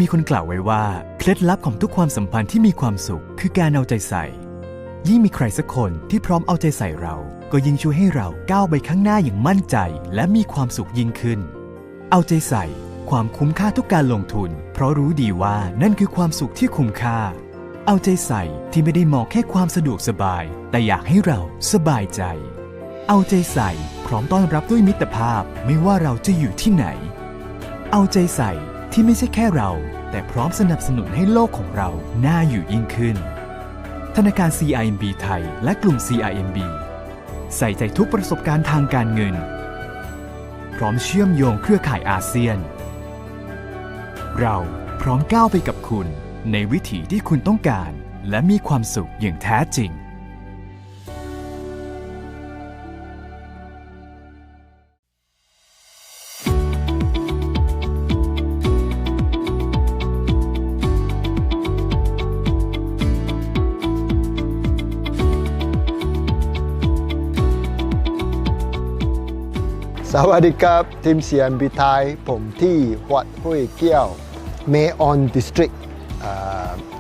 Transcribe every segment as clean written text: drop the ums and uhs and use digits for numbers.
มีคนกล่าวไว้ว่าเคล็ดลับของทุกความสัมพันธ์ที่มีความสุขคือการเอาใจใส่ยิ่งมีใครสักคนที่พร้อมเอาใจใส่เราก็ยิ่งช่วยให้เราก้าวไปข้างหน้าอย่างมั่นใจและมีความสุขยิ่งขึ้นเอาใจใส่ความคุ้มค่าทุกการลงทุนเพราะรู้ดีว่านั่นคือความสุขที่คุ้มค่าเอาใจใส่ที่ไม่ได้มองแค่ความสะดวกสบายแต่อยากให้เราสบายใจเอาใจใส่พร้อมต้อนรับด้วยมิตรภาพไม่ว่าเราจะอยู่ที่ไหนเอาใจใส่ที่ไม่ใช่แค่เราแต่พร้อมสนับสนุนให้โลกของเราน่าอยู่ยิ่งขึ้นธนาคาร CIMB ไทยและกลุ่ม CIMB ใส่ใจทุกประสบการณ์ทางการเงินพร้อมเชื่อมโยงเครือข่ายอาเซียนเราพร้อมก้าวไปกับคุณในวิถีที่คุณต้องการและมีความสุขอย่างแท้จริงสวัสดีครับทีม CIMB ไทยผมที่วัดห้วยเกี้ยว Mayon District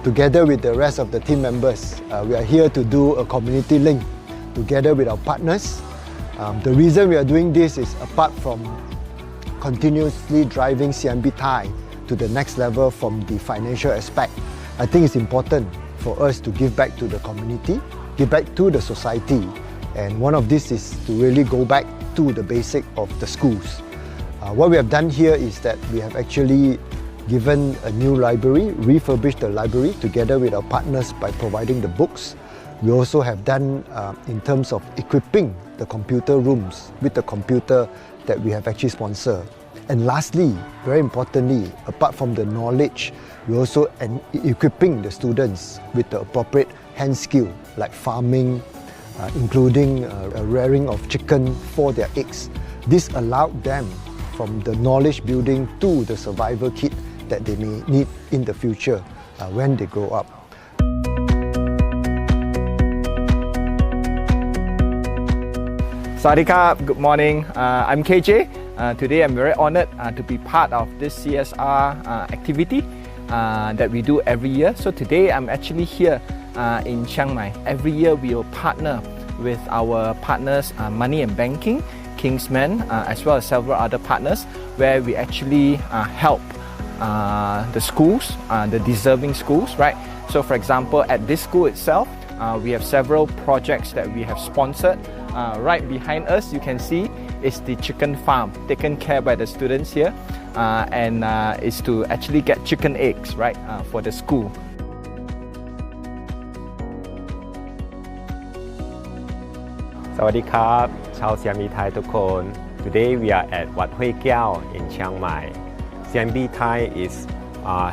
together with the rest of the team members we are here to do a community link together with our partners the reason we are doing this is apart from continuously driving CIMB Thai to the next level from the financial aspect I think it's important for us to give back to the community give back to the society and one of this is to really go back to the basic of the schools. What we have done here is that we have actually given a new library, refurbished the library together with our partners by providing the books. We also have done in terms of equipping the computer rooms with the computer that we have actually sponsored. And lastly, very importantly, apart from the knowledge, we also equipping the students with the appropriate hand skill like farming, including rearing of chicken for their eggs. This allowed them from the knowledge building to the survival kit that they may need in the future when they grow up. Sawadee good morning. I'm KJ. Today I'm very honored to be part of this CSR activity that we do every year. So today I'm actually here in Chiang Mai. Every year we will partner with our partners Money and Banking, Kingsman, as well as several other partners where we actually help the schools, the deserving schools, right? So for example, at this school itself, we have several projects that we have sponsored. Right behind us, you can see is the chicken farm taken care by the students here and is to actually get chicken eggs, right, for the school. Sawadee krab, ชาว CIMB ไทยทุกคน Today we are at Wat Hui Kiao in Chiang Mai. CIMB Thai is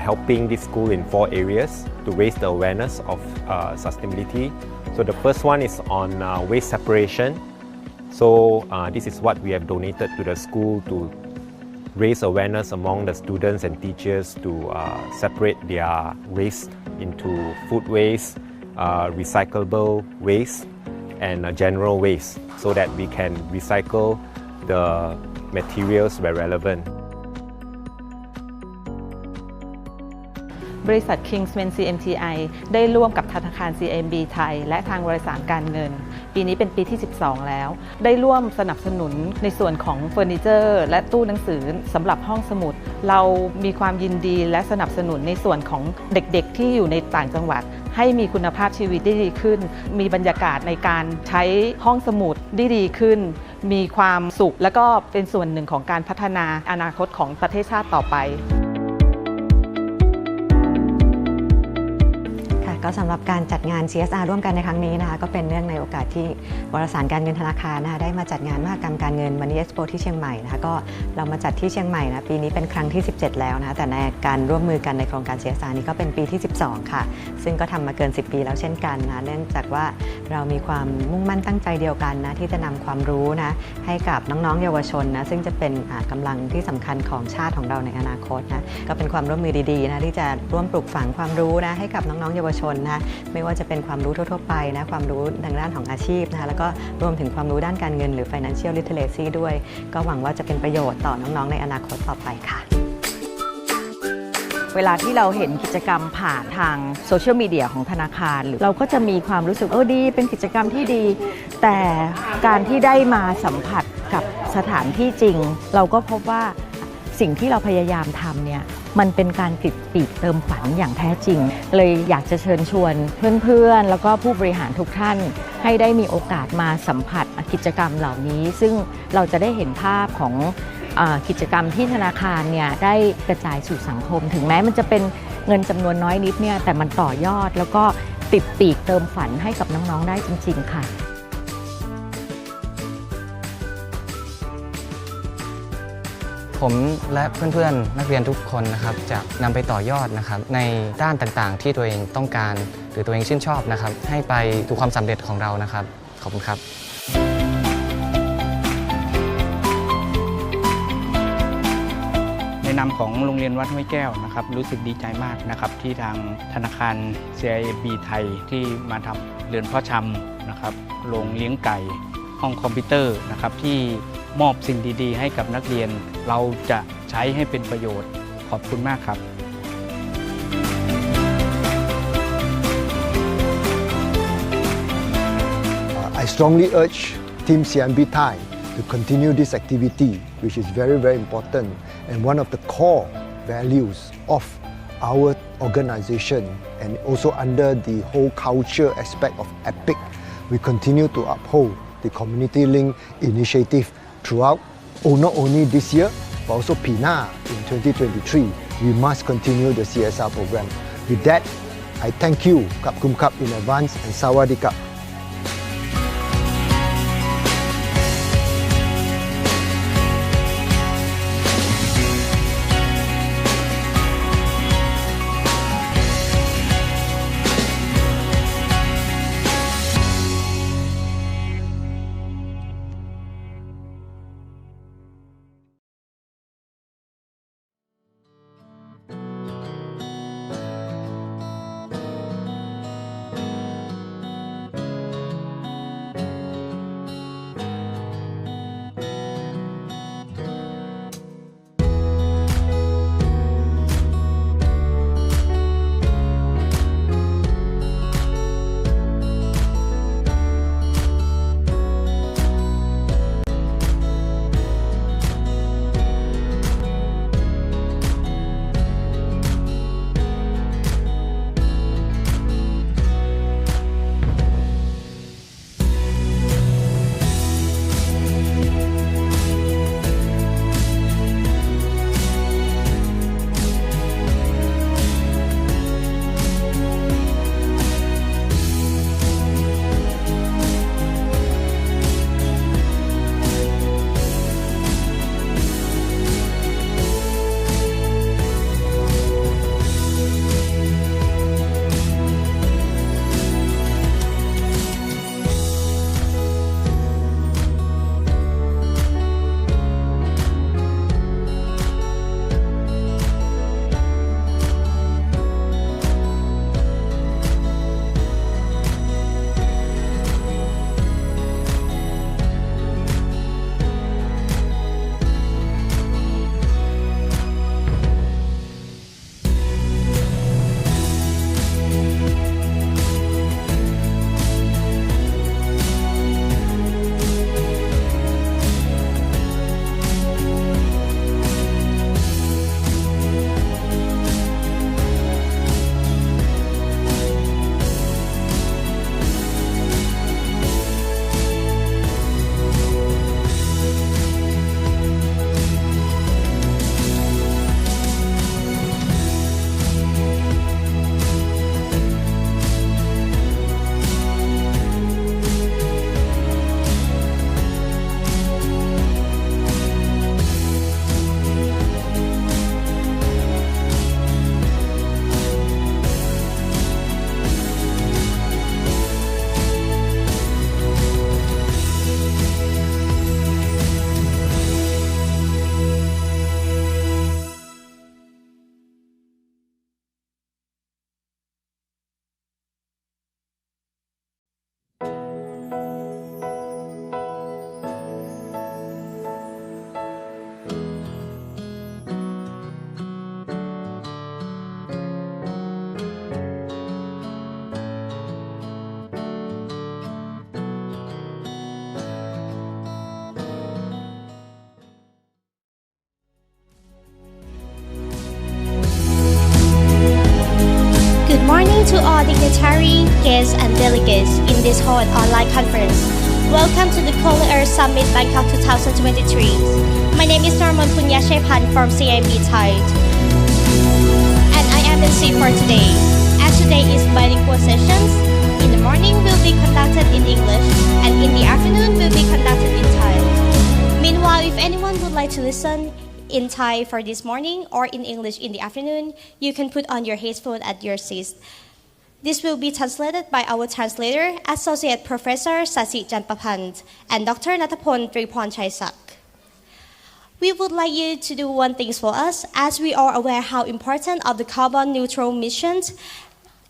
helping this school in 4 areas to raise the awareness of sustainability. So the first one is on waste separation. So this is what we have donated to the school to raise awareness among the students and teachers to separate their waste into food waste, recyclable waste, and general waste so that we can recycle the materials where relevant. บริษัท Kingsman CMTI ได้ร่วมกับธนาคาร CIMB ไทยและทางบริษัทการเงินปีนี้เป็นปีที่ 12 แล้วได้ร่วมสนับสนุนในส่วนของเฟอร์นิเจอร์และตู้หนังสือสำหรับห้องสมุดเรามีความยินดีและสนับสนุนในส่วนของเด็กๆที่อยู่ในต่างจังหวัดให้มีคุณภาพชีวิตได้ดีขึ้นมีบรรยากาศในการใช้ห้องสมุดได้ดีขึ้นมีความสุขและก็เป็นส่วนหนึ่งของการพัฒนาอนาคตของประเทศชาติต่อไปก็สำหรับการจัดงาน CSR ร่วมกันในครั้งนี้นะคะก็เป็นเนื่องในโอกาสที่วารสารการเงินธนาคารนะคะได้มาจัดงานมหกรรมการเงิน Money Expo ที่เชียงใหม่นะคะก็เรามาจัดที่เชียงใหม่นะปีนี้เป็นครั้งที่ 17 แล้วนะคะแต่ในการร่วมมือกันในโครงการ CSR นี้ก็เป็นปีที่ 12 ค่ะซึ่งก็ทำมาเกิน 10 ปีแล้วเช่นกันนะเนื่องจากว่าเรามีความมุ่งมั่นตั้งใจเดียวกันนะที่จะนำความรู้นะให้กับน้องๆเยาวชนนะซึ่งจะเป็นกำลังที่สำคัญของชาติของเราในอนาคตนะก็เป็นความร่วมมือดีๆนะที่จะร่วมปลูกฝังความรู้นะให้กับน้องๆเยาวชนนะไม่ว่าจะเป็นความรู้ทั่วๆไปนะความรู้ทางด้านของอาชีพนะคะแล้วก็รวมถึงความรู้ด้านการเงินหรือ financial literacy ด้วยก็หวังว่าจะเป็นประโยชน์ต่อน้องๆในอนาคตต่อไปค่ะส เวลาที่เราเห็นกิจกรรมผ่านทางโซเชียลมีเดียของธนาคารเราก็จะมีความรู้สึกดีเป็นกิจกรรมที่ดี แต่การที่ได้มาสัมผัสกับสถานที่จริง เราก็พบว่าสิ่งที่เราพยายามทำเนี่ยมันเป็นการกลิดปีกเติมฝันอย่างแท้จริงเลยอยากจะเชิญชวนเพื่อนๆแล้วก็ผู้บริหารทุกท่านให้ได้มีโอกาสมาสัมผัสกิจกรรมเหล่านี้ซึ่งเราจะได้เห็นภาพของกิจกรรมที่ธนาคารเนี่ยได้กระจายสู่สังคมถึงแม้มันจะเป็นเงินจำนวนน้อยนิดเนี่ยแต่มันต่อยอดแล้วก็ติดปีกเติมฝันให้กับน้องๆได้จริงๆค่ะผมและเพื่อนๆนักเรียนทุกคนนะครับจะนำไปต่อยอดนะครับในด้านต่างๆที่ตัวเองต้องการหรือตัวเองชื่นชอบนะครับให้ไปสู่ความสำเร็จของเรานะครับขอบคุณครับในนามของโรงเรียนวัดห้วยแก้วนะครับรู้สึกดีใจมากนะครับที่ทางธนาคาร CIMB ไทยที่มาทำเรือนเพาะชำนะครับโรงเลี้ยงไก่ห้องคอมพิวเตอร์นะครับที่มอบสิ่งดีๆให้กับนักเรียนเราจะใช้ให้เป็นประโยชน์ขอบคุณมากครับ I strongly urge Team CIMB Thai to continue this activity, which is very, very important and one of the core values of our organization, and also under the whole culture aspect of EPIC. We continue to uphold the community link initiative throughout, not only this year, but also PINA in 2023. We must continue the CSR program. With that, I thank you, Kap Kum Kap in advance, and Sawadee Kap. to all dignitary, guests and delegates in this whole online conference. Welcome to the CIMB Summit Bangkok 2023. My name is Norman Punyashepan from CIMB Thai. And I am the MC for today. As today is bilingual sessions, in the morning will be conducted in English and in the afternoon will be conducted in Thai. Meanwhile, if anyone would like to listen in Thai for this morning or in English in the afternoon, you can put on your headphone at your seat. This will be translated by our translator, Associate Professor Sasi Janpapant and Dr. Natapon Tripon Chaisak. We would like you to do one thing for us, as we are aware how important of the carbon neutral missions.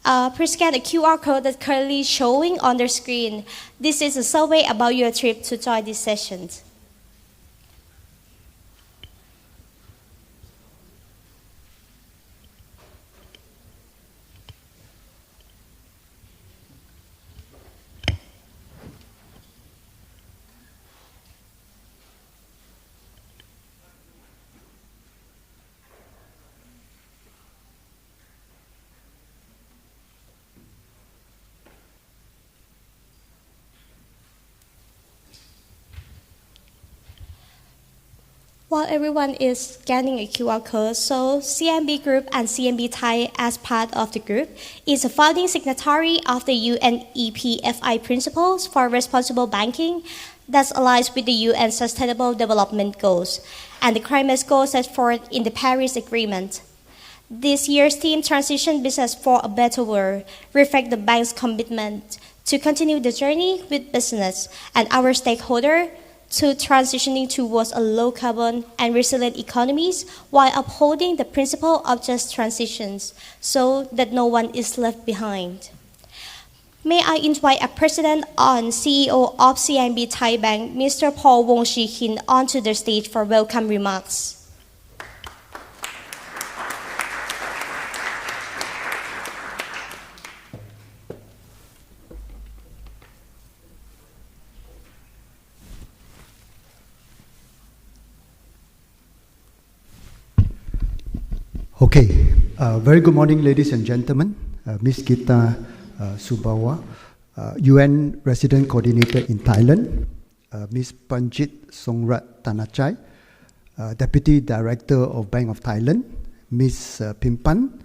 Please scan the QR code that's currently showing on the screen. This is a survey about your trip to join this session. While everyone is scanning a QR code, so CIMB Group and CIMB Thai, as part of the group, is a founding signatory of the UNEP-FI Principles for Responsible Banking that aligns with the UN Sustainable Development Goals and the climate goals set forth in the Paris Agreement. This year's theme, Transition Business for a Better World, reflects the bank's commitment to continue the journey with business and our stakeholders to transitioning towards a low-carbon and resilient economies while upholding the principle of just transitions so that no one is left behind. May I invite a President and CEO of CIMB Thai Bank, Mr. Paul Wongshi-Kin, onto the stage for welcome remarks. Okay, very good morning, ladies and gentlemen. Ms. Gita Subawa, UN Resident Coordinator in Thailand. Ms. Panjit Songrat Tanachai, Deputy Director of Bank of Thailand. Ms. Pimpan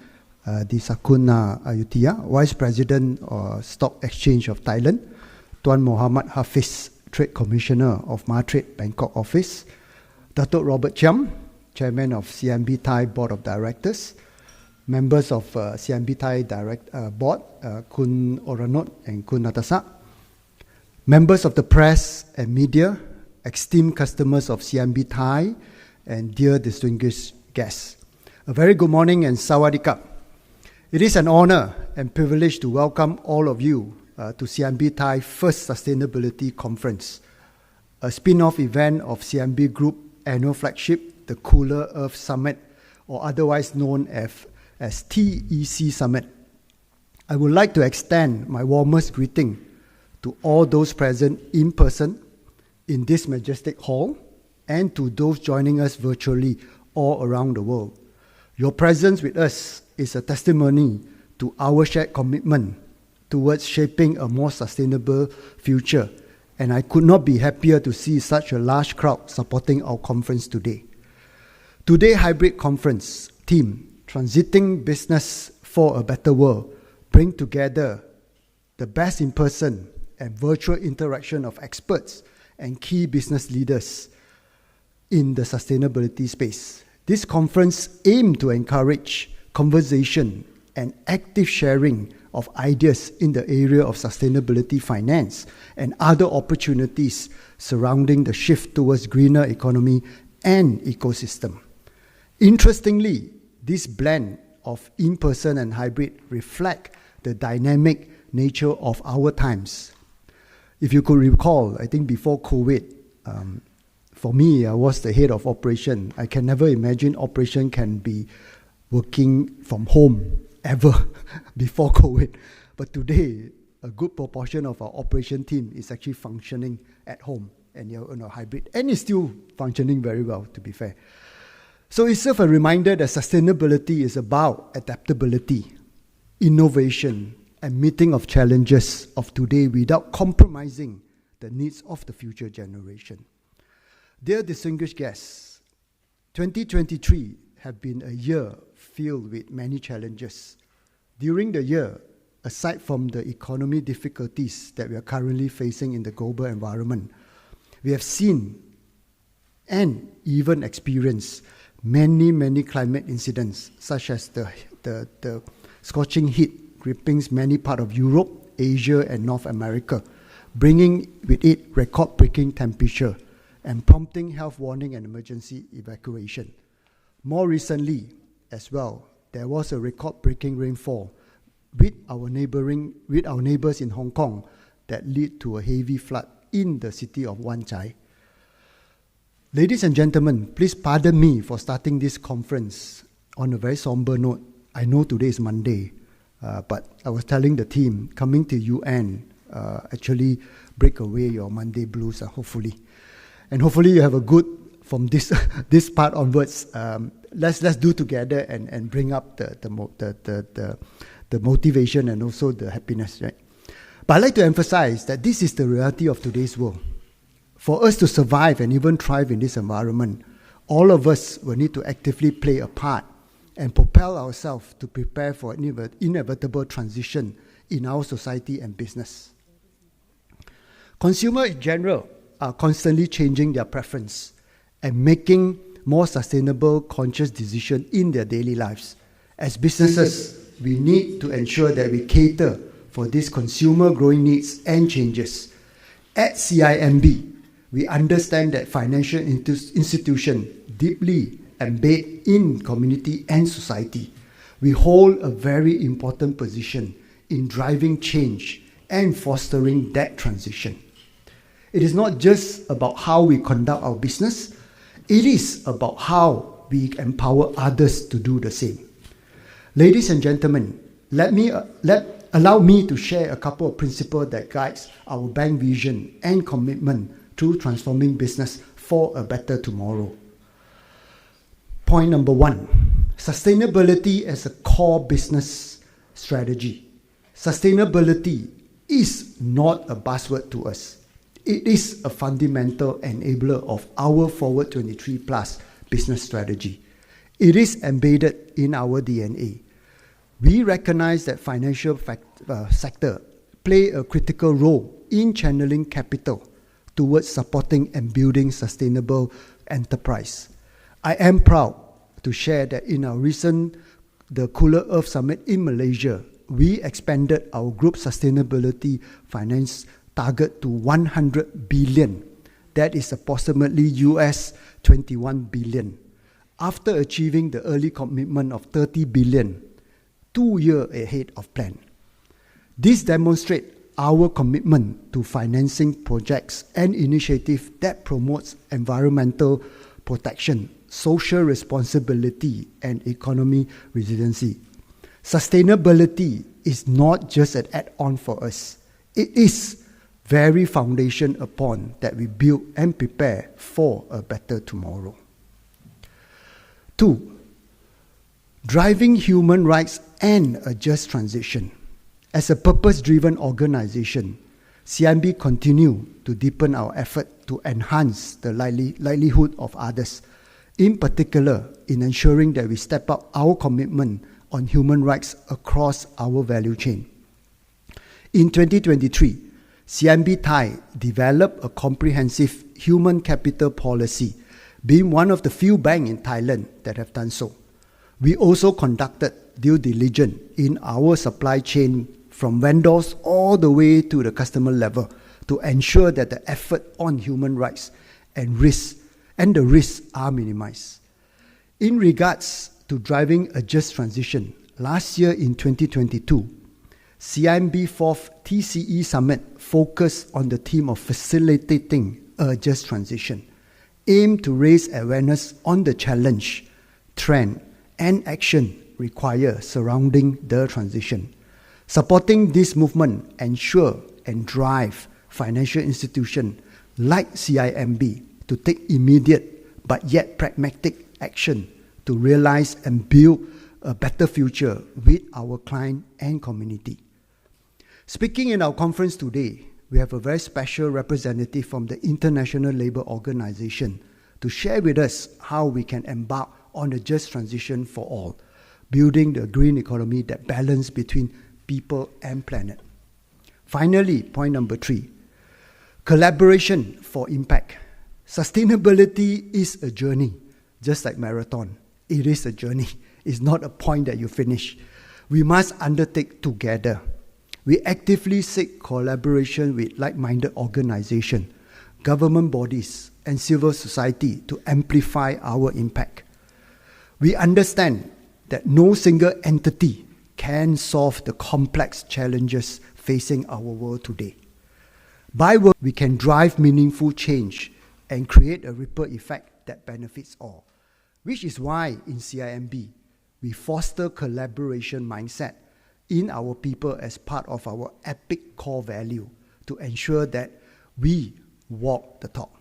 Disakuna Ayutthaya, Vice President of Stock Exchange of Thailand. Tuan Muhammad Hafiz, Trade Commissioner of Matrade Bangkok Office. Datuk Robert Chiam, Chairman of CIMB Thai Board of Directors, members of CIMB Thai Board, Kun Oranot and Kun Natasa, members of the press and media, esteemed customers of CIMB Thai, and dear distinguished guests. A very good morning and sawadee. It is an honor and privilege to welcome all of you to CIMB Thai First Sustainability Conference, a spin-off event of CIMB Group annual flagship, the Cooler Earth Summit, or otherwise known as TEC Summit. I would like to extend my warmest greeting to all those present in person in this majestic hall and to those joining us virtually all around the world. Your presence with us is a testimony to our shared commitment towards shaping a more sustainable future, and I could not be happier to see such a large crowd supporting our conference today. Today's hybrid conference theme, Transiting Business for a Better World, bring together the best in-person and virtual interaction of experts and key business leaders in the sustainability space. This conference aims to encourage conversation and active sharing of ideas in the area of sustainability finance and other opportunities surrounding the shift towards greener economy and ecosystem. Interestingly, this blend of in-person and hybrid reflect the dynamic nature of our times. If you could recall, I think before COVID, for me, I was the head of operation. I can never imagine operation can be working from home ever before COVID. But today, a good proportion of our operation team is actually functioning at home and hybrid, and is still functioning very well, to be fair. So it's a reminder that sustainability is about adaptability, innovation, and meeting of challenges of today without compromising the needs of the future generation. Dear distinguished guests, 2023 have been a year filled with many challenges. During the year, aside from the economic difficulties that we are currently facing in the global environment, we have seen and even experienced many climate incidents, such as the scorching heat gripping many parts of Europe, Asia, and North America, bringing with it record-breaking temperature and prompting health warning and emergency evacuation. More recently, as well, there was a record-breaking rainfall with our neighbors in Hong Kong that led to a heavy flood in the city of Wan Chai. Ladies and gentlemen, please pardon me for starting this conference on a very somber note. I know today is Monday, but I was telling the team, coming to UN actually break away your Monday blues, hopefully. And hopefully you have a good, from this this part onwards, let's do together and bring up the motivation and also the happiness, right? But I'd like to emphasize that this is the reality of today's world. For us to survive and even thrive in this environment, all of us will need to actively play a part and propel ourselves to prepare for an inevitable transition in our society and business. Consumers in general are constantly changing their preference and making more sustainable, conscious decisions in their daily lives. As businesses, we need to ensure that we cater for these consumer growing needs and changes. At CIMB, we understand that financial institutions deeply embedded in community and society. We hold a very important position in driving change and fostering that transition. It is not just about how we conduct our business, it is about how we empower others to do the same. Ladies and gentlemen, allow me to share a couple of principles that guides our bank vision and commitment through transforming business for a better tomorrow. Point number 1, sustainability as a core business strategy. Sustainability is not a buzzword to us. It is a fundamental enabler of our Forward 23 Plus business strategy. It is embedded in our DNA. We recognize that financial sector play a critical role in channeling capital towards supporting and building sustainable enterprise. I am proud to share that in our recent the Cooler Earth Summit in Malaysia, we expanded our group sustainability finance target to 100 billion. That is approximately US 21 billion. After achieving the early commitment of 30 billion, 2 years ahead of plan. This demonstrates our commitment to financing projects and initiatives that promotes environmental protection, social responsibility, and economic resiliency. Sustainability is not just an add-on for us. It is very foundation upon that we build and prepare for a better tomorrow. 2, driving human rights and a just transition. As a purpose-driven organization, CIMB continue to deepen our effort to enhance the livelihood of others, in particular in ensuring that we step up our commitment on human rights across our value chain. In 2023, CIMB Thai developed a comprehensive human capital policy, being one of the few banks in Thailand that have done so. We also conducted due diligence in our supply chain from vendors all the way to the customer level to ensure that the effort on human rights and the risks are minimized. In regards to driving a just transition, last year in 2022, CIMB 4th TCE Summit focused on the theme of facilitating a just transition, aimed to raise awareness on the challenge, trend, and action required surrounding the transition. Supporting this movement ensure and drive financial institutions like CIMB to take immediate but yet pragmatic action to realize and build a better future with our client and community. Speaking in our conference today, we have a very special representative from the International Labour Organization to share with us how we can embark on a just transition for all, building the green economy that balance between people and planet. Finally, point number 3, collaboration for impact. Sustainability is a journey, just like marathon. It is a journey. It's not a point that you finish. We must undertake together. We actively seek collaboration with like-minded organizations, government bodies, and civil society to amplify our impact. We understand that no single entity can solve the complex challenges facing our world today. By work, we can drive meaningful change and create a ripple effect that benefits all, which is why in CIMB, we foster collaboration mindset in our people as part of our epic core value to ensure that we walk the talk.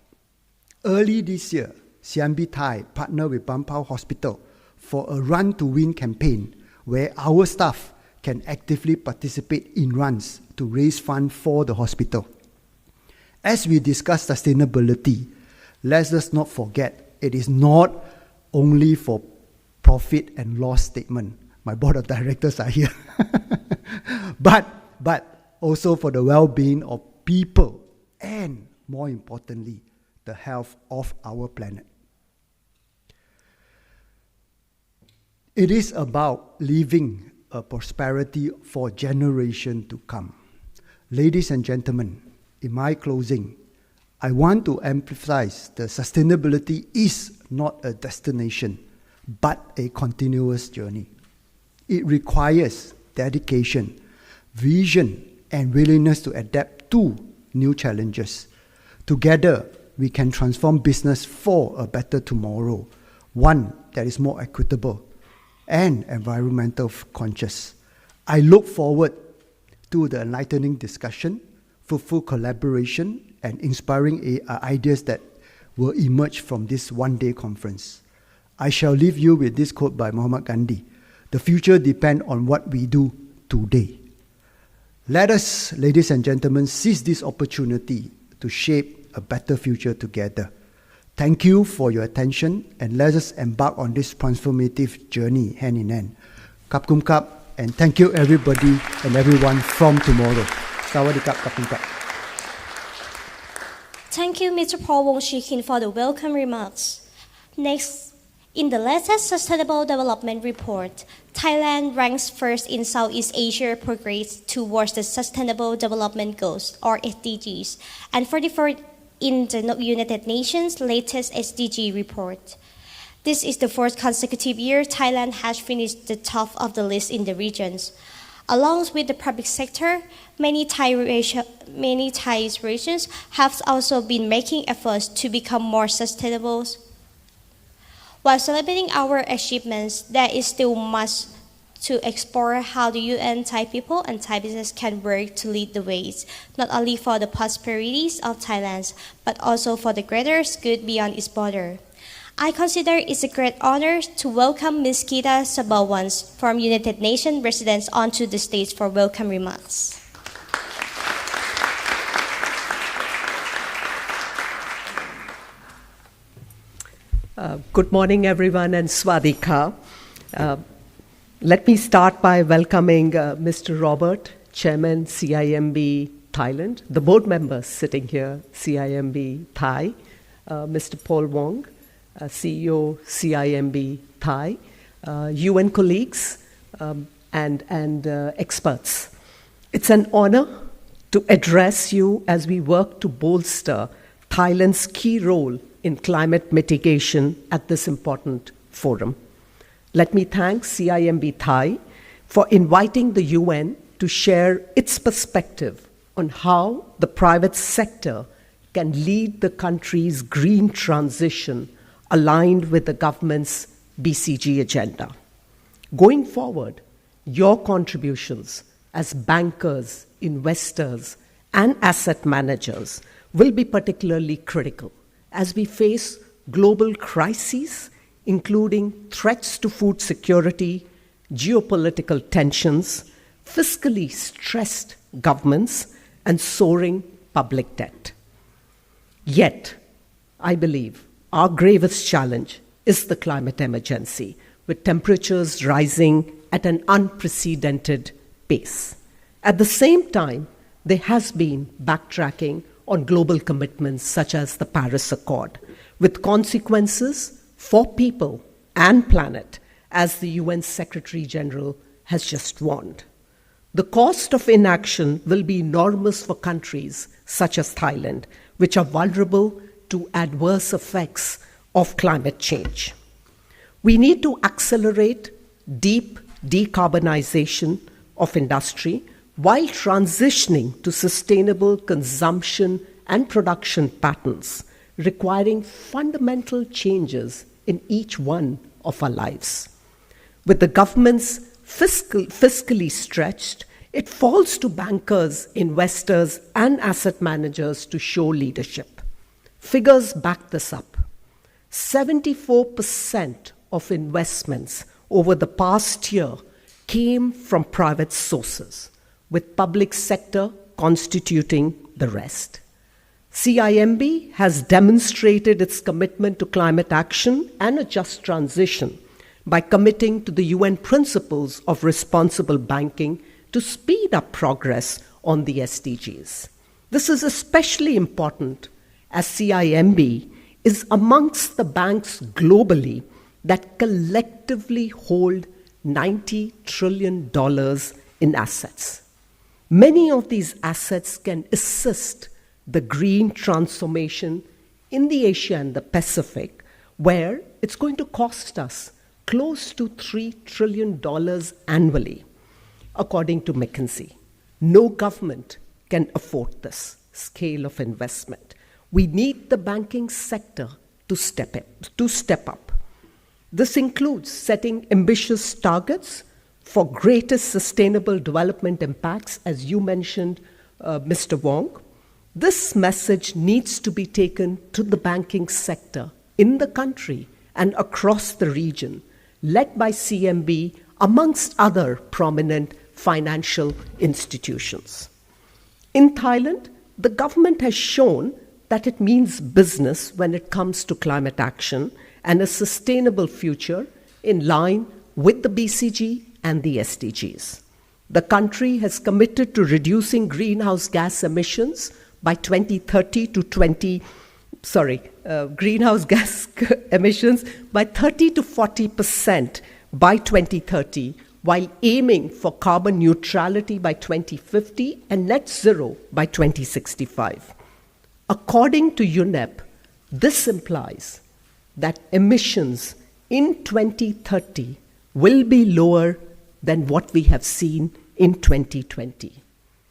Early this year, CIMB Thai partnered with Bampao Hospital for a Run to Win campaign where our staff can actively participate in runs to raise funds for the hospital. As we discuss sustainability, let us not forget it is not only for profit and loss statement. My board of directors are here. but also for the well-being of people and, more importantly, the health of our planet. It is about leaving a prosperity for generations to come. Ladies and gentlemen, in my closing, I want to emphasize that sustainability is not a destination, but a continuous journey. It requires dedication, vision, and willingness to adapt to new challenges. Together, we can transform business for a better tomorrow, one that is more equitable and environmental conscious. I look forward to the enlightening discussion, fruitful collaboration, and inspiring ideas that will emerge from this one-day conference. I shall leave you with this quote by Mahatma Gandhi: "The future depends on what we do today." Let us, ladies and gentlemen, seize this opportunity to shape a better future together. Thank you for your attention, and let us embark on this transformative journey hand in hand. Kap kum kap, and thank you everybody and everyone from tomorrow. Sawadee kap, kap kum kap. Thank you, Mr. Paul Wong Shikin, for the welcome remarks. Next, in the latest Sustainable Development Report, Thailand ranks first in Southeast Asia progress towards the Sustainable Development Goals, or SDGs, and 44th in the United Nations' latest SDG report. This is the fourth consecutive year Thailand has finished the top of the list in the regions. Along with the public sector, many Thai regions have also been making efforts to become more sustainable. While celebrating our achievements, there is still much to explore how the UN, Thai people, and Thai business can work to lead the ways, not only for the prosperities of Thailand, but also for the greater good beyond its border. I consider it a great honor to welcome Ms. Gita Sabawans from United Nations residents onto the stage for welcome remarks. Good morning, everyone, and Swadee Ka. Let me start by welcoming Mr. Robert, Chairman, CIMB Thailand, the board members sitting here, CIMB Thai, Mr. Paul Wong, CEO, CIMB Thai, UN colleagues, and experts. It's an honor to address you as we work to bolster Thailand's key role in climate mitigation at this important forum. Let me thank CIMB Thai for inviting the UN to share its perspective on how the private sector can lead the country's green transition aligned with the government's BCG agenda. Going forward, your contributions as bankers, investors, and asset managers will be particularly critical as we face global crises, including threats to food security, geopolitical tensions, fiscally stressed governments, and soaring public debt. Yet, I believe our gravest challenge is the climate emergency, with temperatures rising at an unprecedented pace. At the same time, there has been backtracking on global commitments such as the Paris Accord, with consequences for people and planet, as the UN Secretary General has just warned. The cost of inaction will be enormous for countries such as Thailand, which are vulnerable to adverse effects of climate change. We need to accelerate deep decarbonization of industry while transitioning to sustainable consumption and production patterns, requiring fundamental changes in each one of our lives. With the governments fiscally stretched, it falls to bankers, investors, and asset managers to show leadership. Figures back this up. 74% of investments over the past year came from private sources, with public sector constituting the rest. CIMB has demonstrated its commitment to climate action and a just transition by committing to the UN principles of responsible banking to speed up progress on the SDGs. This is especially important as CIMB is amongst the banks globally that collectively hold $90 trillion in assets. Many of these assets can assist the green transformation in the Asia and the Pacific, where it's going to cost us close to $3 trillion annually, according to McKinsey. No government can afford this scale of investment. We need the banking sector to step up. This includes setting ambitious targets for greatest sustainable development impacts, as you mentioned, Mr. Wong. This message needs to be taken to the banking sector in the country and across the region, led by CIMB, amongst other prominent financial institutions. In Thailand, the government has shown that it means business when it comes to climate action and a sustainable future in line with the BCG and the SDGs. The country has committed to reducing greenhouse gas emissions by 2030 greenhouse gas emissions by 30 to 40% by 2030, while aiming for carbon neutrality by 2050 and net zero by 2065. According to UNEP, this implies that emissions in 2030 will be lower than what we have seen in 2020.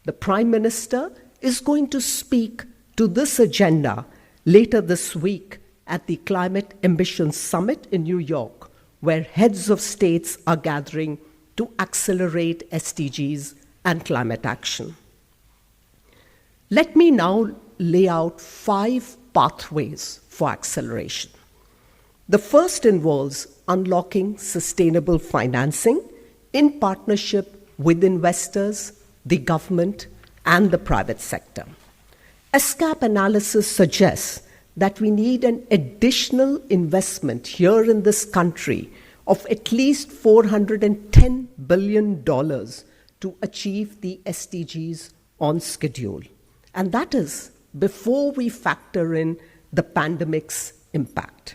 The Prime Minister is going to speak to this agenda later this week at the Climate Ambition Summit in New York, where heads of states are gathering to accelerate SDGs and climate action. Let me now lay out 5 pathways for acceleration. The first involves unlocking sustainable financing in partnership with investors, the government, and the private sector. ESCAP analysis suggests that we need an additional investment here in this country of at least $410 billion to achieve the SDGs on schedule. And that is before we factor in the pandemic's impact.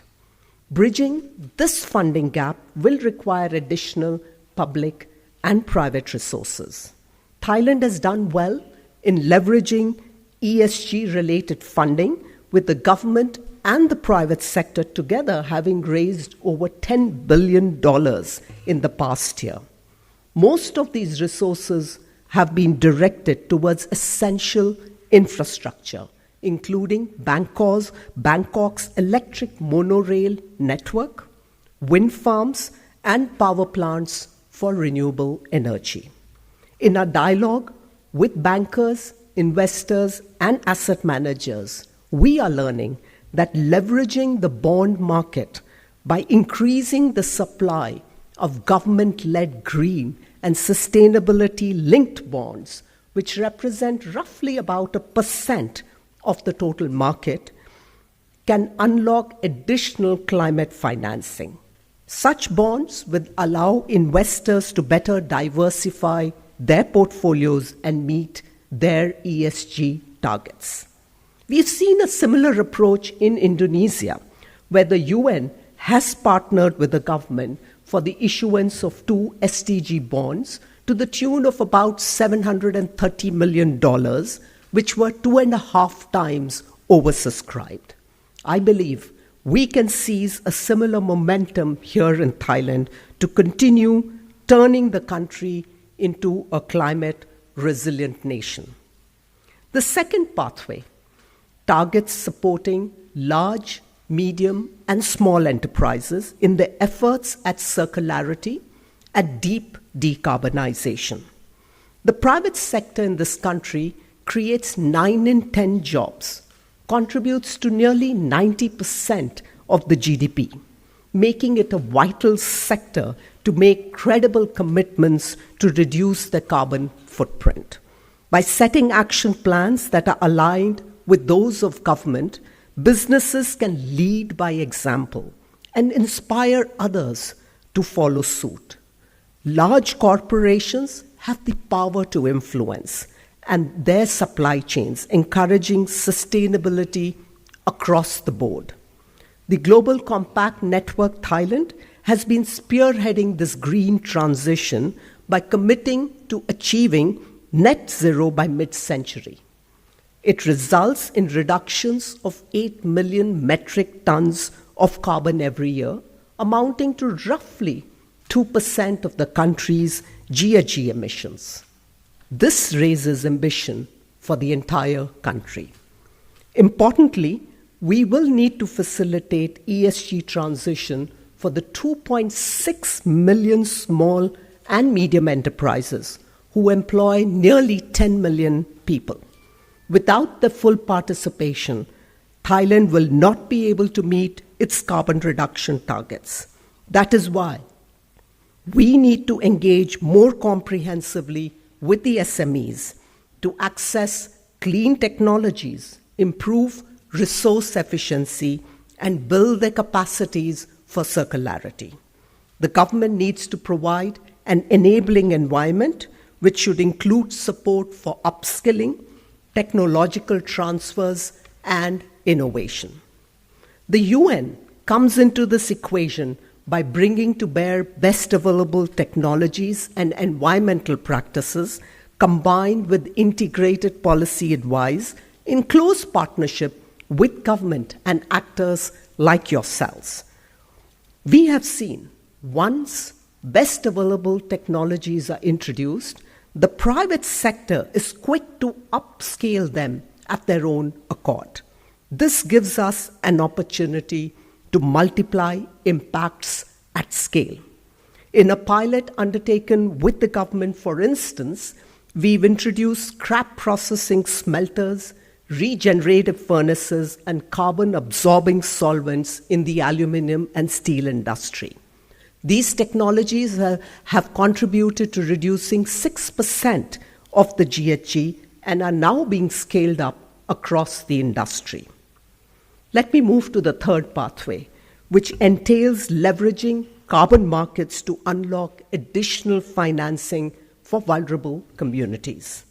Bridging this funding gap will require additional public and private resources. Thailand has done well in leveraging ESG-related funding, with the government and the private sector together having raised over $10 billion in the past year. Most of these resources have been directed towards essential infrastructure, including Bangkok's electric monorail network, wind farms, and power plants for renewable energy. In our dialogue with bankers, investors, and asset managers, we are learning that leveraging the bond market by increasing the supply of government-led green and sustainability-linked bonds, which represent roughly about 1% of the total market, can unlock additional climate financing. Such bonds will allow investors to better diversify their portfolios and meet their ESG targets. We've seen a similar approach in Indonesia, where the UN has partnered with the government for the issuance of 2 SDG bonds to the tune of about $730 million, which were 2.5 times oversubscribed. I believe we can seize a similar momentum here in Thailand to continue turning the country into a climate resilient nation. The second pathway targets supporting large, medium, and small enterprises in their efforts at circularity and deep decarbonization. The private sector in this country creates 9 in 10 jobs, contributes to nearly 90% of the GDP, making it a vital sector to make credible commitments to reduce their carbon footprint. By setting action plans that are aligned with those of government, businesses can lead by example and inspire others to follow suit. Large corporations have the power to influence and their supply chains, encouraging sustainability across the board. The Global Compact Network Thailand has been spearheading this green transition by committing to achieving net zero by mid-century. It results in reductions of 8 million metric tons of carbon every year, amounting to roughly 2% of the country's GHG emissions. This raises ambition for the entire country. Importantly, we will need to facilitate ESG transition for the 2.6 million small and medium enterprises who employ nearly 10 million people. Without the full participation, Thailand will not be able to meet its carbon reduction targets. That is why we need to engage more comprehensively with the SMEs to access clean technologies, improve resource efficiency, and build their capacities for circularity. The government needs to provide an enabling environment which should include support for upskilling, technological transfers, and innovation. The UN comes into this equation by bringing to bear best available technologies and environmental practices combined with integrated policy advice in close partnership with government and actors like yourselves. We have seen once best available technologies are introduced, the private sector is quick to upscale them at their own accord. This gives us an opportunity to multiply impacts at scale. In a pilot undertaken with the government, for instance, we've introduced scrap processing smelters, regenerative furnaces, and carbon-absorbing solvents in the aluminum and steel industry. These technologies have contributed to reducing 6% of the GHG and are now being scaled up across the industry. Let me move to the third pathway, which entails leveraging carbon markets to unlock additional financing for vulnerable communities.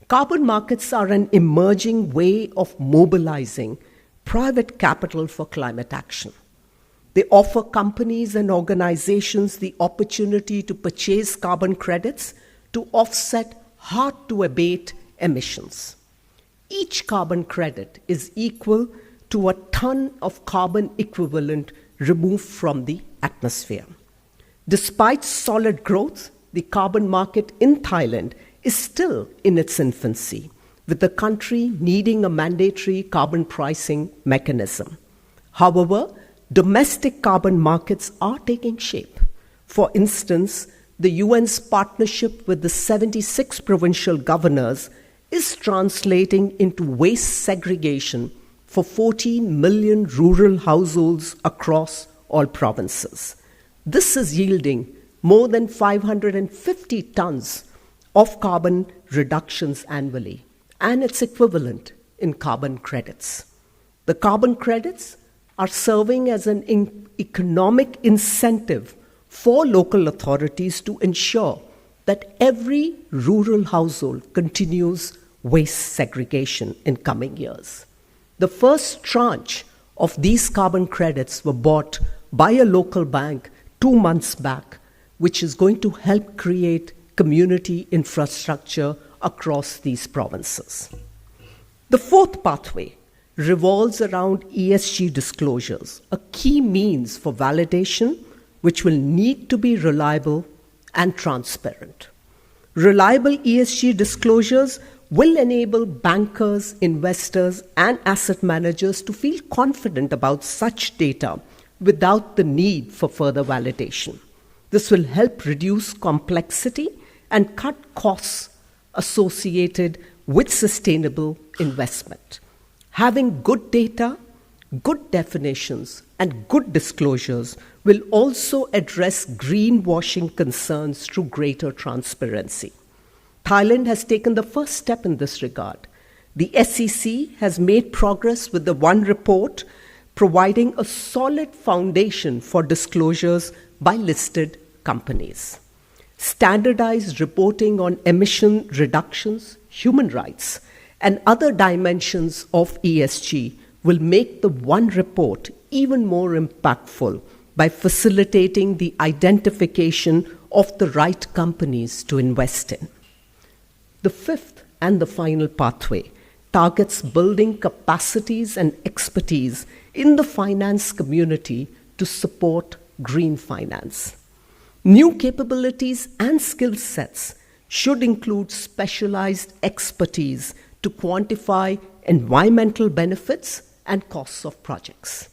Carbon markets are an emerging way of mobilizing private capital for climate action. They offer companies and organizations the opportunity to purchase carbon credits to offset hard-to-abate emissions. Each carbon credit is equal to a ton of carbon equivalent removed from the atmosphere. Despite solid growth, the carbon market in Thailand is still in its infancy, with the country needing a mandatory carbon pricing mechanism. However, domestic carbon markets are taking shape. For instance, the UN's partnership with the 76 provincial governors is translating into waste segregation for 14 million rural households across all provinces. This is yielding more than 550 tons of carbon reductions annually, and its equivalent in carbon credits. The carbon credits are serving as an economic incentive for local authorities to ensure that every rural household continues waste segregation in coming years. The first tranche of these carbon credits were bought by a local bank 2 months back, which is going to help create community infrastructure across these provinces. The fourth pathway revolves around ESG disclosures, a key means for validation which will need to be reliable and transparent. Reliable ESG disclosures will enable bankers, investors, and asset managers to feel confident about such data without the need for further validation. This will help reduce complexity and cut costs associated with sustainable investment. Having good data, good definitions, and good disclosures will also address greenwashing concerns through greater transparency. Thailand has taken the first step in this regard. The SEC has made progress with the One Report, providing a solid foundation for disclosures by listed companies. Standardized reporting on emission reductions, human rights, and other dimensions of ESG will make the One Report even more impactful by facilitating the identification of the right companies to invest in. The fifth and the final pathway targets building capacities and expertise in the finance community to support green finance. New capabilities and skill sets should include specialized expertise to quantify environmental benefits and costs of projects.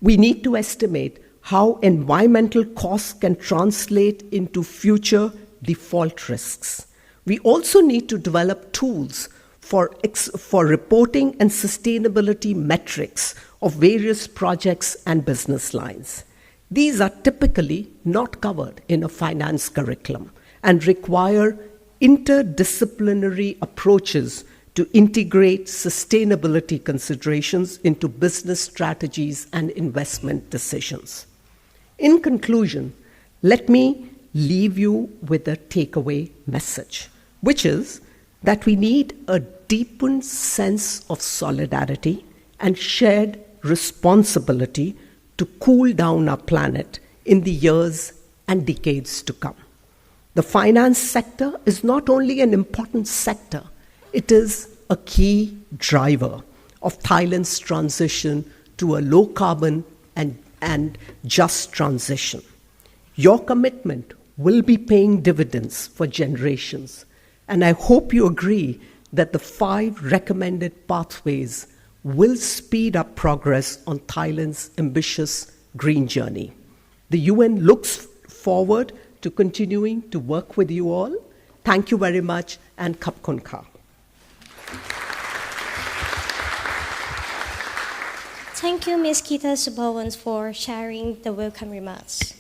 We need to estimate how environmental costs can translate into future default risks. We also need to develop tools for reporting and sustainability metrics of various projects and business lines. These are typically not covered in a finance curriculum and require interdisciplinary approaches to integrate sustainability considerations into business strategies and investment decisions. In conclusion, let me leave you with a takeaway message, which is that we need a deepened sense of solidarity and shared responsibility to cool down our planet in the years and decades to come. The finance sector is not only an important sector, it is a key driver of Thailand's transition to a low-carbon and just transition. Your commitment will be paying dividends for generations, and I hope you agree that the 5 recommended pathways will speed up progress on Thailand's ambitious green journey. The UN looks forward to continuing to work with you all. Thank you very much, and Khap Khun Kha. Thank you, Ms. Kita Subhawan, for sharing the welcome remarks.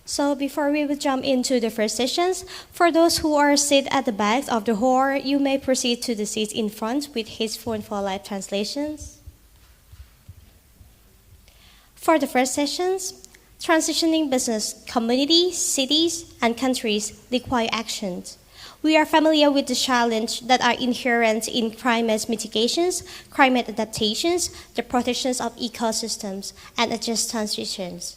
So before we will jump into the first sessions, for those who are seated at the back of the hall, you may proceed to the seats in front with headphones for live translations. For the first sessions, transitioning business, communities, cities, and countries require action. We are familiar with the challenges that are inherent in climate mitigations, climate adaptations, the protections of ecosystems, and a just transitions.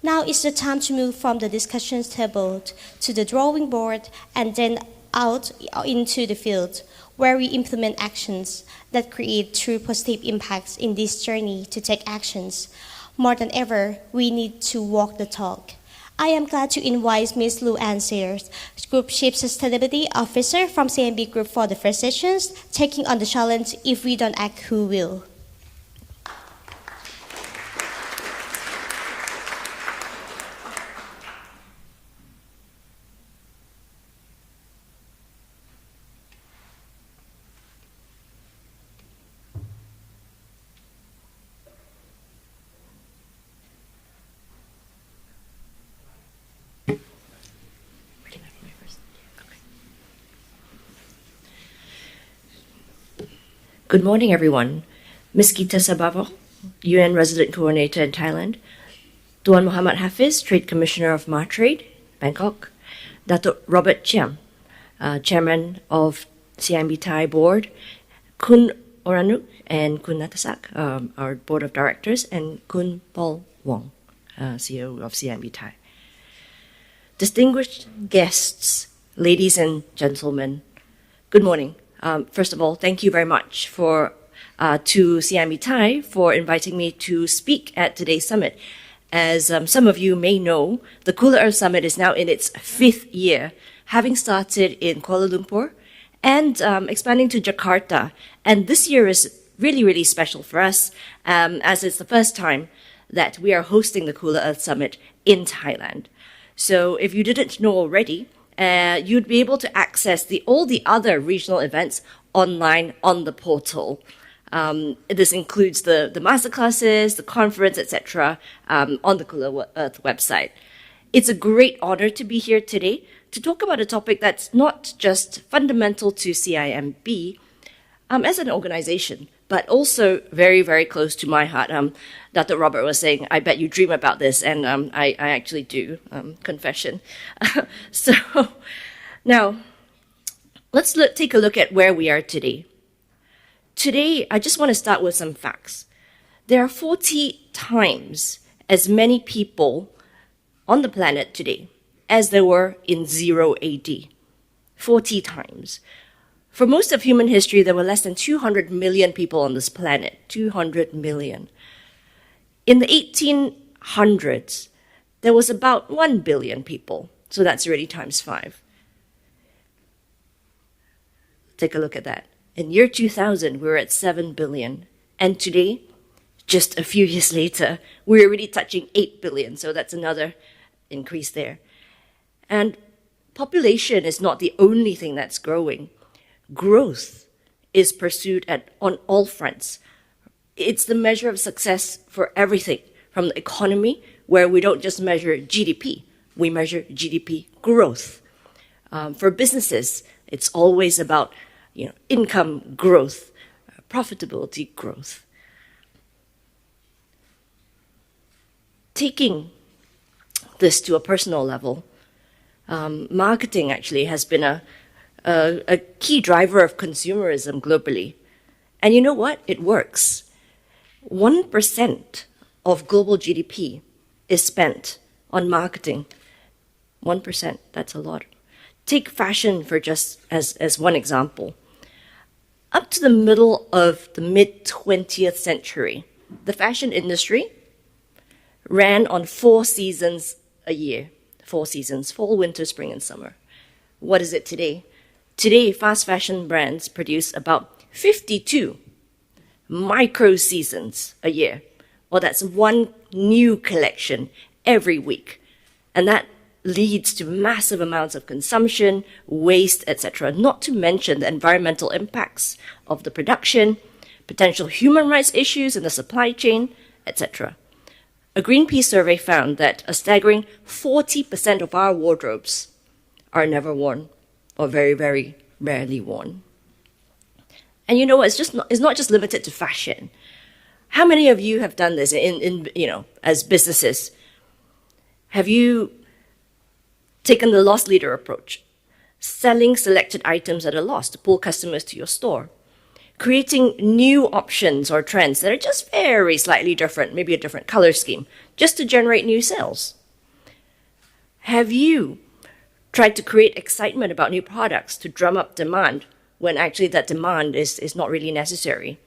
Now is the time to move from the discussion table to the drawing board and then out into the field, where we implement actions that create true positive impacts in this journey to take actions. More than ever, we need to walk the talk. I am glad to invite Ms. Lu Ann Sears, Group Chief Sustainability Officer from CIMB Group for the first sessions, taking on the challenge, if we don't act, who will? Good morning, everyone. Ms. Gita Sabavo, UN Resident Coordinator in Thailand. Tuan Muhammad Hafiz, Trade Commissioner of Martrade, Bangkok. Dato Robert Chiam, Chairman of CIMB Thai Board. Kun Oranuk and Kun Natasak, our Board of Directors. And Kun Paul Wong, CEO of CIMB Thai. Distinguished guests, ladies and gentlemen, good morning. First of all, thank you very much to CIMB Thai for inviting me to speak at today's summit. As some of you may know, the Cooler Earth Summit is now in its 5th year, having started in Kuala Lumpur and expanding to Jakarta. And this year is really, really special for us, as it's the first time that we are hosting the Cooler Earth Summit in Thailand. So if you didn't know already, you'd be able to access all the other regional events online on the portal. This includes the masterclasses, the conference, etc. On the Cooler Earth website. It's a great honor to be here today to talk about a topic that's not just fundamental to CIMB as an organization, but also very, very close to my heart. Dr. Robert was saying, I bet you dream about this, and I actually do, confession. So now, let's take a look at where we are today. Today, I just want to start with some facts. There are 40 times as many people on the planet today as there were in 0 AD. 40 times. For most of human history, there were less than 200 million people on this planet. 200 million. In the 1800s, there was about 1 billion people. So that's already times 5. Take a look at that. In year 2000, we were at 7 billion. And today, just a few years later, we're already touching 8 billion. So that's another increase there. And population is not the only thing that's growing. Growth is pursued on all fronts. It's the measure of success for everything, from the economy, where we don't just measure GDP, we measure GDP growth. For businesses, it's always about income growth, profitability growth. Taking this to a personal level, marketing actually has been a key driver of consumerism globally. And you know what? It works. 1% of global GDP is spent on marketing. 1%, that's a lot. Take fashion for just as one example. Up to the middle of the mid-20th century, the fashion industry ran on 4 seasons a year. 4 seasons, fall, winter, spring, and summer. What is it today? Today, fast fashion brands produce about 52 micro seasons a year. Well, that's one new collection every week. And that leads to massive amounts of consumption, waste, etc. Not to mention the environmental impacts of the production, potential human rights issues in the supply chain, etc. A Greenpeace survey found that a staggering 40% of our wardrobes are never worn or very, very rarely worn. And you know, it's not just limited to fashion. How many of you have done this in as businesses? Have you taken the loss leader approach, selling selected items at a loss to pull customers to your store, creating new options or trends that are just very slightly different, maybe a different color scheme, just to generate new sales? Have you tried to create excitement about new products to drum up demand when actually that demand is not really necessary?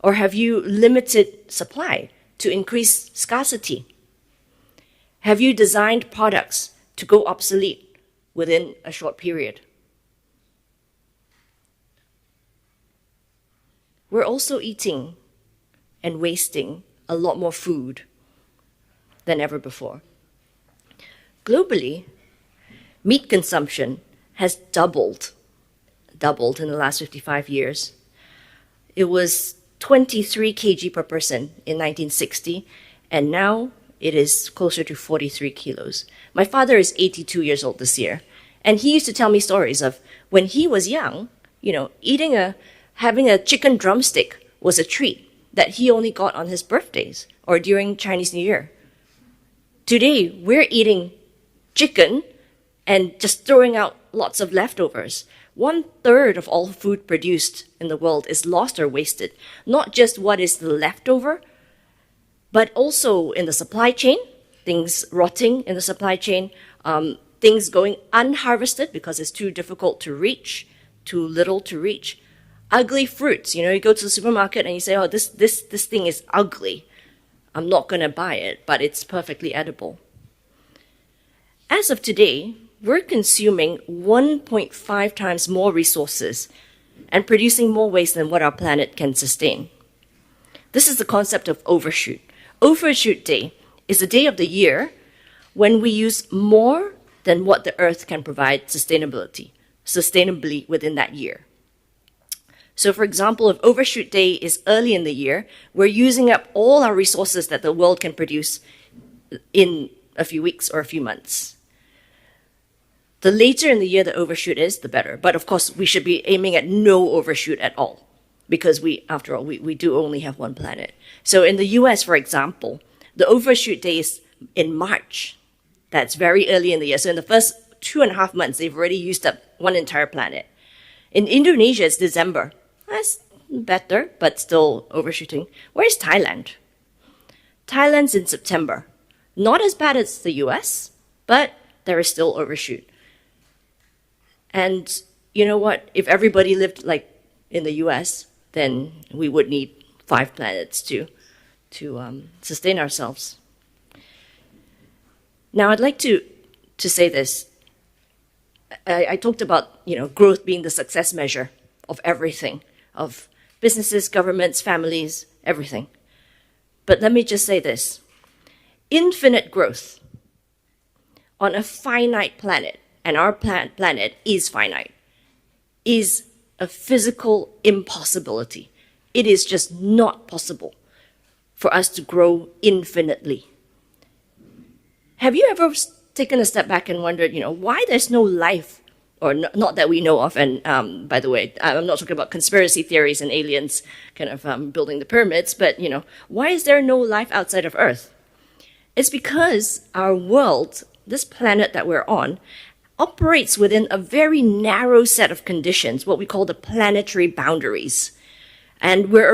Or have you limited supply to increase scarcity? Have you designed products to go obsolete within a short period? We're also eating and wasting a lot more food than ever before. Globally, meat consumption has doubled in the last 55 years. It was 23 kg per person in 1960, and now it is closer to 43 kilos. My father is 82 years old this year, and he used to tell me stories of when he was young, eating a having a chicken drumstick was a treat that he only got on his birthdays or during Chinese New Year. Today, we're eating chicken and just throwing out lots of leftovers. 1/3 of all food produced in the world is lost or wasted. Not just what is the leftover, but also in the supply chain, things rotting in the supply chain, things going unharvested because it's too difficult to reach, too little to reach. Ugly fruits, you go to the supermarket and you say, oh, this thing is ugly. I'm not going to buy it, but it's perfectly edible. As of today, we're consuming 1.5 times more resources and producing more waste than what our planet can sustain. This is the concept of overshoot. Overshoot Day is a day of the year when we use more than what the Earth can provide sustainably within that year. So for example, if Overshoot Day is early in the year, we're using up all our resources that the world can produce in a few weeks or a few months. The later in the year the overshoot is, the better. But of course, we should be aiming at no overshoot at all, because after all, we do only have one planet. So in the US, for example, the overshoot day is in March. That's very early in the year. So in the first 2.5 months, they've already used up one entire planet. In Indonesia, it's December. That's better, but still overshooting. Where's Thailand? Thailand's in September. Not as bad as the US, but there is still overshoot. And you know what? If everybody lived like in the US, then we would need 5 planets to sustain ourselves. Now, I'd like to say this. I talked about growth being the success measure of everything, of businesses, governments, families, everything. But let me just say this. Infinite growth on a finite planet, and our planet is finite, is a physical impossibility. It is just not possible for us to grow infinitely. Have you ever taken a step back and wondered, why there's no life, or not that we know of? And by the way, I'm not talking about conspiracy theories and aliens kind of building the pyramids, but why is there no life outside of Earth? It's because our world, this planet that we're on, operates within a very narrow set of conditions, what we call the planetary boundaries. And we're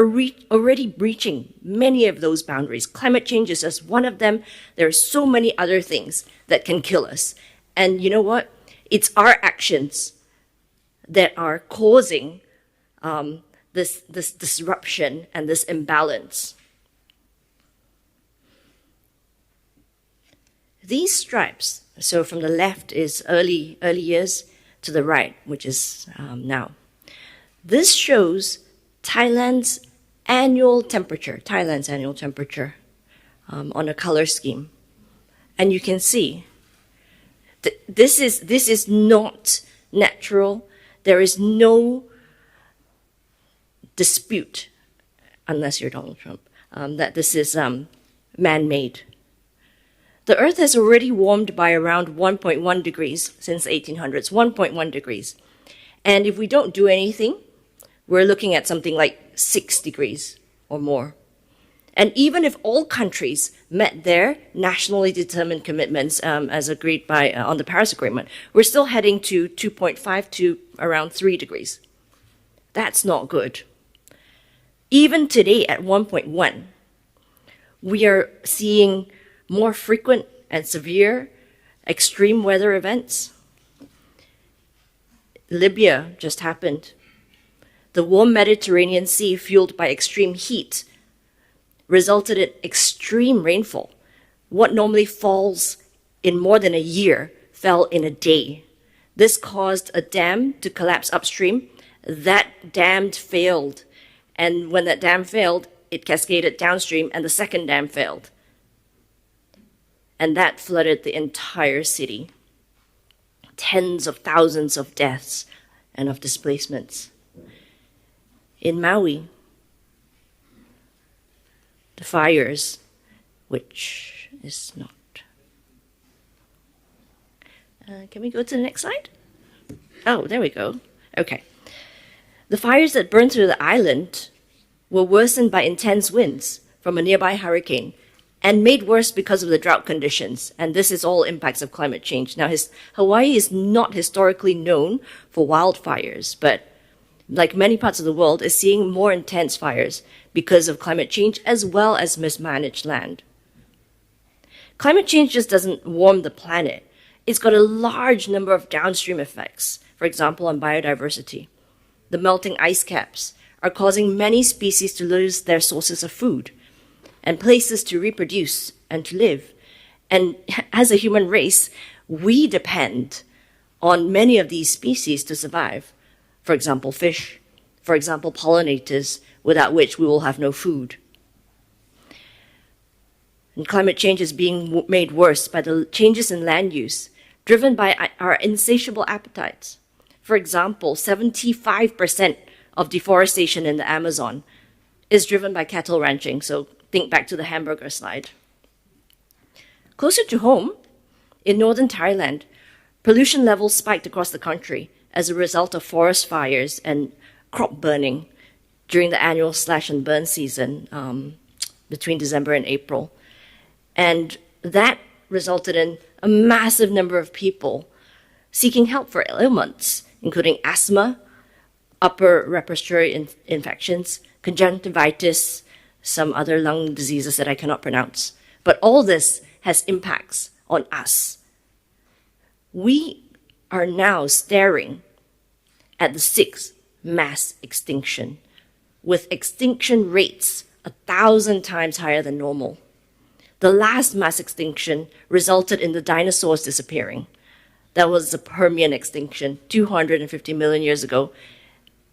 already breaching many of those boundaries. Climate change is just one of them. There are so many other things that can kill us. And you know what? It's our actions that are causing this disruption and this imbalance. These stripes, so from the left is early years to the right, which is now. This shows Thailand's annual temperature on a color scheme. And you can see this is not natural. There is no dispute, unless you're Donald Trump, that this is man-made. The Earth has already warmed by around 1.1 degrees since the 1800s, 1.1 degrees. And if we don't do anything, we're looking at something like 6 degrees or more. And even if all countries met their nationally determined commitments as agreed by on the Paris Agreement, we're still heading to 2.5 to around 3 degrees. That's not good. Even today at 1.1, we are seeing more frequent and severe extreme weather events. Libya just happened. The warm Mediterranean Sea, fueled by extreme heat, resulted in extreme rainfall. What normally falls in more than a year fell in a day. This caused a dam to collapse upstream. That dam failed. And when that dam failed, it cascaded downstream, and the second dam failed. And that flooded the entire city. Tens of thousands of deaths and of displacements. In Maui, the fires, which is not. Can we go to the next slide? Oh, there we go. Okay. The fires that burned through the island were worsened by intense winds from a nearby hurricane and made worse because of the drought conditions. And this is all impacts of climate change. Now, Hawaii is not historically known for wildfires, but like many parts of the world, is seeing more intense fires because of climate change as well as mismanaged land. Climate change just doesn't warm the planet. It's got a large number of downstream effects, for example, on biodiversity. The melting ice caps are causing many species to lose their sources of food and places to reproduce and to live. And as a human race, we depend on many of these species to survive. For example, fish, for example, pollinators, without which we will have no food. And climate change is being made worse by the changes in land use, driven by our insatiable appetites. For example, 75% of deforestation in the Amazon is driven by cattle ranching. So think back to the hamburger slide. Closer to home, in northern Thailand, pollution levels spiked across the country as a result of forest fires and crop burning during the annual slash and burn season between December and April. And that resulted in a massive number of people seeking help for ailments, including asthma, upper respiratory infections, conjunctivitis, some other lung diseases that I cannot pronounce. But all this has impacts on us. We are now staring at the sixth mass extinction, with extinction rates 1,000 times higher than normal. The last mass extinction resulted in the dinosaurs disappearing. That was the Permian extinction 250 million years ago,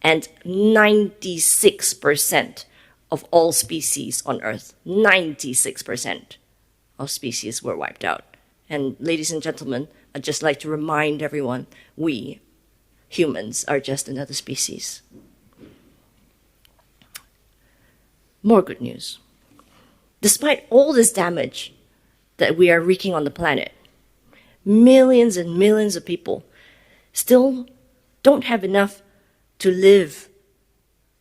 and 96% of all species on Earth, 96% of species were wiped out. And ladies and gentlemen, I'd just like to remind everyone, we humans are just another species. More good news. Despite all this damage that we are wreaking on the planet, millions and millions of people still don't have enough to live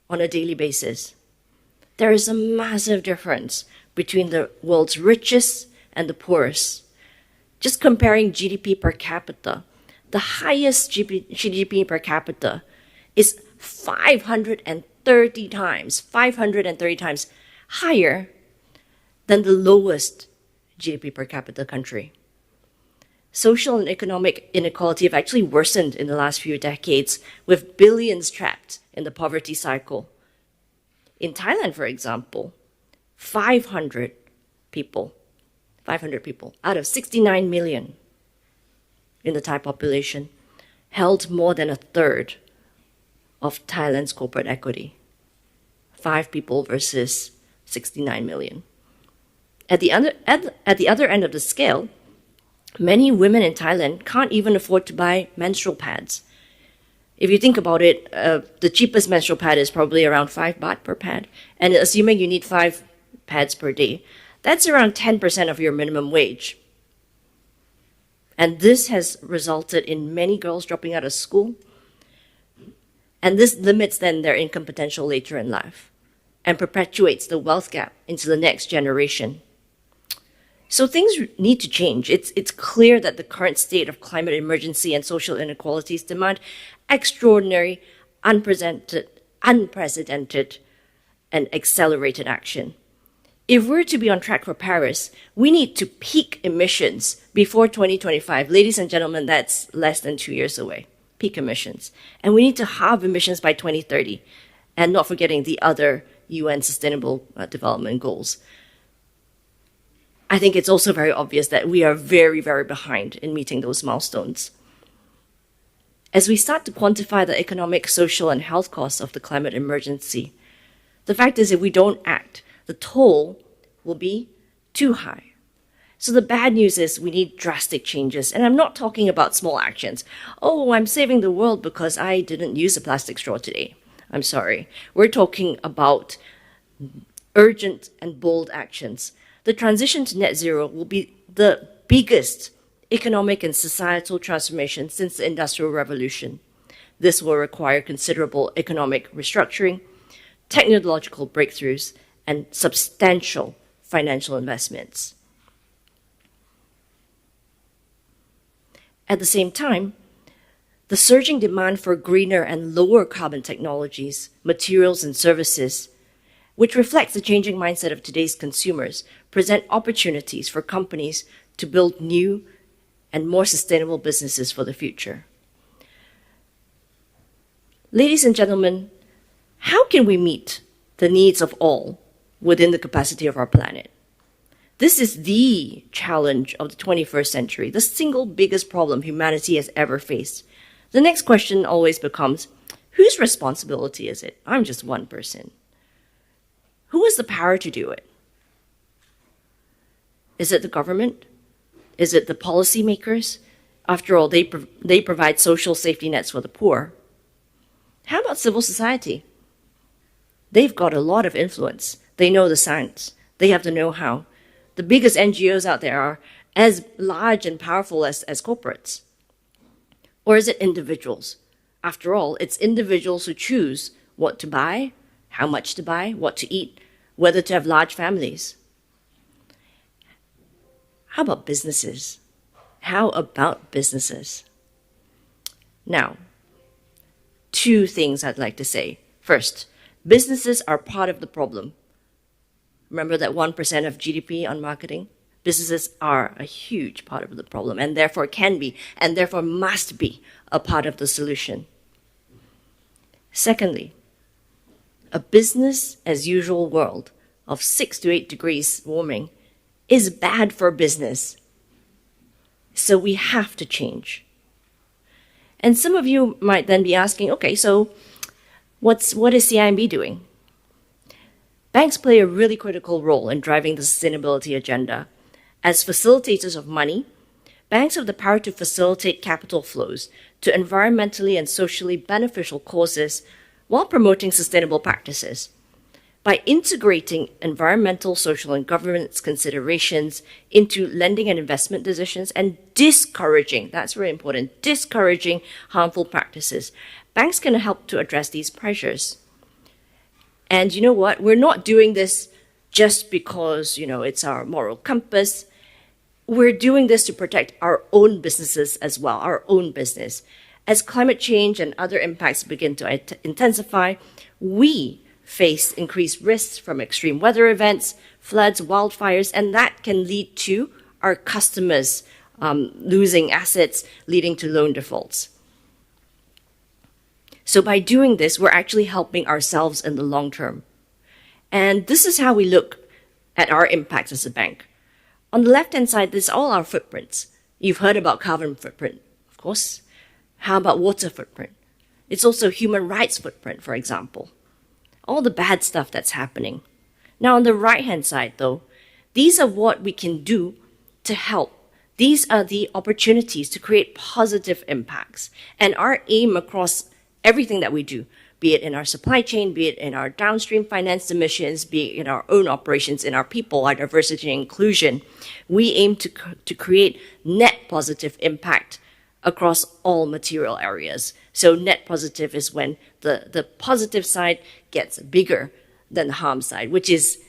on a daily basis. There is a massive difference between the world's richest and the poorest. Just comparing GDP per capita, the highest GDP per capita is 530 times higher than the lowest GDP per capita country. Social and economic inequality have actually worsened in the last few decades, with billions trapped in the poverty cycle. In Thailand, for example, 500 people out of 69 million in the Thai population held more than a third of Thailand's corporate equity. 5 people versus 69 million. At the other end of the scale, many women in Thailand can't even afford to buy menstrual pads. If you think about it, the cheapest menstrual pad is probably around 5 baht per pad. And assuming you need 5 pads per day, that's around 10% of your minimum wage. And this has resulted in many girls dropping out of school. And this limits then their income potential later in life and perpetuates the wealth gap into the next generation. So things need to change. It's clear that the current state of climate emergency and social inequalities demand extraordinary, unprecedented, and accelerated action. If we're to be on track for Paris, we need to peak emissions before 2025. Ladies and gentlemen, that's less than 2 years away, peak emissions. And we need to halve emissions by 2030, and not forgetting the other UN Sustainable Development Goals. I think it's also very obvious that we are very, very behind in meeting those milestones. As we start to quantify the economic, social, and health costs of the climate emergency, the fact is if we don't act, the toll will be too high. So the bad news is we need drastic changes. And I'm not talking about small actions. Oh, I'm saving the world because I didn't use a plastic straw today. I'm sorry. We're talking about urgent and bold actions. The transition to net zero will be the biggest economic and societal transformation since the Industrial Revolution. This will require considerable economic restructuring, technological breakthroughs, and substantial financial investments. At the same time, the surging demand for greener and lower carbon technologies, materials, and services, which reflects the changing mindset of today's consumers, present opportunities for companies to build new and more sustainable businesses for the future. Ladies and gentlemen, how can we meet the needs of all within the capacity of our planet? This is the challenge of the 21st century, the single biggest problem humanity has ever faced. The next question always becomes, whose responsibility is it? I'm just one person. Who has the power to do it? Is it the government? Is it the policymakers? After all, they provide social safety nets for the poor. How about civil society? They've got a lot of influence. They know the science. They have the know-how. The biggest NGOs out there are as large and powerful as corporates. Or is it individuals? After all, it's individuals who choose what to buy, how much to buy, what to eat, whether to have large families. How about businesses? How about businesses? Now, two things I'd like to say. First, businesses are part of the problem. Remember that 1% of GDP on marketing? Businesses are a huge part of the problem and therefore can be and therefore must be a part of the solution. Secondly, a business as usual world of 6 to 8 degrees warming is bad for business. So we have to change. And some of you might then be asking, okay, so what is CIMB doing? Banks play a really critical role in driving the sustainability agenda. As facilitators of money, banks have the power to facilitate capital flows to environmentally and socially beneficial causes while promoting sustainable practices. By integrating environmental, social, and governance considerations into lending and investment decisions and discouraging, that's very important, discouraging harmful practices, banks can help to address these pressures. And you know what? We're not doing this just because, it's our moral compass. We're doing this to protect our own businesses as well, our own business. As climate change and other impacts begin to intensify, we face increased risks from extreme weather events, floods, wildfires, and that can lead to our customers losing assets, leading to loan defaults. So by doing this, we're actually helping ourselves in the long term. And this is how we look at our impacts as a bank. On the left-hand side, this is all our footprints. You've heard about carbon footprint, of course. How about water footprint? It's also human rights footprint, for example. All the bad stuff that's happening. Now, on the right-hand side, though, these are what we can do to help. These are the opportunities to create positive impacts. And our aim across everything that we do, be it in our supply chain, be it in our downstream finance emissions, be it in our own operations, in our people, our diversity and inclusion, we aim to create net positive impact across all material areas. So net positive is when the positive side gets bigger than the harm side, which is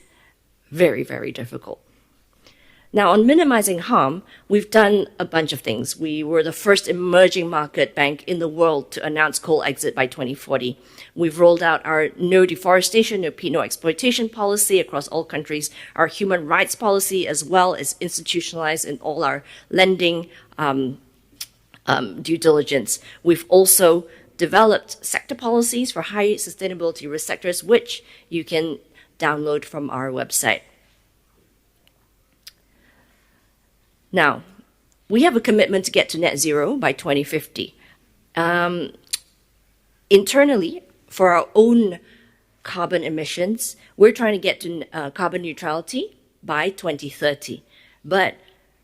very, very difficult. Now, on minimizing harm, we've done a bunch of things. We were the first emerging market bank in the world to announce coal exit by 2040. We've rolled out our no deforestation, no peat, no exploitation policy across all countries, our human rights policy, as well as institutionalized in all our lending due diligence. We've also developed sector policies for high sustainability risk sectors, which you can download from our website. Now, we have a commitment to get to net zero by 2050. Internally, for our own carbon emissions, we're trying to get to carbon neutrality by 2030. But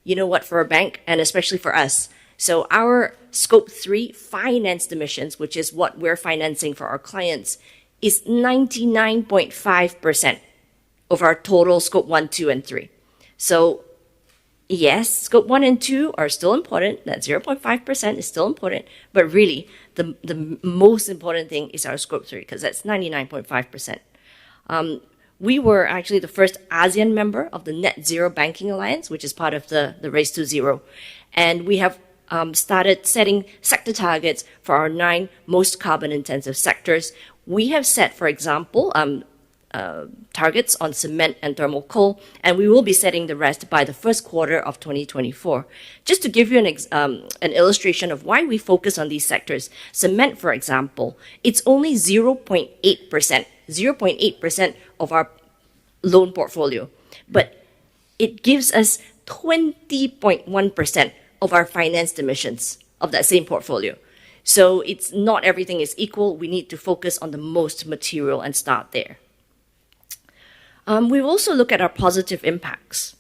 you know what, for a bank, and especially for us, so our Scope 3 financed emissions, which is what we're financing for our clients, is 99.5% of our total Scope 1, 2, and 3. So yes, Scope 1 and 2 are still important. That 0.5% is still important. But really, the most important thing is our scope 3, because that's 99.5%. We were actually the first ASEAN member of the Net Zero Banking Alliance, which is part of the Race to Zero. And we have started setting sector targets for our 9 most carbon-intensive sectors. We have set, for example, targets on cement and thermal coal, and we will be setting the rest by the first quarter of 2024. Just to give you an illustration of why we focus on these sectors, cement, for example, it's only 0.8% of our loan portfolio, but it gives us 20.1% of our financed emissions of that same portfolio. So it's not everything is equal. We need to focus on the most material and start there. We also look at our positive impacts,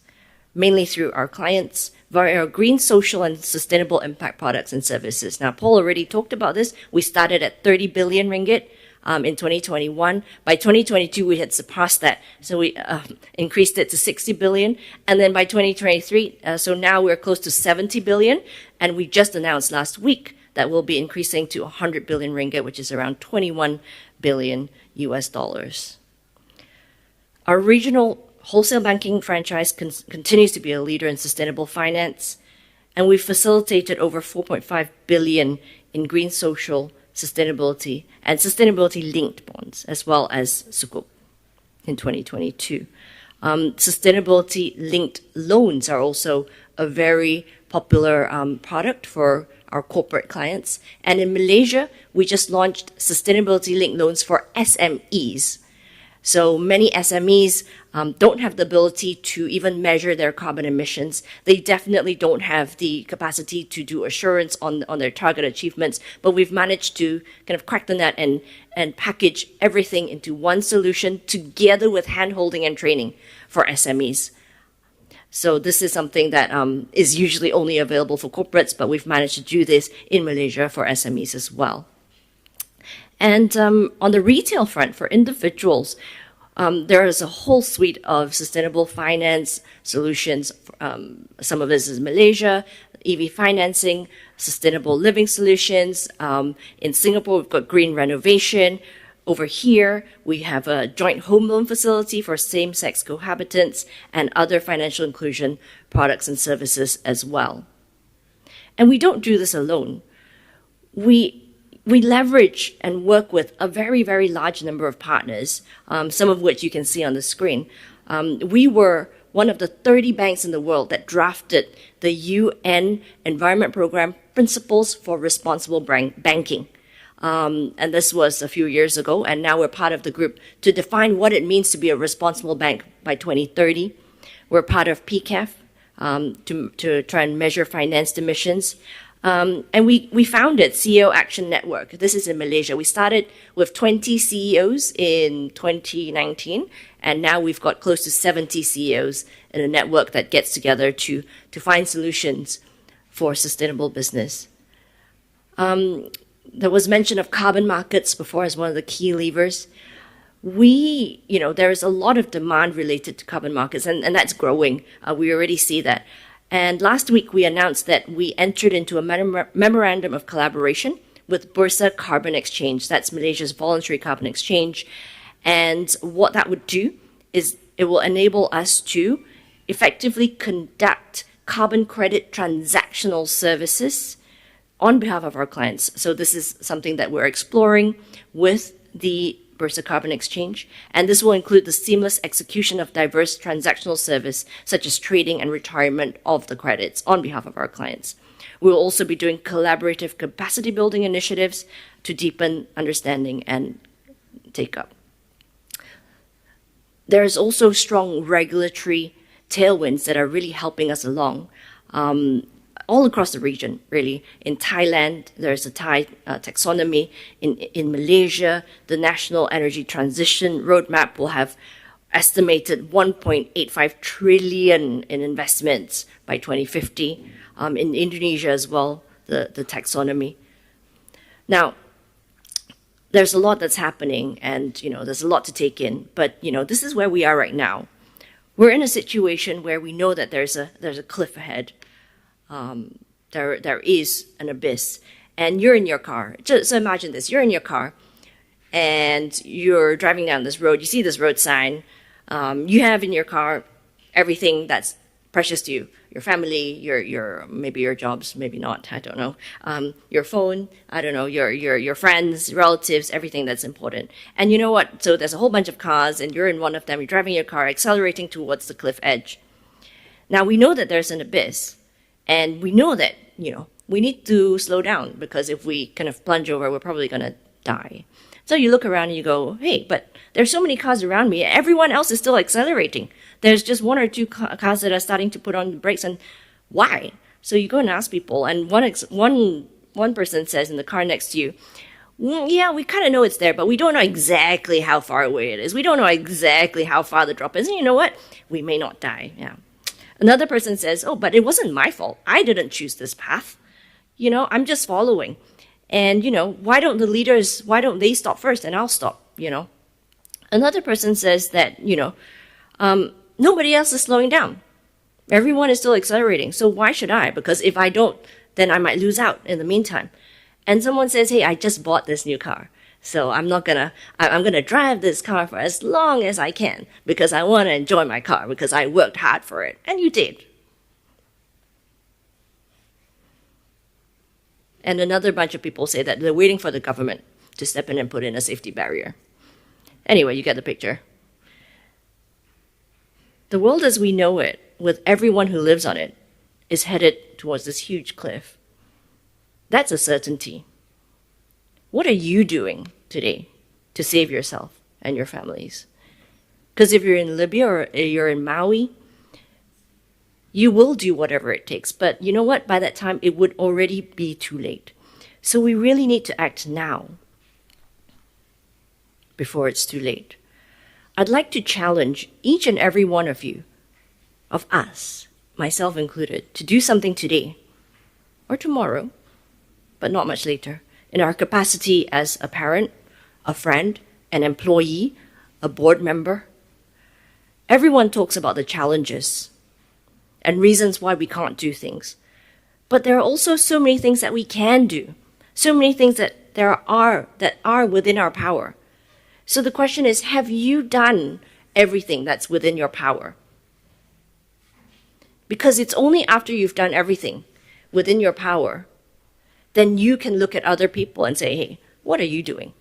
mainly through our clients, via our green, social, and sustainable impact products and services. Now, Paul already talked about this. We started at 30 billion ringgit in 2021. By 2022, we had surpassed that. So we increased it to 60 billion. And then by 2023, so now we're close to 70 billion. And we just announced last week that we'll be increasing to 100 billion ringgit, which is around 21 billion US dollars. Our regional wholesale banking franchise continues to be a leader in sustainable finance, and we've facilitated over 4.5 billion in green, social, sustainability and sustainability-linked bonds, as well as sukuk in 2022. Sustainability-linked loans are also a very popular product for our corporate clients. And in Malaysia, we just launched sustainability-linked loans for SMEs. So many SMEs don't have the ability to even measure their carbon emissions. They definitely don't have the capacity to do assurance on their target achievements, but we've managed to kind of crack the nut and package everything into one solution together with hand-holding and training for SMEs. So this is something that is usually only available for corporates, but we've managed to do this in Malaysia for SMEs as well. And on the retail front, for individuals, there is a whole suite of sustainable finance solutions. Some of this is Malaysia, EV financing, sustainable living solutions. In Singapore, we've got green renovation. Over here, we have a joint home loan facility for same-sex cohabitants and other financial inclusion products and services as well. And we don't do this alone. We leverage and work with a very, very large number of partners, some of which you can see on the screen. We were one of the 30 banks in the world that drafted the UN Environment Programme Principles for Responsible Banking. And this was a few years ago, and now we're part of the group to define what it means to be a responsible bank by 2030. We're part of PCAF to try and measure financed emissions. And we founded CEO Action Network. This is in Malaysia. We started with 20 CEOs in 2019, and now we've got close to 70 CEOs in a network that gets together to find solutions for sustainable business. There was mention of carbon markets before as one of the key levers. There is a lot of demand related to carbon markets, and that's growing. We already see that. And last week, we announced that we entered into a memorandum of collaboration with Bursa Carbon Exchange. That's Malaysia's voluntary carbon exchange. And what that would do is it will enable us to effectively conduct carbon credit transactional services on behalf of our clients. So this is something that we're exploring with the Bursa Carbon Exchange, and this will include the seamless execution of diverse transactional service, such as trading and retirement of the credits on behalf of our clients. We will also be doing collaborative capacity building initiatives to deepen understanding and take up. There is also strong regulatory tailwinds that are really helping us along. All across the region, really. In Thailand, there's a Thai taxonomy. In Malaysia, the National Energy Transition Roadmap will have estimated 1.85 trillion in investments by 2050. In Indonesia as well, the taxonomy. Now, there's a lot that's happening, and there's a lot to take in. But this is where we are right now. We're in a situation where we know that there's a cliff ahead. There is an abyss, and you're in your car. So imagine this, you're in your car and you're driving down this road. You see this road sign. You have in your car everything that's precious to you. Your family, your maybe your jobs, maybe not, I don't know. Your phone, I don't know, your friends, relatives, everything that's important. And you know what? So there's a whole bunch of cars and you're in one of them, you're driving your car, accelerating towards the cliff edge. Now we know that there's an abyss and we know that, we need to slow down because if we kind of plunge over, we're probably going to die. So you look around and you go, hey, but there's so many cars around me. Everyone else is still accelerating. There's just one or two cars that are starting to put on the brakes, and why? So you go and ask people, and one person says in the car next to you, yeah, we kind of know it's there, but we don't know exactly how far away it is. We don't know exactly how far the drop is. And you know what? We may not die. Yeah. Another person says, oh, but it wasn't my fault. I didn't choose this path. I'm just following. And, why don't the leaders, why don't they stop first and I'll stop, Another person says that, nobody else is slowing down. Everyone is still accelerating. So why should I? Because if I don't, then I might lose out in the meantime. And someone says, hey, I just bought this new car. So I'm going to drive this car for as long as I can because I want to enjoy my car because I worked hard for it. And you did. And another bunch of people say that they're waiting for the government to step in and put in a safety barrier. Anyway, you get the picture. The world as we know it, with everyone who lives on it, is headed towards this huge cliff. That's a certainty. What are you doing today to save yourself and your families? Because if you're in Libya or you're in Maui, you will do whatever it takes. But you know what? By that time, it would already be too late. So we really need to act now before it's too late. I'd like to challenge each and every one of you, of us, myself included, to do something today or tomorrow, but not much later, in our capacity as a parent, a friend, an employee, a board member. Everyone talks about the challenges and reasons why we can't do things. But there are also so many things that we can do, so many things that are within our power. So the question is, have you done everything that's within your power? Because it's only after you've done everything within your power, then you can look at other people and say, hey, what are you doing?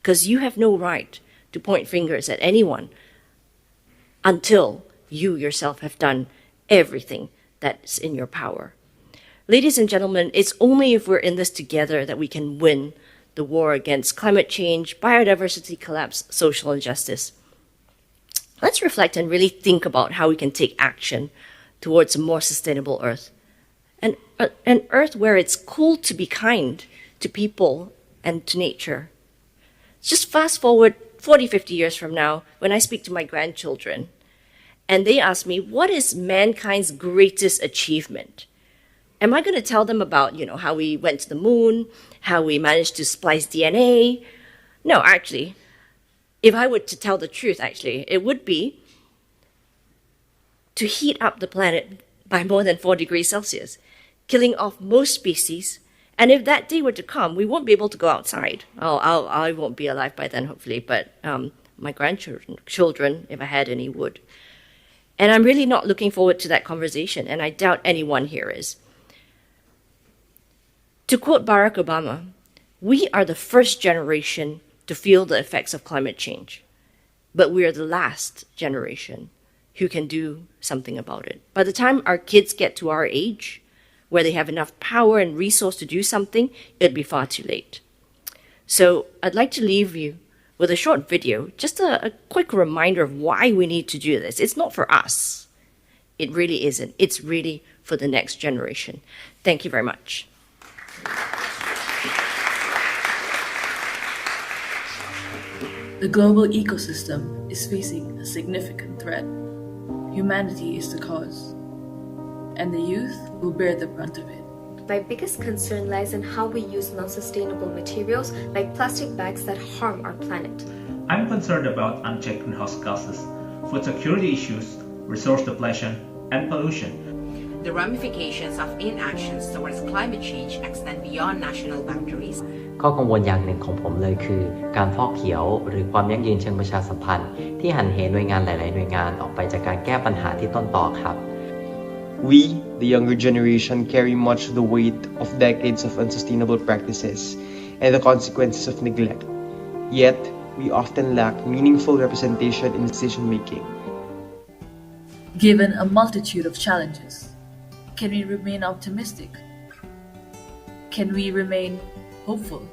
Because you have no right to point fingers at anyone until you yourself have done everything that's in your power. Ladies and gentlemen, it's only if we're in this together that we can win the war against climate change, biodiversity collapse, social injustice. Let's reflect and really think about how we can take action towards a more sustainable Earth. An Earth where it's cool to be kind to people and to nature. Just fast forward 40, 50 years from now, when I speak to my grandchildren, and they ask me, what is mankind's greatest achievement? Am I going to tell them about, how we went to the moon, how we managed to splice DNA? No, actually, if I were to tell the truth, it would be to heat up the planet by more than 4 degrees Celsius, killing off most species. And if that day were to come, we won't be able to go outside. I won't be alive by then, hopefully, but my grandchildren, if I had any, would. And I'm really not looking forward to that conversation, and I doubt anyone here is. To quote Barack Obama, we are the first generation to feel the effects of climate change, but we are the last generation who can do something about it. By the time our kids get to our age, where they have enough power and resource to do something, it'd be far too late. So I'd like to leave you with a short video, just a quick reminder of why we need to do this. It's not for us. It really isn't. It's really for the next generation. Thank you very much. The global ecosystem is facing a significant threat. Humanity is the cause, and the youth will bear the brunt of it. My biggest concern lies in how we use non-sustainable materials like plastic bags that harm our planet. I'm concerned about unchecked greenhouse gases, food security issues, resource depletion, and pollution. The ramifications of inactions towards climate change extend beyond national boundaries. ข้อกังวลอย่างหนึ่งของผมเลยคือการฟอกเขียวหรือความยั่งยืนเชิงประชาสัมพันธ์ที่หันเหหน่วยงานหลายๆหน่วยงานออกไปจากการแก้ปัญหาที่ต้นต่อครับ We, the younger generation, carry much of the weight of decades of unsustainable practices and the consequences of neglect. Yet, we often lack meaningful representation in decision-making. Given a multitude of challenges, can we remain optimistic? Can we remain hopeful?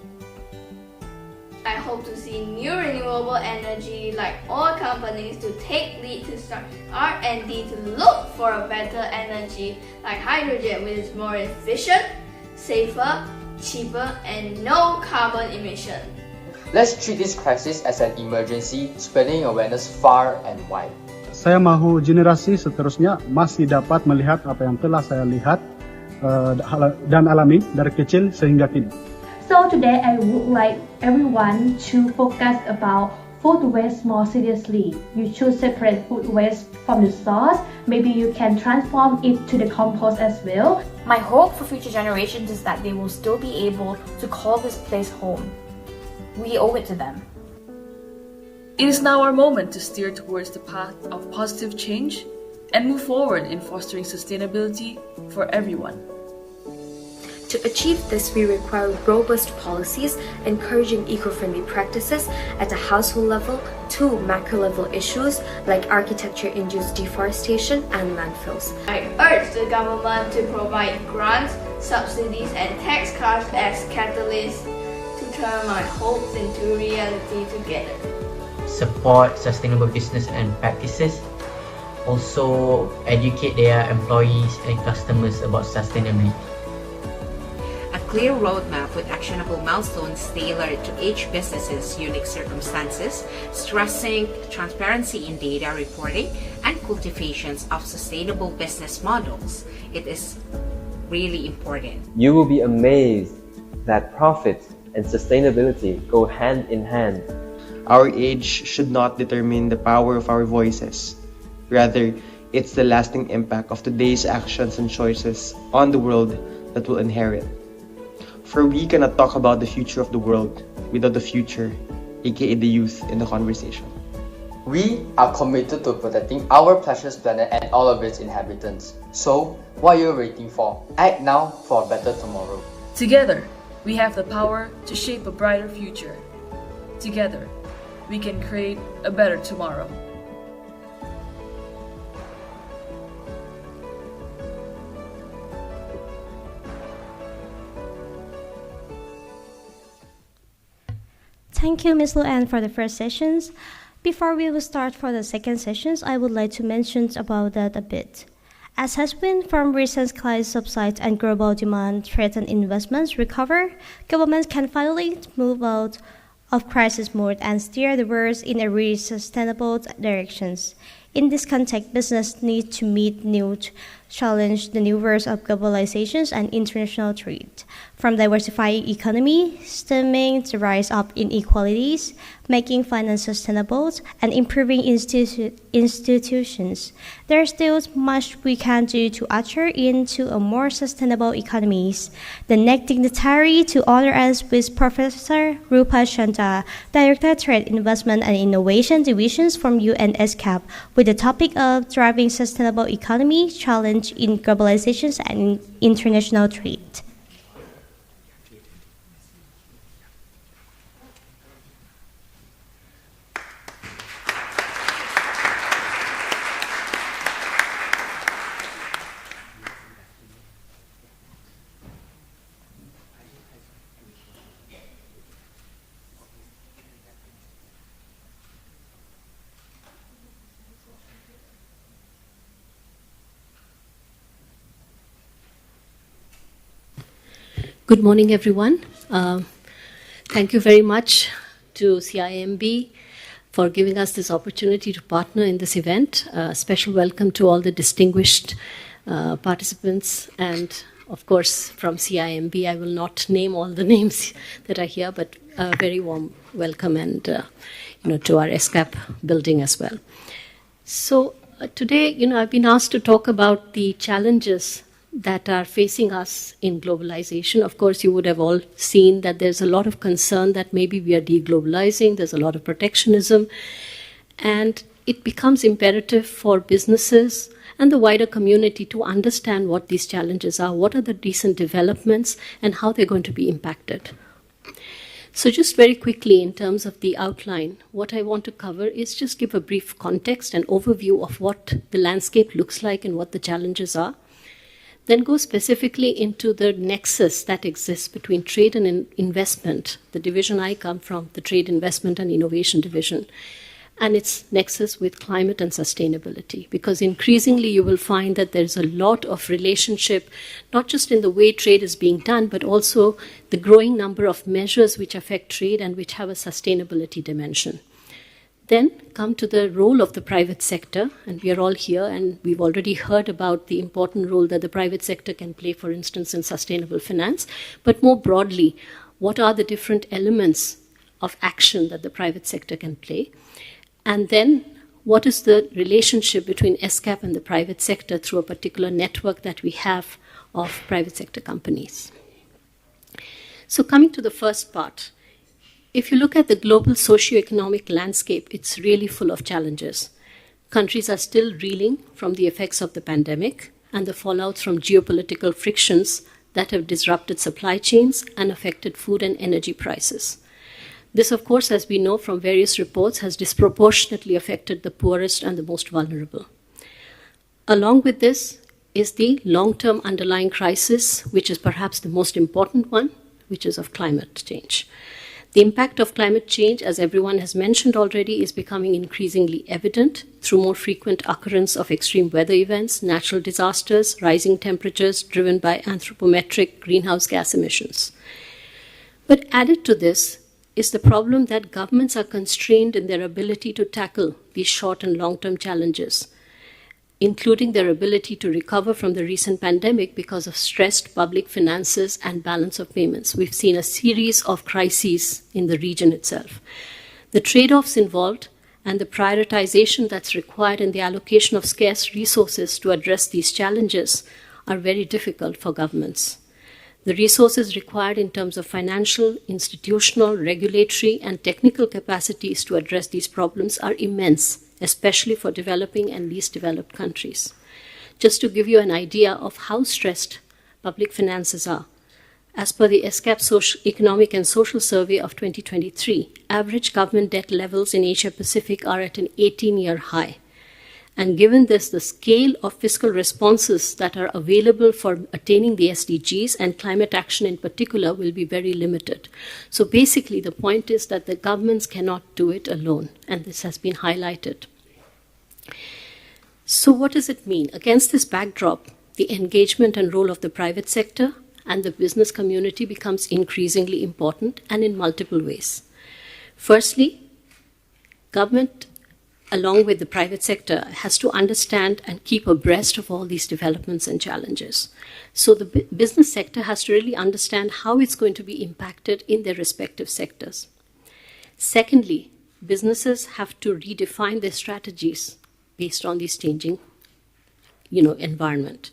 I hope to see new renewable energy like all companies to take lead to start R&D to look for a better energy like hydrogen which is more efficient, safer, cheaper and no carbon emission. Let's treat this crisis as an emergency, spreading awareness far and wide. Saya mahu generasi seterusnya masih dapat melihat apa yang telah saya lihat dan alami dari kecil sehingga kini. So today I would like everyone to focus about food waste more seriously. You should separate food waste from the source. Maybe you can transform it to the compost as well. My hope for future generations is that they will still be able to call this place home. We owe it to them. It is now our moment to steer towards the path of positive change and move forward in fostering sustainability for everyone. To achieve this, we require robust policies encouraging eco-friendly practices at a household level to macro-level issues like architecture-induced deforestation and landfills. I urge the government to provide grants, subsidies and tax cuts as catalysts to turn my hopes into reality together. Support sustainable business and practices. Also educate their employees and customers about sustainability. A clear roadmap with actionable milestones tailored to each business's unique circumstances, stressing transparency in data reporting and cultivations of sustainable business models. It is really important. You will be amazed that profit and sustainability go hand in hand. Our age should not determine the power of our voices. Rather, it's the lasting impact of today's actions and choices on the world that will inherit. For we cannot talk about the future of the world without the future, aka the youth, in the conversation. We are committed to protecting our precious planet and all of its inhabitants. So, what are you waiting for? Act now for a better tomorrow. Together, we have the power to shape a brighter future. Together, we can create a better tomorrow. Thank you, Ms. Luann, for the first sessions. Before we will start for the second sessions, I would like to mention about that a bit. As has been from recent crisis subsides and global demand threatened investments recover, governments can finally move out of crisis mode and steer the world in a really sustainable directions. In this context, business needs to meet new challenge the new world of globalization and international trade, from diversifying economy, stemming the rise of inequalities, making finance sustainable, and improving institutions. There is still much we can do to usher into a more sustainable economies. The next dignitary to honor us with Professor Rupa Chandra, Director Trade, Investment and Innovation Divisions from UNSCAP, with the topic of driving sustainable economy, challenge in globalization and international trade. Good morning, everyone. Thank you very much to CIMB for giving us this opportunity to partner in this event. Special welcome to all the distinguished participants, and of course from CIMB. I will not name all the names that are here, but a very warm welcome and to our SCAP building as well. So Today, I've been asked to talk about the challenges that are facing us in globalization. Of course, you would have all seen that there's a lot of concern that maybe we are deglobalizing, there's a lot of protectionism, and it becomes imperative for businesses and the wider community to understand what these challenges are, what are the recent developments, and how they're going to be impacted. So just very quickly, in terms of the outline, what I want to cover is just give a brief context and overview of what the landscape looks like and what the challenges are. Then go specifically into the nexus that exists between trade and investment, the division I come from, the Trade, Investment and Innovation Division, and its nexus with climate and sustainability. Because increasingly you will find that there's a lot of relationship, not just in the way trade is being done, but also the growing number of measures which affect trade and which have a sustainability dimension. Then come to the role of the private sector, and we are all here, and we've already heard about the important role that the private sector can play, for instance, in sustainable finance. But more broadly, what are the different elements of action that the private sector can play? And then, what is the relationship between ESCAP and the private sector through a particular network that we have of private sector companies? So coming to the first part, if you look at the global socio-economic landscape, it's really full of challenges. Countries are still reeling from the effects of the pandemic and the fallouts from geopolitical frictions that have disrupted supply chains and affected food and energy prices. This, of course, as we know from various reports, has disproportionately affected the poorest and the most vulnerable. Along with this is the long-term underlying crisis, which is perhaps the most important one, which is of climate change. The impact of climate change, as everyone has mentioned already, is becoming increasingly evident through more frequent occurrence of extreme weather events, natural disasters, rising temperatures driven by anthropometric greenhouse gas emissions. But added to this is the problem that governments are constrained in their ability to tackle these short and long-term challenges, including their ability to recover from the recent pandemic because of stressed public finances and balance of payments. We've seen a series of crises in the region itself. The trade-offs involved and the prioritization that's required in the allocation of scarce resources to address these challenges are very difficult for governments. The resources required in terms of financial, institutional, regulatory, and technical capacities to address these problems are immense, especially for developing and least developed countries. Just to give you an idea of how stressed public finances are, as per the ESCAP Economic and Social Survey of 2023, average government debt levels in Asia-Pacific are at an 18-year high. And given this, the scale of fiscal responses that are available for attaining the SDGs and climate action in particular will be very limited. So basically, the point is that the governments cannot do it alone, and this has been highlighted. So what does it mean? Against this backdrop, the engagement and role of the private sector and the business community becomes increasingly important and in multiple ways. Firstly, government along with the private sector, has to understand and keep abreast of all these developments and challenges. So the business sector has to really understand how it's going to be impacted in their respective sectors. Secondly, businesses have to redefine their strategies based on this changing environment.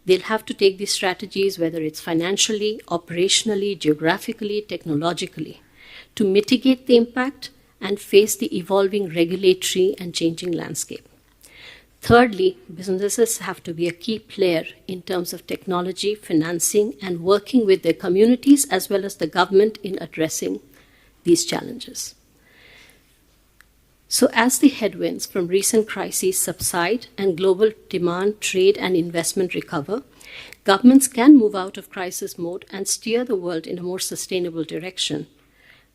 They'll have to take these strategies, whether it's financially, operationally, geographically, technologically, to mitigate the impact and face the evolving regulatory and changing landscape. Thirdly, businesses have to be a key player in terms of technology, financing, and working with their communities as well as the government in addressing these challenges. So as the headwinds from recent crises subside and global demand, trade, and investment recover, governments can move out of crisis mode and steer the world in a more sustainable direction.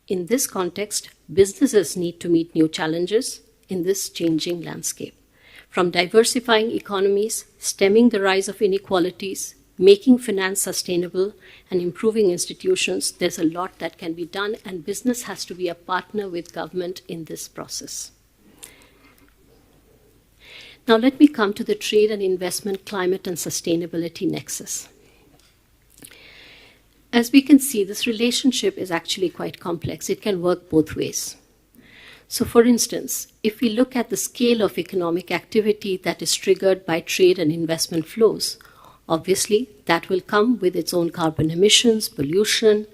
In this context, businesses need to meet new challenges in this changing landscape. From diversifying economies, stemming the rise of inequalities, making finance sustainable, and improving institutions, there's a lot that can be done, and business has to be a partner with government in this process. Now let me come to the trade and investment, climate and sustainability nexus. As we can see, this relationship is actually quite complex. It can work both ways. So, for instance, if we look at the scale of economic activity that is triggered by trade and investment flows, obviously that will come with its own carbon emissions, pollution,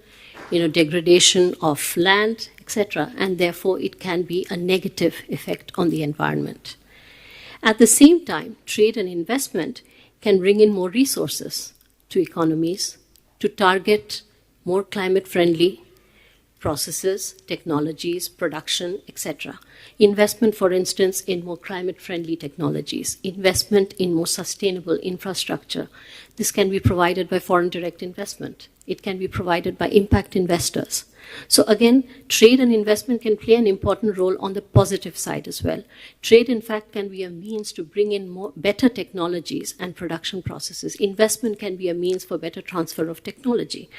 degradation of land, etc., and therefore it can be a negative effect on the environment. At the same time, trade and investment can bring in more resources to economies to target more climate-friendly processes, technologies, production, etc. Investment, for instance, in more climate-friendly technologies, investment in more sustainable infrastructure. This can be provided by foreign direct investment. It can be provided by impact investors. So again, trade and investment can play an important role on the positive side as well. Trade, in fact, can be a means to bring in better technologies and production processes. Investment can be a means for better transfer of technology.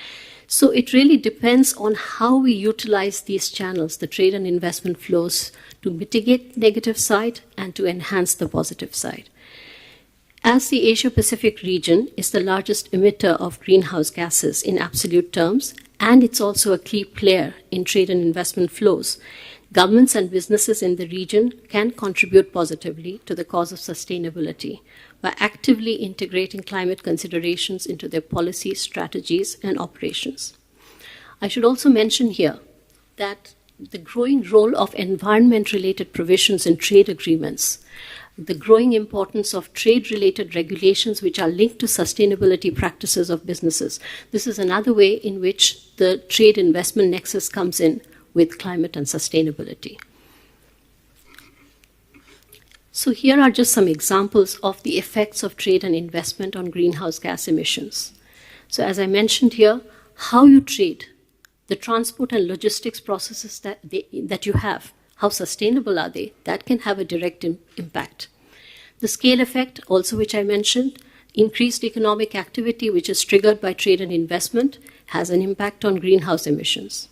So it really depends on how we utilize these channels, the trade and investment flows, to mitigate the negative side and to enhance the positive side. As the Asia-Pacific region is the largest emitter of greenhouse gases in absolute terms, and it's also a key player in trade and investment flows, governments and businesses in the region can contribute positively to the cause of sustainability by actively integrating climate considerations into their policies, strategies, and operations. I should also mention here that the growing role of environment-related provisions in trade agreements, the growing importance of trade-related regulations which are linked to sustainability practices of businesses. This is another way in which the trade investment nexus comes in with climate and sustainability. So here are just some examples of the effects of trade and investment on greenhouse gas emissions. So as I mentioned here, how you trade, the transport and logistics processes that you have, how sustainable are they? That can have a direct impact. The scale effect, also which I mentioned, increased economic activity which is triggered by trade and investment has an impact on greenhouse emissions.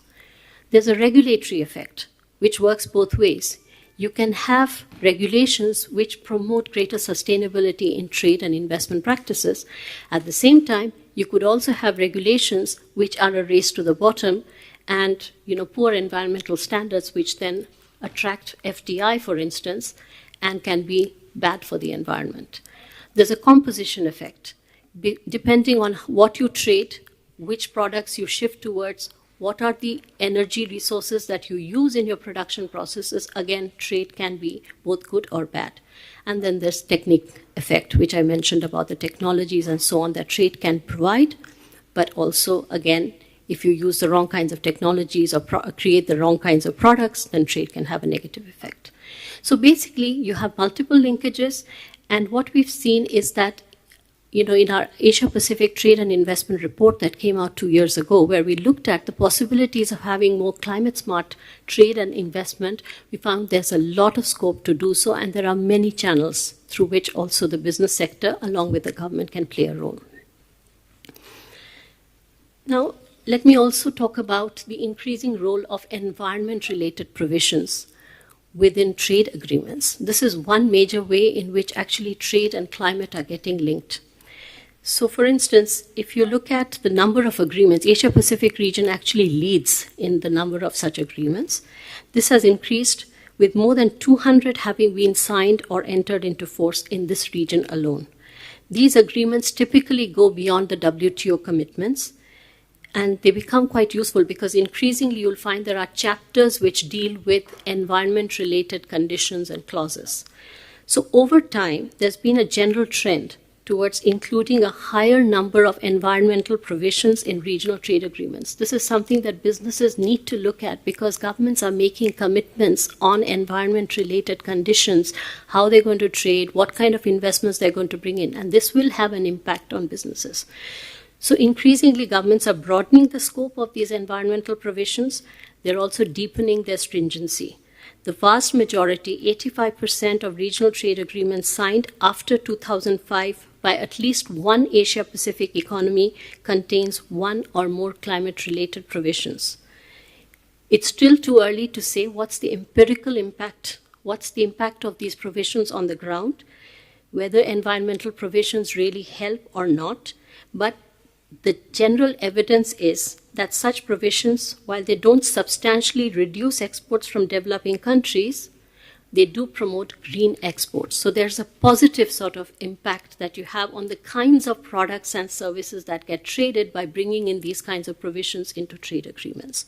There's a regulatory effect which works both ways. You can have regulations which promote greater sustainability in trade and investment practices. At the same time, you could also have regulations which are a race to the bottom and poor environmental standards which then attract FDI, for instance, and can be bad for the environment. There's a composition effect. Depending on what you trade, which products you shift towards, what are the energy resources that you use in your production processes, again, trade can be both good or bad. And then there's technique effect, which I mentioned about the technologies and so on that trade can provide, but also, again, if you use the wrong kinds of technologies or create the wrong kinds of products, then trade can have a negative effect. So basically, you have multiple linkages, and what we've seen is that, in our Asia-Pacific Trade and Investment Report that came out 2 years ago, where we looked at the possibilities of having more climate-smart trade and investment, we found there's a lot of scope to do so, and there are many channels through which also the business sector, along with the government, can play a role. Now, let me also talk about the increasing role of environment-related provisions within trade agreements. This is one major way in which actually trade and climate are getting linked. So, for instance, if you look at the number of agreements, Asia-Pacific region actually leads in the number of such agreements. This has increased with more than 200 having been signed or entered into force in this region alone. These agreements typically go beyond the WTO commitments, and they become quite useful because increasingly you'll find there are chapters which deal with environment-related conditions and clauses. So over time, there's been a general trend towards including a higher number of environmental provisions in regional trade agreements. This is something that businesses need to look at because governments are making commitments on environment-related conditions, how they're going to trade, what kind of investments they're going to bring in, and this will have an impact on businesses. So increasingly, governments are broadening the scope of these environmental provisions. They're also deepening their stringency. The vast majority, 85% of regional trade agreements signed after 2005 by at least one Asia-Pacific economy contains one or more climate-related provisions. It's still too early to say what's the empirical impact, what's the impact of these provisions on the ground, whether environmental provisions really help or not, but the general evidence is that such provisions, while they don't substantially reduce exports from developing countries, they do promote green exports. So there's a positive sort of impact that you have on the kinds of products and services that get traded by bringing in these kinds of provisions into trade agreements.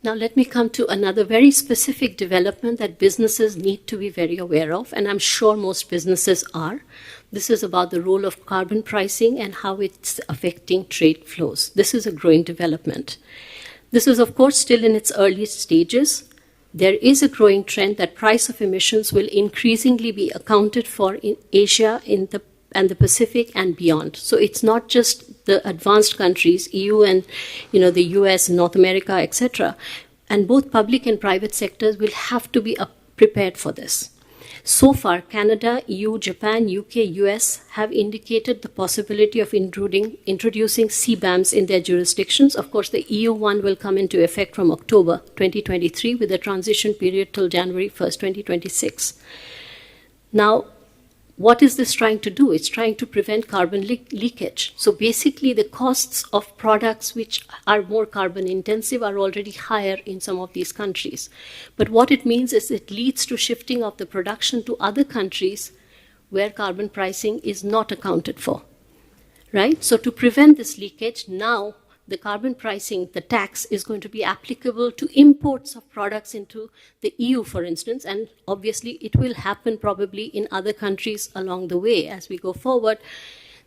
Now let me come to another very specific development that businesses need to be very aware of, and I'm sure most businesses are. This is about the role of carbon pricing and how it's affecting trade flows. This is a growing development. This is, of course, still in its early stages. There is a growing trend that price of emissions will increasingly be accounted for in Asia, and the Pacific and beyond. So it's not just the advanced countries, EU and the US, North America, etc. And both public and private sectors will have to be prepared for this. So far, Canada, EU, Japan, UK, US have indicated the possibility of introducing CBAMs in their jurisdictions. Of course, the EU one will come into effect from October 2023 with a transition period till January 1st, 2026. Now, what is this trying to do? It's trying to prevent carbon leakage. So basically, the costs of products which are more carbon intensive are already higher in some of these countries. But what it means is it leads to shifting of the production to other countries where carbon pricing is not accounted for, right? So to prevent this leakage, now the carbon pricing, the tax, is going to be applicable to imports of products into the EU, for instance, and obviously it will happen probably in other countries along the way as we go forward,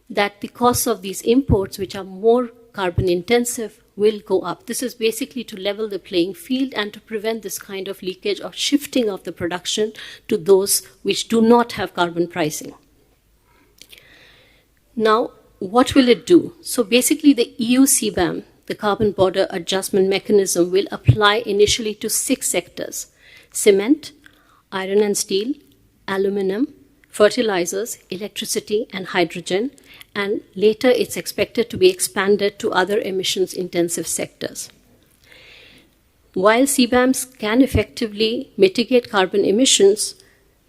that the costs of these imports, which are more carbon intensive, will go up. This is basically to level the playing field and to prevent this kind of leakage or shifting of the production to those which do not have carbon pricing. Now, what will it do? So basically the EU CBAM, the Carbon Border Adjustment Mechanism, will apply initially to 6 sectors: cement, iron and steel, aluminum, fertilizers, electricity, and hydrogen. And later it's expected to be expanded to other emissions-intensive sectors. While CBAMs can effectively mitigate carbon emissions,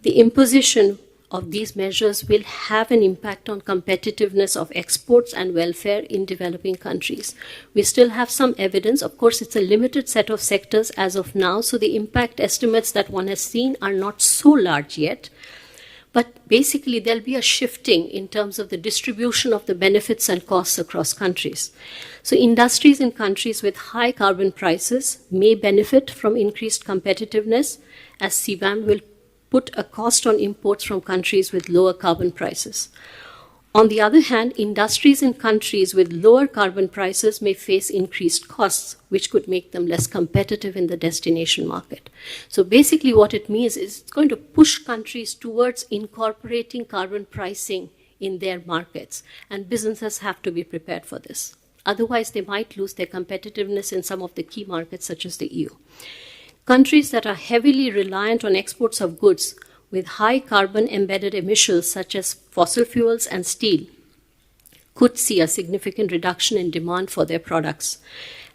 the imposition of these measures will have an impact on competitiveness of exports and welfare in developing countries. We still have some evidence. Of course, it's a limited set of sectors as of now, so the impact estimates that one has seen are not so large yet. But basically, there'll be a shifting in terms of the distribution of the benefits and costs across countries. So industries in countries with high carbon prices may benefit from increased competitiveness, as CBAM will put a cost on imports from countries with lower carbon prices. On the other hand, industries in countries with lower carbon prices may face increased costs, which could make them less competitive in the destination market. So basically what it means is it's going to push countries towards incorporating carbon pricing in their markets, and businesses have to be prepared for this. Otherwise, they might lose their competitiveness in some of the key markets, such as the EU. Countries that are heavily reliant on exports of goods with high carbon embedded emissions, such as fossil fuels and steel, could see a significant reduction in demand for their products.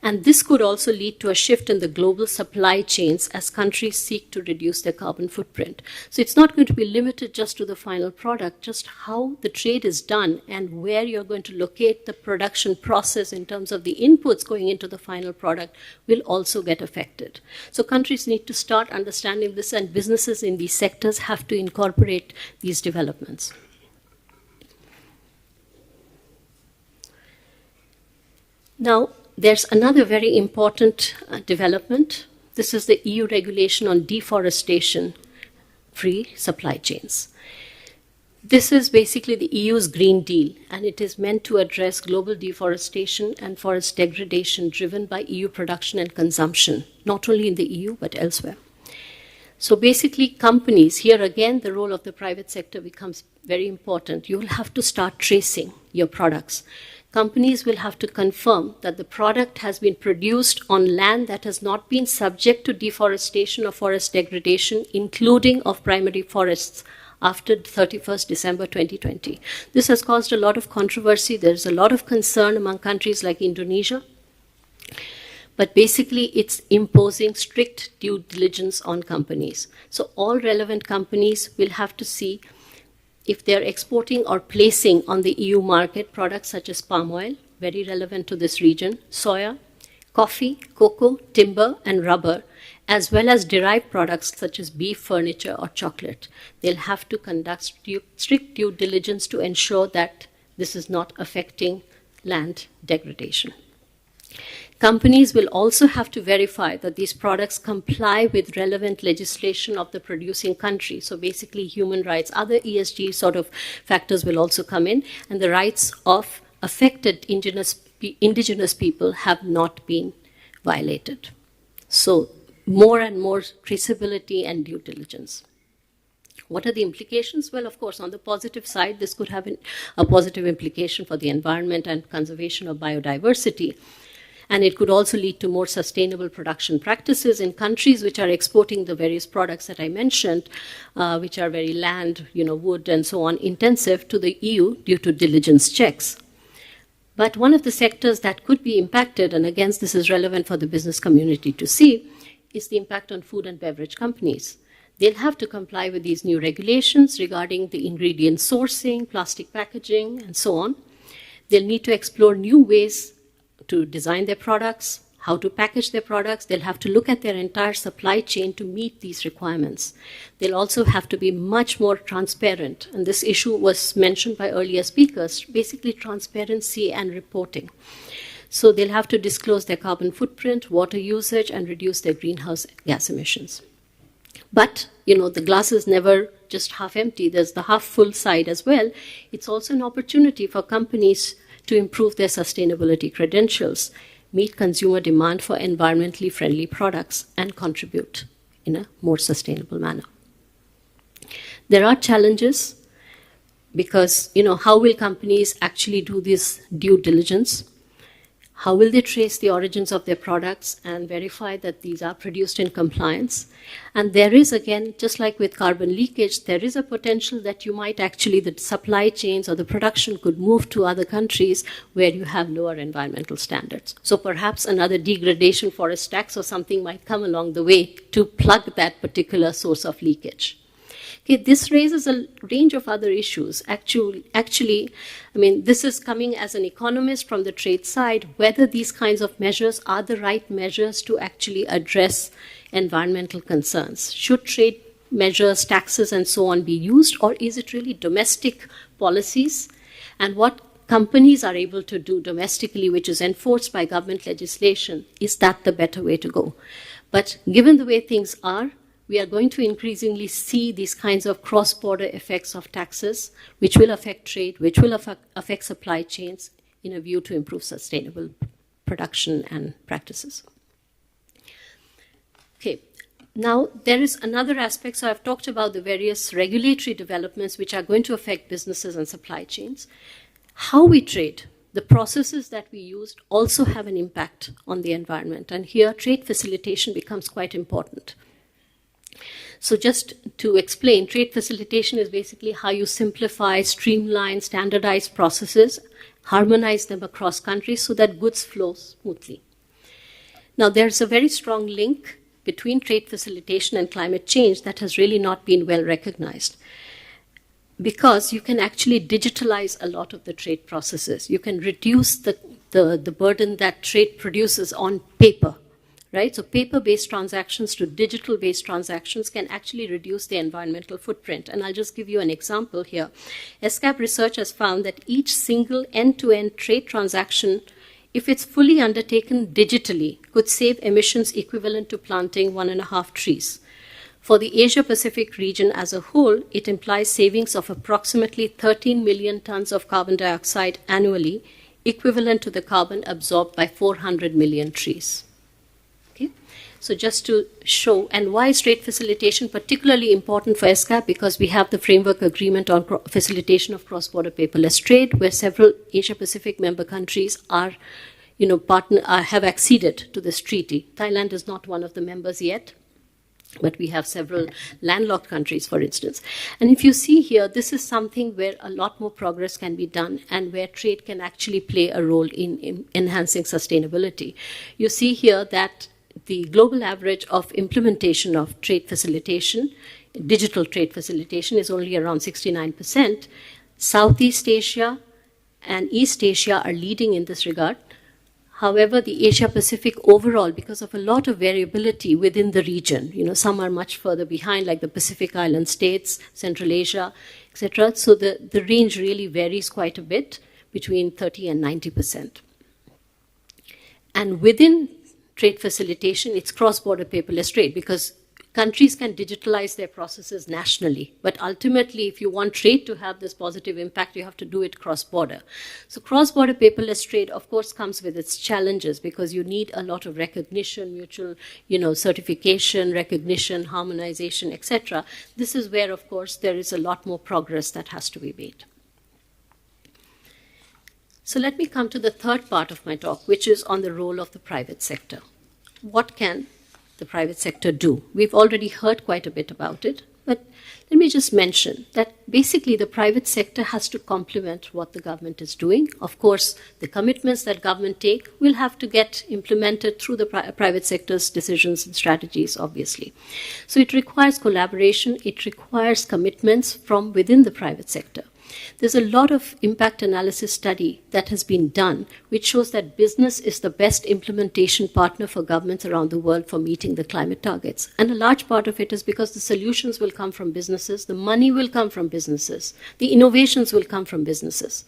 And this could also lead to a shift in the global supply chains as countries seek to reduce their carbon footprint. So it's not going to be limited just to the final product, just how the trade is done and where you're going to locate the production process in terms of the inputs going into the final product will also get affected. So countries need to start understanding this, and businesses in these sectors have to incorporate these developments. Now, there's another very important development. This is the EU regulation on deforestation-free supply chains. This is basically the EU's Green Deal, and it is meant to address global deforestation and forest degradation driven by EU production and consumption, not only in the EU but elsewhere. So basically, companies, here again, the role of the private sector becomes very important. You will have to start tracing your products. Companies will have to confirm that the product has been produced on land that has not been subject to deforestation or forest degradation, including of primary forests, after 31st December 2020. This has caused a lot of controversy. There's a lot of concern among countries like Indonesia. But basically, it's imposing strict due diligence on companies. So all relevant companies will have to see if they're exporting or placing on the EU market products such as palm oil, very relevant to this region, soya, coffee, cocoa, timber, and rubber, as well as derived products such as beef, furniture, or chocolate. They'll have to conduct strict due diligence to ensure that this is not affecting land degradation. Companies will also have to verify that these products comply with relevant legislation of the producing country. So basically human rights, other ESG sort of factors will also come in, and the rights of affected indigenous people have not been violated. So more and more traceability and due diligence. What are the implications? Well, of course, on the positive side, this could have a positive implication for the environment and conservation of biodiversity. And it could also lead to more sustainable production practices in countries which are exporting the various products that I mentioned, which are very land, wood and so on, intensive to the EU due to diligence checks. But one of the sectors that could be impacted, and again, this is relevant for the business community to see, is the impact on food and beverage companies. They'll have to comply with these new regulations regarding the ingredient sourcing, plastic packaging, and so on. They'll need to explore new ways to design their products, how to package their products. They'll have to look at their entire supply chain to meet these requirements. They'll also have to be much more transparent. And this issue was mentioned by earlier speakers, basically transparency and reporting. So they'll have to disclose their carbon footprint, water usage, and reduce their greenhouse gas emissions. But, the glass is never just half empty. There's the half full side as well. It's also an opportunity for companies to improve their sustainability credentials, meet consumer demand for environmentally friendly products, and contribute in a more sustainable manner. There are challenges because, how will companies actually do this due diligence? How will they trace the origins of their products and verify that these are produced in compliance? And there is, again, just like with carbon leakage, there is a potential that you might actually, the supply chains or the production could move to other countries where you have lower environmental standards. So perhaps another degradation forest tax or something might come along the way to plug that particular source of leakage. Okay, this raises a range of other issues. Actually, this is coming as an economist from the trade side, whether these kinds of measures are the right measures to actually address environmental concerns. Should trade measures, taxes, and so on be used, or is it really domestic policies? And what companies are able to do domestically, which is enforced by government legislation, is that the better way to go? But given the way things are, we are going to increasingly see these kinds of cross-border effects of taxes, which will affect trade, which will affect supply chains in a view to improve sustainable production and practices. Okay, now there is another aspect. So I've talked about the various regulatory developments which are going to affect businesses and supply chains. How we trade, the processes that we use also have an impact on the environment. And here trade facilitation becomes quite important. So just to explain, trade facilitation is basically how you simplify, streamline, standardize processes, harmonize them across countries so that goods flow smoothly. Now, there's a very strong link between trade facilitation and climate change that has really not been well recognized, because you can actually digitalize a lot of the trade processes. You can reduce the burden that trade produces on paper. Right? So paper-based transactions to digital-based transactions can actually reduce the environmental footprint. And I'll just give you an example here. ESCAP research has found that each single end-to-end trade transaction, if it's fully undertaken digitally, could save emissions equivalent to planting 1.5 trees. For the Asia-Pacific region as a whole, it implies savings of approximately 13 million tons of carbon dioxide annually, equivalent to the carbon absorbed by 400 million trees. So just to show, and why is trade facilitation particularly important for ESCAP? Because we have the framework agreement on facilitation of cross-border paperless trade, where several Asia-Pacific member countries are, have acceded to this treaty. Thailand is not one of the members yet, but we have several landlocked countries, for instance. And if you see here, this is something where a lot more progress can be done and where trade can actually play a role in enhancing sustainability. You see here that the global average of implementation of trade facilitation digital trade facilitation is only around 69%. Southeast Asia and East Asia are leading in this regard. However, the Asia-Pacific overall, because of a lot of variability within the region, some are much further behind, like the Pacific Island states, Central Asia, etc. So the range really varies quite a bit, between 30 and 90%. And within trade facilitation, it's cross-border paperless trade, because countries can digitalize their processes nationally. But ultimately, if you want trade to have this positive impact, you have to do it cross-border. So cross-border paperless trade, of course, comes with its challenges, because you need a lot of recognition, mutual, certification, recognition, harmonization, etc. This is where, of course, there is a lot more progress that has to be made. So let me come to the third part of my talk, which is on the role of the private sector. What can the private sector do? We've already heard quite a bit about it, but let me just mention that basically the private sector has to complement what the government is doing. Of course, the commitments that government take will have to get implemented through the private sector's decisions and strategies, obviously. So it requires collaboration, it requires commitments from within the private sector. There's a lot of impact analysis study that has been done, which shows that business is the best implementation partner for governments around the world for meeting the climate targets. And a large part of it is because the solutions will come from businesses, the money will come from businesses, the innovations will come from businesses.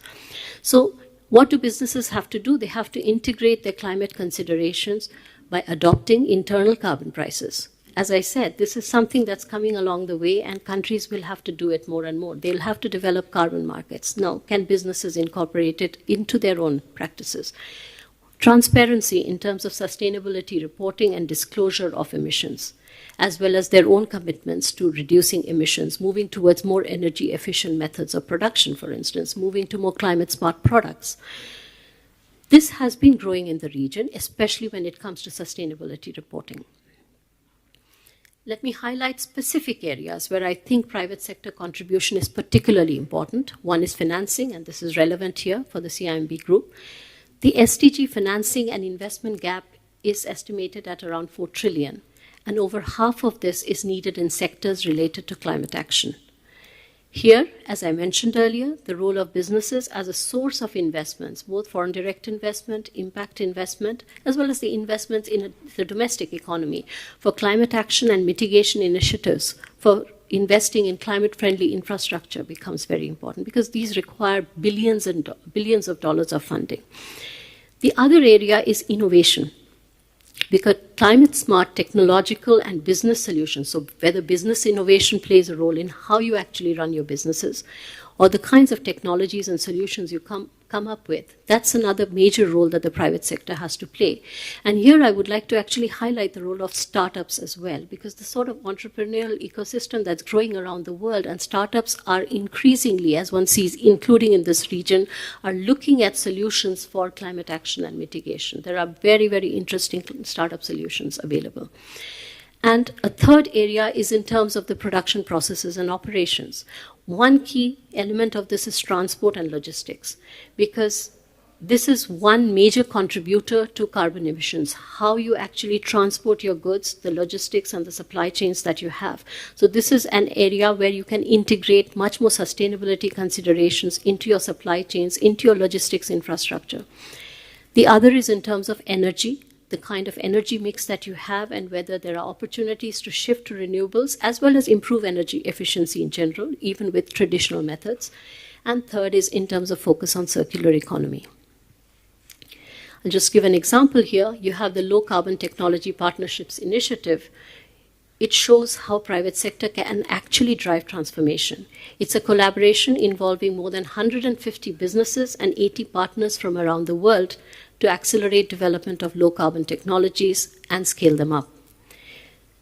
So what do businesses have to do? They have to integrate their climate considerations by adopting internal carbon prices. As I said, this is something that's coming along the way, and countries will have to do it more and more. They'll have to develop carbon markets. Now, can businesses incorporate it into their own practices? Transparency in terms of sustainability reporting and disclosure of emissions, as well as their own commitments to reducing emissions, moving towards more energy efficient methods of production, for instance, moving to more climate smart products. This has been growing in the region, especially when it comes to sustainability reporting. Let me highlight specific areas where I think private sector contribution is particularly important. One is financing, and this is relevant here for the CIMB group. The SDG financing and investment gap is estimated at around 4 trillion, and over half of this is needed in sectors related to climate action. Here, as I mentioned earlier, the role of businesses as a source of investments, both foreign direct investment, impact investment, as well as the investments in the domestic economy for climate action and mitigation initiatives, for investing in climate-friendly infrastructure becomes very important, because these require billions of dollars of funding. The other area is innovation, because climate smart technological and business solutions, so whether business innovation plays a role in how you actually run your businesses, or the kinds of technologies and solutions you come up with, that's another major role that the private sector has to play. And here I would like to actually highlight the role of startups as well, because the sort of entrepreneurial ecosystem that's growing around the world, and startups are increasingly, as one sees, including in this region, are looking at solutions for climate action and mitigation. There are very, very interesting startup solutions available. And a third area is in terms of the production processes and operations. One key element of this is transport and logistics, because this is one major contributor to carbon emissions, how you actually transport your goods, the logistics and the supply chains that you have. So this is an area where you can integrate much more sustainability considerations into your supply chains, into your logistics infrastructure. The other is in terms of energy, the kind of energy mix that you have, and whether there are opportunities to shift to renewables, as well as improve energy efficiency in general, even with traditional methods. And third is in terms of focus on circular economy. I'll just give an example here. You have the Low Carbon Technology Partnerships Initiative. It shows how private sector can actually drive transformation. It's a collaboration involving more than 150 businesses and 80 partners from around the world to accelerate development of low-carbon technologies and scale them up.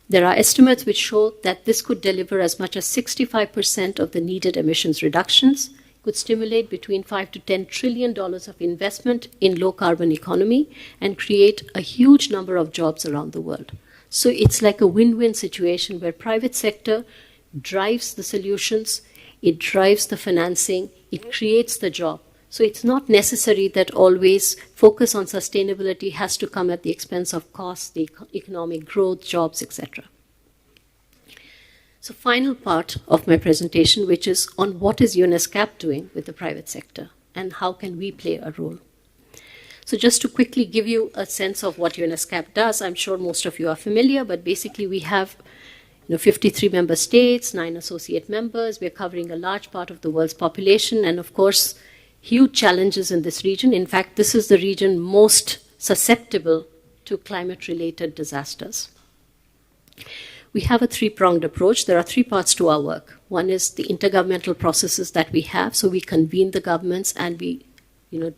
There are estimates which show that this could deliver as much as 65% of the needed emissions reductions, could stimulate between $5 to $10 trillion of investment in low-carbon economy, and create a huge number of jobs around the world. So it's like a win-win situation where private sector drives the solutions, it drives the financing, it creates the job. So it's not necessary that always focus on sustainability has to come at the expense of costs, the economic growth, jobs, etc. So final part of my presentation, which is on what is UNESCAP doing with the private sector and how can we play a role. So just to quickly give you a sense of what UNESCAP does, I'm sure most of you are familiar, but basically we have 53 member states, 9 associate members. We're covering a large part of the world's population and, of course, huge challenges in this region. In fact, this is the region most susceptible to climate-related disasters. We have a three-pronged approach. There are 3 parts to our work. One is the intergovernmental processes that we have. So we convene the governments and we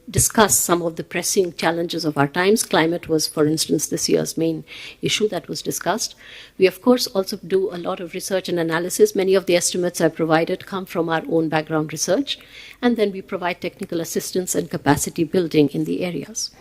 discuss some of the pressing challenges of our times. Climate was, for instance, this year's main issue that was discussed. We, of course, also do a lot of research and analysis. Many of the estimates I provided come from our own background research. And then we provide technical assistance and capacity building in the areas.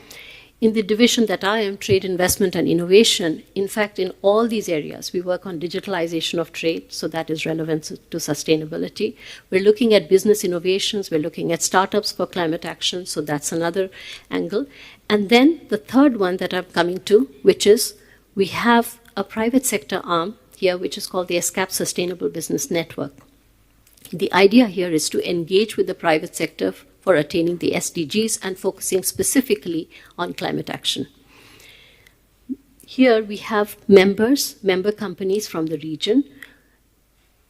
In the division that I am, trade, investment, and innovation, in fact, in all these areas, we work on digitalization of trade, so that is relevant to sustainability. We're looking at business innovations, we're looking at startups for climate action, so that's another angle. And then the third one that I'm coming to, which is we have a private sector arm here, which is called the ESCAP Sustainable Business Network. The idea here is to engage with the private sector for attaining the SDGs and focusing specifically on climate action. Here we have member companies from the region.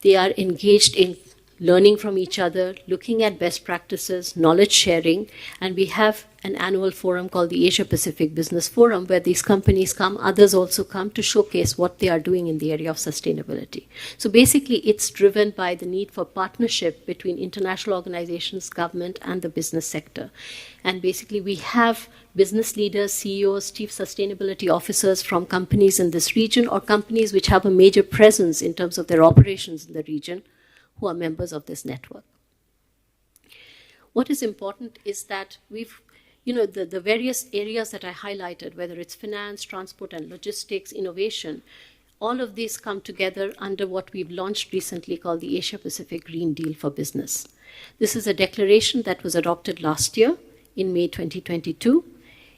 They are engaged in learning from each other, looking at best practices, knowledge sharing, and we have an annual forum called the Asia Pacific Business Forum where these companies come, others also come to showcase what they are doing in the area of sustainability. So basically it's driven by the need for partnership between international organizations, government, and the business sector. And basically we have business leaders, CEOs, chief sustainability officers from companies in this region or companies which have a major presence in terms of their operations in the region who are members of this network. What is important is that we've, the various areas that I highlighted, whether it's finance, transport and logistics, innovation, all of these come together under what we've launched recently called the Asia Pacific Green Deal for Business. This is a declaration that was adopted last year in May 2022.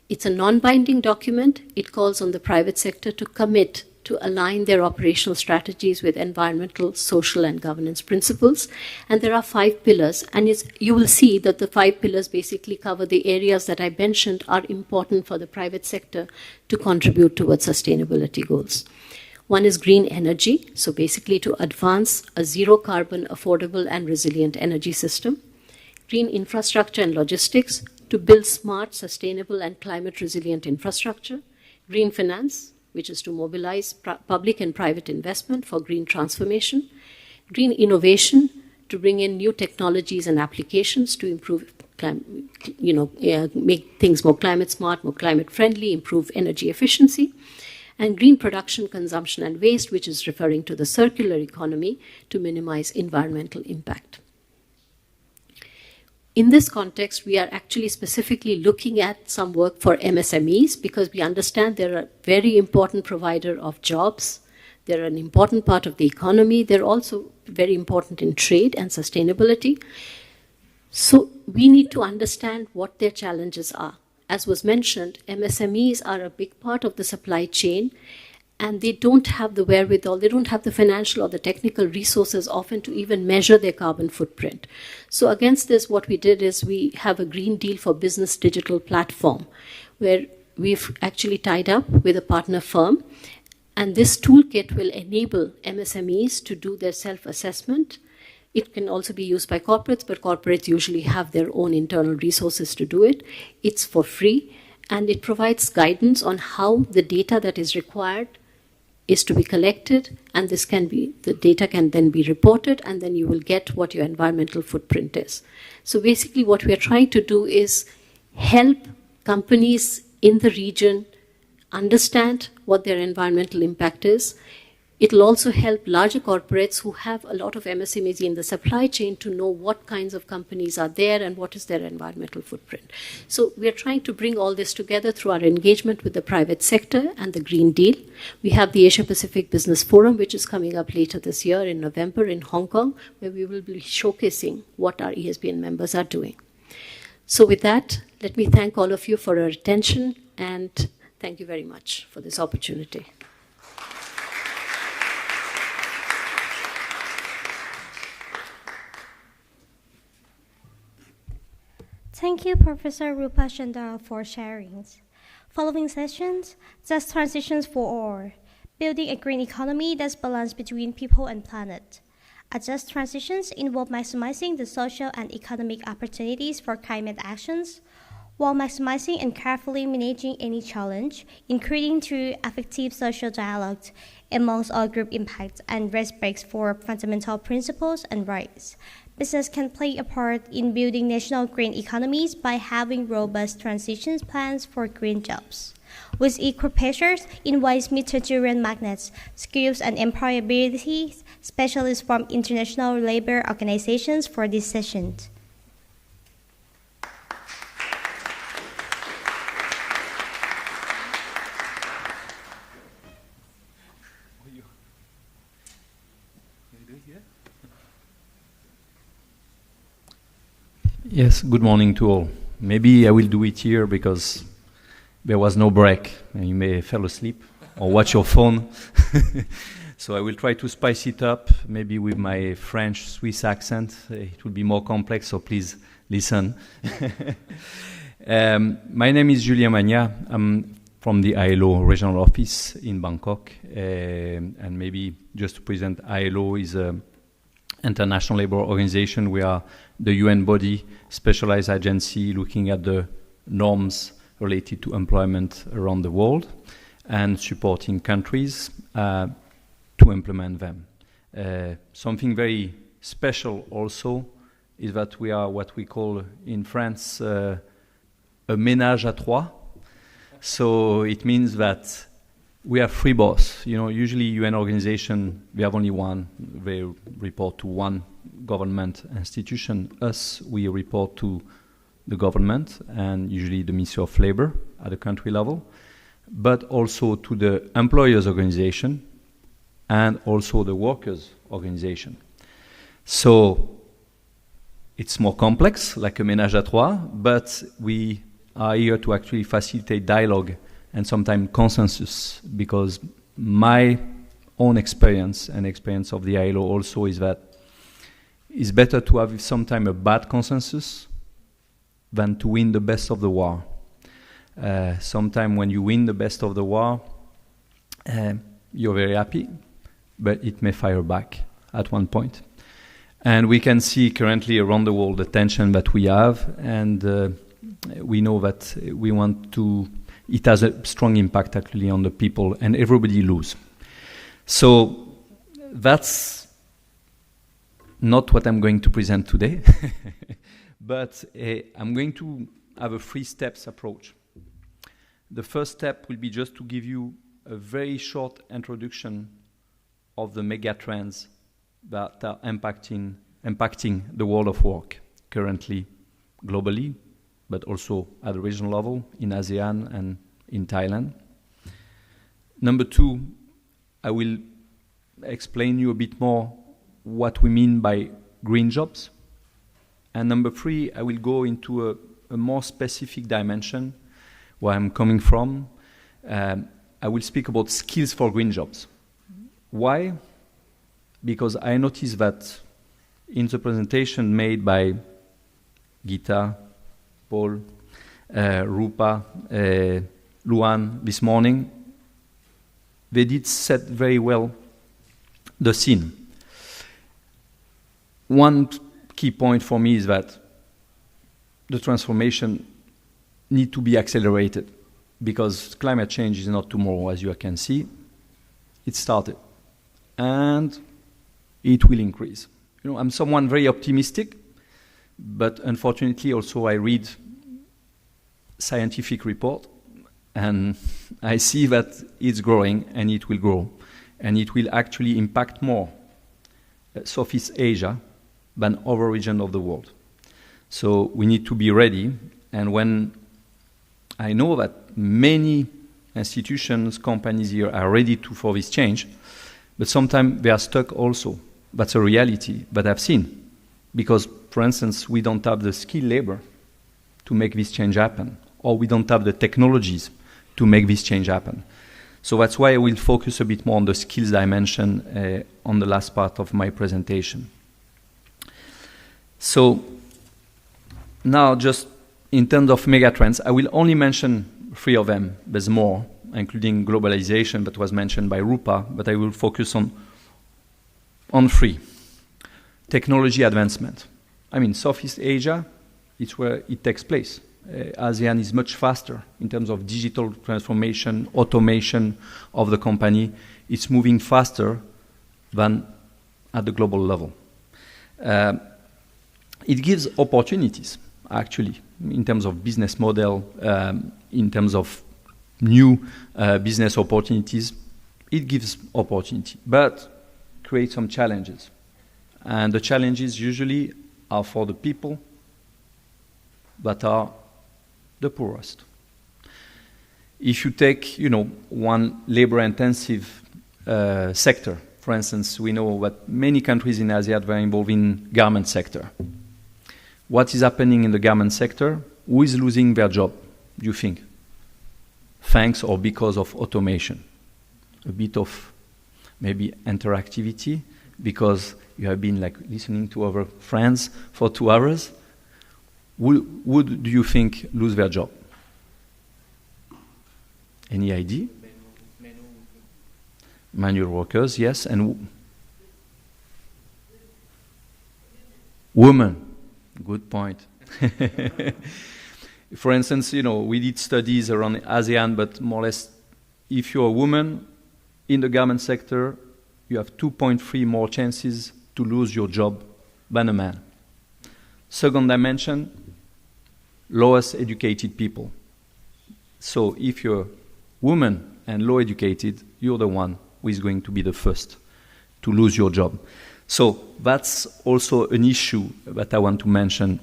It's a non-binding document. It calls on the private sector to commit to align their operational strategies with environmental, social, and governance principles. And there are 5 pillars, and you will see that the 5 pillars basically cover the areas that I mentioned are important for the private sector to contribute towards sustainability goals. One is green energy, so basically to advance a zero-carbon, affordable, and resilient energy system. Green infrastructure and logistics, to build smart, sustainable, and climate-resilient infrastructure. Green finance, which is to mobilize public and private investment for green transformation. Green innovation, to bring in new technologies and applications to improve, make things more climate smart, more climate friendly, improve energy efficiency. And green production, consumption, and waste, which is referring to the circular economy to minimize environmental impact. In this context, we are actually specifically looking at some work for MSMEs because we understand they're a very important provider of jobs. They're an important part of the economy. They're also very important in trade and sustainability. So we need to understand what their challenges are. As was mentioned, MSMEs are a big part of the supply chain, and they don't have the wherewithal, they don't have the financial or the technical resources often to even measure their carbon footprint. So against this, what we did is we have a Green Deal for Business digital platform where we've actually tied up with a partner firm, and this toolkit will enable MSMEs to do their self-assessment. It can also be used by corporates, but corporates usually have their own internal resources to do it. It's for free, and it provides guidance on how the data that is required is to be collected, and the data can then be reported, and then you will get what your environmental footprint is. So basically what we are trying to do is help companies in the region understand what their environmental impact is. It will also help larger corporates who have a lot of MSMEs in the supply chain to know what kinds of companies are there and what is their environmental footprint. So we are trying to bring all this together through our engagement with the private sector and the Green Deal. We have the Asia Pacific Business Forum, which is coming up later this year in November in Hong Kong, where we will be showcasing what our ESBN members are doing. So with that, let me thank all of you for your attention, and thank you very much for this opportunity. Thank you, Professor Rupa Chandra, for sharing. Following sessions, just transitions for all. Building a green economy that's balanced between people and planet. A just transitions involve maximizing the social and economic opportunities for climate actions, while maximizing and carefully managing any challenge, including through effective social dialogue amongst all group impacts and respect for fundamental principles and rights. Business can play a part in building national green economies by having robust transition plans for green jobs. With equal pressures in ways mid-tertiary magnets, skills and employability specialists from international labor organizations for this session. Yes, good morning to all. Maybe I will do it here because there was no break and you may fall asleep or watch your phone. So I will try to spice it up, maybe with my French Swiss accent. It will be more complex, so please listen. My name is Julien Magna. I'm from the ILO regional office in Bangkok. And maybe just to present, ILO is a International Labour Organization. We are the UN body, specialized agency looking at the norms related to employment around the world and supporting countries to implement them. Something very special also is that we are what we call in France a ménage à trois. So it means that we have three boss. You know, usually UN organization, we have only one. They report to one government institution. Us, we report to the government and usually the Ministry of Labor at the country level, but also to the employers organization and also the workers organization. So it's more complex, like a ménage à trois, but we are here to actually facilitate dialogue and sometimes consensus, because my own experience and experience of the ILO also is that it's better to have sometimes a bad consensus than to win the best of the war. Sometimes when you win the best of the war, you're very happy, but it may fire back at one point. And we can see currently around the world the tension that we have, and we know that we want to, it has a strong impact actually on the people, and everybody lose. So that's not what I'm going to present today, but I'm going to have a 3 steps approach. The first step will be just to give you a very short introduction of the mega trends that are impacting the world of work currently, globally, but also at the regional level in ASEAN and in Thailand. Number 2, I will explain you a bit more what we mean by green jobs. And number 3, I will go into a more specific dimension where I'm coming from. I will speak about skills for green jobs. Why? Because I noticed that in the presentation made by Gita, Paul, Rupa, Luan this morning, they did set very well the scene. One key point for me is that the transformation needs to be accelerated, because climate change is not tomorrow, as you can see. It started, and it will increase. You know, I'm someone very optimistic, but unfortunately also I read scientific report, and I see that it's growing and it will grow, and it will actually impact more Southeast Asia than other regions of the world. So we need to be ready, and when I know that many institutions, companies here are ready for this change, but sometimes they are stuck also. That's a reality that I've seen. Because, for instance, we don't have the skilled labor to make this change happen, or we don't have the technologies to make this change happen. So that's why I will focus a bit more on the skills dimension on the last part of my presentation. So now just in terms of megatrends, I will only mention 3 of them. There's more, including globalization that was mentioned by Rupa, but I will focus on 3. Technology advancement. I mean, Southeast Asia, it's where it takes place. ASEAN is much faster in terms of digital transformation, automation of the company. It's moving faster than at the global level. It gives opportunities, actually, in terms of business model, in terms of new business opportunities. It gives opportunity, but creates some challenges. And the challenges usually are for the people that are the poorest. If you take, one labor-intensive sector, for instance, we know that many countries in Asia are involved in garment sector. What is happening in the garment sector? Who is losing their job, do you think? Thanks or because of automation? A bit of maybe interactivity, because you have been listening to our friends for 2 hours. Who do you think lose their job? Any idea? Manual workers, yes, and women. Good point. For instance, we did studies around ASEAN, but more or less, if you're a woman in the garment sector, you have 2.3 more chances to lose your job than a man. Second dimension, lowest educated people. So if you're a woman and low educated, you're the one who is going to be the first to lose your job. So that's also an issue that I want to mention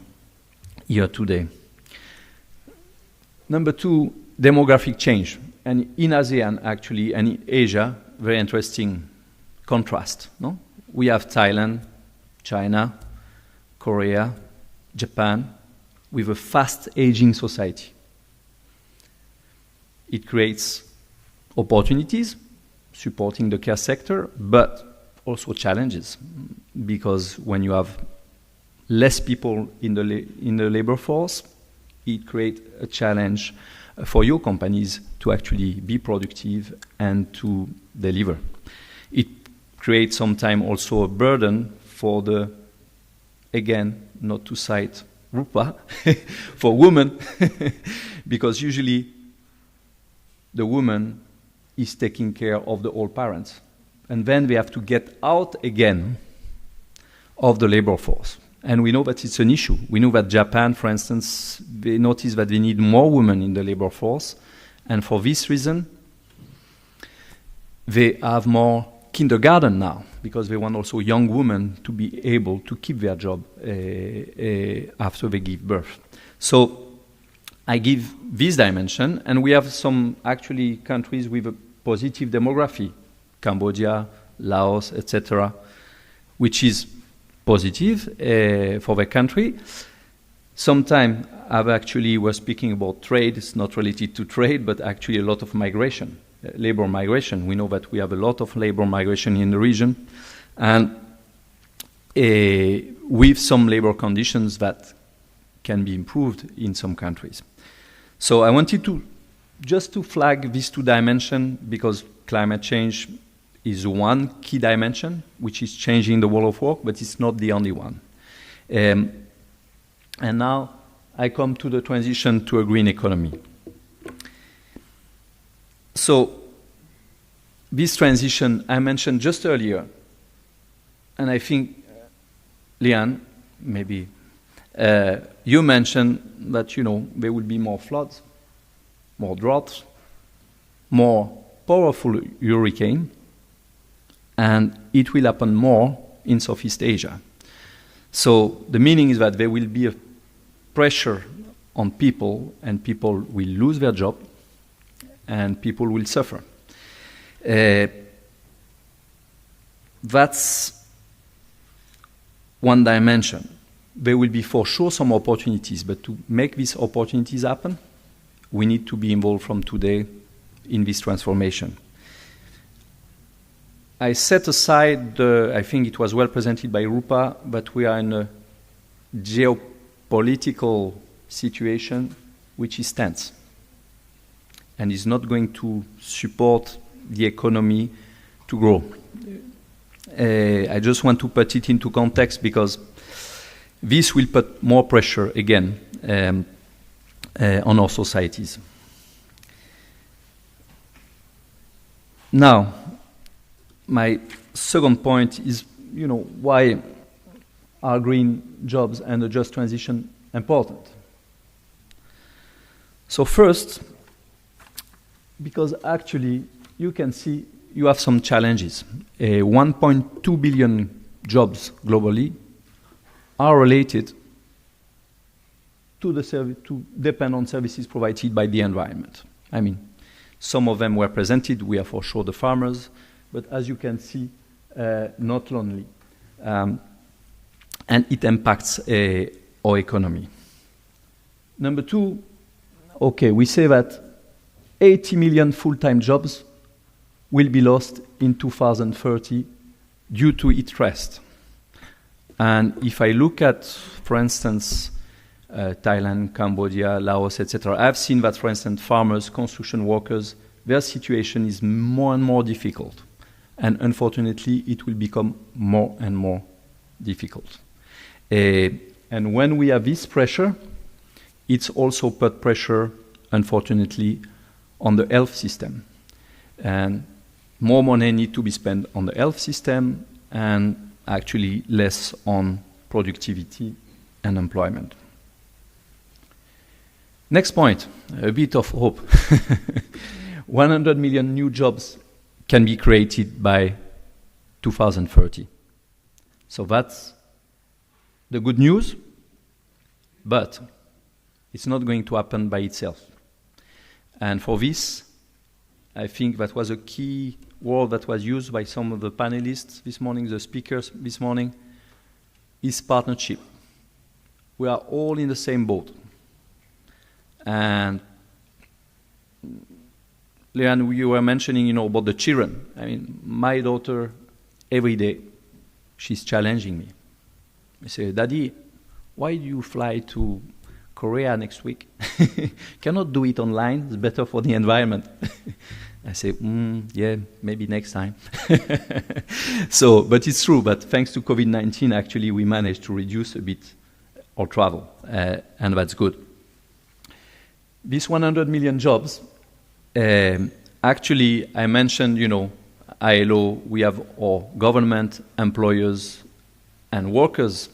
here today. Number 2, demographic change. And in ASEAN, actually, and in Asia, very interesting contrast. No? We have Thailand, China, Korea, Japan, with a fast-aging society. It creates opportunities, supporting the care sector, but also challenges, because when you have less people in the labor force, it creates a challenge for your companies to actually be productive and to deliver. It creates sometimes also a burden for the, again, not to cite Rupa, for women, because usually the woman is taking care of the old parents. And then they have to get out again of the labor force. And we know that it's an issue. We know that Japan, for instance, they notice that they need more women in the labor force. And for this reason, they have more kindergarten now, because they want also young women to be able to keep their job after they give birth. So I give this dimension, and we have some actually countries with a positive demography, Cambodia, Laos, etc., which is positive for the country. Sometimes we're speaking about trade. It's not related to trade, but actually a lot of migration, labor migration. We know that we have a lot of labor migration in the region, and with some labor conditions that can be improved in some countries. So I wanted to just to flag these 2 dimensions, because climate change is one key dimension, which is changing the world of work, but it's not the only one. And now I come to the transition to a green economy. So this transition I mentioned just earlier, and I think, Lian, maybe you mentioned that, there will be more floods, more droughts, more powerful hurricane, and it will happen more in Southeast Asia. So the meaning is that there will be a pressure on people, and people will lose their job, and people will suffer. That's one dimension. There will be for sure some opportunities, but to make these opportunities happen, we need to be involved from today in this transformation. I set aside, I think it was well presented by Rupa, but we are in a geopolitical situation which is tense and is not going to support the economy to grow. I just want to put it into context because this will put more pressure again on our societies. Now, my second point is, why are green jobs and a just transition important? So first, because actually you can see you have some challenges. 1.2 billion jobs globally are related to depend on services provided by the environment. I mean, some of them were presented. We are for sure the farmers, but as you can see, not only. And it impacts our economy. Number two, we say that 80 million full-time jobs will be lost in 2030 due to heat stress. And if I look at, for instance, Thailand, Cambodia, Laos, etc., I've seen that, for instance, farmers, construction workers, their situation is more and more difficult. And unfortunately, it will become more and more difficult. And when we have this pressure, it's also put pressure, unfortunately, on the health system. And more money needs to be spent on the health system and actually less on productivity and employment. Next point, a bit of hope. 100 million new jobs can be created by 2030. So that's the good news, but it's not going to happen by itself. And for this, I think that was a key word that was used by some of the panelists this morning, the speakers this morning, is partnership. We are all in the same boat. And Leanne, you were mentioning, about the children. I mean, my daughter, every day, she's challenging me. I say, Daddy, why do you fly to Korea next week? Cannot do it online, it's better for the environment. I say, yeah, maybe next time. So, but it's true, but thanks to COVID-19, actually, we managed to reduce a bit our travel, and that's good. These 100 million jobs, actually, I mentioned, ILO, we have our government, employers, and workers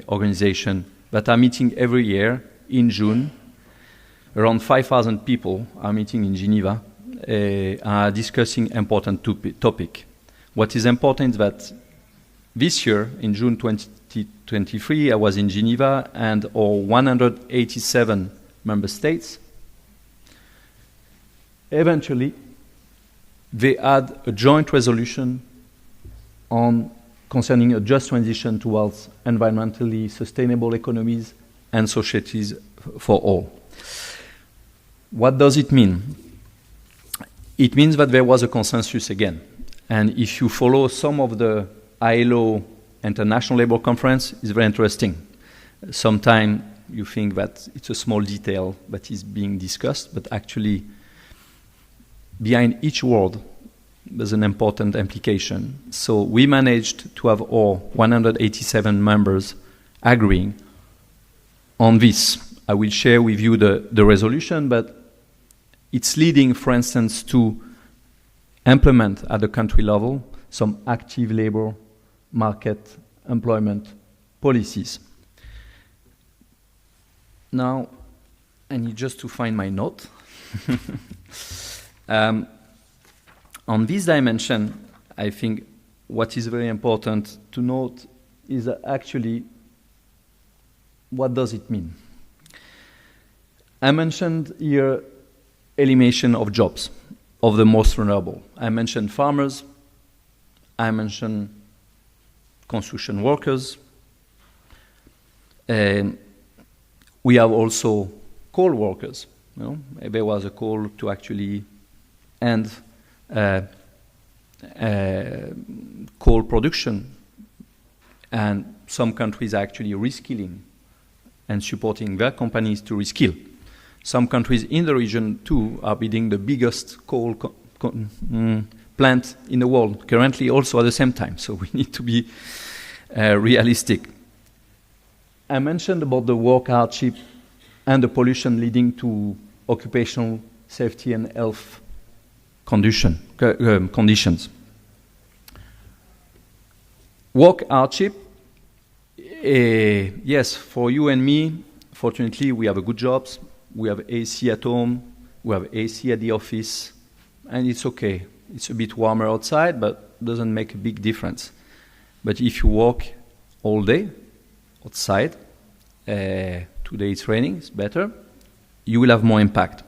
organization that are meeting every year in June. Around 5,000 people are meeting in Geneva, are discussing important topic. What is important is that this year, in June 2023, I was in Geneva, and our 187 member states, eventually, they had a joint resolution concerning a just transition towards environmentally sustainable economies and societies for all. What does it mean? It means that there was a consensus again. And if you follow some of the ILO International Labour Conference, it's very interesting. Sometimes you think that it's a small detail that is being discussed, but actually behind each word there's an important implication. So we managed to have all 187 members agreeing on this. I will share with you the resolution, but it's leading, for instance, to implement at the country level some active labor market employment policies. Now, I need just to find my note. On this dimension, I think what is very important to note is actually what does it mean? I mentioned here elimination of jobs, of the most vulnerable. I mentioned farmers, I mentioned construction workers, and we have also coal workers. There was a call to actually end coal production, and some countries are actually reskilling and supporting their companies to reskill. Some countries in the region, too, are building the biggest coal plant in the world, currently also at the same time. So we need to be realistic. I mentioned about the work hardship and the pollution leading to occupational safety and health conditions. Work hardship, yes, for you and me, fortunately, we have a good jobs. We have AC at home, we have AC at the office, and it's okay. It's a bit warmer outside, but doesn't make a big difference. But if you walk all day outside, today it's raining, it's better, you will have more impact.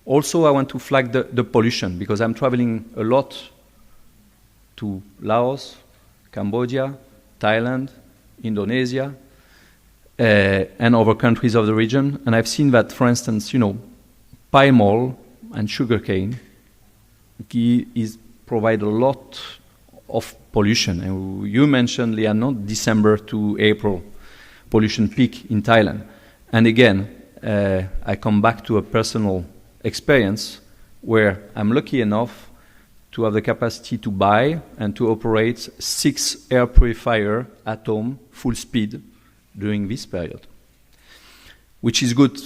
Also, I want to flag the pollution, because I'm traveling a lot to Laos, Cambodia, Thailand, Indonesia, and other countries of the region. And I've seen that, for instance, palm oil and sugarcane provide a lot of pollution. And you mentioned, Liano, December to April pollution peak in Thailand. And again, I come back to a personal experience where I'm lucky enough to have the capacity to buy and to operate 6 air purifiers at home, full speed, during this period, which is good,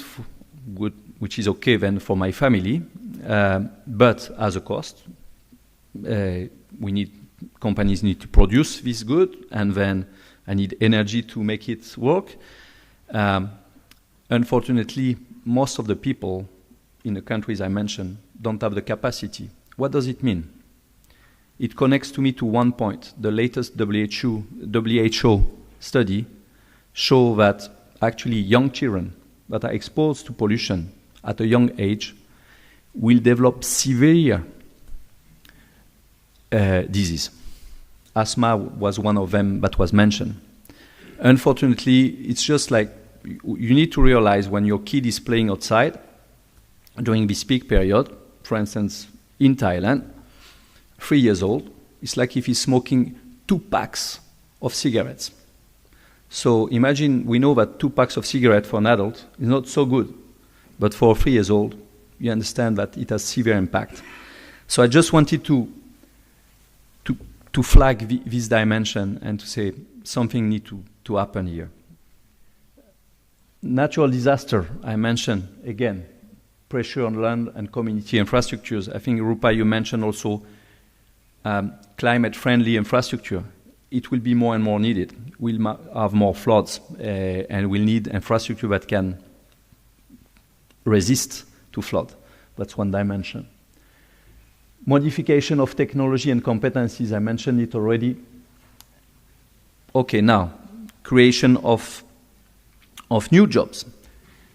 which is okay then for my family, but as a cost, companies need to produce this good, and then I need energy to make it work. Unfortunately, most of the people in the countries I mentioned don't have the capacity. What does it mean? It connects to me to one point. The latest WHO study show that actually young children that are exposed to pollution at a young age will develop severe disease. Asthma was one of them that was mentioned. Unfortunately, it's just like you need to realize when your kid is playing outside during this peak period, for instance, in Thailand, 3 years old, it's like if he's smoking 2 packs of cigarettes. So imagine, we know that 2 packs of cigarettes for an adult is not so good, but for 3 years old, you understand that it has severe impact. So I just wanted to flag this dimension and to say something needs to happen here. Natural disaster, I mentioned, again, pressure on land and community infrastructures. I think, Rupa, you mentioned also climate-friendly infrastructure. It will be more and more needed. We'll have more floods, and we'll need infrastructure that can resist to flood. That's one dimension. Modification of technology and competencies, I mentioned it already. Okay, now, creation of new jobs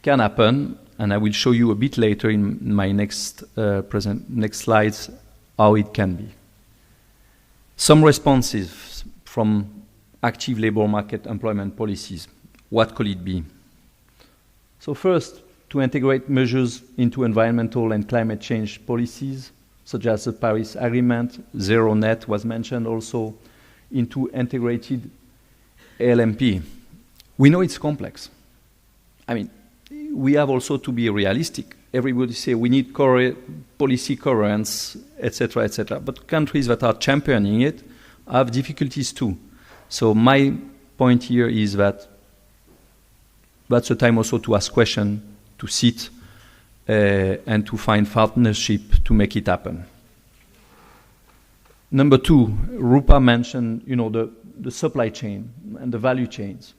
can happen, and I will show you a bit later in my next slides how it can be. Some responses from active labor market employment policies. What could it be? So first, to integrate measures into environmental and climate change policies, such as the Paris Agreement, Zero Net was mentioned also, into integrated LMP. We know it's complex. I mean, we have also to be realistic. Everybody say we need policy coherence, etc., etc. But countries that are championing it have difficulties too. So my point here is that that's the time also to ask questions, to sit, and to find partnership to make it happen. Number 2, Rupa mentioned, the supply chain and the value chains.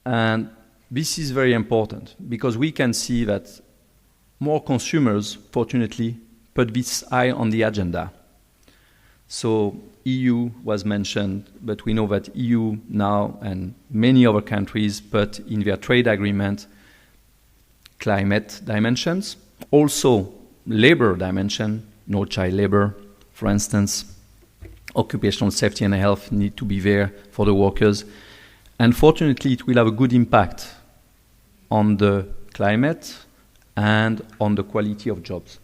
And this is very important because we can see that more consumers, fortunately, put this high on the agenda. So EU was mentioned, but we know that EU now and many other countries put in their trade agreement climate dimensions, also labor dimension, no child labor, for instance, occupational safety and health need to be there for the workers. And fortunately, it will have a good impact on the climate and on the quality of jobs.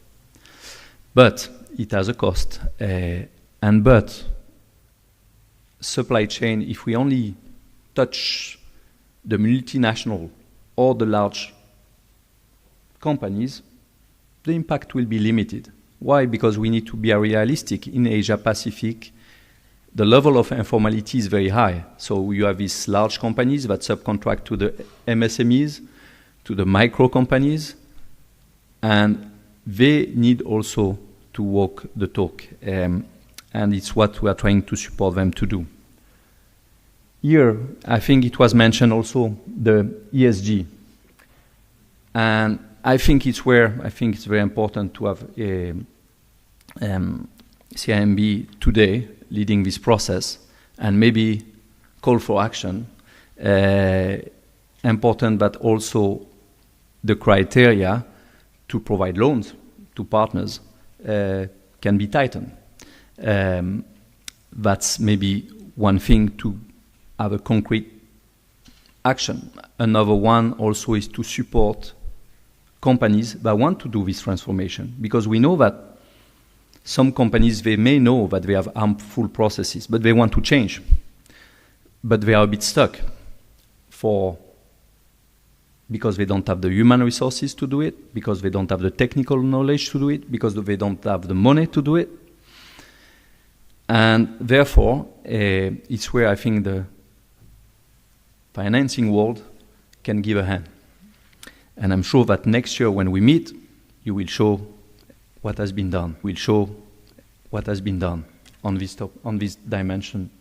But it has a cost. But supply chain, if we only touch the multinational or the large companies, the impact will be limited. Why? Because we need to be realistic. In Asia Pacific, the level of informality is very high. So you have these large companies that subcontract to the MSMEs, to the micro companies, and they need also to walk the talk. And it's what we are trying to support them to do. Here, I think it was mentioned also the ESG. And I think it's very important to have a CIMB today leading this process and maybe call for action. Important, but also the criteria to provide loans to partners can be tightened. That's maybe one thing to have a concrete action. Another one also is to support companies that want to do this transformation, because we know that some companies, they may know that they have harmful processes, but they want to change. But they are a bit stuck because they don't have the human resources to do it, because they don't have the technical knowledge to do it, because they don't have the money to do it. And therefore, it's where I think the financing world can give a hand. And I'm sure that next year when we meet, you will show what has been done. We'll show what has been done on this dimension.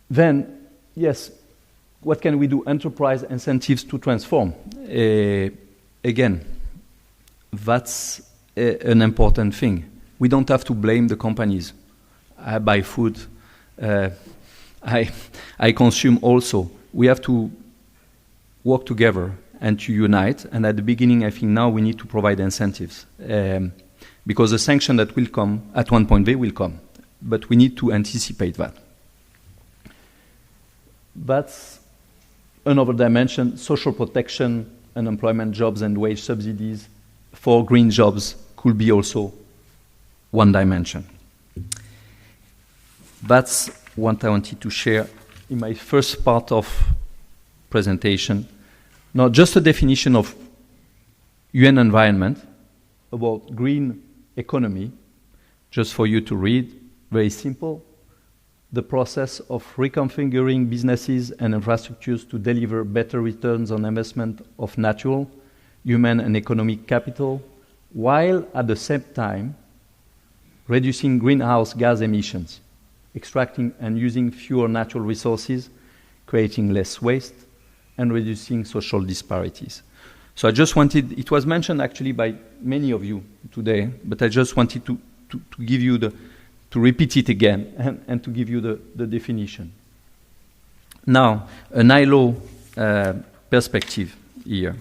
Then, yes, what can we do? Enterprise incentives to transform. Again, that's an important thing. We don't have to blame the companies. I buy food. I consume also. We have to work together and to unite. And at the beginning, I think now we need to provide incentives. Because the sanction that will come, at one point they will come. But we need to anticipate that. That's another dimension. Social protection, unemployment jobs and wage subsidies for green jobs could be also one dimension. That's what I wanted to share in my first part of presentation. Now, just a definition of UN environment about green economy, just for you to read, very simple. The process of reconfiguring businesses and infrastructures to deliver better returns on investment of natural, human and economic capital, while at the same time reducing greenhouse gas emissions, extracting and using fewer natural resources, creating less waste, and reducing social disparities. So I just wanted, it was mentioned actually by many of you today, but I just wanted to give you to repeat it again and to give you the definition. Now, an ILO perspective here.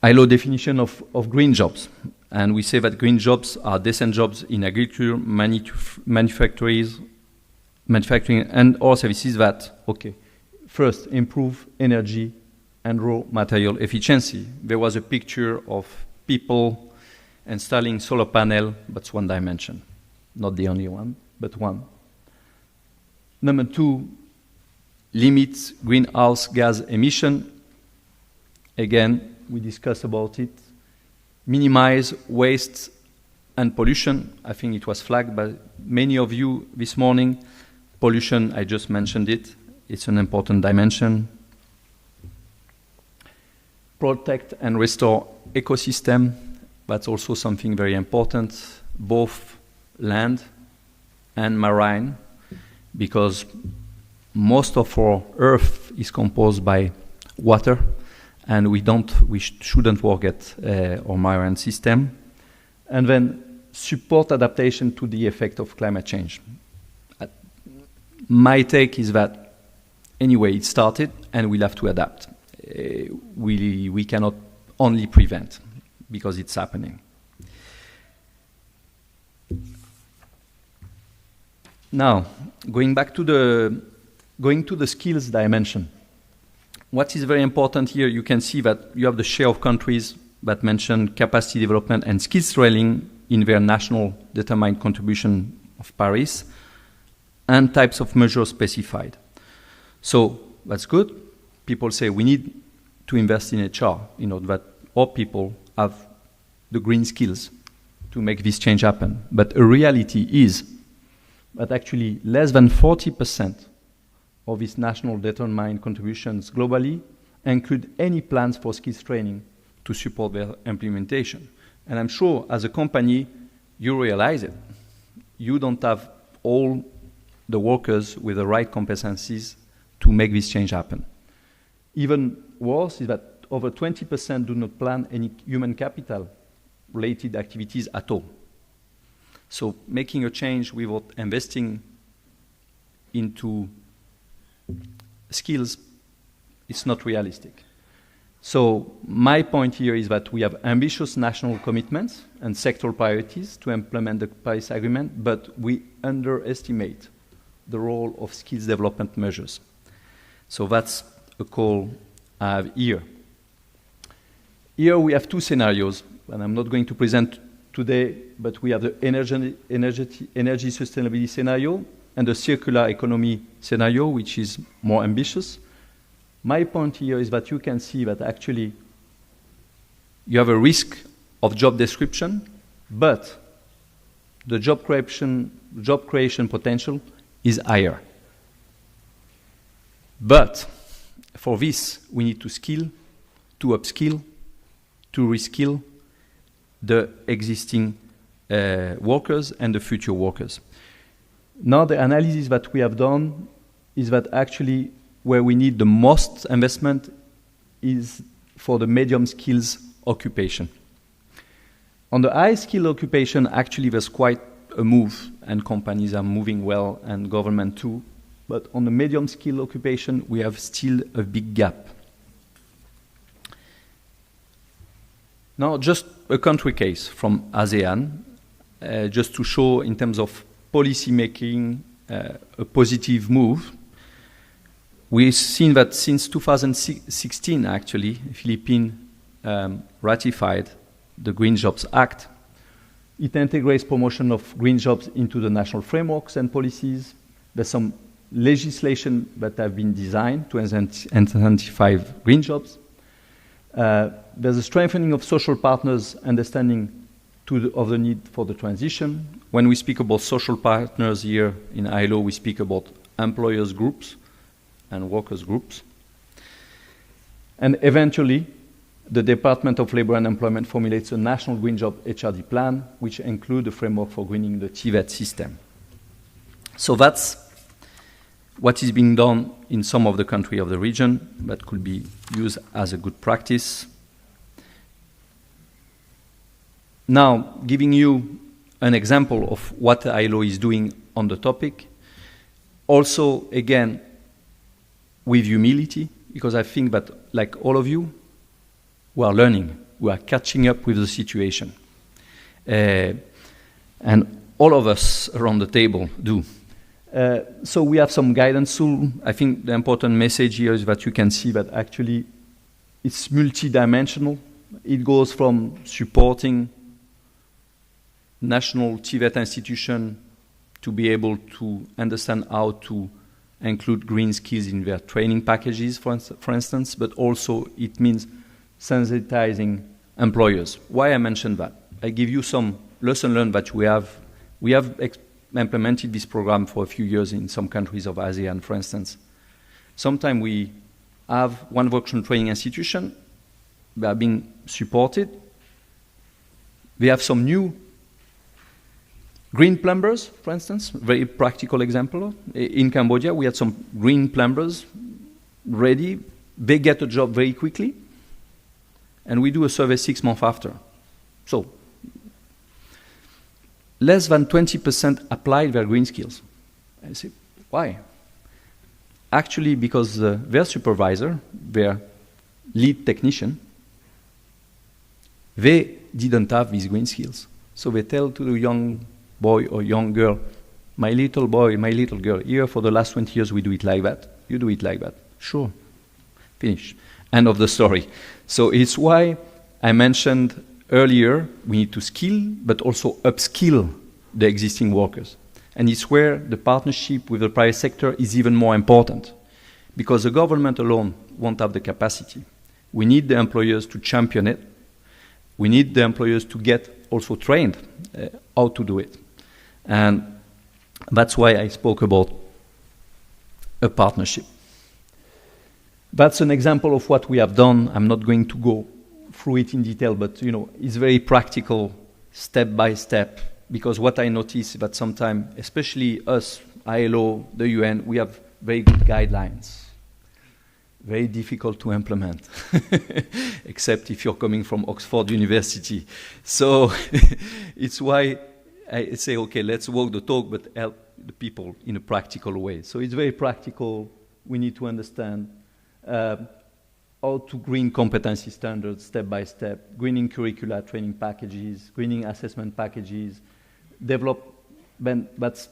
ILO definition of green jobs. And we say that green jobs are decent jobs in agriculture, manufacturing, and all services that, okay, first, improve energy and raw material efficiency. There was a picture of people installing solar panel, that's one dimension. Not the only one, but one. Number two, limit greenhouse gas emission. Again, we discussed about it. Minimize waste and pollution. I think it was flagged by many of you this morning. Pollution, I just mentioned it. It's an important dimension. Protect and restore ecosystem. That's also something very important, both land and marine, because most of our Earth is composed by water, and we shouldn't forget our marine system. And then support adaptation to the effect of climate change. My take is that anyway it started, and we'll have to adapt. We cannot only prevent, because it's happening. Now, going to the skills dimension. What is very important here, you can see that you have the share of countries that mention capacity development and skills training in their national determined contribution of Paris, and types of measures specified. So that's good. people say we need to invest in HR in order that all people have the green skills to make this change happen. But the reality is that actually less than 40% of these national determined contributions globally include any plans for skills training to support their implementation. And I'm sure as a company, you realize it. You don't have all the workers with the right competencies to make this change happen. Even worse is that over 20% do not plan any human capital related activities at all. So making a change without investing into skills is not realistic. So my point here is that we have ambitious national commitments and sectoral priorities to implement the Paris Agreement, but we underestimate the role of skills development measures. So that's a call I have here. Here we have two scenarios, and I'm not going to present today, but we have the energy sustainability scenario and the circular economy scenario, which is more ambitious. My point here is that you can see that actually you have a risk of job description, but the job creation potential is higher. But for this, we need to skill, to upskill, to reskill the existing workers and the future workers. Now the analysis that we have done is that actually where we need the most investment is for the medium skills occupation. On the high skill occupation, actually there's quite a move, and companies are moving well, and government too. But on the medium skill occupation, we have still a big gap. Now, just a country case from ASEAN, just to show in terms of policy making a positive move. We've seen that since 2016, actually, Philippines ratified the Green Jobs Act. It integrates promotion of green jobs into the national frameworks and policies. There's some legislation that have been designed to incentivize green jobs. There's a strengthening of social partners' understanding of the need for the transition. When we speak about social partners here in ILO, we speak about employers groups and workers groups. And eventually, the Department of Labor and Employment formulates a national green job HRD plan, which includes the framework for greening the TVET system. So that's what is being done in some of the countries of the region that could be used as a good practice. Now, giving you an example of what ILO is doing on the topic, also, again, with humility, because I think that, like all of you, we are learning, we are catching up with the situation. And all of us around the table do. So we have some guidance tool. I think the important message here is that you can see that actually it's multidimensional. It goes from supporting national TVET institution to be able to understand how to include green skills in their training packages, for instance, but also it means sensitizing employers. Why I mentioned that? I give you some lesson learned that we have implemented this program for a few years in some countries of ASEAN, for instance. Sometimes we have one vocational training institution, they are being supported. We have some new green plumbers, for instance, very practical example. In Cambodia, we had some green plumbers ready. They get a job very quickly, and we do a survey 6 months after. So, less than 20% applied their green skills. I say, why? Actually, because their supervisor, their lead technician, they didn't have these green skills. So they tell to the young boy or young girl, my little boy, my little girl, here for the last 20 years we do it like that. You do it like that. Sure. Finish. End of the story. So it's why I mentioned earlier we need to skill but also upskill the existing workers. And it's where the partnership with the private sector is even more important. Because the government alone won't have the capacity. We need the employers to champion it. We need the employers to get also trained how to do it. And that's why I spoke about a partnership. That's an example of what we have done. I'm not going to go through it in detail, but it's very practical, step by step, because what I notice is that sometimes, especially us, ILO, the UN, we have very good guidelines, very difficult to implement, except if you're coming from Oxford University. So it's why I say, okay, let's walk the talk, but help the people in a practical way. So it's very practical. We need to understand how to green competency standards step by step, greening curricula, training packages, greening assessment packages, develop, that's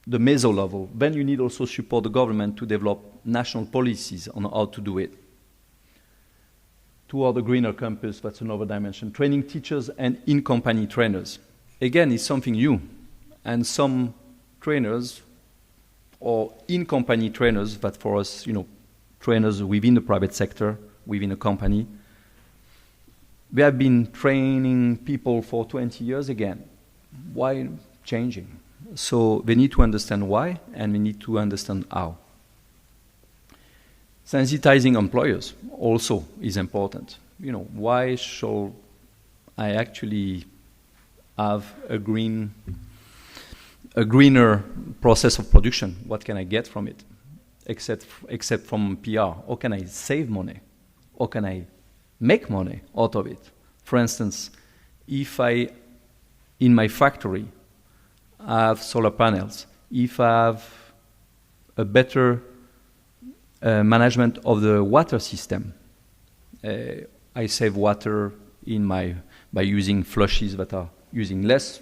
the meso level. Then you need also support the government to develop national policies on how to do it. Toward the greener campus, that's another dimension. Training teachers and in-company trainers. Again, it's something new. And some trainers or in-company trainers, that for us, trainers within the private sector, within a company, they have been training people for 20 years again. Why changing? So they need to understand why, and we need to understand how. Sensitizing employers also is important. Why should I actually have a greener process of production? What can I get from it? Except from PR. How can I save money? How can I make money out of it? For instance, if I, in my factory, have solar panels, if I have a better management of the water system, I save water by using flushes that are using less,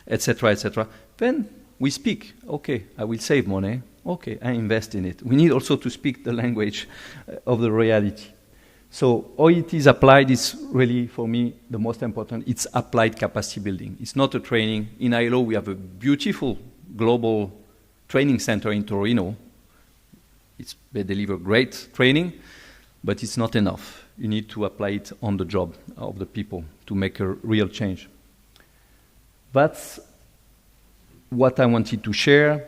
etc., etc. Then we speak, okay, I will save money, okay, I invest in it. We need also to speak the language of the reality. So how it is applied is really, for me, the most important. It's applied capacity building. It's not a training. In ILO, we have a beautiful global training center in Torino. They deliver great training, but it's not enough. You need to apply it on the job of the people to make a real change. That's what I wanted to share.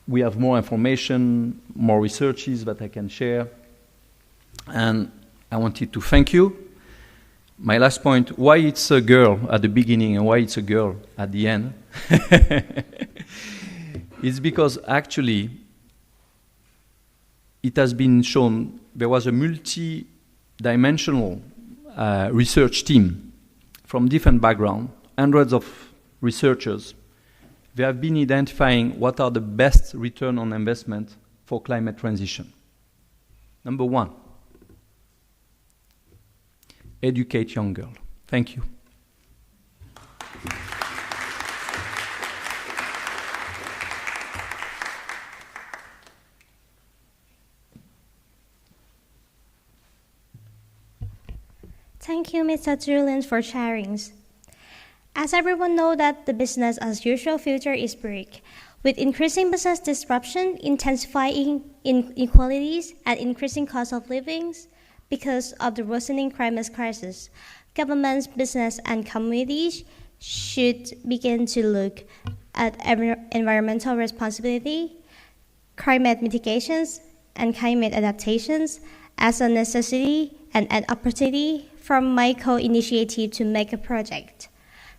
We have more information, more researches that I can share. And I wanted to thank you. My last point, why it's a girl at the beginning and why it's a girl at the end. It's because actually it has been shown there was a multi-dimensional research team from different backgrounds, hundreds of researchers. They have been identifying what are the best return on investment for climate transition. Number one, educate young girls. Thank you. Thank you, Mr. Julian, for sharing. As everyone knows that the business as usual future is bleak, with increasing business disruption, intensifying inequalities, and increasing cost of living because of the worsening climate crisis, governments, business, and communities should begin to look at environmental responsibility, climate mitigations, and climate adaptations as a necessity and an opportunity from micro-initiative to make a project.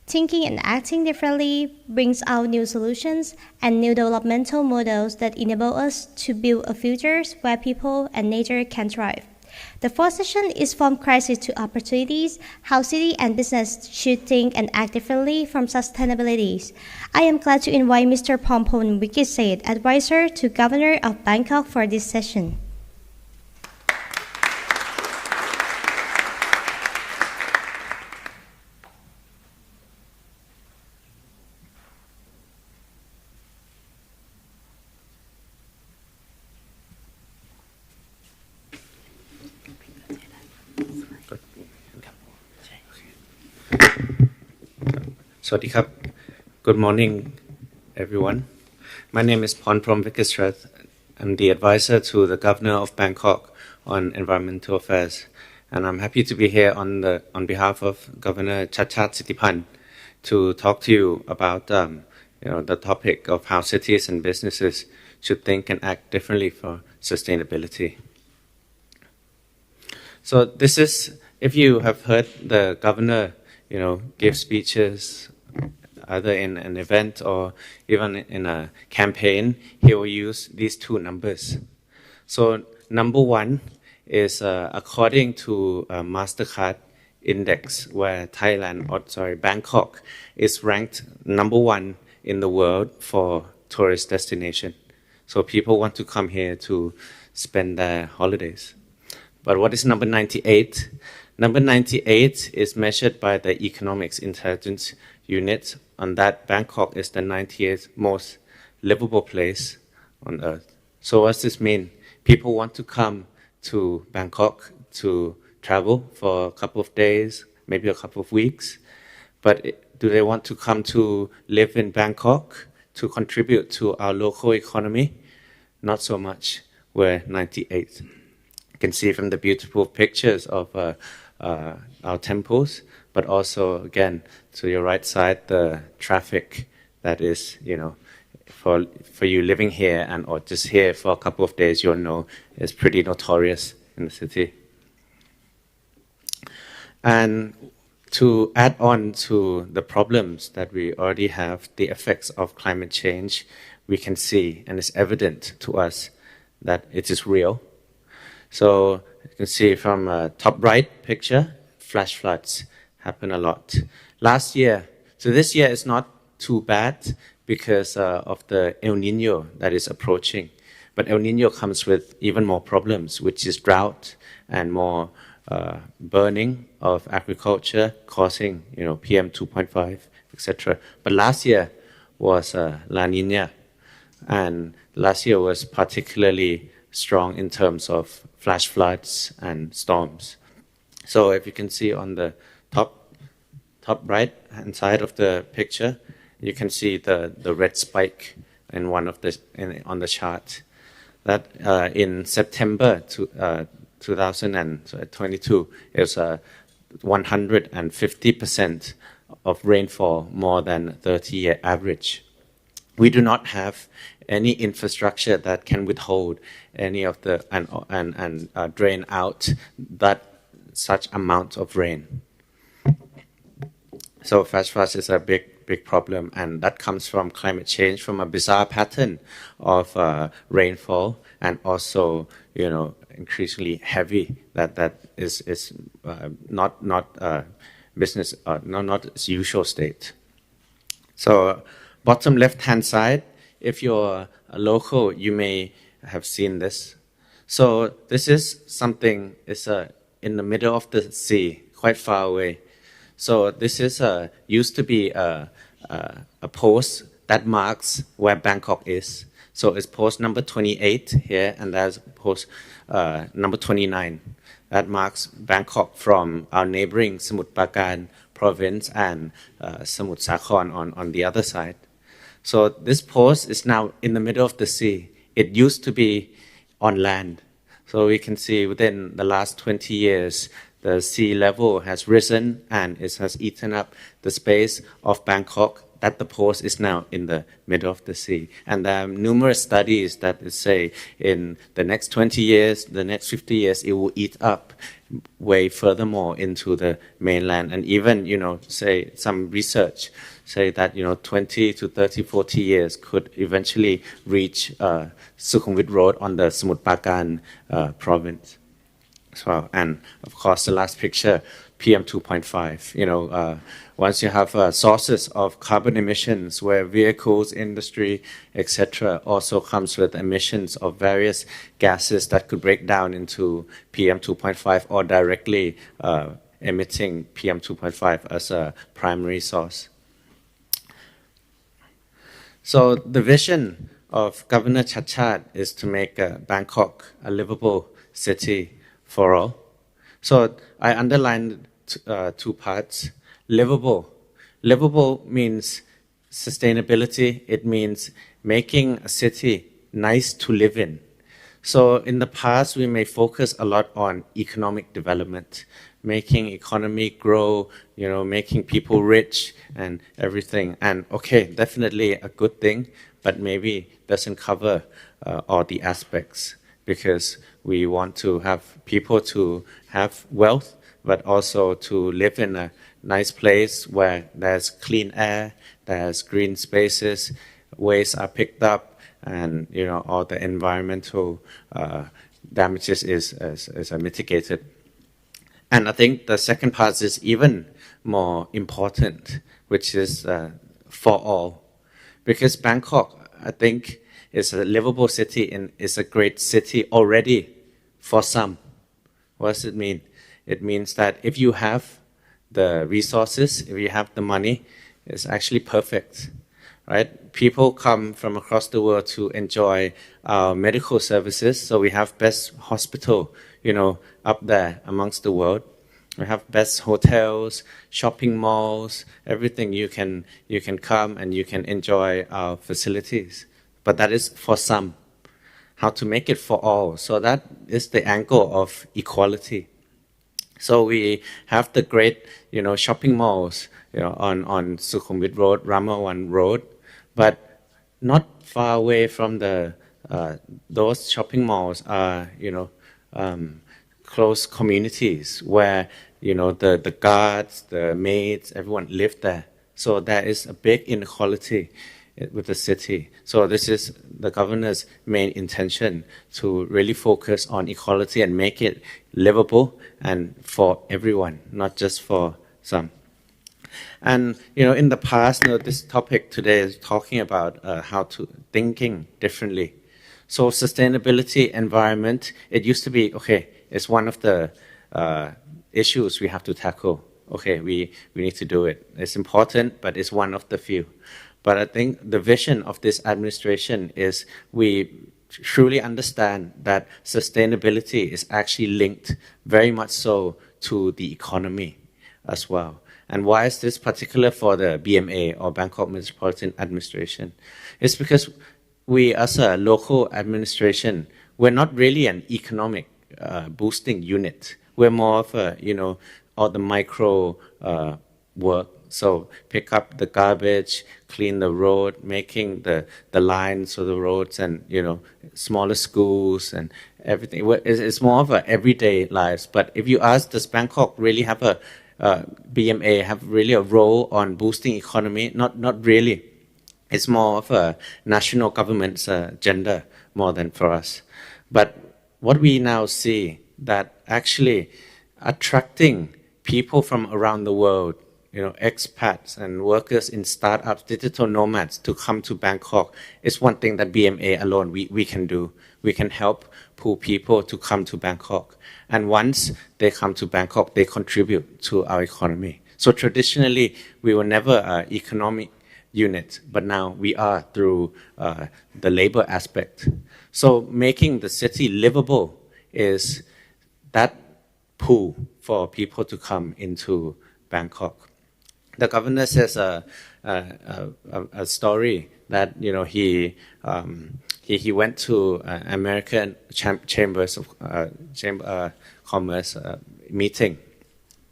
Thinking and acting differently brings out new solutions and new developmental models that enable us to build a future where people and nature can thrive. The fourth session is from crisis to opportunities, how city and business should think and act differently from sustainability. I am glad to invite Mr. Pompon Wikisade, advisor to Governor of Bangkok, for this session. Sawadee Good morning, everyone. My name is Ponprom Wikisrath. I'm the advisor to the Governor of Bangkok on environmental affairs. And I'm happy to be here on behalf of Governor Chachat Sitipan to talk to you about the topic of how cities and businesses should think and act differently for sustainability. So this is, if you have heard the governor, give speeches, either in an event or even in a campaign, he will use these two numbers. So number one is according to MasterCard Index, where Bangkok is ranked number one in the world for tourist destination. So people want to come here to spend their holidays. But what is number 98? Number 98 is measured by the Economics Intelligence Unit. On that, Bangkok is the 98th most livable place on earth. So what does this mean? People want to come to Bangkok to travel for a couple of days, maybe a couple of weeks. But do they want to come to live in Bangkok to contribute to our local economy? Not so much. We're 98. You can see from the beautiful pictures of our temples, but also, again, to your right side, the traffic that is, for you living here or just here for a couple of days, you'll know is pretty notorious in the city. And to add on to the problems that we already have, the effects of climate change, we can see, and it's evident to us that it is real. So you can see from top right picture, flash floods happen a lot. Last year, so this year is not too bad because of the El Nino that is approaching. But El Nino comes with even more problems, which is drought and more burning of agriculture, causing PM 2.5, etc. But last year was La Nina, and last year was particularly strong in terms of flash floods and storms. So if you can see on the top right hand side of the picture, you can see the red spike in on the chart. That in September 2022, it was 150% of rainfall, more than 30-year average. We do not have any infrastructure that can withhold any of the and drain out such amount of rain. So flash floods is a big problem, and that comes from climate change, from a bizarre pattern of rainfall, and also increasingly heavy. That is not business, not its usual state. So bottom left hand side, if you're a local, you may have seen this. So this is something, it's in the middle of the sea, quite far away. So this is used to be a post that marks where Bangkok is. So it's post number 28 here, and there's post number 29. That marks Bangkok from our neighboring Samut Prakan province and Samut Sakhon on the other side. So this post is now in the middle of the sea. It used to be on land. So we can see within the last 20 years, the sea level has risen and it has eaten up the space of Bangkok, that the post is now in the middle of the sea. And there are numerous studies that say in the next 20 years, the next 50 years, it will eat up way furthermore into the mainland. And even, say some research say that, 20 to 30, 40 years could eventually reach Sukhumvit Road on the Samut Prakan province. So, and of course, the last picture, PM 2.5. Once you have sources of carbon emissions where vehicles, industry, etc., also comes with emissions of various gases that could break down into PM 2.5 or directly emitting PM 2.5 as a primary source. So the vision of Governor Chachat is to make Bangkok a livable city for all. So I underlined two parts. Livable. Livable means sustainability. It means making a city nice to live in. So in the past, we may focus a lot on economic development, making economy grow, making people rich and everything. And okay, definitely a good thing, but maybe doesn't cover all the aspects, because we want to have people to have wealth, but also to live in a nice place where there's clean air, there's green spaces, waste are picked up, and all the environmental damages is mitigated. And I think the second part is even more important, which is for all, because Bangkok, I think, is a livable city and is a great city already for some. What does it mean? It means that if you have the resources, if you have the money, it's actually perfect, right? People come from across the world to enjoy our medical services. So we have best hospital, up there amongst the world. We have best hotels, shopping malls, everything. You can come and you can enjoy our facilities. But that is for some. How to make it for all? So that is the angle of equality. So we have the great, shopping malls, on Sukhumvit Road, Ramawan Road, but not far away from those shopping malls are, close communities where, the guards, the maids, everyone live there. So there is a big inequality with the city. So this is the governor's main intention, to really focus on equality and make it livable and for everyone, not just for some. And in the past, this topic today is talking about how to thinking differently. So sustainability, environment, it used to be, okay, it's one of the issues we have to tackle. Okay, we need to do it. It's important, but it's one of the few. But I think the vision of this administration is we truly understand that sustainability is actually linked very much so to the economy as well. And why is this particular for the BMA, or Bangkok Metropolitan Administration? It's because we, as a local administration, we're not really an economic boosting unit. We're more of a, all the micro work. So pick up the garbage, clean the road, making the lines of the roads, and smaller schools and everything. It's more of a everyday lives. But if you ask, does Bangkok really have a BMA have really a role on boosting economy? Not really. It's more of a national government's agenda more than for us. But what we now see, that actually attracting people from around the world, expats and workers in startups, digital nomads, to come to Bangkok is one thing that BMA alone we can do. We can help pull people to come to Bangkok. And once they come to Bangkok, they contribute to our economy. So traditionally, we were never an economic unit, but now we are through the labor aspect. So making the city livable is that pull for people to come into Bangkok. The governor says a story that he went to American chambers of commerce meeting,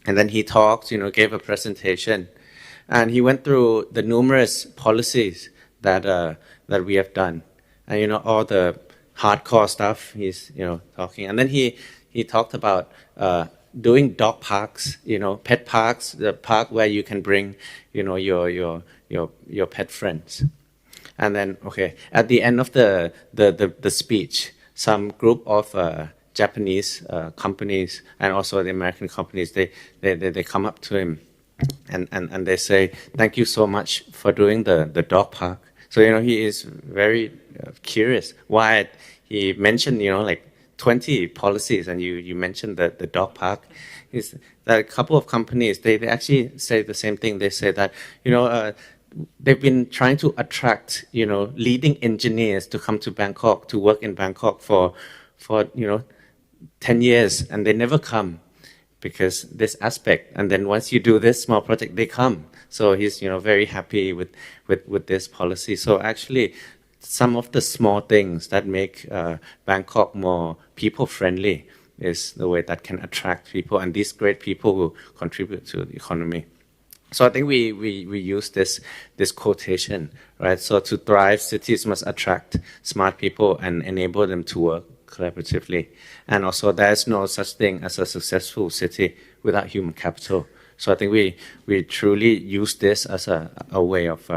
and then he talked, gave a presentation, and he went through the numerous policies that we have done, and all the hardcore stuff he's talking, and then he talked about doing dog parks, pet parks, the park where you can bring, your pet friends. And then, okay, at the end of the speech, some group of Japanese companies and also the American companies, they come up to him and they say, "Thank you so much for doing the dog park." So, he is very curious why he mentioned, like 20 policies, and you mentioned the dog park. Is that a couple of companies, they actually say the same thing. They say that, they've been trying to attract, leading engineers to come to Bangkok, to work in Bangkok for 10 years, and they never come because this aspect. And then once you do this small project, they come. So he's, very happy with this policy. So actually, some of the small things that make Bangkok more people-friendly is the way that can attract people, and these great people will contribute to the economy. So I think we use this quotation, right? So to thrive, cities must attract smart people and enable them to work collaboratively. And also there's no such thing as a successful city without human capital. So I think we truly use this as a way of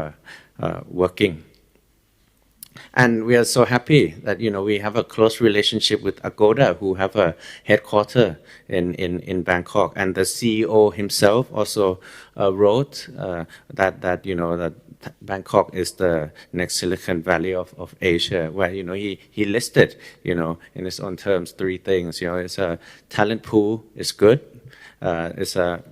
working. And we are so happy that, we have a close relationship with Agoda, who have a headquarter in Bangkok. And the CEO himself also wrote that Bangkok is the next Silicon Valley of Asia, where, he listed, in his own terms, 3 things. It's a talent pool, it's good. It's a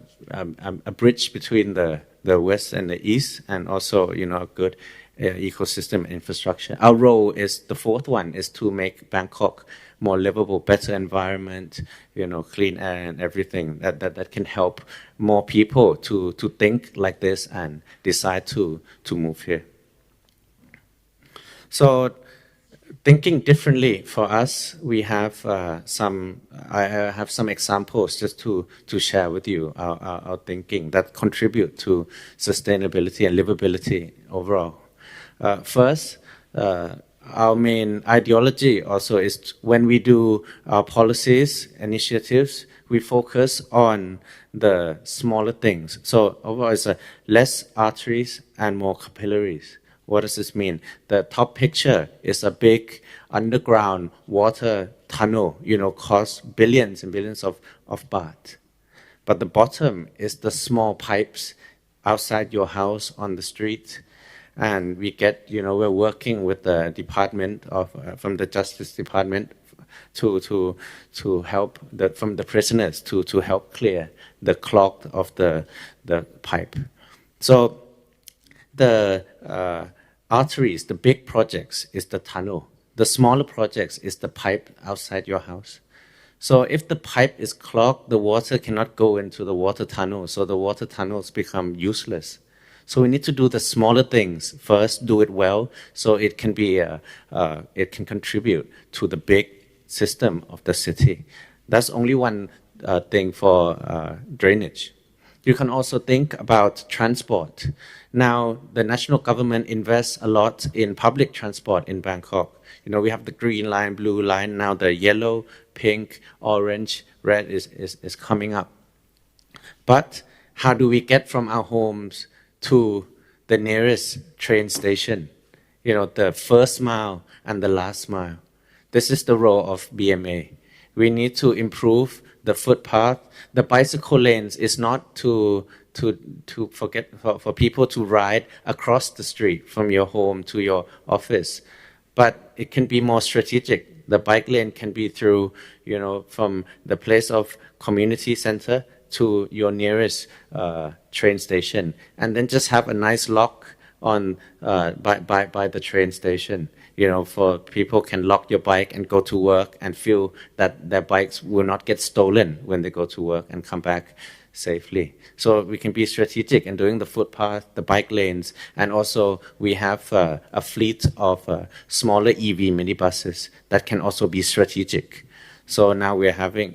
bridge between the West and the East, and also, a good ecosystem infrastructure. Our role is, the 4th one, is to make Bangkok more livable, better environment, clean air and everything that can help more people to think like this and decide to move here. So thinking differently for us, we have I have some examples just to share with you our thinking that contribute to sustainability and livability overall. First, our main ideology also is, when we do our policies, initiatives, we focus on the smaller things. So overall, it's less arteries and more capillaries. What does this mean? The top picture is a big underground water tunnel, costs billions and billions of baht. But the bottom is the small pipes outside your house on the street. And we get, we're working with the department from the Justice Department to help from the prisoners to help clear the clog of the pipe. So the arteries, the big projects, is the tunnel. The smaller projects is the pipe outside your house. So if the pipe is clogged, the water cannot go into the water tunnel, so the water tunnels become useless. So we need to do the smaller things first, do it well, so it can be it can contribute to the big system of the city. That's only one thing for drainage. You can also think about transport. Now, the national government invests a lot in public transport in Bangkok. We have the green line, blue line. Now the yellow, pink, orange, red is coming up. But how do we get from our homes to the nearest train station? The first mile and the last mile. This is the role of BMA. We need to improve the footpath. The bicycle lanes is not for people to ride across the street from your home to your office, but it can be more strategic. The bike lane can be through, from the place of community center to your nearest train station, and then just have a nice lock on by the train station. For people can lock your bike and go to work and feel that their bikes will not get stolen when they go to work and come back safely. So we can be strategic in doing the footpath, the bike lanes, and also we have a fleet of smaller EV minibuses that can also be strategic. So now we're having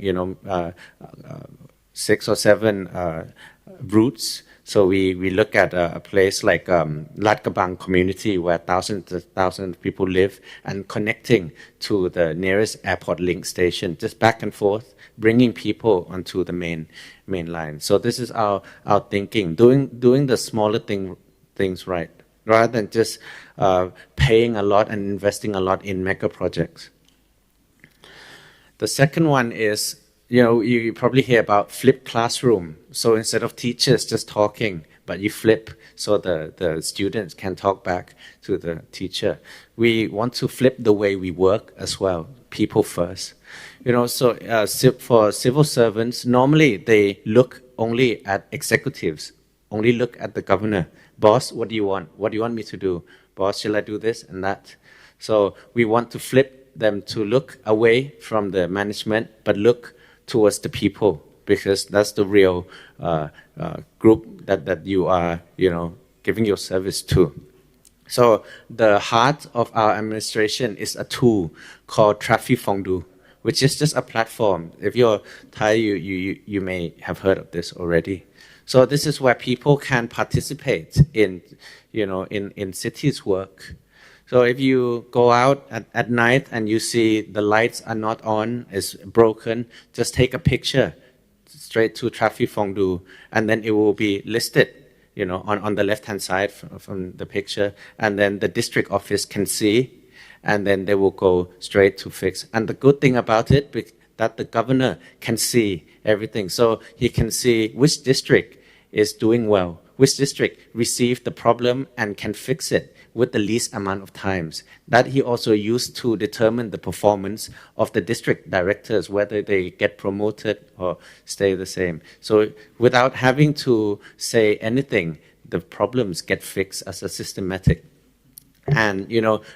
6 or 7 routes. So we look at a place like Lat Kabang community, where thousands of people live, and connecting to the nearest airport link station, just back and forth, bringing people onto the main line. So this is our thinking, doing the smaller things right, rather than just paying a lot and investing a lot in mega projects. The second one is, you probably hear about flipped classroom. So instead of teachers just talking, but you flip so the students can talk back to the teacher. We want to flip the way we work as well, people first. For civil servants, normally they look only at executives, only look at the governor. Boss, what do you want? What do you want me to do? Boss, shall I do this and that? So we want to flip them to look away from the management, but look towards the people, because that's the real group that you are, giving your service to. So the heart of our administration is a tool called Trafi Fongdu, which is just a platform. If you're Thai, you may have heard of this already. So this is where people can participate in, in cities work. So if you go out at night and you see the lights are not on, it's broken, just take a picture straight to Trafi Fongdu, and then it will be listed, on the left-hand side from the picture, and then the district office can see, and then they will go straight to fix. And the good thing about it, that the governor can see everything. So he can see which district is doing well, which district received the problem and can fix it with the least amount of times. That he also used to determine the performance of the district directors, whether they get promoted or stay the same. So without having to say anything, the problems get fixed as a systematic. And,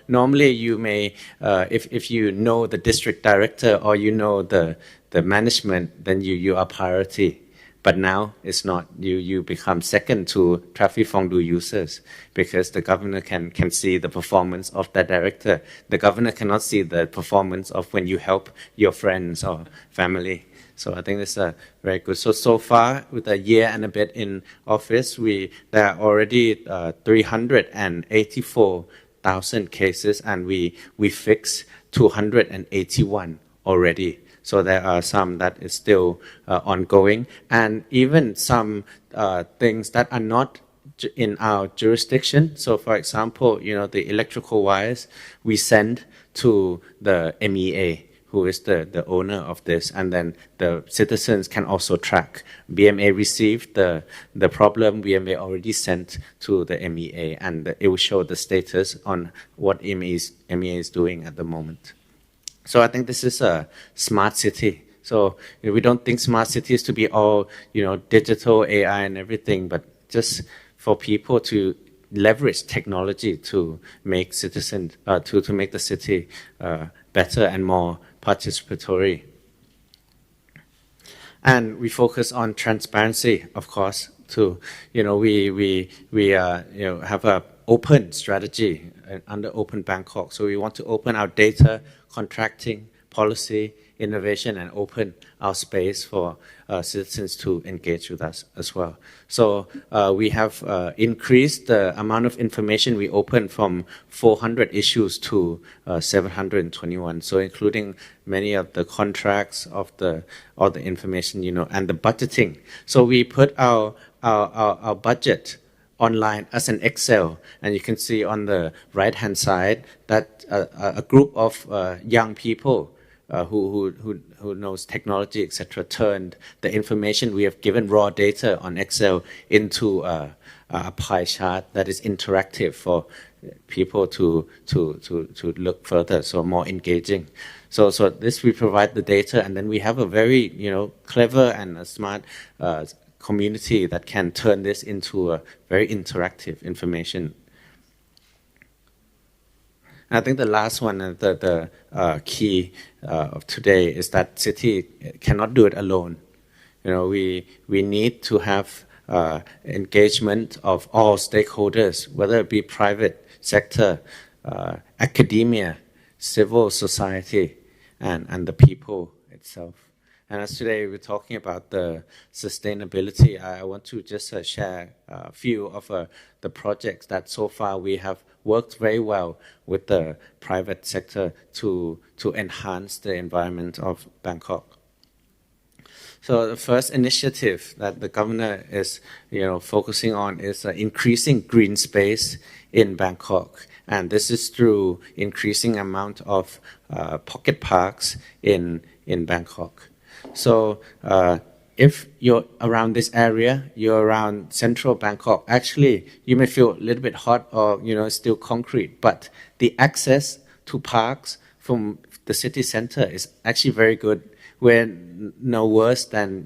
normally you may, if you know the district director or the management, then you are priority. But now it's not. You become second to Trafi Fongdu users because the governor can see the performance of the director. The governor cannot see the performance of when you help your friends or family. So I think it's very good. So far, with a year and a bit in office, there are already 384,000 cases, and we fixed 281 already. So there are some that is still ongoing, and even some things that are not in our jurisdiction. So for example, the electrical wires we send to the MEA, who is the owner of this, and then the citizens can also track. BMA received the problem, BMA already sent to the MEA, and it will show the status on what MEA is doing at the moment. So I think this is a smart city. So we don't think smart cities to be all, digital AI and everything, but just for people to leverage technology to make citizens, to make the city better and more participatory. And we focus on transparency, of course, too. We have a open strategy under Open Bangkok. So we want to open our data, contracting, policy, innovation, and open our space for citizens to engage with us as well. So we have increased the amount of information we open from 400 issues to 721. So including many of the contracts of all the information, and the budgeting. So we put our budget online as an Excel, and you can see on the right-hand side that a group of young people who knows technology, etc., turned the information we have given raw data on Excel into a pie chart that is interactive for people to look further, so more engaging. So this we provide the data, and then we have a very clever and a smart community that can turn this into a very interactive information. I think the last one, the key of today, is that city cannot do it alone. We need to have engagement of all stakeholders, whether it be private sector, academia, civil society, and the people itself. And as today we're talking about the sustainability, I want to just share a few of the projects that so far we have worked very well with the private sector to enhance the environment of Bangkok. So the first initiative that the governor is focusing on is increasing green space in Bangkok. And this is through increasing amount of pocket parks in Bangkok. So if you're around this area, you're around central Bangkok, actually you may feel a little bit hot or still concrete, but the access to parks from the city center is actually very good. We're no worse than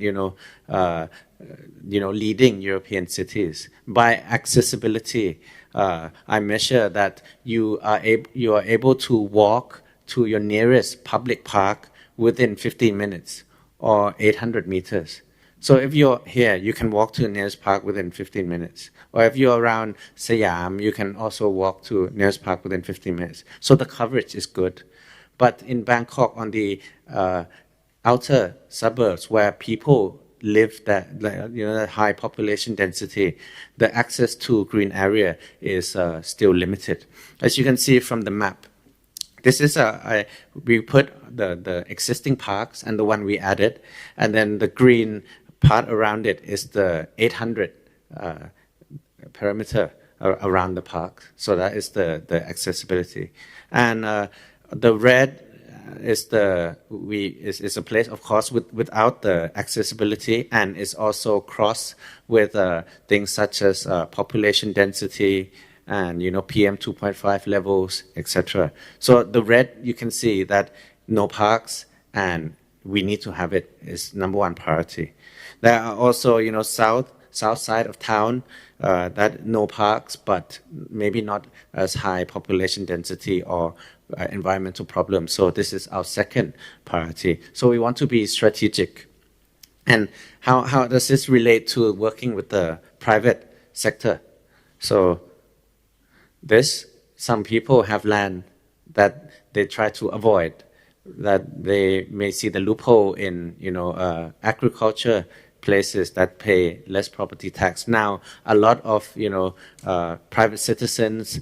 leading European cities by accessibility. I measure that you are able to walk to your nearest public park within 15 minutes. Or 800 meters. So if you're here, you can walk to the nearest park within 15 minutes. Or if you're around CIMB, you can also walk to nearest park within 15 minutes. So the coverage is good. But in Bangkok, on the outer suburbs where people live that high population density, the access to green area is still limited. As you can see from the map, this is we put the existing parks and the one we added, and then the green part around it is the 800 perimeter around the park. So that is the accessibility, and the red is a place, of course, without the accessibility, and is also crossed with things such as population density and PM 2.5 levels, etc. So the red, you can see that no parks, and we need to have it, is number one priority. There are also south side of town that no parks, but maybe not as high population density or environmental problems. So this is our second priority. So we want to be strategic. And how does this relate to working with the private sector? So some people have land that they try to avoid, that they may see the loophole in agriculture places that pay less property tax. Now, a lot of private citizens,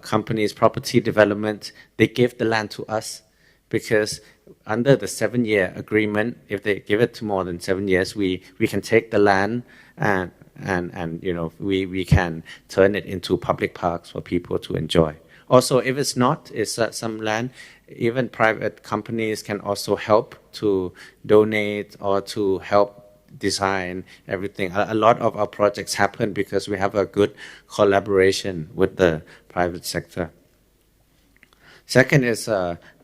companies, property development, they give the land to us because under the 7-year agreement, if they give it to more than 7 years, we can take the land and we can turn it into public parks for people to enjoy. Also, if it's not, it's some land, even private companies can also help to donate or to help design everything. A lot of our projects happen because we have a good collaboration with the private sector. Second is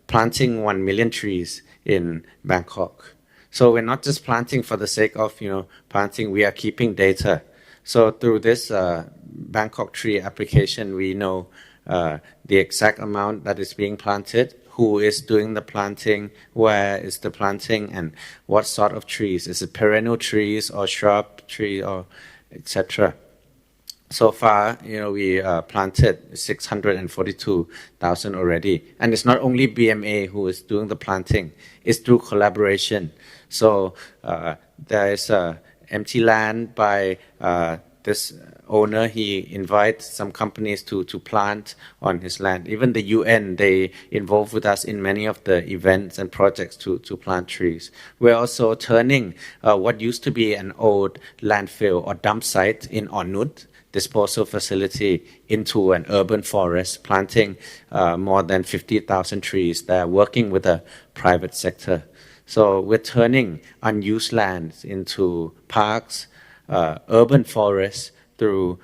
planting 1 million trees in Bangkok. So we're not just planting for the sake of planting, we are keeping data. So through this Bangkok tree application, we know the exact amount that is being planted, who is doing the planting, where is the planting, and what sort of trees. Is it perennial trees or shrub tree or etc.? So far, we planted 642,000 already. And it's not only BMA who is doing the planting, it's through collaboration. So there is empty land by this owner. He invites some companies to plant on his land. Even the UN, they involve with us in many of the events and projects to plant trees. We're also turning what used to be an old landfill or dump site in Onut, disposal facility, into an urban forest, planting more than 50,000 trees. They're working with the private sector. So we're turning unused lands into parks, urban forests, through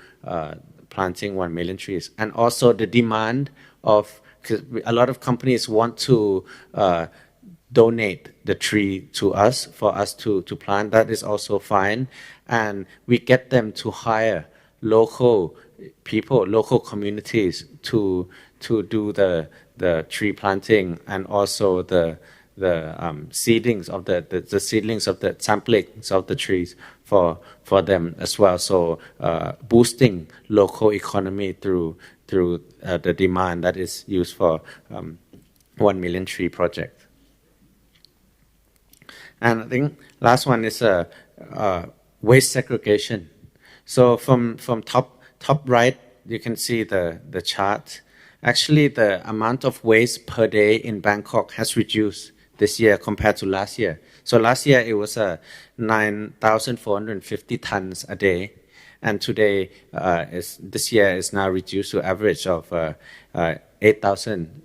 planting 1 million trees. And also the demand of, because a lot of companies want to donate the tree to us, for us to plant. That is also fine. And we get them to hire local people, local communities to do the tree planting, and also the seedlings of the seedlings of the samplings of the trees for them as well. So boosting local economy through the demand that is used for 1 million tree project. And I think last one is waste segregation. So from top right, you can see the chart. Actually, the amount of waste per day in Bangkok has reduced this year compared to last year. So last year it was 9,450 tons a day, and today this year is now reduced to average of 8,000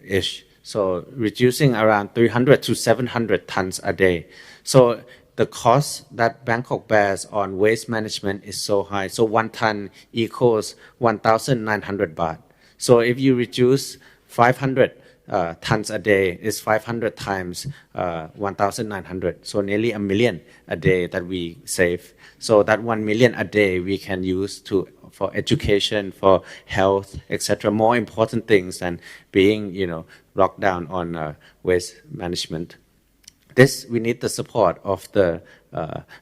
ish. So reducing around 300 to 700 tons a day. So the cost that Bangkok bears on waste management is so high. So 1 ton equals 1,900 baht. So if you reduce 500 tons a day, is 500 times 1,900. So nearly 1 million a day that we save. So that 1 million a day we can use for education, for health, etc. More important things than being, locked down on waste management. this, we need the support of the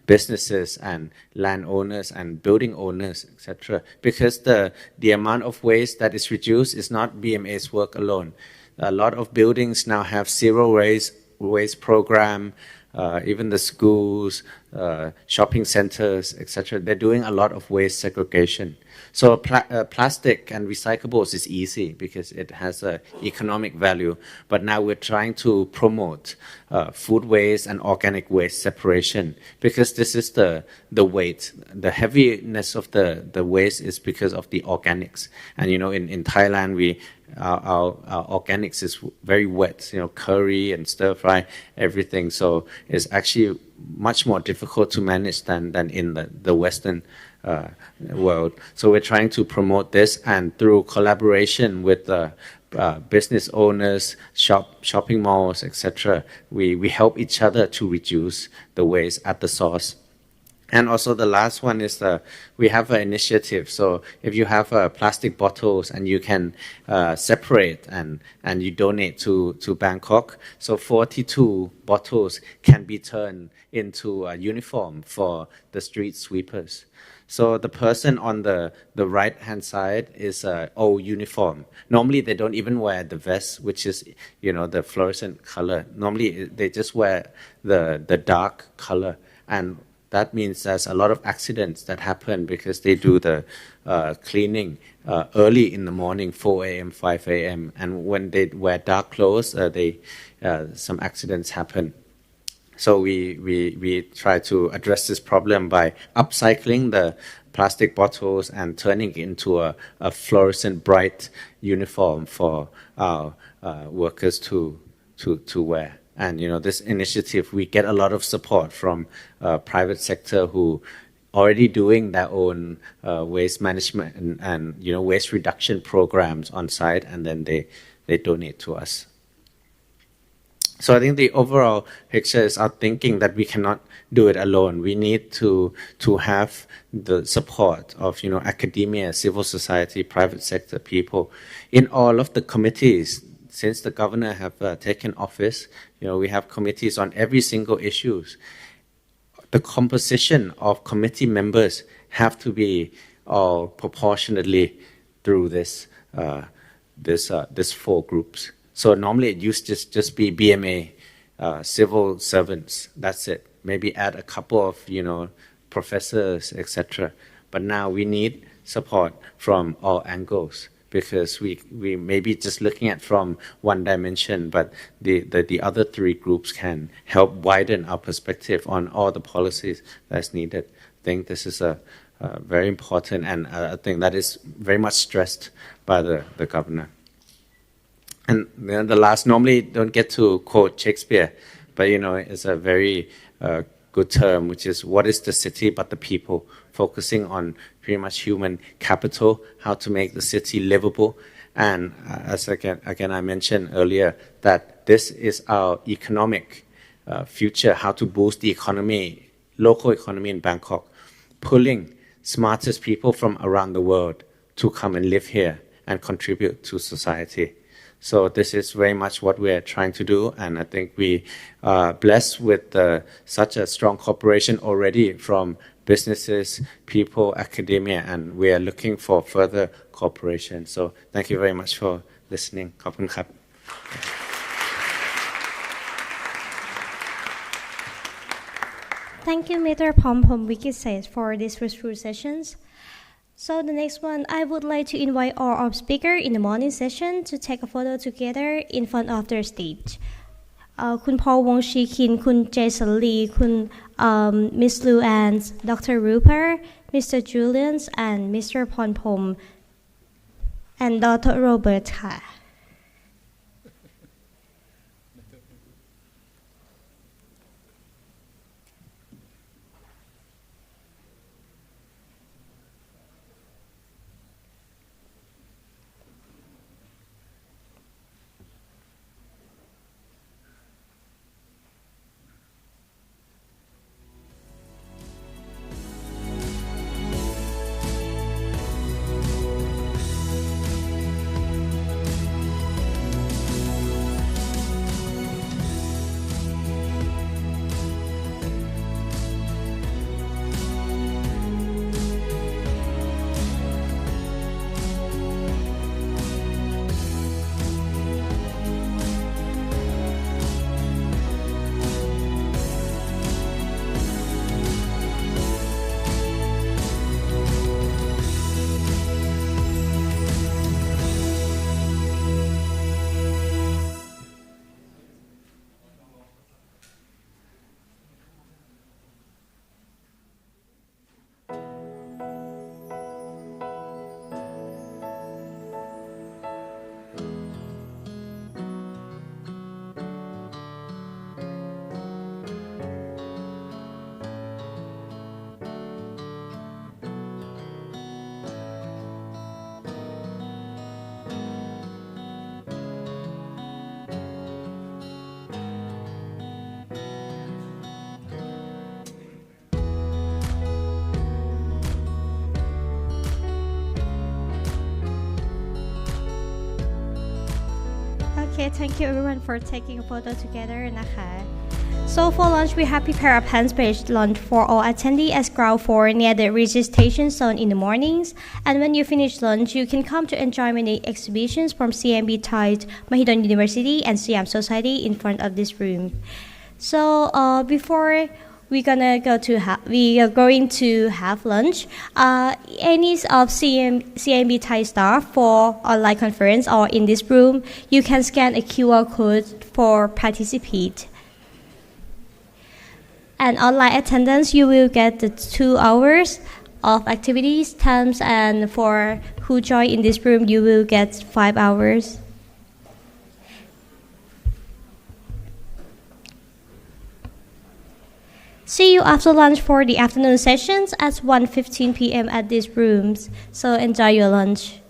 businesses and landowners and building owners, etc. Because the amount of waste that is reduced is not BMA's work alone. A lot of buildings now have zero waste program. Even the schools, shopping centers, etc. They're doing a lot of waste segregation. So plastic and recyclables is easy because it has an economic value. But now we're trying to promote food waste and organic waste separation because this is the weight. The heaviness of the waste is because of the organics. And in Thailand our organics is very wet, curry and stir fry, everything. So it's actually much more difficult to manage than in the Western world. So we're trying to promote this, and through collaboration with business owners, shopping malls, etc., we help each other to reduce the waste at the source. And also the last one is we have an initiative. So if you have plastic bottles and you can separate and you donate to Bangkok, so 42 bottles can be turned into a uniform for the street sweepers. So the person on the right-hand side is old uniform. Normally they don't even wear the vest, which is the fluorescent color. Normally they just wear the dark color, and that means there's a lot of accidents that happen because they do the cleaning early in the morning, 4 a.m., 5 a.m. And when they wear dark clothes, some accidents happen. So we try to address this problem by upcycling the plastic bottles and turning it into a fluorescent bright uniform for our workers to wear. And this initiative, we get a lot of support from private sector who already doing their own waste management and waste reduction programs on site, and then they donate to us. So I think the overall picture is our thinking that we cannot do it alone. We need to have the support of academia, civil society, private sector people in all of the committees. Since the governor have taken office, we have committees on every single issues. The composition of committee members have to be all proportionately through this four groups. So normally it used to just be BMA, civil servants. That's it. Maybe add a couple of professors, etc. But now we need support from all angles, because we may be just looking at from one dimension, but the other three groups can help widen our perspective on all the policies that's needed. I think this is a very important, and I think that is very much stressed by the governor. And then the last, normally don't get to quote Shakespeare, but it's a very good term, which is, what is the city but the people? Focusing on pretty much human capital, how to make the city livable. And as again I mentioned earlier, that this is our economic future, how to boost the economy, local economy in Bangkok, pulling smartest people from around the world to come and live here and contribute to society. So this is very much what we're trying to do, and I think we are blessed with such a strong cooperation already from businesses, people, academia, and we are looking for further cooperation. So thank you very much for listening. ขอบคุณครับ Thank you, Mr. Pompom Wikisait, for these fruitful sessions. So the next one, I would like to invite all our speakers in the morning session to take a photo together in front of the stage. คุณพอลวงชีคิน คุณ Jason Lee คุณ Miss Lu and Dr. Rupert, Mr. Julians and Mr. Pompom and Dr. Robert ค่ะ ข Okay, thank you everyone for taking a photo together นะคะ So for lunch, we have prepared a plant-based lunch for all attendees at ground floor near the registration zone in the mornings. And when you finish lunch, you can come to enjoy many exhibitions from CIMB Thai, Mahidol University, and Siam Society in front of this room. So before we are going to have lunch. Any of CIMB Thai staff for online conference or in this room, you can scan a QR code for participate. And online attendance, you will get the 2 hours of activities times, and for who join in this room, you will get 5 hours. See you after lunch for the afternoon sessions at 1:15 p.m. at these rooms. So enjoy your lunch.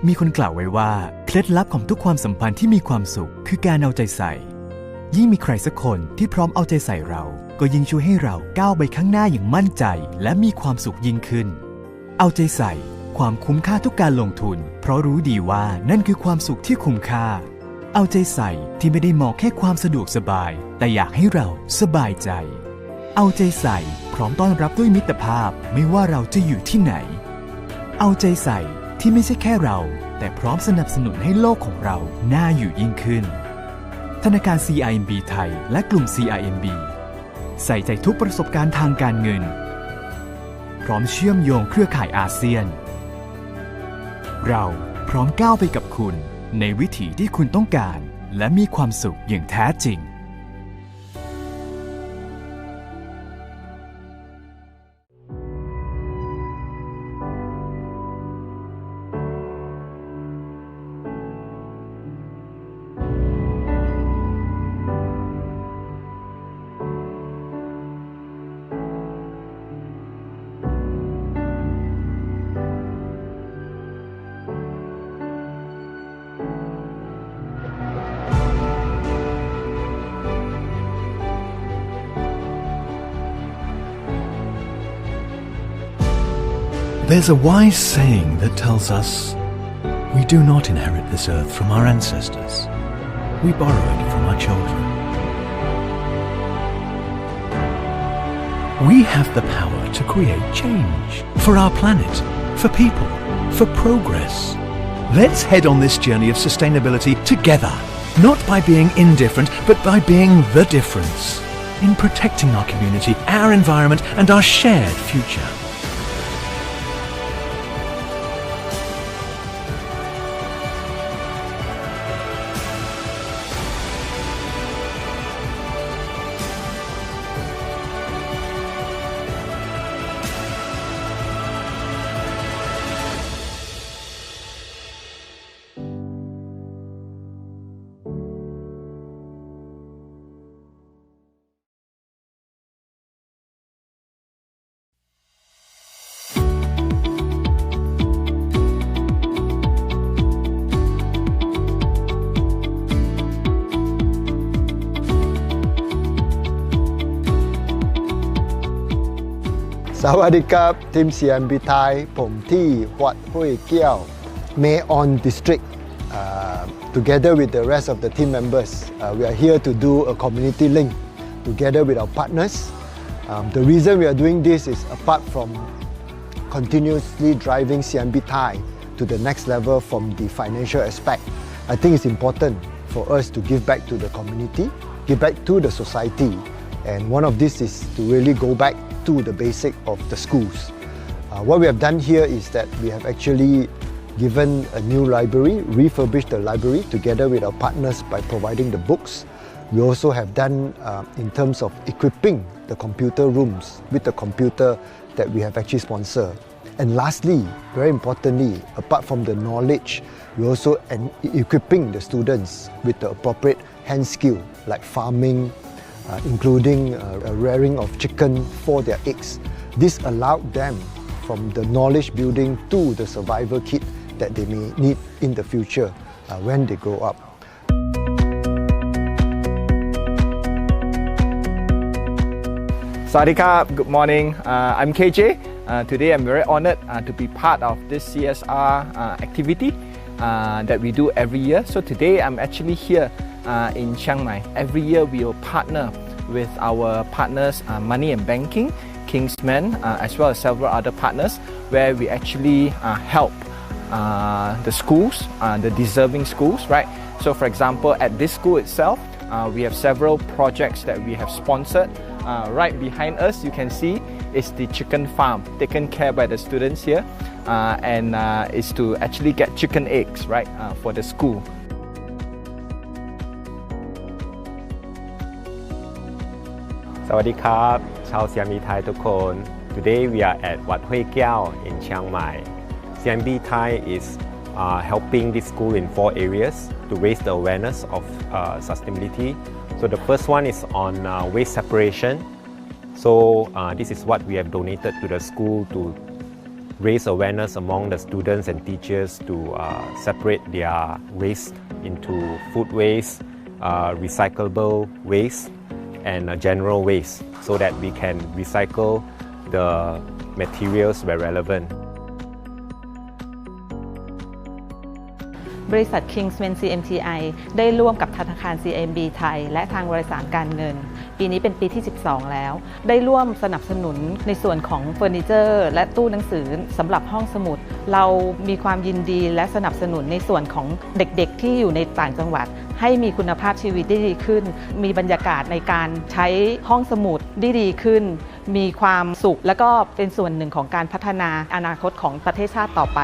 มีคนกล่าวไว้ว่าเคล็ดลับของทุกความสัมพันธ์ที่มีความสุขคือการเอาใจใส่ยิ่งมีใครสักคนที่พร้อมเอาใจใส่เราก็ยิ่งช่วยให้เราก้าวไปข้างหน้าอย่างมั่นใจและมีความสุขยิ่งขึ้นเอาใจใส่ความคุ้มค่าทุกการลงทุนเพราะรู้ดีว่านั่นคือความสุขที่คุ้มค่าเอาใจใส่ที่ไม่ได้มองแค่ความสะดวกสบายแต่อยากให้เราสบายใจเอาใจใส่พร้อมต้อนรับด้วยมิตรภาพไม่ว่าเราจะอยู่ที่ไหนเอาใจใส่ที่ไม่ใช่แค่เราแต่พร้อมสนับสนุนให้โลกของเราน่าอยู่ยิ่งขึ้นธนาคาร CIMB ไทยและกลุ่ม CIMB ใส่ใจทุกประสบการณ์ทางการเงินพร้อมเชื่อมโยงเครือข่ายอาเซียนเราพร้อมก้าวไปกับคุณในวิถีที่คุณต้องการและมีความสุขอย่างแท้จริงThere's a wise saying that tells us we do not inherit this earth from our ancestors. We borrow it from our children. We have the power to create change for our planet, for people, for progress. Let's head on this journey of sustainability together, not by being indifferent, but by being the difference in protecting our community, our environment, and our shared future. Sawadikap, Team CIMB Thai ผมที่วัดห้วยเกี้ยว May On District. Together with the rest of the team members, we are here to do a community link together with our partners. The reason we are doing this is apart from continuously driving CIMB Thai to the next level from the financial aspect. I think it's important for us to give back to the community, give back to the society. And one of this is to really go back to the basic of the schools. What we have done here is that we have actually given a new library, refurbished the library together with our partners by providing the books. We also have done in terms of equipping the computer rooms with the computer that we have actually sponsored. And lastly, very importantly, apart from the knowledge, we also equipping the students with the appropriate hand skill like farming, including rearing of chicken for their eggs. This allowed them from the knowledge building to the survival kit that they may need in the future when they grow up. Sawadika, good morning. I'm KJ. Today I'm very honored to be part of this CSR activity that we do every year. So today I'm actually here in Chiang Mai. Every year we will partner with our partners Money and Banking, Kingsman, as well as several other partners where we actually help the schools, the deserving schools, right? So for example, at this school itself, we have several projects that we have sponsored. Right behind us, you can see is the chicken farm taken care by the students here, and is to actually get chicken eggs, right, for the school. Sawadikap, ชาว CIMB Thai ทุกคน Today we are at Wat Hoi Kiao in Chiang Mai. CIMB Thai is helping this school in 4 areas to raise the awareness of sustainability. So the first one is on waste separation. So this is what we have donated to the school to raise awareness among the students and teachers to separate their waste into food waste, recyclable waste, and general waste, so that we can recycle the materials where relevant. บริษัท Kingsman CMTI ได้ร่วมกับธนาคาร CIMB ไทยและทางบริษัทการเงินปีนี้เป็นปีที่ 12 แล้วได้ร่วมสนับสนุนในส่วนของเฟอร์นิเจอร์และตู้หนังสือสำหรับห้องสมุดเรามีความยินดีและสนับสนุนในส่วนของเด็กๆที่อยู่ในต่างจังหวัดให้มีคุณภาพชีวิตได้ดีขึ้นมีบรรยากาศในการใช้ห้องสมุดได้ดีขึ้นมีความสุขและก็เป็นส่วนหนึ่งของการพัฒนาอนาคตของประเทศชาติต่อไป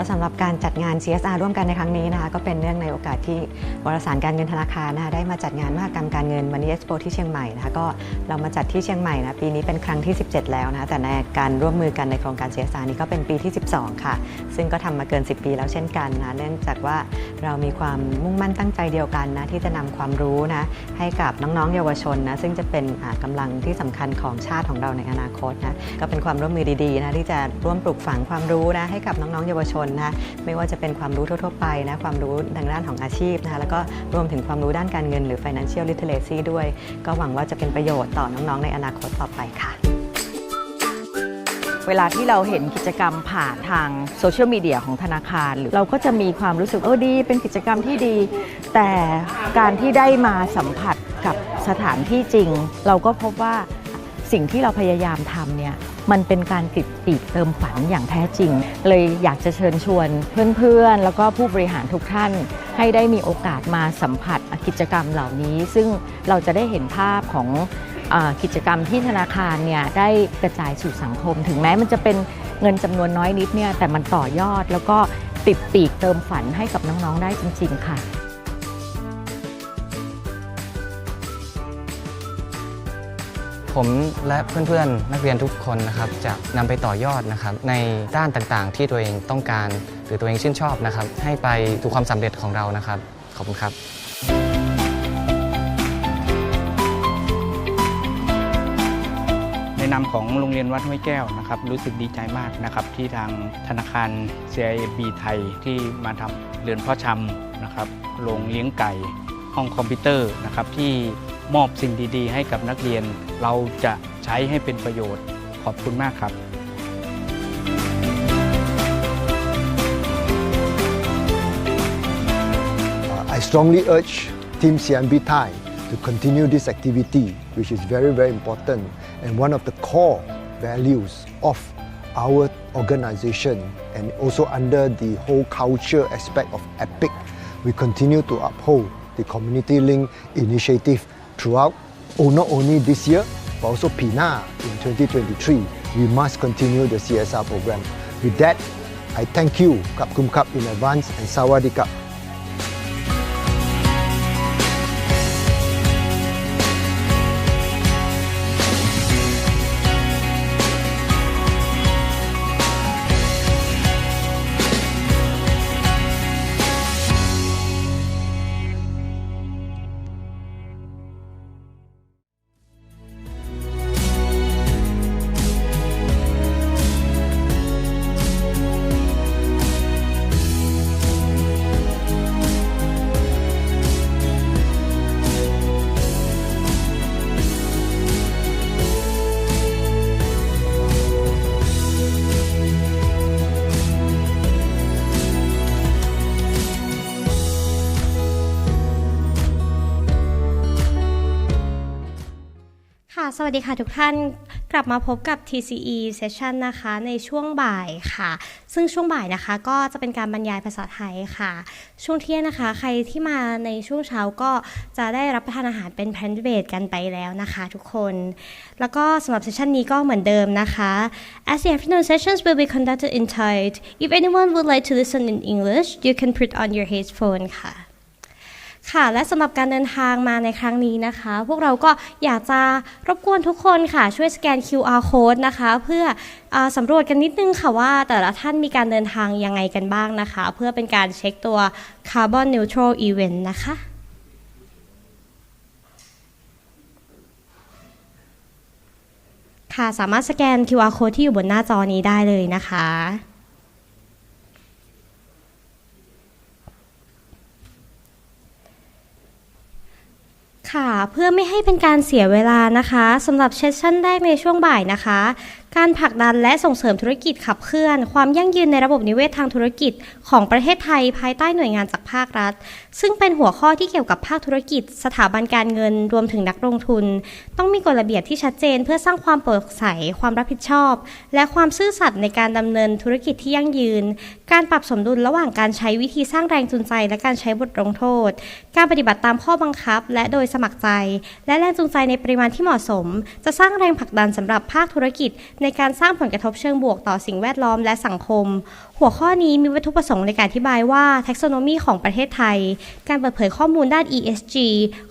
ก็สำหรับการจัดงาน CSR ร่วมกันในครั้งนี้นะคะก็เป็นเนื่องในโอกาสที่วารสารการเงินธนาคารนะคะได้มาจัดงานมหกรรมการเงินวันนี้ Expo ที่เชียงใหม่นะคะก็เรามาจัดที่เชียงใหม่นะปีนี้เป็นครั้งที่ 17 แล้วนะคะแต่ในการร่วมมือกันในโครงการ CSR นี้ก็เป็นปีที่ 12 ค่ะซึ่งก็ทำมาเกิน 10 ปีแล้วเช่นกันนะเนื่องจากว่าเรามีความมุ่งมั่นตั้งใจเดียวกันนะที่จะนำความรู้นะให้กับน้องๆเยาวชนนะซึ่งจะเป็นกำลังที่สำคัญของชาติของเราในอนาคตนะก็เป็นความร่วมมือดีๆนะที่จะร่วมปลูกฝังความรู้นะให้กับน้องๆเยาวชนนะไม่ว่าจะเป็นความรู้ทั่วๆไปนะความรู้ทางด้านของอาชีพนะคะแล้วก็รวมถึงความรู้ด้านการเงินหรือ financial literacy ด้วยก็หวังว่าจะเป็นประโยชน์ต่อน้องๆในอนาคตต่อไปค่ะเวลาที่เราเห็นกิจกรรมผ่านทางโซเชียลมีเดียของธนาคารเราก็จะมีความรู้สึกดีเป็นกิจกรรมที่ดีแต่การที่ได้มาสัมผัสกับสถานที่จริงเราก็พบว่าสิ่งที่เราพยายามทำเนี่ยมันเป็นการติดปีกเติมฝันอย่างแท้จริงเลยอยากจะเชิญชวนเพื่อนๆแล้วก็ผู้บริหารทุกท่านให้ได้มีโอกาสมาสัมผัสกิจกรรมเหล่านี้ซึ่งเราจะได้เห็นภาพของกิจกรรมที่ธนาคารเนี่ยได้กระจายสู่สังคมถึงแม้มันจะเป็นเงินจำนวนน้อยนิดเนี่ยแต่มันต่อยอดแล้วก็ติดปีกเติมฝันให้กับน้องๆได้จริงๆค่ะผมและเพื่อนๆนักเรียนทุกคนนะครับจะนำไปต่อยอดนะครับในด้านต่างๆที่ตัวเองต้องการหรือตัวเองชื่นชอบนะครับให้ไปสู่ความสำเร็จของเรานะครับขอบคุณครับในนามของโรงเรียนวัดห้วยแก้วนะครับรู้สึกดีใจมากนะครับที่ทางธนาคาร CIMB ไทยที่มาทำเรือนเพาะชำนะครับโรงเลี้ยงไก่ห้องคอมพิวเตอร์นะครับที่มอบสิ่งดีๆให้กับนักเรียนเราจะใช้ให้เป็นประโยชน์ขอบคุณมากครับ I strongly urge Team CIMB Thai to continue this activity which is very very important and one of the core values of our organization and also under the whole culture aspect of EPIC we continue to uphold the community link initiative throughout not only this year but also PINA in 2023 we must continue the CSR program with that I thank you Kap Kum Kap in advance and Sawadee Kapสวัสดีค่ะทุกท่านกลับมาพบกับ TCE Session นะคะในช่วงบ่ายค่ะซึ่งช่วงบ่ายนะคะก็จะเป็นการบรรยายภาษาไทยค่ะช่วงเที่ยงนะคะใครที่มาในช่วงเช้าก็จะได้รับประทานอาหารเป็นPlant Basedกันไปแล้วนะคะทุกคนแล้วก็สำหรับเซสชันนี้ก็เหมือนเดิมนะคะ As the afternoon sessions will be conducted in Thai if anyone would like to listen in English you can put on your headphone ค่ะและสำหรับการเดินทางมาในครั้งนี้นะคะพวกเราก็อยากจะรบกวนทุกคนค่ะช่วยสแกน QR code นะคะเพื่อสำรวจกันนิดนึงค่ะว่าแต่ละท่านมีการเดินทางยังไงกันบ้างนะคะเพื่อเป็นการเช็คตัว Carbon Neutral Event นะคะ ค่ะสามารถสแกน QR code ที่อยู่บนหน้าจอนี้ได้เลยนะคะค่ะเพื่อไม่ให้เป็นการเสียเวลานะคะสำหรับเซสชั่นแรกในช่วงบ่ายนะคะการผลักดันและส่งเสริมธุรกิจขับเคลื่อนความยั่งยืนในระบบนิเวศทางธุรกิจของประเทศไทยภายใต้หน่วยงานจากภาครัฐซึ่งเป็นหัวข้อที่เกี่ยวกับภาคธุรกิจสถาบันการเงินรวมถึงนักลงทุนต้องมีกฎระเบียบที่ชัดเจนเพื่อสร้างความโปร่งใสความรับผิดชอบและความซื่อสัตย์ในการดำเนินธุรกิจที่ยั่งยืนการปรับสมดุลระหว่างการใช้วิธีสร้างแรงจูงใจและการใช้บทลงโทษการปฏิบัติตามข้อบังคับและโดยสมัครใจและแรงจูงใจในปริมาณที่เหมาะสมจะสร้างแรงผลักดันสำหรับภาคธุรกิจในการสร้างผลกระทบเชิงบวกต่อสิ่งแวดล้อมและสังคมหัวข้อนี้มีวัตถุประสงค์ในการอธิบายว่า taxonomy ของประเทศไทยการเปิดเผยข้อมูลด้าน ESG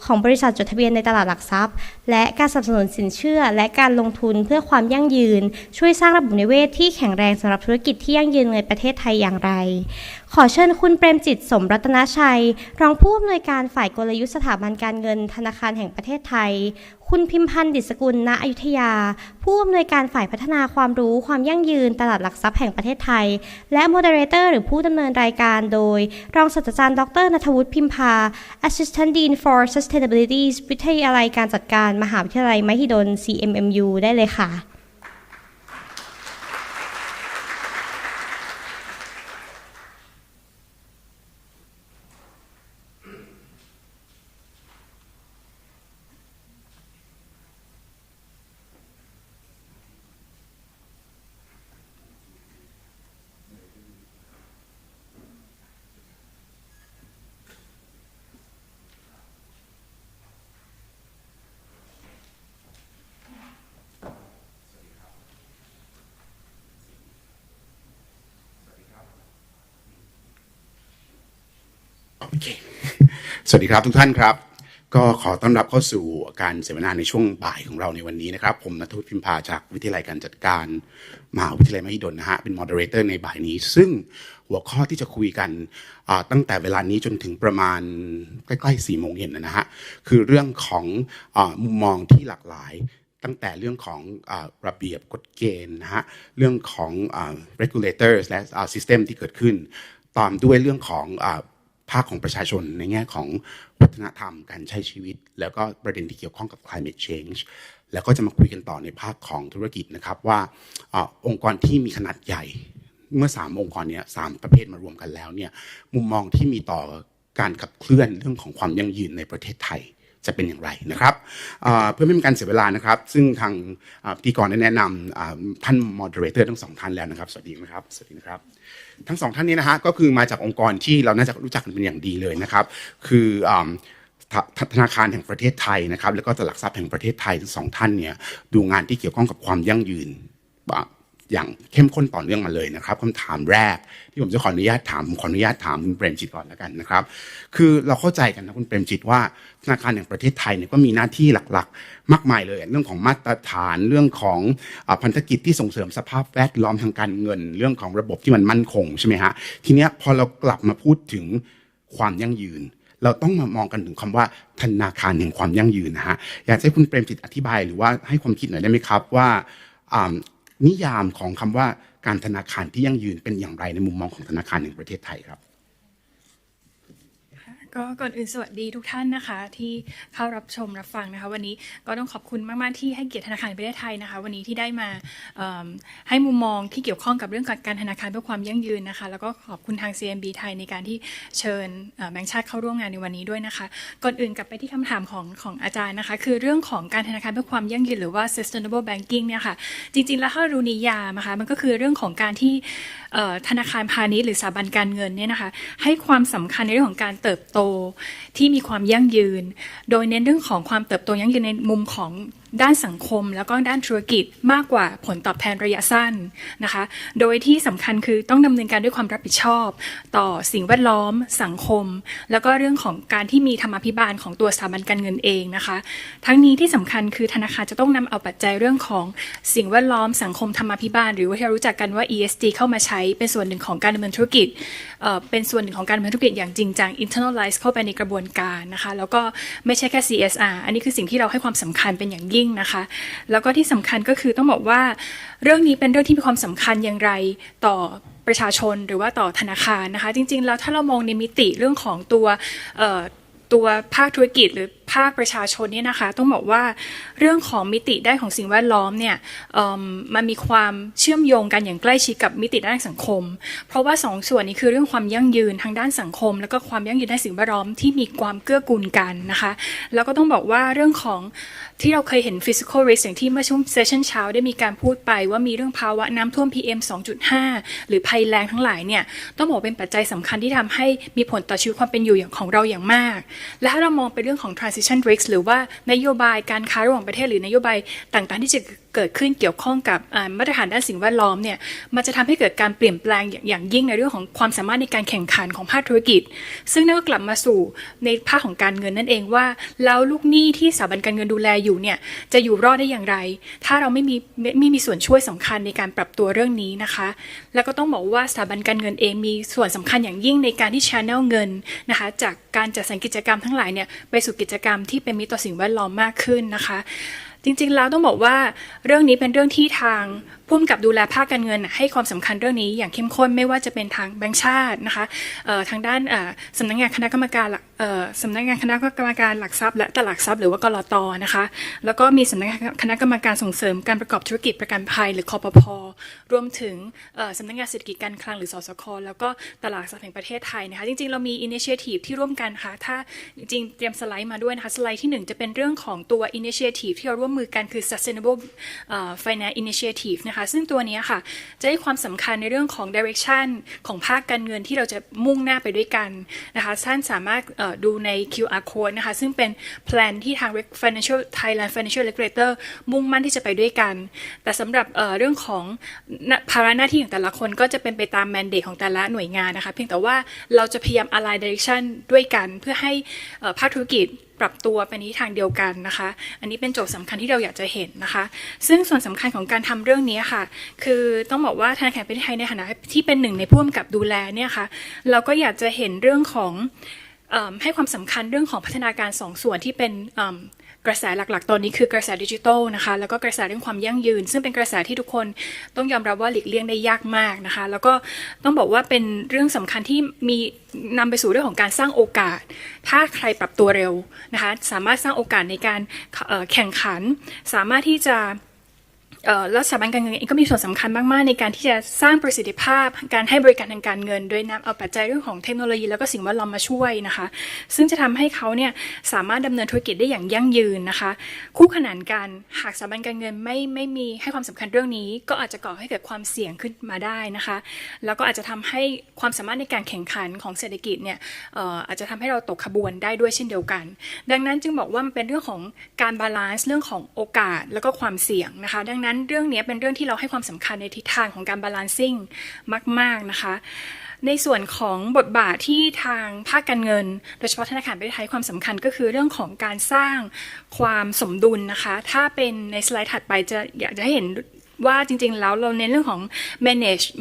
ของบริษัทจดทะเบียนในตลาดหลักทรัพย์และการสนับสนุนสินเชื่อและการลงทุนเพื่อความยั่งยืนช่วยสร้างระบบนิเวศที่แข็งแรงสำหรับธุรกิจที่ยั่งยืนในประเทศไทยอย่างไรขอเชิญคุณเปรมจิตสมรัตนชัยรองผู้อำนวยการฝ่ายกลยุทธ์สถาบันการเงินธนาคารแห่งประเทศไทยคุณพิมพันธ์ดิษกุล ณ อยุธยาผู้อำนวยการฝ่ายพัฒนาความรู้ความยั่งยืนตลาดหลักทรัพย์แห่งประเทศไทยและโมเดเลเตอร์หรือผู้ดำเนินรายการโดยรองศาสตราจารย์ดร.ณัฐวุฒิพิมพา Assistant Dean for Sustainability วิทยาลัยการจัดการมหาวิทยาลัยมหิดล CMMU ได้เลยค่ะโอเคสวัสดีครับทุกท่านครับก็ขอต้อนรับเข้าสู่การเสวนาในช่วงบ่ายของเราในวันนี้นะครับผมณัฐวุฒิพิมพาจากวิทยาลัยการจัดการมหาวิทยาลัยมหิดลนะฮะเป็น moderator ในบ่ายนี้ซึ่งหัวข้อที่จะคุยกันตั้งแต่เวลานี้จนถึงประมาณใกล้ๆ 4 โมงเย็นนะฮะคือเรื่องของมุมมองที่หลากหลายตั้งแต่เรื่องของระเบียบกฎเกณฑ์นะฮะเรื่องของregulators และ system ที่เกิดขึ้นตามด้วยเรื่องของภาคของประชาชนในแง่ของวัฒนธรรมการใช้ชีวิตแล้วก็ประเด็นที่เกี่ยวข้องกับ climate change แล้วก็จะมาคุยกันต่อในภาคของธุรกิจนะครับว่าองค์กรที่มีขนาดใหญ่เมื่อ3องค์กรนี้3ประเภทมารวมกันแล้วเนี่ยมุมมองที่มีต่อการขับเคลื่อนเรื่องของความยั่งยืนในประเทศไทยจะเป็นอย่างไรนะครับเพื่อไม่เป็นการเสียเวลานะครับซึ่งทางพิธีกรได้แนะนำท่าน moderator ทั้ง2ท่านแล้วนะครับสวัสดีนะครับสวัสดีนะครับทั้ง2ท่านนี้นะฮะก็คือมาจากองค์กรที่เราน่าจะรู้จักกันเป็นอย่างดีเลยนะครับคือธนาคารแห่งประเทศไทยนะครับแล้วก็ตลาดหลักทรัพย์แห่งประเทศไทยทั้ง2ท่านเนี่ยดูงานที่เกี่ยวข้องกับความยั่งยืนอย่างเข้มข้นต่อเนื่องมาเลยนะครับคำถามแรกที่ผมจะขออนุญาตถามคุณเปรมจิตก่อนแล้วกันนะครับคือเราเข้าใจกันนะคุณเปรมจิตว่าธนาคารแห่งประเทศไทยเนี่ยก็มีหน้าที่หลักๆมากมายเลยเรื่องของมาตรฐานเรื่องของพันธกิจที่ส่งเสริมสภาพแวดล้อมทางการเงินเรื่องของระบบที่มันมั่นคงใช่ไหมฮะทีเนี้ยพอเรากลับมาพูดถึงความยั่งยืนเราต้องมามองกันถึงคำว่าธนาคารแห่งความยั่งยืนนะฮะอยากให้คุณเปรมจิตอธิบายหรือว่าให้ความคิดหน่อยได้ไหมครับว่านิยามของคำว่าการธนาคารที่ยั่งยืนเป็นอย่างไรในมุมมองของธนาคารแห่งประเทศไทยครับก็ก่อนอื่นสวัสดีทุกท่านนะคะที่เข้ารับชมรับฟังนะคะวันนี้ก็ต้องขอบคุณมากๆที่ให้เกียรติธนาคารแห่งประเทศไทยนะคะวันนี้ที่ได้มาให้มุมมองที่เกี่ยวข้องกับเรื่องการธนาคารเพื่อความยั่งยืนนะคะแล้วก็ขอบคุณทาง CIMB ไทยในการที่เชิญแบงก์ชาติเข้าร่วมงานในวันนี้ด้วยนะคะก่อนอื่นกลับไปที่คำถามของอาจารย์นะคะคือเรื่องของการธนาคารเพื่อความยั่งยืนหรือว่า sustainable banking เนี่ยค่ะจริงๆแล้วถ้าดูนิยามนะคะมันก็คือเรื่องของการที่ธนาคารพาณิชย์หรือสถาบันการเงินเนี่ยนะคะให้ความสำคัญในเรื่องของการเติบโตที่มีความยั่งยืนโดยเน้นเรื่องของความเติบโตยั่งยืนในมุมของด้านสังคมแล้วก็ด้านธุรกิจมากกว่าผลตอบแทนระยะสั้นนะคะโดยที่สำคัญคือต้องดำเนินการด้วยความรับผิดชอบต่อสิ่งแวดล้อมสังคมแล้วก็เรื่องของการที่มีธรรมาภิบาลของตัวสถาบันการเงินเองนะคะทั้งนี้ที่สำคัญคือธนาคารจะต้องนำเอาปัจจัยเรื่องของสิ่งแวดล้อมสังคมธรรมาภิบาลหรือว่าที่เรารู้จักกันว่า ESG เข้ามาใช้เป็นส่วนหนึ่งของการดำเนินธุรกิจเป็นส่วนหนึ่งของการดำเนินธุรกิจอย่างจริงจัง internalize เข้าไปในกระบวนการนะคะแล้วก็ไม่ใช่แค่ CSR อันนี้คือสิ่งที่เราให้ความสำคัญเป็นอย่างยิ่ง ยิ่งนะคะแล้วก็ที่สำคัญก็คือต้องบอกว่าเรื่องนี้เป็นเรื่องที่มีความสำคัญอย่างไรต่อประชาชนหรือว่าต่อธนาคารนะคะจริงๆแล้วถ้าเรามองในมิติเรื่องของตัวภาคธุรกิจหรือภาคประชาชนเนี่ยนะคะต้องบอกว่าเรื่องของมิติด้านของสิ่งแวดล้อมเนี่ยมันมีความเชื่อมโยงกันอย่างใกล้ชิดกับมิติด้านสังคมเพราะว่า2ส่วนนี้คือเรื่องความยั่งยืนทางด้านสังคมแล้วก็ความยั่งยืนด้านสิ่งแวดล้อมที่มีความเกื้อกูลกันนะคะแล้วก็ต้องบอกว่าเรื่องของที่เราเคยเห็น physical risk อย่างที่เมื่อช่วงเซสชั่นเช้าได้มีการพูดไปว่ามีเรื่องภาวะน้ำท่วม PM 2.5 หรือภัยแล้งทั้งหลายเนี่ยต้องบอกเป็นปัจจัยสำคัญที่ทำให้มีผลต่อชีวิตความเป็นอยู่ของเราอย่างมากและถ้าเรามองไปเรื่องของ transition risk หรือว่านโยบายการค้าระหว่างประเทศหรือนโยบายต่างๆที่จะเกิดขึ้นเกี่ยวข้องกับมาตรฐานด้านสิ่งแวดล้อมเนี่ยมันจะทำให้เกิดการเปลี่ยนแปลงอย่างยิ่งในเรื่องของความสามารถในการแข่งขันของภาคธุรกิจซึ่งนั่นก็กลับมาสู่ในภาคของการเงินนั่นเองว่าแล้วลูกหนี้ที่สถาบันการเงินดูแลอยู่เนี่ยจะอยู่รอดได้อย่างไรถ้าเราไม่มีส่วนช่วยสำคัญในการปรับตัวเรื่องนี้นะคะแล้วก็ต้องบอกว่าสถาบันการเงินเองมีส่วนสำคัญอย่างยิ่งในการที่ channel เงินนะคะจากการจัดสรรกิจกรรมทั้งหลายเนี่ยไปสู่กิจกรรมที่เป็นมิตรต่อสิ่งแวดล้อมมากขึ้นนะคะจริงๆแล้วต้องบอกว่าเรื่องนี้เป็นเรื่องที่ทางผู้กำกับดูแลภาคการเงินให้ความสำคัญเรื่องนี้อย่างเข้มข้นไม่ว่าจะเป็นทางแบงก์ชาตินะคะทางด้านสำนักงานคณะกรรมการสำนักงานคณะกรรมการหลักทรัพย์และตลาดหลักทรัพย์หรือว่ากลต.นะคะแล้วก็มีสำนักงานคณะกรรมการส่งเสริมการประกอบธุรกิจประกันภัยหรือคปภ.รวมถึงสำนักงานเศรษฐกิจการคลังหรือสสค.แล้วก็ตลาดหลักทรัพย์แห่งประเทศไทยนะคะจริงๆเรามี initiative ที่ร่วมกันค่ะถ้าจริงๆเตรียมสไลด์มาด้วยนะคะสไลด์ที่1จะเป็นเรื่องของตัว initiative ที่เราร่วมมือกันคือ sustainable finance initiative นะคะซึ่งตัวนี้ค่ะจะให้ความสำคัญในเรื่องของ direction ของภาคการเงินที่เราจะมุ่งหน้าไปด้วยกันนะคะท่านสามารถดูใน QR code นะคะซึ่งเป็น plan ที่ทาง Financial Thailand Financial Regulator มุ่งมั่นที่จะไปด้วยกันแต่สำหรับเรื่องของภาระหน้าที่ของแต่ละคนก็จะเป็นไปตาม mandate ของแต่ละหน่วยงานนะคะเพียงแต่ว่าเราจะพยายาม align direction ด้วยกันเพื่อให้ภาคธุรกิจปรับตัวไปในทางเดียวกันนะคะอันนี้เป็นโจทย์สำคัญที่เราอยากจะเห็นนะคะซึ่งส่วนสำคัญของการทำเรื่องนี้ค่ะคือต้องบอกว่าธนาคารแห่งประเทศไทยในฐานะที่เป็นหนึ่งในผู้กำกับดูแลเนี่ยค่ะเราก็อยากจะเห็นเรื่องของให้ความสำคัญเรื่องของพัฒนาการ2ส่วนที่เป็นกระแสหลักๆตอนนี้คือกระแสดิจิทัลนะคะแล้วก็กระแสเรื่องความยั่งยืนซึ่งเป็นกระแสที่ทุกคนต้องยอมรับว่าหลีกเลี่ยงได้ยากมากนะคะแล้วก็ต้องบอกว่าเป็นเรื่องสำคัญที่มีนำไปสู่เรื่องของการสร้างโอกาสถ้าใครปรับตัวเร็วนะคะสามารถสร้างโอกาสในการแข่งขันสามารถที่จะแล้วสถาบันการเงินเองก็มีส่วนสำคัญมากๆในการที่จะสร้างประสิทธิภาพการให้บริการทางการเงินโดยนำเอาปัจจัยเรื่องของเทคโนโลยีแล้วก็สิ่งแวดล้อมมาช่วยนะคะซึ่งจะทำให้เขาเนี่ยสามารถดำเนินธุรกิจได้อย่างยั่งยืนนะคะคู่ขนานกันหากสถาบันการเงินไม่มีให้ความสำคัญเรื่องนี้ก็อาจจะก่อให้เกิดความเสี่ยงขึ้นมาได้นะคะแล้วก็อาจจะทำให้ความสามารถในการแข่งขันของเศรษฐกิจเนี่ยอาจจะทำให้เราตกขบวนได้ด้วยเช่นเดียวกันดังนั้นจึงบอกว่ามันเป็นเรื่องของการบาลานซ์เรื่องของโอกาสแล้วก็ความเสี่ยงนะคะดังนั้นเรื่องนี้เป็นเรื่องที่เราให้ความสำคัญในทิศทางของการบาลานซิ่งมากๆนะคะในส่วนของบทบาทที่ทางภาคการเงินโดยเฉพาะธนาคารแห่งประเทศไทยความสำคัญก็คือเรื่องของการสร้างความสมดุลนะคะถ้าเป็นในสไลด์ถัดไปจะอยากจะให้เห็นว่าจริงๆแล้วเราเน้นเรื่องของ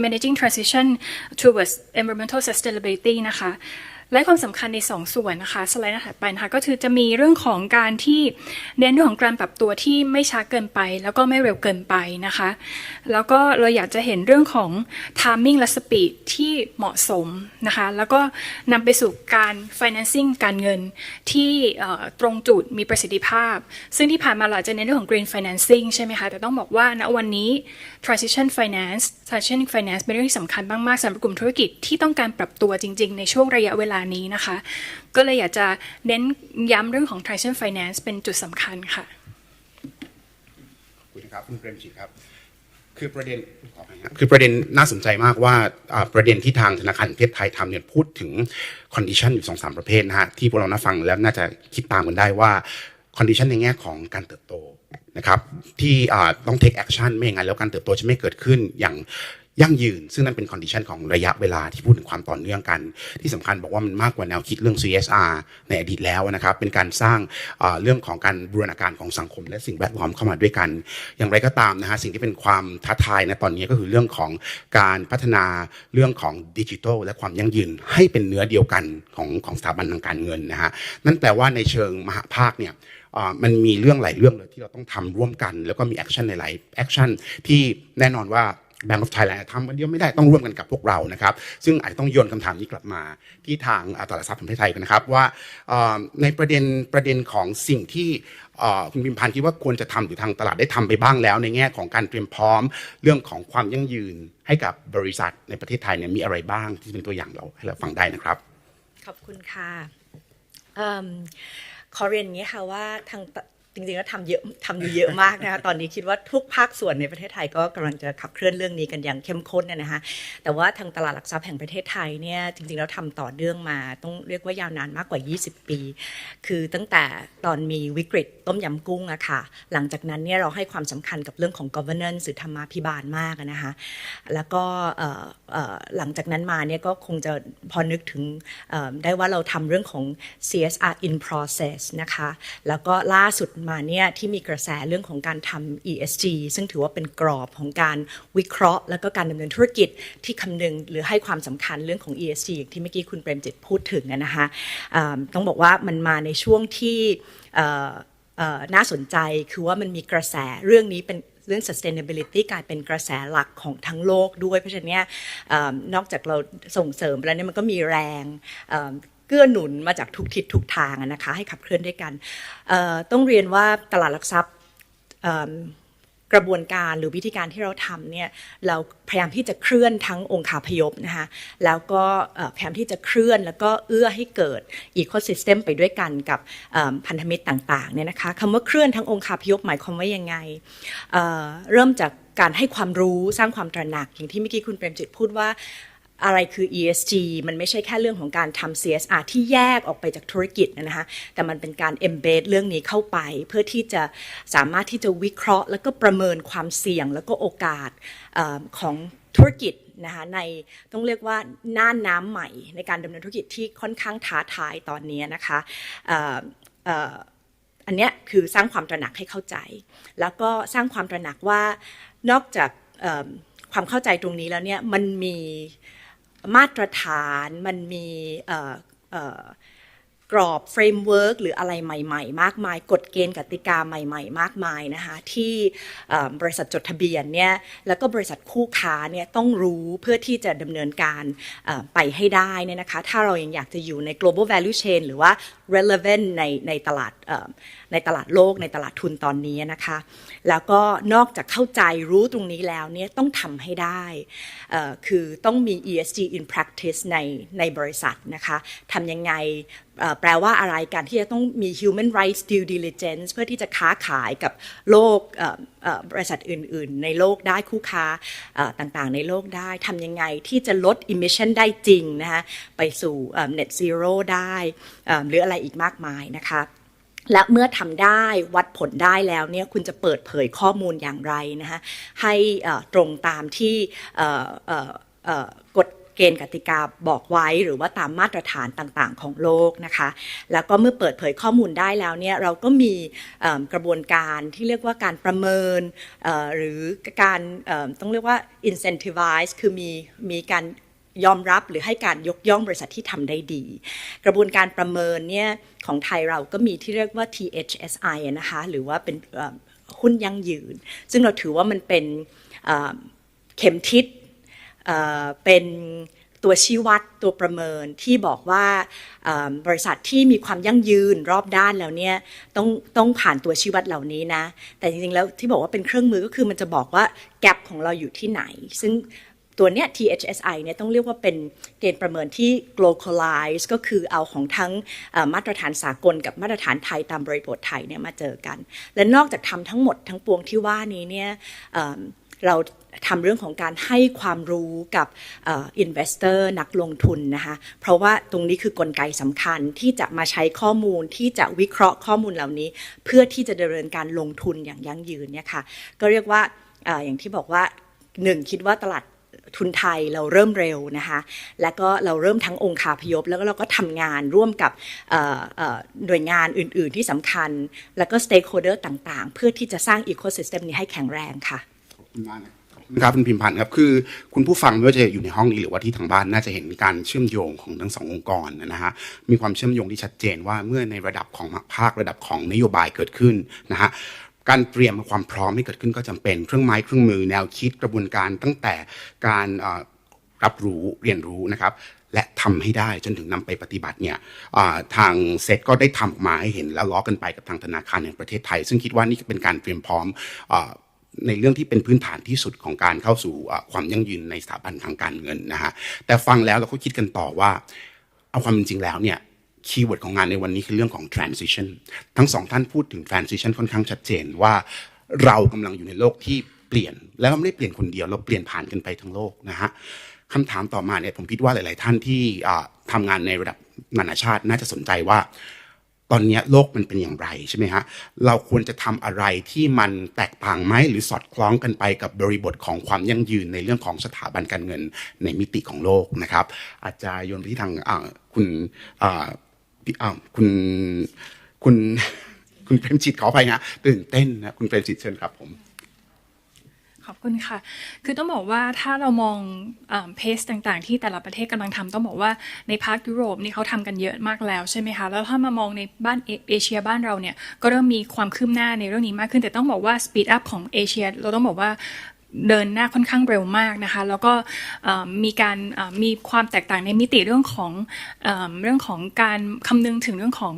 managing transition towards environmental sustainability นะคะและความสำคัญใน2ส่วนนะคะสไลด์ถัดไปนะคะก็คือจะมีเรื่องของการที่เน้นเรื่องของการปรับตัวที่ไม่ช้าเกินไปแล้วก็ไม่เร็วเกินไปนะคะแล้วก็เราอยากจะเห็นเรื่องของ timing และ speed ที่เหมาะสมนะคะแล้วก็นำไปสู่การ financing การเงินที่ตรงจุดมีประสิทธิภาพซึ่งที่ผ่านมาเราจะเน้นเรื่องของ green financing ใช่ไหมคะแต่ต้องบอกว่าณวันนี้ transition finance เป็นเรื่องที่สำคัญมากๆสำหรับกลุ่มธุรกิจที่ต้องการปรับตัวจริงๆในช่วงระยะเวลานี้นะคะก็เลยอยากจะเน้นย้ำเรื่องของ transition finance เป็นจุดสำคัญค่ะขอบคุณครับคุณเปรมจิตครับคือประเด็นน่าสนใจมากว่าประเด็นที่ทางธนาคารแห่งประเทศไทยทำเนี่ยพูดถึง condition อยู่ 2-3 ประเภทนะฮะที่พวกเราน่าฟังแล้วน่าจะคิดตามกันได้ว่า condition ในแง่ของการเติบโตนะครับที่ต้อง take action ไม่อย่างนั้นแล้วการเติบโตจะไม่เกิดขึ้นอย่าง ยั่งยืนซึ่งนั่นเป็นคอนดิชันของระยะเวลาที่พูดถึงความต่อเนื่องกันที่สำคัญบอกว่ามันมากกว่าแนวคิดเรื่อง CSR ในอดีตแล้วนะครับเป็นการสร้างเรื่องของการบูรณาการของสังคมและสิ่งแวดล้อมเข้ามาด้วยกันอย่างไรก็ตามนะฮะสิ่งที่เป็นความท้าทายนะตอนนี้ก็คือเรื่องของการพัฒนาเรื่องของดิจิทัลและความยั่งยืนให้เป็นเนื้อเดียวกันของสถาบันทางการเงินนะฮะนั่นแปลว่าในเชิงมหภาคเนี่ยมันมีเรื่องหลายเรื่องเลยที่เราต้องทำร่วมกันแล้วก็มีแอคชั่นหลายๆแอคชั่นที่แน่นอนว่าBank of Thailand ทำคนเดียวไม่ได้ต้องร่วมกันกับพวกเรานะครับซึ่งอาจจะต้องโยนคำถามนี้กลับมาที่ทางตลาดทรัพย์แห่งประเทศไทยกันนะครับว่าในประเด็นของสิ่งที่คุณพิมพันธ์คิดว่าควรจะทำหรือทางตลาดได้ทำไปบ้างแล้วในแง่ของการเตรียมพร้อมเรื่องของความยั่งยืนให้กับบริษัทในประเทศไทยเนี่ยมีอะไรบ้างที่เป็นตัวอย่างเราให้เราฟังได้นะครับขอบคุณค่ะขอเรียนอย่างนี้ค่ะว่าทางจริงๆแล้วทำเยอะมากนะคะตอนนี้คิดว่าทุกภาคส่วนในประเทศไทยก็กำลังจะขับเคลื่อนเรื่องนี้กันอย่างเข้มข้นนะคะแต่ว่าทางตลาดหลักทรัพย์แห่งประเทศไทยเนี่ยจริงๆแล้วทำต่อเนื่องมาต้องเรียกว่ายาวนานมากกว่า20ปีคือตั้งแต่ตอนมีวิกฤตต้มยำกุ้งอะค่ะหลังจากนั้นเนี่ยเราให้ความสำคัญกับเรื่องของ governance หรือธรรมาภิบาลมากนะคะแล้วก็หลังจากนั้นมาเนี่ยก็คงจะพอนึกถึงได้ว่าเราทำเรื่องของ CSR in process นะคะแล้วก็ล่าสุดมาเนี่ยที่มีกระแสเรื่องของการทำ ESG ซึ่งถือว่าเป็นกรอบของการวิเคราะห์แล้วก็การดำเนินธุรกิจที่คำนึงหรือให้ความสำคัญเรื่องของ ESG อย่างที่เมื่อกี้คุณเปรมจิตพูดถึงนะคะต้องบอกว่ามันมาในช่วงที่น่าสนใจคือว่ามันมีกระแสเรื่องนี้เป็นเรื่อง sustainability กลายเป็นกระแสหลักของทั้งโลกด้วยเพราะฉะนั้นนอกจากเราส่งเสริมแล้วเนี่ยมันก็มีแรงเกื้อหนุนมาจากทุกทิศทุกทางนะคะให้ขับเคลื่อนด้วยกันต้องเรียนว่าตลาดหลักทรัพย์กระบวนการหรือวิธีการที่เราทำเนี่ยเราพยายามที่จะเคลื่อนทั้งองค์คาพยพนะคะแล้วก็พยายามที่จะเคลื่อนแล้วก็เอื้อให้เกิดอีโคซิสเต็มไปด้วยกันกับพันธมิตรต่างๆเนี่ยนะคะคำว่าเคลื่อนทั้งองค์คาพยพหมายความว่ายังไงเริ่มจากการให้ความรู้สร้างความตระหนักอย่างที่เมื่อกี้คุณเปรมจิตพูดว่าอะไรคือ ESG มันไม่ใช่แค่เรื่องของการทำ CSR ที่แยกออกไปจากธุรกิจนะคะแต่มันเป็นการ embed เรื่องนี้เข้าไปเพื่อที่จะสามารถที่จะวิเคราะห์แล้วก็ประเมินความเสี่ยงแล้วก็โอกาสของธุรกิจนะคะในต้องเรียกว่าน่านน้ำใหม่ในการดำเนินธุรกิจที่ค่อนข้างท้าทายตอนนี้นะคะอันนี้คือสร้างความตระหนักให้เข้าใจแล้วก็สร้างความตระหนักว่านอกจากความเข้าใจตรงนี้แล้วเนี่ยมันมีมาตรฐานมันมีกรอบเฟรมเวิร์กหรืออะไรใหม่ๆมากมายกฎเกณฑ์กติกาใหม่ๆมากมายนะคะที่บริษัทจดทะเบียนเนี่ยแล้วก็บริษัทคู่ค้าเนี่ยต้องรู้เพื่อที่จะดำเนินการไปให้ได้เนี่ยนะคะถ้าเรายังอยากจะอยู่ใน global value chain หรือว่า relevant ในตลาดโลกในตลาดทุนตอนนี้นะคะแล้วก็นอกจากเข้าใจรู้ตรงนี้แล้วเนี่ยต้องทำให้ได้คือต้องมี ESG in practice ในบริษัทนะคะทำยังไงแปลว่าอะไรการที่จะต้องมี human rights due diligence เพื่อที่จะค้าขายกับโลกบริษัทอื่นๆในโลกได้คู่ค้าต่างๆในโลกได้ทำยังไงที่จะลด emission ได้จริงนะคะไปสู่ net zero ได้หรืออะไรอีกมากมายนะคะและเมื่อทำได้วัดผลได้แล้วเนี่ยคุณจะเปิดเผยข้อมูลอย่างไรนะคะให้ตรงตามที่กฎเกณฑ์กติกาบอกไว้หรือว่าตามมาตรฐานต่างๆของโลกนะคะแล้วก็เมื่อเปิดเผยข้อมูลได้แล้วเนี่ยเราก็มีกระบวนการที่เรียกว่าการประเมินหรือการต้องเรียกว่า incentivize คือมีการยอมรับหรือให้การยกย่องบริษัทที่ทำได้ดีกระบวนการประเมินเนี่ยของไทยเราก็มีที่เรียกว่า THSI นะคะหรือว่าเป็นหุ้นยั่งยืนซึ่งเราถือว่ามันเป็นเข็มทิศเป็นตัวชี้วัดตัวประเมินที่บอกว่าบริษัทที่มีความยั่งยืนรอบด้านแล้วเนี่ยต้องผ่านตัวชี้วัดเหล่านี้นะแต่จริงๆแล้วที่บอกว่าเป็นเครื่องมือก็คือมันจะบอกว่าแกปของเราอยู่ที่ไหนซึ่งตัวเนี้ย THSI เนี่ยต้องเรียกว่าเป็นเกณฑ์ประเมินที่ localize ก็คือเอาของทั้งมาตรฐานสากลกับมาตรฐานไทยตามบริบทไทยเนี่ยมาเจอกันและนอกจากทำทั้งหมดทั้งปวงที่ว่านี้เนี่ยเราทำเรื่องของการให้ความรู้กับinvestor นักลงทุนนะคะเพราะว่าตรงนี้คือกลไกสำคัญที่จะมาใช้ข้อมูลที่จะวิเคราะห์ข้อมูลเหล่านี้เพื่อที่จะดำเนินการลงทุนอย่างยั่งยืนเนี่ยค่ะก็เรียกว่าอย่างที่บอกว่า1คิดว่าตลาด ทุนไทยเราเริ่มเร็วนะคะแล้วก็เราเริ่มทั้งองค์คาพยพแล้วก็เราก็ทำงานร่วมกับหน่วยงานอื่นๆที่สำคัญแล้วก็ stakeholder ต่างๆเพื่อที่จะสร้าง ecosystem นี้ให้แข็งแรงค่ะขอบคุณมากครับคุณพิมพันธ์ครับคือคุณผู้ฟังไม่ว่าจะอยู่ในห้องนี้หรือว่าที่ทางบ้านน่าจะเห็นการเชื่อมโยงของทั้งสององค์กรนะฮะมีความเชื่อมโยงที่ชัดเจนว่าเมื่อในระดับของภาคระดับของนโยบายเกิดขึ้นนะฮะการเตรียมความพร้อมให้เกิดขึ้นก็จำเป็นเครื่องไม้เครื่องมือแนวคิดกระบวนการตั้งแต่การรับรู้เรียนรู้นะครับและทำให้ได้จนถึงนำไปปฏิบัติเนี่ยทางเซตก็ได้ทำออกมาให้เห็นแล้วล้อกันไปกับทางธนาคารแห่งประเทศไทยซึ่งคิดว่านี่เป็นการเตรียมพร้อมในเรื่องที่เป็นพื้นฐานที่สุดของการเข้าสู่ความยั่งยืนในสถาบันทางการเงินนะฮะแต่ฟังแล้วเราก็คิดกันต่อว่าเอาความจริงแล้วเนี่ยคีย์เวิร์ดของงานในวันนี้คือเรื่องของ transition ทั้งสองท่านพูดถึง transition ค่อนข้างชัดเจนว่าเรากำลังอยู่ในโลกที่เปลี่ยนแล้วไม่ได้เปลี่ยนคนเดียวเราเปลี่ยนผ่านกันไปทั้งโลกนะฮะคำถามต่อมาเนี่ยผมคิดว่าหลายๆท่านที่ทำงานในระดับนานาชาติน่าจะสนใจว่าตอนนี้โลกมันเป็นอย่างไรใช่ไหมฮะเราควรจะทำอะไรที่มันแตกต่างไหมหรือสอดคล้องกันไปกับบริบทของความยั่งยืนในเรื่องของสถาบันการเงินในมิติของโลกนะครับอาจจะโยนไปที่ทางคุณเปรมจิตขอไปนะตื่นเต้นนะคุณเปรมจิตเชิญครับผมขอบคุณค่ะคือต้องบอกว่าถ้าเรามองเพสต่างๆที่แต่ละประเทศกำลังทำต้องบอกว่าในภาคยุโรปนี่เขาทำกันเยอะมากแล้วใช่ไหมคะแล้วถ้ามามองในบ้านเอเชียบ้านเราเนี่ยก็เริ่มมีความคืบหน้าในเรื่องนี้มากขึ้นแต่ต้องบอกว่าสปีดอัพของเอเชียเราต้องบอกว่าเดินหน้าค่อนข้างเร็วมากนะคะแล้วก็มีความแตกต่างในมิติเรื่องของการคำนึงถึงเรื่องของ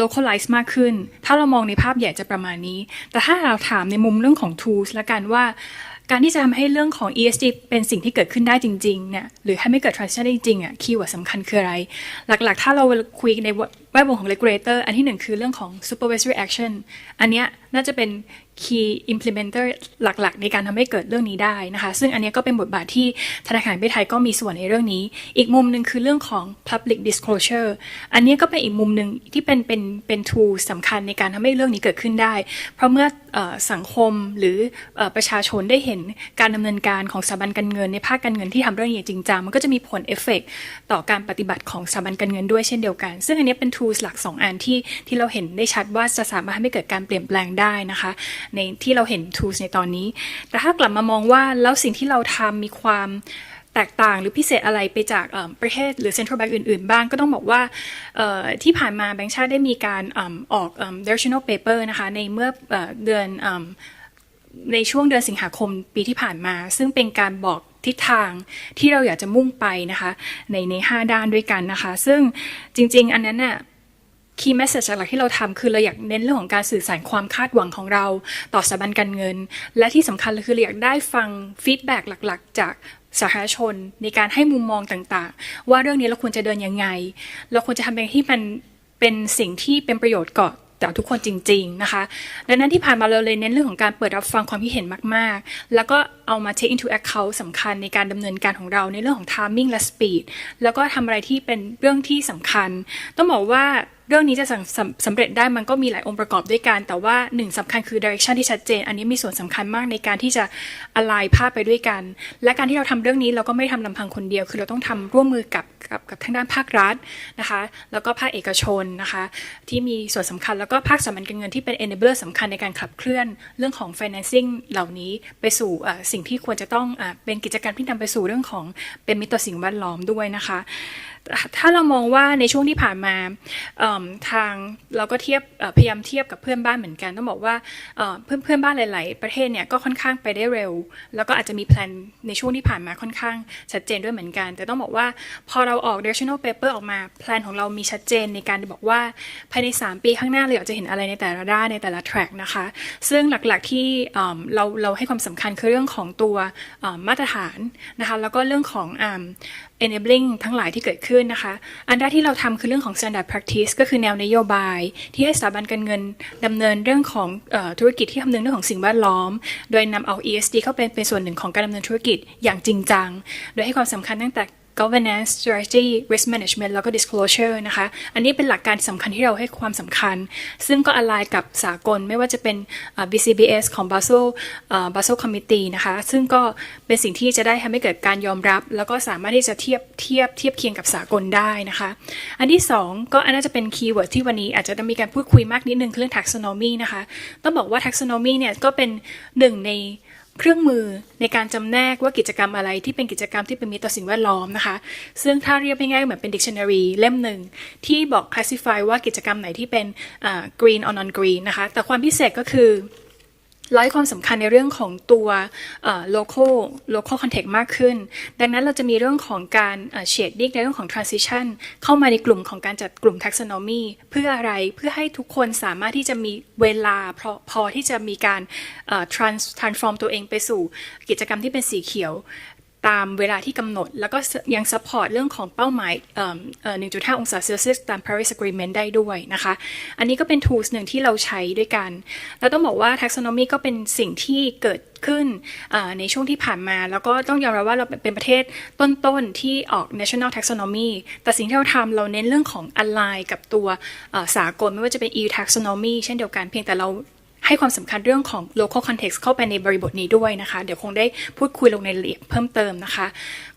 localize มากขึ้นถ้าเรามองในภาพใหญ่จะประมาณนี้แต่ถ้าเราถามในมุมเรื่องของ tools ละกันว่าการที่จะทำให้เรื่องของ ESG เป็นสิ่งที่เกิดขึ้นได้จริงๆเนี่ยหรือให้ไม่เกิด transition ได้จริงอ่ะคีย์เวิร์ดสำคัญคืออะไรหลักๆถ้าเราคุยในแวดวงของ regulator อันที่หนึ่งคือเรื่องของ supervisory action อันเนี้ยน่าจะเป็น key implementer หลักๆในการทำให้เกิดเรื่องนี้ได้นะคะซึ่งอันนี้ก็เป็นบทบาทที่ธนาคารแห่งประเทศไทยก็มีส่วนในเรื่องนี้อีกมุมหนึ่งคือเรื่องของ public disclosure อันนี้ก็เป็นอีกมุมหนึ่งที่เป็น tool สำคัญในการทำให้เรื่องนี้เกิดขึ้นได้เพราะเมื่อสังคมหรือประชาชนได้เห็นการดำเนินการของสถาบันการเงินในภาคการเงินที่ทำเรื่องนี้จริงจังมันก็จะมีผลเอฟเฟกต์ต่อการปฏิบัติของสถาบันการเงินด้วยเช่นเดียวกันซึ่งอันนี้เป็น tools หลัก2 อันที่เราเห็นได้ชัดว่าจะสามารถให้เกิดการเปลี่ยนแปลงได้นะคะในที่เราเห็น tools ในตอนนี้แต่ถ้ากลับมามองว่าแล้วสิ่งที่เราทำมีความแตกต่างหรือพิเศษอะไรไปจากประเทศหรือ central bank อื่นๆบ้างก็ต้องบอกว่าที่ผ่านมาแบงก์ชาติได้มีการออก directional paper นะคะในเมื่อเดือนในช่วงเดือนสิงหาคมปีที่ผ่านมาซึ่งเป็นการบอกทิศทางที่เราอยากจะมุ่งไปนะคะใน5 ด้านด้วยกันนะคะซึ่งจริงๆอันนั้นน่ะkey message หลักที่เราทำคือเราอยากเน้นเรื่องของการสื่อสารความคาดหวังของเราต่อสถาบันการเงินและที่สำคัญเลยคือเราอยากได้ฟัง feedback หลักๆจากสาธารณชนในการให้มุมมองต่างๆว่าเรื่องนี้เราควรจะเดินยังไงเราควรจะทำอย่างที่มันเป็นสิ่งที่เป็นประโยชน์ต่อทุกคนจริงๆนะคะดังนั้นที่ผ่านมาเราเลยเน้นเรื่องของการเปิดรับฟังความคิดเห็นมากๆแล้วก็เอามา take into account สำคัญในการดำเนินการของเราในเรื่องของ timing และ speed แล้วก็ทำอะไรที่เป็นเรื่องที่สำคัญต้องบอกว่าเรื่องนี้จะสำเร็จได้มันก็มีหลายองค์ประกอบด้วยกันแต่ว่าหนึ่งสำคัญคือ direction ที่ชัดเจนอันนี้มีส่วนสำคัญมากในการที่จะ align ภาพไปด้วยกันและการที่เราทำเรื่องนี้เราก็ไม่ทำลำพังคนเดียวคือเราต้องทำร่วมมือกับทางด้านภาครัฐนะคะแล้วก็ภาคเอกชนนะคะที่มีส่วนสำคัญแล้วก็ภาคสถาบันการเงินที่เป็น enabler สำคัญในการขับเคลื่อนเรื่องของ financing เหล่านี้ไปสู่สิ่งที่ควรจะต้องเป็นกิจกรรมที่นำไปสู่เรื่องของเป็นมิตรต่อสิ่งแวดล้อมด้วยนะคะถ้าเรามองว่าในช่วงที่ผ่านมาทางเราก็พยายามเทียบกับเพื่อนบ้านเหมือนกันต้องบอกว่าเพื่อนบ้านหลายๆประเทศเนี่ยก็ค่อนข้างไปได้เร็วแล้วก็อาจจะมีแพลนในช่วงที่ผ่านมาค่อนข้างชัดเจนด้วยเหมือนกันแต่ต้องบอกว่าพอเราออก directional paper ออกมาแพลนของเรามีชัดเจนในการบอกว่าภายใน3 ปีข้างหน้าเราอยากจะเห็นอะไรในแต่ละด้านในแต่ละ track นะคะซึ่งหลักๆที่เราให้ความสำคัญคือเรื่องของตัวมาตรฐานนะคะแล้วก็เรื่องของenabling ทั้งหลายที่เกิดขึ้นนะคะอันแรกที่เราทำคือเรื่องของ standard practice ก็คือแนวนโยบายที่ให้สถาบันการเงินดำเนินเรื่องของธุรกิจที่คำนึงเรื่องของสิ่งแวดล้อมโดยนำเอา ESG เข้าเป็นส่วนหนึ่งของการดำเนินธุรกิจอย่างจริงจังโดยให้ความสำคัญตั้งแต่ governance strategy risk management แล้วก็ disclosure นะคะอันนี้เป็นหลักการสำคัญที่เราให้ความสำคัญซึ่งก็อไลน์กับสากลไม่ว่าจะเป็น BCBS ของ Basel Committee นะคะซึ่งก็เป็นสิ่งที่จะได้ทำให้เกิดการยอมรับแล้วก็สามารถที่จะเทียบเคียงกับสากลได้นะคะอันที่2ก็อันน่าจะเป็นคีย์เวิร์ดที่วันนี้อาจจะต้องมีการพูดคุยมากนิดนึงเรื่อง taxonomy นะคะต้องบอกว่า taxonomy เนี่ยก็เป็นหนึ่งในเครื่องมือในการจำแนกว่ากิจกรรมอะไรที่เป็นกิจกรรมที่เป็นมิตรต่อสิ่งแวดล้อมนะคะซึ่งถ้าเรียบง่ายๆเหมือนเป็น dictionary เล่มหนึ่งที่บอก classify ว่ากิจกรรมไหนที่เป็นgreen or non green นะคะแต่ความพิเศษก็คือเราให้ความสำคัญในเรื่องของตัวlocal context มากขึ้นดังนั้นเราจะมีเรื่องของการshading ในเรื่องของ transition เข้ามาในกลุ่มของการจัดกลุ่ม taxonomy เพื่ออะไรเพื่อให้ทุกคนสามารถที่จะมีเวลาพอที่จะมีการtransform ตัวเองไปสู่กิจกรรมที่เป็นสีเขียวตามเวลาที่กำหนดแล้วก็ยัง support เรื่องของเป้าหมาย 1.5 องศาเซลเซียสตาม Paris Agreement ได้ด้วยนะคะอันนี้ก็เป็น tools หนึ่งที่เราใช้ด้วยกันแล้วต้องบอกว่า taxonomy ก็เป็นสิ่งที่เกิดขึ้นในช่วงที่ผ่านมาแล้วก็ต้องยอมรับว่าเราเป็นประเทศต้นๆที่ออก national taxonomy แต่สิ่งที่เราทำเราเน้นเรื่องของ align กับตัวสากลไม่ว่าจะเป็น EU taxonomy เช่นเดียวกันเพียงแต่เราให้ความสำคัญเรื่องของ local context เข้าไปในบริบทนี้ด้วยนะคะเดี๋ยวคงได้พูดคุยลงในรายละเอียดเพิ่มเติมนะคะ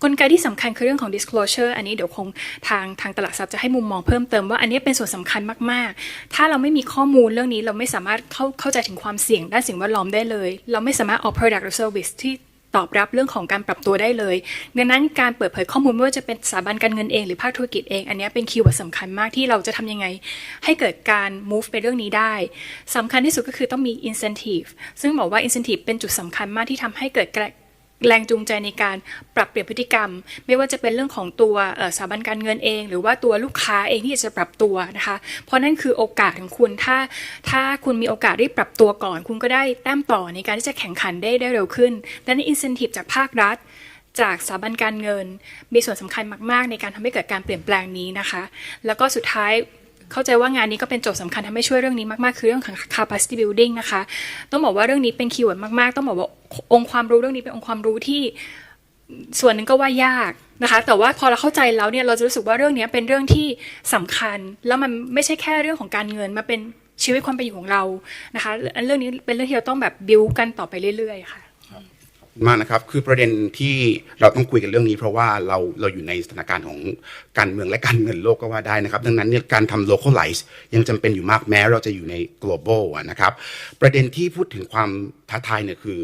กลไกที่สำคัญคือเรื่องของ disclosure อันนี้เดี๋ยวคงทางตลาดทรัพย์จะให้มุมมองเพิ่มเติมว่าอันนี้เป็นส่วนสำคัญมากๆถ้าเราไม่มีข้อมูลเรื่องนี้เราไม่สามารถเข้าใจถึงความเสี่ยงด้านสิ่งแวดล้อมได้เลยเราไม่สามารถออก product or service ที่ตอบรับเรื่องของการปรับตัวได้เลยดังนั้นการเปิดเผยข้อมูลไม่ว่าจะเป็นสถาบันการเงินเองหรือภาคธุรกิจเองอันนี้เป็นคีย์เวิร์ดสำคัญมากที่เราจะทำยังไงให้เกิดการ move ไปเรื่องนี้ได้สำคัญที่สุดก็คือต้องมี incentive ซึ่งบอกว่า incentive เป็นจุดสำคัญมากที่ทำให้เกิดแรงจูงใจในการปรับเปลี่ยนพฤติกรรมไม่ว่าจะเป็นเรื่องของตัวสถาบันการเงินเองหรือว่าตัวลูกค้าเองที่จะปรับตัวนะคะเพราะนั่นคือโอกาสของคุณถ้าคุณมีโอกาสได้ปรับตัวก่อนคุณก็ได้แต้มต่อในการที่จะแข่งขันได้เร็วขึ้นดังนั้น incentive จากภาครัฐจากสถาบันการเงินมีส่วนสำคัญมากๆในการทำให้เกิดการเปลี่ยนแปลงนี้นะคะแล้วก็สุดท้ายเข้าใจว่างานนี้ก็เป็นโจทย์สำคัญทำให้ช่วยเรื่องนี้มากๆคือเรื่องของ capacity building นะคะต้องบอกว่าเรื่องนี้เป็นคีย์เวิร์ดมากๆต้องบอกว่าองค์ความรู้เรื่องนี้เป็นองค์ความรู้ที่ส่วนหนึ่งก็ว่ายากนะคะแต่ว่าพอเราเข้าใจแล้วเนี่ยเราจะรู้สึกว่าเรื่องนี้เป็นเรื่องที่สำคัญแล้วมันไม่ใช่แค่เรื่องของการเงินมาเป็นชีวิตความเป็นอยู่ของเรานะคะเรื่องนี้เป็นเรื่องที่เราต้องแบบ build กันต่อไปเรื่อยๆค่ะมากนะครับคือประเด็นที่เราต้องคุยกันเรื่องนี้เพราะว่าเราอยู่ในสถานการณ์ของการเมืองและการเงินโลกก็ว่าได้นะครับดังนั้นเนี่ยการทำ localize ยังจำเป็นอยู่มากแม้เราจะอยู่ใน global นะครับประเด็นที่พูดถึงความท้าทายเนี่ยคือ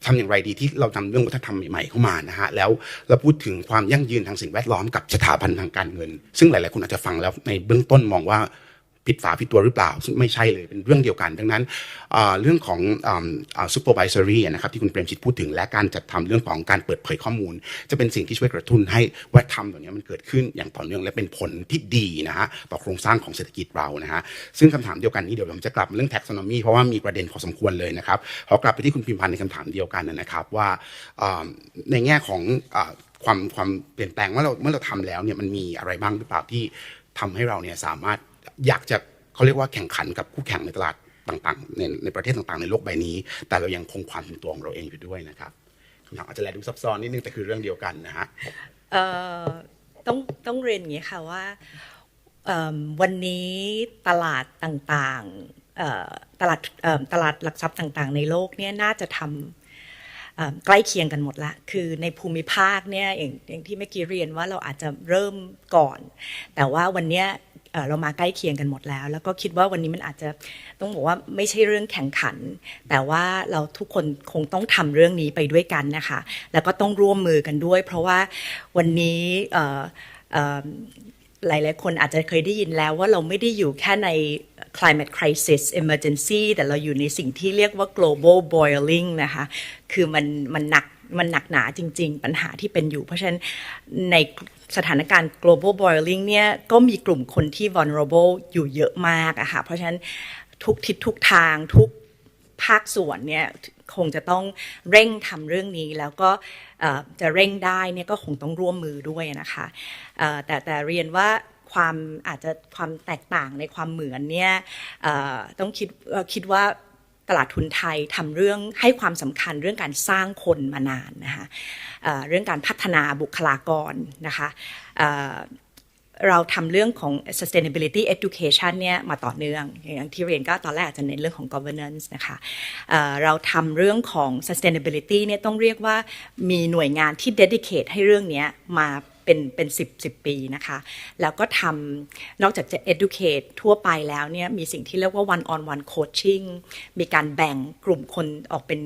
ทำอย่างไรดีที่เรานำเรื่องวัฒนธรรมใหม่ๆเข้ามานะฮะแล้วเราพูดถึงความยั่งยืนทางสิ่งแวดล้อมกับสถาบันทางการเงินซึ่งหลายๆคนอาจจะฟังแล้วในเบื้องต้นมองว่าผิดฝาผิดตัวหรือเปล่าซึ่งไม่ใช่เลยเป็นเรื่องเดียวกันดังนั้นเรื่องของsupervisory นะครับที่คุณเปรมชิตพูดถึงและการจัดทำเรื่องของการเปิดเผยข้อมูลจะเป็นสิ่งที่ช่วยกระตุ้นให้วัฒนธรรมตัวนี้มันเกิดขึ้นอย่างต่อเนื่องและเป็นผลที่ดีนะฮะต่อโครงสร้างของเศรษฐกิจเรานะฮะซึ่งคำถามเดียวกันนี้เดี๋ยวผมจะกลับมาเรื่อง taxonomy เพราะว่ามีประเด็นพอสมควรเลยนะครับขอกลับไปที่คุณพิมพันธ์ในคำถามเดียวกันนะครับว่าในแง่ของความเปลี่ยนแปลงเมื่อเราทำแล้วเนี่ยมันมีอะไรบ้างหรือเปล่าที่ทำให้เราเนี่ยสามารถอยากจะเขาเรียกว่าแข่งขันกับคู่แข่งในตลาดต่างๆในประเทศต่างๆในโลกใบนี้แต่เรายังคงความเป็นตัวของเราเองอยู่ด้วยนะครับคำถามอาจจะแลดูซับซ้อนนิดนึงแต่คือเรื่องเดียวกันนะฮะต้องเรียนอย่างนี้ค่ะว่าวันนี้ตลาดต่างๆตลาดหลักทรัพย์ต่างๆในโลกเนี่ยน่าจะทำใกล้เคียงกันหมดละคือในภูมิภาคเนี่ยอย่างที่เมื่อกี้เรียนว่าเราอาจจะเริ่มก่อนแต่ว่าวันนี้เรามาใกล้เคียงกันหมดแล้วก็คิดว่าวันนี้มันอาจจะต้องบอกว่าไม่ใช่เรื่องแข่งขันแต่ว่าเราทุกคนคงต้องทำเรื่องนี้ไปด้วยกันนะคะแล้วก็ต้องร่วมมือกันด้วยเพราะว่าวันนี้หลายๆคนอาจจะเคยได้ยินแล้วว่าเราไม่ได้อยู่แค่ใน climate crisis emergency แต่เราอยู่ในสิ่งที่เรียกว่า global boiling นะคะคือมันหนักหนาจริงๆปัญหาที่เป็นอยู่เพราะฉะนั้นในสถานการณ์ global boiling เนี่ยก็มีกลุ่มคนที่ vulnerable อยู่เยอะมากอะค่ะเพราะฉะนั้นทุกทิศทุกทางทุกภาคส่วนเนี่ยคงจะต้องเร่งทำเรื่องนี้แล้วก็จะเร่งได้เนี่ยก็คงต้องร่วมมือด้วยนะคะแต่เรียนว่าอาจจะความแตกต่างในความเหมือนเนี่ยต้องคิดว่า ตลาดทุนไทยทำเรื่องให้ความสำคัญเรื่องการสร้างคนมานานนะคะเรื่องการพัฒนาบุคลากรนะคะเราทำเรื่องของ sustainability education เนี่ยมาต่อเนื่องอย่างที่เรียนก็ตอนแรกจะเน้นเรื่องของ governance นะคะเราทำเรื่องของ sustainability เนี่ยต้องเรียกว่ามีหน่วยงานที่ dedicate ให้เรื่องนี้มาเป็น10 ปีนะคะแล้วก็ทำนอกจากจะ educate ทั่วไปแล้วเนี่ยมีสิ่งที่เรียกว่า one on one coaching มีการแบ่งกลุ่มคนออกเป็น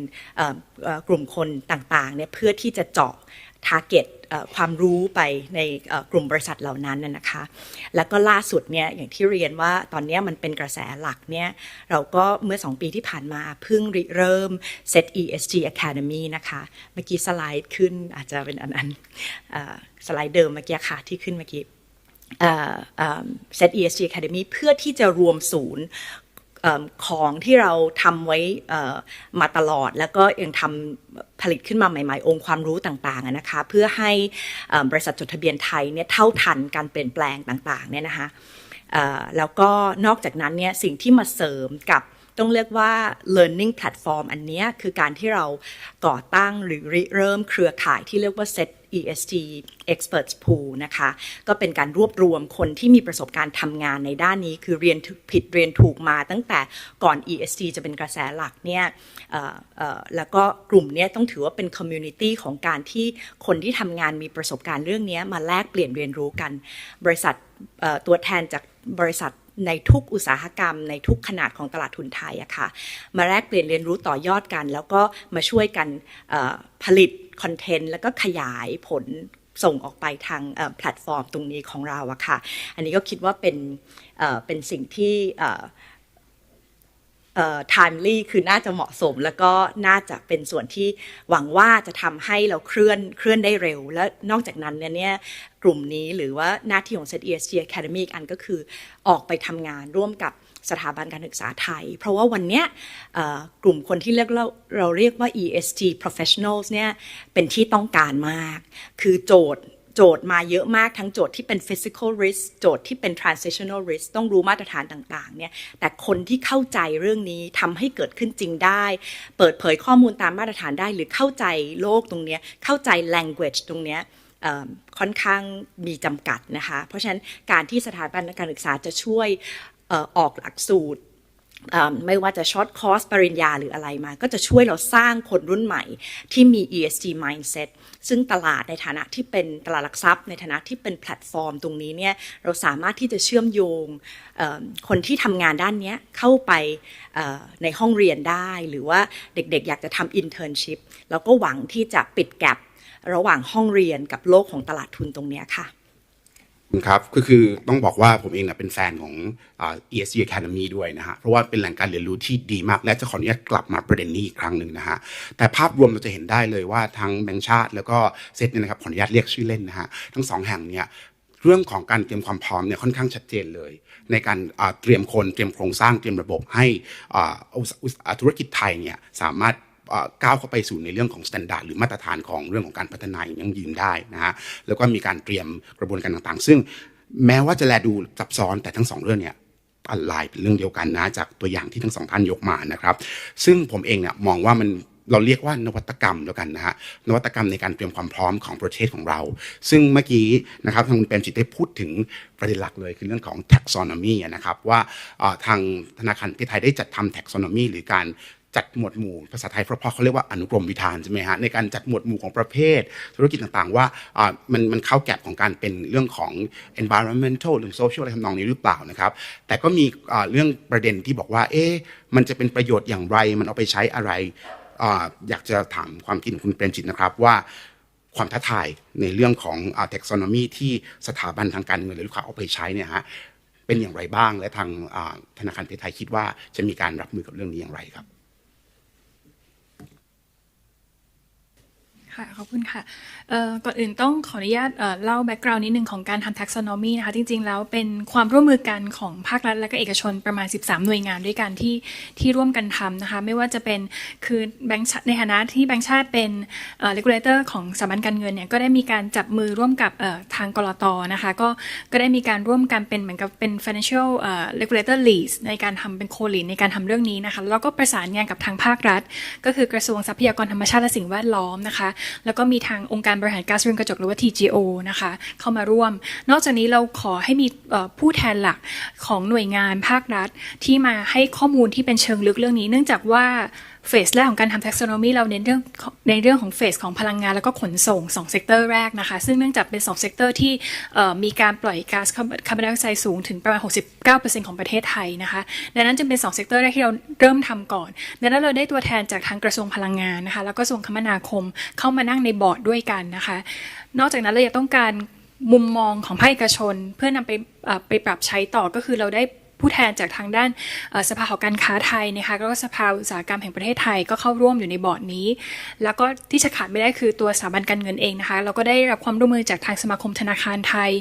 กลุ่มคนต่างๆเนี่ยเพื่อที่จะเจาะ target ความรู้ไปในกลุ่มบริษัทเหล่านั้นนะคะแล้วก็ล่าสุดเนี่ยอย่างที่เรียนว่าตอนนี้มันเป็นกระแสหลักเนี่ยเราก็เมื่อ2 ปีที่ผ่านมาเพิ่งเริ่ม Set ESG Academy นะคะเมื่อกี้สไลด์ขึ้นอาจจะเป็นอันสไลด์เดิมเมื่อกี้ค่ะที่ขึ้นเมื่อกี้Set ESG Academy เพื่อที่จะรวมศูนย์ของที่เราทำไว้มาตลอดแล้วก็ยังทำผลิตขึ้นมาใหม่ๆองค์ความรู้ต่างๆนะคะเพื่อให้บริษัทจดทะเบียนไทยเนี่ยเท่าทันการเปลี่ยนแปลงต่างๆเนี่ยนะคะแล้วก็นอกจากนั้นเนี่ยสิ่งที่มาเสริมกับต้องเรียกว่า learning platform อันนี้คือการที่เราก่อตั้งหรือเริ่มเครือข่ายที่เรียกว่า Set ESG Experts Pool นะคะก็เป็นการรวบรวมคนที่มีประสบการณ์ทำงานในด้านนี้คือเรียนผิดเรียนถูกมาตั้งแต่ก่อน ESG จะเป็นกระแสหลักเนี่ยแล้วก็กลุ่มนี้ต้องถือว่าเป็น community ของการที่คนที่ทำงานมีประสบการณ์เรื่องนี้มาแลกเปลี่ยนเรียนรู้กันบริษัทตัวแทนจากบริษัทในทุกอุตสาหกรรมในทุกขนาดของตลาดทุนไทยอะค่ะมาแลกเปลี่ยนเรียนรู้ต่อยอดกันแล้วก็มาช่วยกันผลิตคอนเทนต์แล้วก็ขยายผลส่งออกไปทางแพลตฟอร์มตรงนี้ของเราอะค่ะอันนี้ก็คิดว่าเป็นสิ่งที่timely คือน่าจะเหมาะสมแล้วก็น่าจะเป็นส่วนที่หวังว่าจะทำให้เราเคลื่อนได้เร็วและนอกจากนั้นเนี่ยกลุ่มนี้หรือว่าหน้าที่ของ Set ESG Academy อันก็คือออกไปทำงานร่วมกับสถาบันการศึกษาไทยเพราะว่าวันนี้กลุ่มคนที่เราเรียกว่า ESG professionals เนี่ยเป็นที่ต้องการมากคือโจทย์มาเยอะมากทั้งโจทย์ที่เป็น physical risk โจทย์ที่เป็น transitional risk ต้องรู้มาตรฐานต่างๆเนี่ยแต่คนที่เข้าใจเรื่องนี้ทำให้เกิดขึ้นจริงได้เปิดเผยข้อมูลตามมาตรฐานได้หรือเข้าใจโลกตรงนี้เข้าใจ language ตรงนี้ค่อนข้างมีจำกัดนะคะเพราะฉะนั้นการที่สถาบันการศึกษาจะช่วยออกหลักสูตรไม่ว่าจะช็อตคอร์สปริญญาหรืออะไรมาก็จะช่วยเราสร้างคนรุ่นใหม่ที่มี ESG mindset ซึ่งตลาดในฐานะที่เป็นตลาดหลักทรัพย์ในฐานะที่เป็นแพลตฟอร์มตรงนี้เนี่ยเราสามารถที่จะเชื่อมโยงคนที่ทำงานด้านนี้เข้าไปในห้องเรียนได้หรือว่าเด็กๆอยากจะทำ internship แล้วก็หวังที่จะปิดแกประหว่างห้องเรียนกับโลกของตลาดทุนตรงนี้ค่ะครับคือต้องบอกว่าผมเองเป็นแฟนของESG Academy ด้วยนะฮะเพราะว่าเป็นแหล่งการเรียนรู้ที่ดีมากและจะขออนุญาตกลับมาประเด็นนี้อีกครั้งหนึ่งนะฮะแต่ภาพรวมเราจะเห็นได้เลยว่าทั้งแบงก์ชาติแล้วก็เซตเนี่ยนะครับขออนุญาตเรียกชื่อเล่นนะฮะทั้ง2แห่งเนี่ยเรื่องของการเตรียมความพร้อมเนี่ยค่อนข้างชัดเจนเลยในการเตรียมคนเตรียมโครงสร้างเตรียมระบบให้ธุรกิจไทยเนี่ยสามารถก้าวเข้าไปสู่ในเรื่องของมาตรฐานหรือมาตรฐานของเรื่องของการพัฒนาอย่างยั่งยืนได้นะฮะแล้วก็มีการเตรียมกระบวนการต่างๆซึ่งแม้ว่าจะแลดูซับซ้อนแต่ทั้ง2เรื่องเนี่ยออนไลน์เป็นเรื่องเดียวกันนะจากตัวอย่างที่ทั้ง2ท่านยกมานะครับซึ่งผมเองเนี่ยมองว่าเราเรียกว่านวัตกรรมแล้วกันนะฮะนวัตกรรมในการเตรียมความพร้อมของประเทศของเราซึ่งเมื่อกี้นะครับทางคุณเปรมจิตได้พูดถึงประเด็นหลักเลยคือเรื่องของ taxonomy นะครับว่าทางธนาคารแห่งประเทศไทยได้จัดทำ taxonomy หรือการจัดหมวดหมู่ภาษาไทยเพราะเขาเรียกว่าอนุกรมวิธานใช่ไหมฮะในการจัดหมวดหมู่ของประเภทธุรกิจต่างๆว่ามันเข้าแก็บของการเป็นเรื่องของ environmental หรือ social อะไรทำนองนี้หรือเปล่านะครับแต่ก็มีเรื่องประเด็นที่บอกว่ามันจะเป็นประโยชน์อย่างไรมันเอาไปใช้อะไรอยากจะถามความคิดของคุณเปรมจิตนะครับว่าความท้าทายในเรื่องของtaxonomy ที่สถาบันทางการเงินหรือลูกค้าเอาไปใช้เนี่ยฮะเป็นอย่างไรบ้างและทางธนาคารไทยคิดว่าจะมีการรับมือกับเรื่องนี้อย่างไรครับ ค่ะขอบคุณค่ะก่อนอื่นต้องขออนุญาตเล่าแบ็กกราวน์นิดนึงของการทำ taxonomy นะคะจริงๆแล้วเป็นความร่วมมือกันของภาครัฐและก็เอกชนประมาณ13หน่วยงานด้วยกันที่ร่วมกันทำนะคะไม่ว่าจะเป็นคือแบงค์ในฐานะที่แบงค์ชาติเป็นregulator ของสถาบันการเงินเนี่ยก็ได้มีการจับมือร่วมกับทางกลต.นะคะก็ได้มีการร่วมกันเป็นเหมือนกับเป็น financial regulator lead ในการทำเป็น co-lead ในการทำเรื่องนี้นะคะแล้วก็ประสานงานกับทางภาครัฐก็คือกระทรวงทรัพยากรธรรมชาติและสิ่งแวดล้อมนะคะแล้วก็มีทางองค์การบริหารก๊าซเรือนกระจกหรือว่า TGO นะคะเข้ามาร่วมนอกจากนี้เราขอให้มีผู้แทนหลักของหน่วยงานภาครัฐที่มาให้ข้อมูลที่เป็นเชิงลึกเรื่องนี้เนื่องจากว่าเฟสแรกของการทำ taxonomy เราเน้นในเรื่องของเฟสของพลังงานแล้วก็ขนส่ง2เซกเตอร์แรกนะคะซึ่งเนื่องจากเป็น2เซกเตอร์ที่มีการปล่อยก๊าซคาร์บอนไดออกไซด์สูงถึงประมาณ 69% ของประเทศไทยนะคะดังนั้นจึงเป็น2เซกเตอร์แรกที่เราเริ่มทำก่อนดังนั้นเราได้ตัวแทนจากทางกระทรวงพลังงานนะคะแล้วก็กระทรวงคมนาคมเข้ามานั่งในบอร์ดด้วยกันนะคะนอกจากนั้นเรายังต้องการมุมมองของภาคเอกชนเพื่อนำไปปรับใช้ต่อก็คือเราได้ผู้แทนจากทางด้านสภาหอการค้าไทยนะคะแล้วก็สภาอุตสาหกรรมแห่งประเทศไทยก็เข้าร่วมอยู่ในบอร์ดนี้แล้วก็ที่จะขาดไม่ได้คือตัวสถาบันการเงินเองนะคะเราก็ได้รับความร่วมมือจากทางสมาคมธนาคารไทย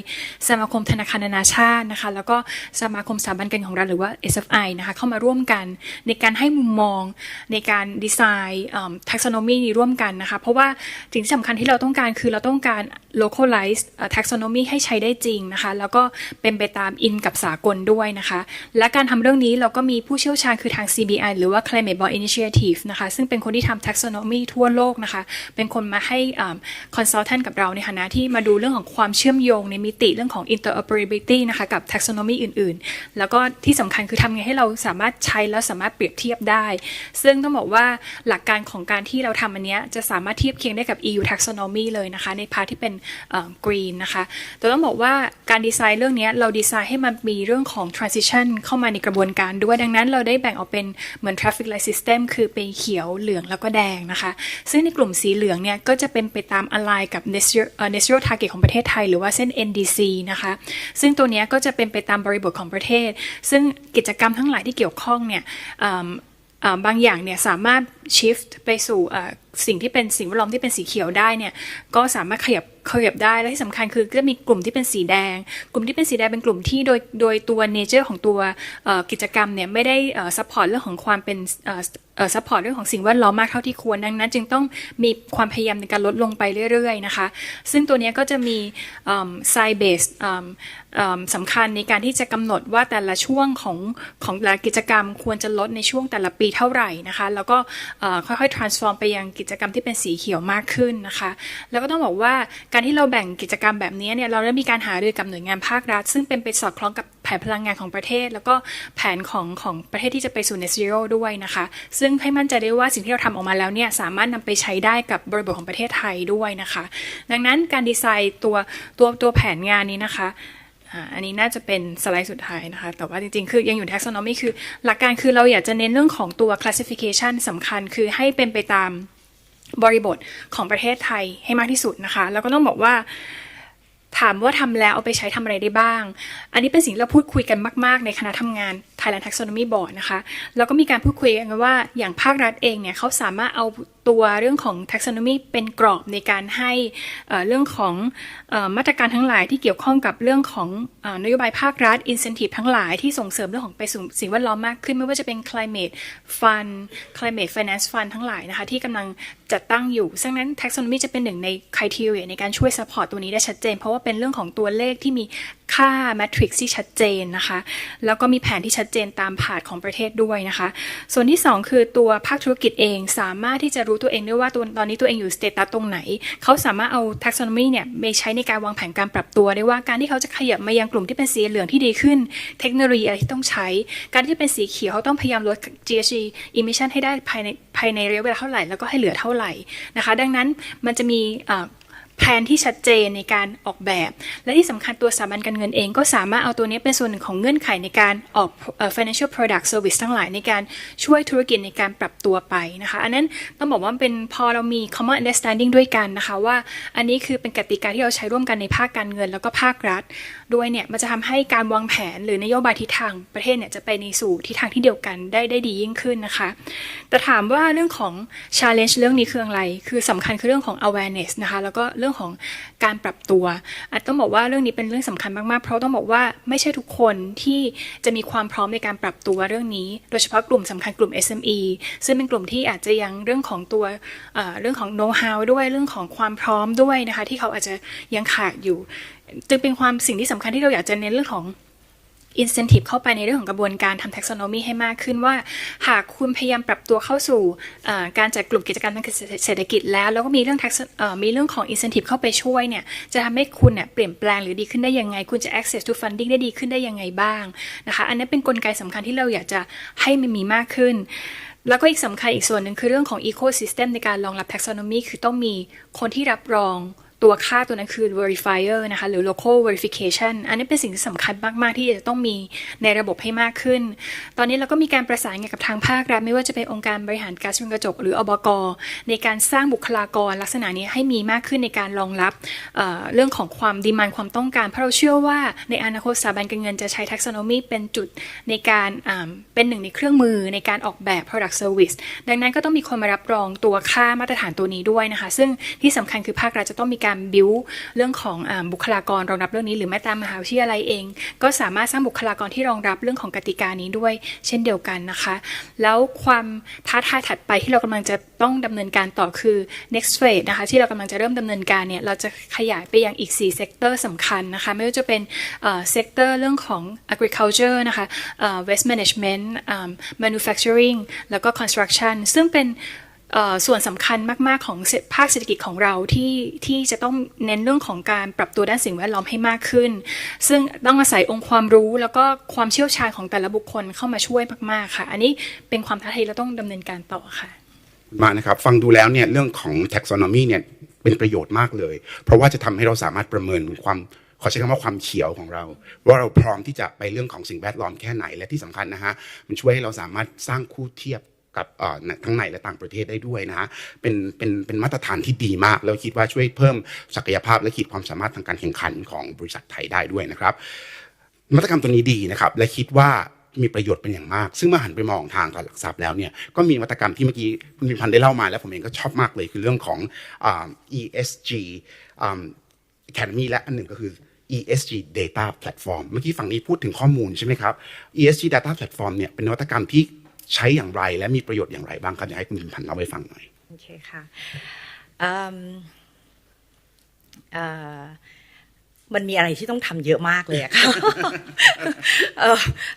สมาคมธนาคารนานาชาตินะคะแล้วก็สมาคมสถาบันการเงินของรัฐหรือว่า SFI นะคะเข้ามาร่วมกันในการให้มุมมองในการดีไซน์ taxonomy นี้ร่วมกันนะคะเพราะว่าสิ่งที่สำคัญที่เราต้องการคือเราต้องการ localize taxonomy ให้ใช้ได้จริงนะคะแล้วก็เป็นไปตามอินกับสากลด้วยนะคะและการทำเรื่องนี้เราก็มีผู้เชี่ยวชาญคือทาง CBI หรือว่า Climate Bond Initiative นะคะซึ่งเป็นคนที่ทำ taxonomy ทั่วโลกนะคะเป็นคนมาให้consultant กับเราในฐานะที่มาดูเรื่องของความเชื่อมโยงในมิติเรื่องของ interoperability นะคะกับ taxonomy อื่นๆแล้วก็ที่สำคัญคือทำไงให้เราสามารถใช้แล้วสามารถเปรียบเทียบได้ซึ่งต้องบอกว่าหลักการของการที่เราทำอันนี้จะสามารถเทียบเคียงได้กับ EU taxonomy เลยนะคะในพาร์ทที่เป็นgreen นะคะแต่ต้องบอกว่าการดีไซน์เรื่องนี้เราดีไซน์ให้มันมีเรื่องของ transitionเข้ามาในกระบวนการด้วยดังนั้นเราได้แบ่งออกเป็นเหมือน traffic light system คือเป็นเขียวเหลืองแล้วก็แดงนะคะซึ่งในกลุ่มสีเหลืองเนี่ยก็จะเป็นไปตาม align กับ net zero target ของประเทศไทยหรือว่าเส้น NDC นะคะซึ่งตัวนี้ก็จะเป็นไปตามบริบทของประเทศซึ่งกิจกรรมทั้งหลายที่เกี่ยวข้องเนี่ยบางอย่างเนี่ยสามารถ shift ไปสู่สิ่งที่เป็นสิ่งแวดล้อมที่เป็นสีเขียวได้เนี่ยก็สามารถขยับได้และที่สำคัญคือจะมีกลุ่มที่เป็นสีแดงกลุ่มที่เป็นสีแดงเป็นกลุ่มที่โดยตัว nature ของตัวกิจกรรมเนี่ยไม่ได้support เรื่องของความเป็นsupport เรื่องของสิ่งแวดล้อมมากเท่าที่ควรดังนั้นจึงต้องมีความพยายามในการลดลงไปเรื่อยๆนะคะซึ่งตัวนี้ก็จะมี science based สำคัญในการที่จะกำหนดว่าแต่ละช่วงของแต่ละกิจกรรมควรจะลดในช่วงแต่ละปีเท่าไหร่นะคะแล้วก็ค่อยๆ transform ไปยังกิจกรรมที่เป็นสีเขียวมากขึ้นนะคะแล้วก็ต้องบอกว่าการที่เราแบ่งกิจกรรมแบบนี้เนี่ยเราได้มีการหารือกับหน่วยงานภาครัฐซึ่งเป็นไปสอดคล้องกับแผนพลังงานของประเทศแล้วก็แผนของประเทศที่จะไปสู่ net zero ด้วยนะคะซึ่งให้มั่นใจได้ว่าสิ่งที่เราทำออกมาแล้วเนี่ยสามารถนำไปใช้ได้กับบริบทของประเทศไทยด้วยนะคะดังนั้นการดีไซน์ตัวแผนงานนี้นะคะอันนี้น่าจะเป็นสไลด์สุดท้ายนะคะแต่ว่าจริงๆคือยังอยู่ taxonomy คือหลักการคือเราอยากจะเน้นเรื่องของตัว classification สำคัญคือให้เป็นไปตามบริบทของประเทศไทยให้มากที่สุดนะคะแล้วก็ต้องบอกว่าถามว่าทำแล้วเอาไปใช้ทำอะไรได้บ้างอันนี้เป็นสิ่งที่เราพูดคุยกันมากๆในคณะทำงาน Thailand Taxonomy Board นะคะแล้วก็มีการพูดคุยกันว่าอย่างภาครัฐเองเนี่ยเขาสามารถเอาตัวเรื่องของ taxonomy เป็นกรอบในการให้เรื่องของมาตรการทั้งหลายที่เกี่ยวข้องกับเรื่องของนโยบายภาครัฐ incentive ทั้งหลายที่ส่งเสริมเรื่องของไปสู่สิ่งแวดล้อมมากขึ้นไม่ว่าจะเป็น climate fund climate finance fund ทั้งหลายนะคะที่กำลังจัดตั้งอยู่ซึ่งนั้น taxonomy จะเป็นหนึ่งใน criteria ในการช่วย support ตัวนี้ได้ชัดเจนเพราะว่าเป็นเรื่องของตัวเลขที่มีค่า matrix ที่ชัดเจนนะคะแล้วก็มีแผนที่ชัดเจนตามผาดของประเทศด้วยนะคะส่วนที่2คือตัวภาคธุรกิจเองสามารถที่จะรู้ตัวเองได้ว่าตอนนี้ตัวเองอยู่สเตตัสตรงไหนเขาสามารถเอา taxonomy เนี่ยไปใช้ในการวางแผนการปรับตัวได้ว่าการที่เขาจะขยับมายังกลุ่มที่เป็นสีเหลืองที่ดีขึ้นเทคโนโลยีอะไรที่ต้องใช้การที่เป็นสีเขียวเขาต้องพยายามลด GHG emission ให้ได้ภายในระยะเวลาเท่าไหร่แล้วก็ให้เหลือเท่าไหร่นะคะดังนั้นมันจะมีแผ แผนที่ชัดเจนในการออกแบบและที่สำคัญตัวสถาบันการเงินเองก็สามารถเอาตัวนี้เป็นส่วนหนึ่งของเงื่อนไขในการออกfinancial product service ทั้งหลายในการช่วยธุรกิจในการปรับตัวไปนะคะอันนั้นต้องบอกว่าเป็นพอเรามี common understanding ด้วยกันนะคะว่าอันนี้คือเป็นกติกาที่เราใช้ร่วมกันในภาคการเงินแล้วก็ภาครัฐด้วยเนี่ยมันจะทำให้การวางแผนหรือนโยบายทิศทางประเทศเนี่ยจะไปในสู่ทิศทางที่เดียวกันได้ดียิ่งขึ้นนะคะแต่ถามว่าเรื่องของ challenge เรื่องนี้คืออะไรคือสำคัญคือเรื่องของ awareness นะคะแล้วก็เรื่องของการปรับตัวต้องบอกว่าเรื่องนี้เป็นเรื่องสำคัญมากๆเพราะต้องบอกว่าไม่ใช่ทุกคนที่จะมีความพร้อมในการปรับตัวเรื่องนี้โดยเฉพาะกลุ่มสำคัญกลุ่ม SME ซึ่งเป็นกลุ่มที่อาจจะยังเรื่องของตัวเรื่องของ know how ด้วยเรื่องของความพร้อมด้วยนะคะที่เขาอาจจะยังขาดอยู่จึงเป็นสิ่งที่สำคัญที่เราอยากจะเน้นเรื่องของincentive เข้าไปในเรื่องของกระบวนการทำ taxonomy ให้มากขึ้นว่าหากคุณพยายามปรับตัวเข้าสู่การจัดกลุ่มกิจการทางเศรษฐกิจแล้วก็มีเรื่องของ incentive เข้าไปช่วยเนี่ยจะทำให้คุณเนี่ยเปลี่ยนแปลงหรือดีขึ้นได้ยังไงคุณจะ access to funding ได้ดีขึ้นได้ยังไงบ้างนะคะอันนี้เป็นกลไกสำคัญที่เราอยากจะให้มันมีมากขึ้นแล้วก็อีกสำคัญอีกส่วนหนึ่งคือเรื่องของ ecosystem ในการรองรับ taxonomy คือต้องมีคนที่รับรองตัวค่าตัวนั้นคือ verifier นะคะหรือ local verification อันนี้เป็นสิ่งที่สำคัญมากๆที่จะต้องมีในระบบให้มากขึ้นตอนนี้เราก็มีการประสานงานกับทางภาครัฐไม่ว่าจะเป็นองค์การบริหารก๊าซเรือนกระจกหรืออบก.ในการสร้างบุคลากรลักษณะนี้ให้มีมากขึ้นในการรองรับเรื่องของความดีมานด์ความต้องการเพราะเราเชื่อว่าในอนาคตสถาบันการเงินจะใช้ taxonomy เป็นจุดในการเป็นหนึ่งในเครื่องมือในการออกแบบ product service ดังนั้นก็ต้องมีคนมารับรองตัวค่ามาตรฐานตัวนี้ด้วยนะคะซึ่งที่สำคัญคือภาครัฐจะต้องมีการบิวเรื่องของบุคลากรรองรับเรื่องนี้หรือแม้แต่มหาวิทยาลัยเองก็สามารถสร้างบุคลากรที่รองรับเรื่องของกติกานี้ด้วยเช่นเดียวกันนะคะแล้วความท้าทายถัดไปที่เรากำลังจะต้องดำเนินการต่อคือ next phase นะคะที่เรากำลังจะเริ่มดำเนินการเนี่ยเราจะขยายไปยังอีก4 sector สำคัญนะคะไม่ว่าจะเป็น sector เรื่องของ agriculture นะคะ waste management manufacturing แล้วก็ construction ซึ่งเป็นส่วนสำคัญมากๆของภาคเศรษฐกิจของเราที่จะต้องเน้นเรื่องของการปรับตัวด้านสิ่งแวดล้อมให้มากขึ้นซึ่งต้องอาศัยองค์ความรู้แล้วก็ความเชี่ยวชาญของแต่ละบุคคลเข้ามาช่วยมากๆค่ะอันนี้เป็นความท้าทายเราต้องดำเนินการต่อค่ะมานะครับฟังดูแล้วเนี่ยเรื่องของ taxonomy เนี่ยเป็นประโยชน์มากเลยเพราะว่าจะทำให้เราสามารถประเมินความขอใช้คำว่าความเขียวของเราว่าเราพร้อมที่จะไปเรื่องของสิ่งแวดล้อมแค่ไหนและที่สำคัญนะฮะมันช่วยให้เราสามารถสร้างคู่เทียบกับทั้งในและต่างประเทศได้ด้วยนะฮะเป็นมาตรฐานที่ดีมากแล้วคิดว่าช่วยเพิ่มศักยภาพและขีดความสามารถทางการแข่งขันของบริษัทไทยได้ด้วยนะครับนวัตกรรมตัวนี้ดีนะครับและคิดว่ามีประโยชน์เป็นอย่างมากซึ่งเมื่อหันไปมองทางตลาดหลักทรัพย์แล้วเนี่ยก็มีนวัตกรรมที่เมื่อกี้คุณพิมพันธ์ได้เล่ามาแล้วผมเองก็ชอบมากเลยคือเรื่องของESG Academy และอันหนึ่งก็คือ ESG Data Platform เมื่อกี้ฝั่งนี้พูดถึงข้อมูลใช่ไหมครับ ESG Data Platform เนี่ยเป็นนวัตกรรมที่ใช้อย่างไรและมีประโยชน์อย่างไรบ้างครับอยากให้คุณพิมพันธ์เล่าให้ฟังหน่อยโอเคค่ะมันมีอะไรที่ต้องทำเยอะมากเลยอะค่ะ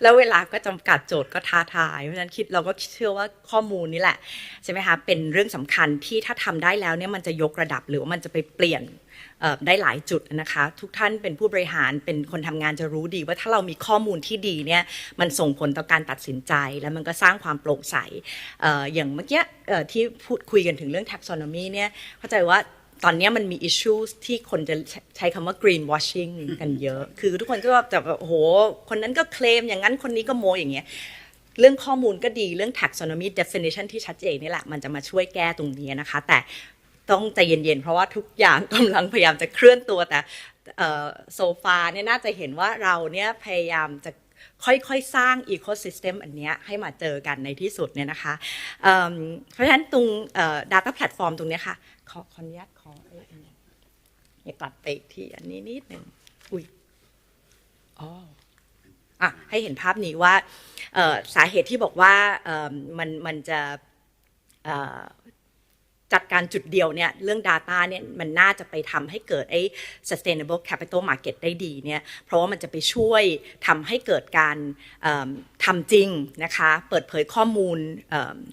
แล้วเวลาก็จำกัดโจทย์ก็ท้าทายเพราะฉะนั้นเราก็เชื่อว่าข้อมูลนี่แหละใช่ไหมคะเป็นเรื่องสำคัญที่ถ้าทำได้แล้วเนี่ยมันจะยกระดับหรือว่ามันจะไปเปลี่ยนได้หลายจุดนะคะทุกท่านเป็นผู้บริหารเป็นคนทำงานจะรู้ดีว่าถ้าเรามีข้อมูลที่ดีเนี่ยมันส่งผลต่อการตัดสินใจแล้วมันก็สร้างความโปร่งใสอย่างเมื่อกี้ที่พูดคุยกันถึงเรื่อง taxonomy เนี่ยเข้าใจว่าตอนนี้มันมี issues ที่คนจะใช้คำว่า green washing กันเยอะคือทุกคนก็แบบโอ้โหคนนั้นก็เคลมอย่างนั้นคนนี้ก็โมอย่างเงี้ยเรื่องข้อมูลก็ดีเรื่อง taxonomy definition ที่ชัดเจนนี่แหละมันจะมาช่วยแก้ตรงนี้นะคะแต่ต้องใจเย็นๆเพราะว่าทุกอย่างกำลังพยายามจะเคลื่อนตัวแต่โซฟาเนี่ยน่าจะเห็นว่าเราเนี่ยพยายามจะค่อยๆสร้าง ecosystem อันนี้ให้มาเจอกันในที่สุดเนี่ยนะคะเพราะฉะนั้นตรง data platform ตรงนี้ค่ะขออนุญาตอย่ากลับไปที่อันนี้นิดหนึ่งให้เห็นภาพนี้ว่าสาเหตุที่บอกว่ามันจะจัดการจุดเดียวเนี่ยเรื่อง data เนี่ยมันน่าจะไปทำให้เกิดไอ้ sustainable capital market ได้ดีเนี่ยเพราะว่ามันจะไปช่วยทำให้เกิดการทำจริงนะคะเปิดเผยข้อมูล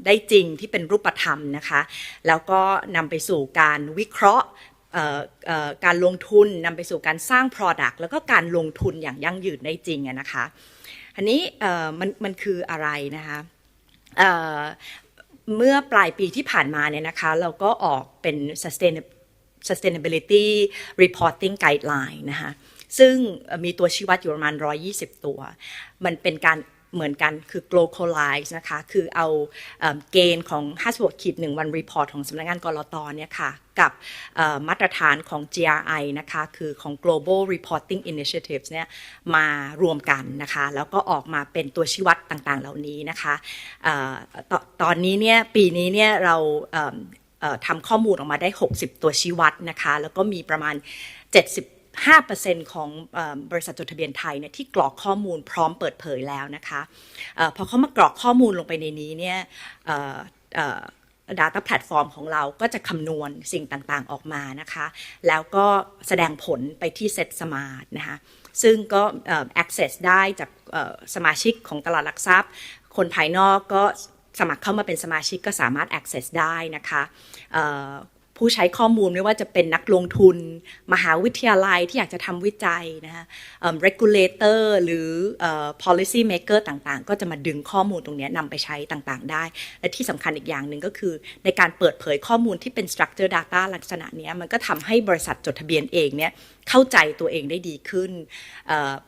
ได้จริงที่เป็นรูปธรรมนะคะแล้วก็นำไปสู่การวิเคราะห์การลงทุนนำไปสู่การสร้าง product แล้วก็การลงทุนอย่างยั่งยืนได้จริงนะคะอันนี้มันคืออะไรนะคะเมื่อปลายปีที่ผ่านมาเนี่ยนะคะเราก็ออกเป็น sustainability reporting guideline นะคะซึ่งมีตัวชี้วัดอยู่ประมาณ120ตัวมันเป็นการเหมือนกันคือ globalize นะคะคือเอาเกณฑ์ของ56-1 วัน report ของสำนักงานกลตเนี่ยค่ะกับมาตรฐานของ GRI นะคะคือของ Global Reporting Initiatives เนี่ยมารวมกันนะคะแล้วก็ออกมาเป็นตัวชี้วัดต่างๆเหล่านี้นะคะตอนนี้เนี่ยปีนี้เนี่ยเราทำข้อมูลออกมาได้60ตัวชี้วัดนะคะแล้วก็มีประมาณ75% ของบริษัทจดทะเบียนไทยเนี่ยที่กรอกข้อมูลพร้อมเปิดเผยแล้วนะคะพอเขามากรอกข้อมูลลงไปในนี้เนี่ยdata platform ของเราก็จะคำนวณสิ่งต่างๆออกมานะคะแล้วก็แสดงผลไปที่ Set Smart นะคะซึ่งก็ access ได้จากสมาชิกของตลาดหลักทรัพย์คนภายนอกก็สมัครเข้ามาเป็นสมาชิกก็สามารถ access ได้นะคะผู้ใช้ข้อมูลไม่ว่าจะเป็นนักลงทุนมหาวิทยาลัยที่อยากจะทำวิจัยนะคะ regulator หรือpolicy maker ต่างๆก็จะมาดึงข้อมูลตรงนี้นำไปใช้ต่างๆได้และที่สำคัญอีกอย่างหนึ่งก็คือในการเปิดเผยข้อมูลที่เป็น structure data ลักษณะนี้มันก็ทำให้บริษัทจดทะเบียนเองเนี่ยเข้าใจตัวเองได้ดีขึ้น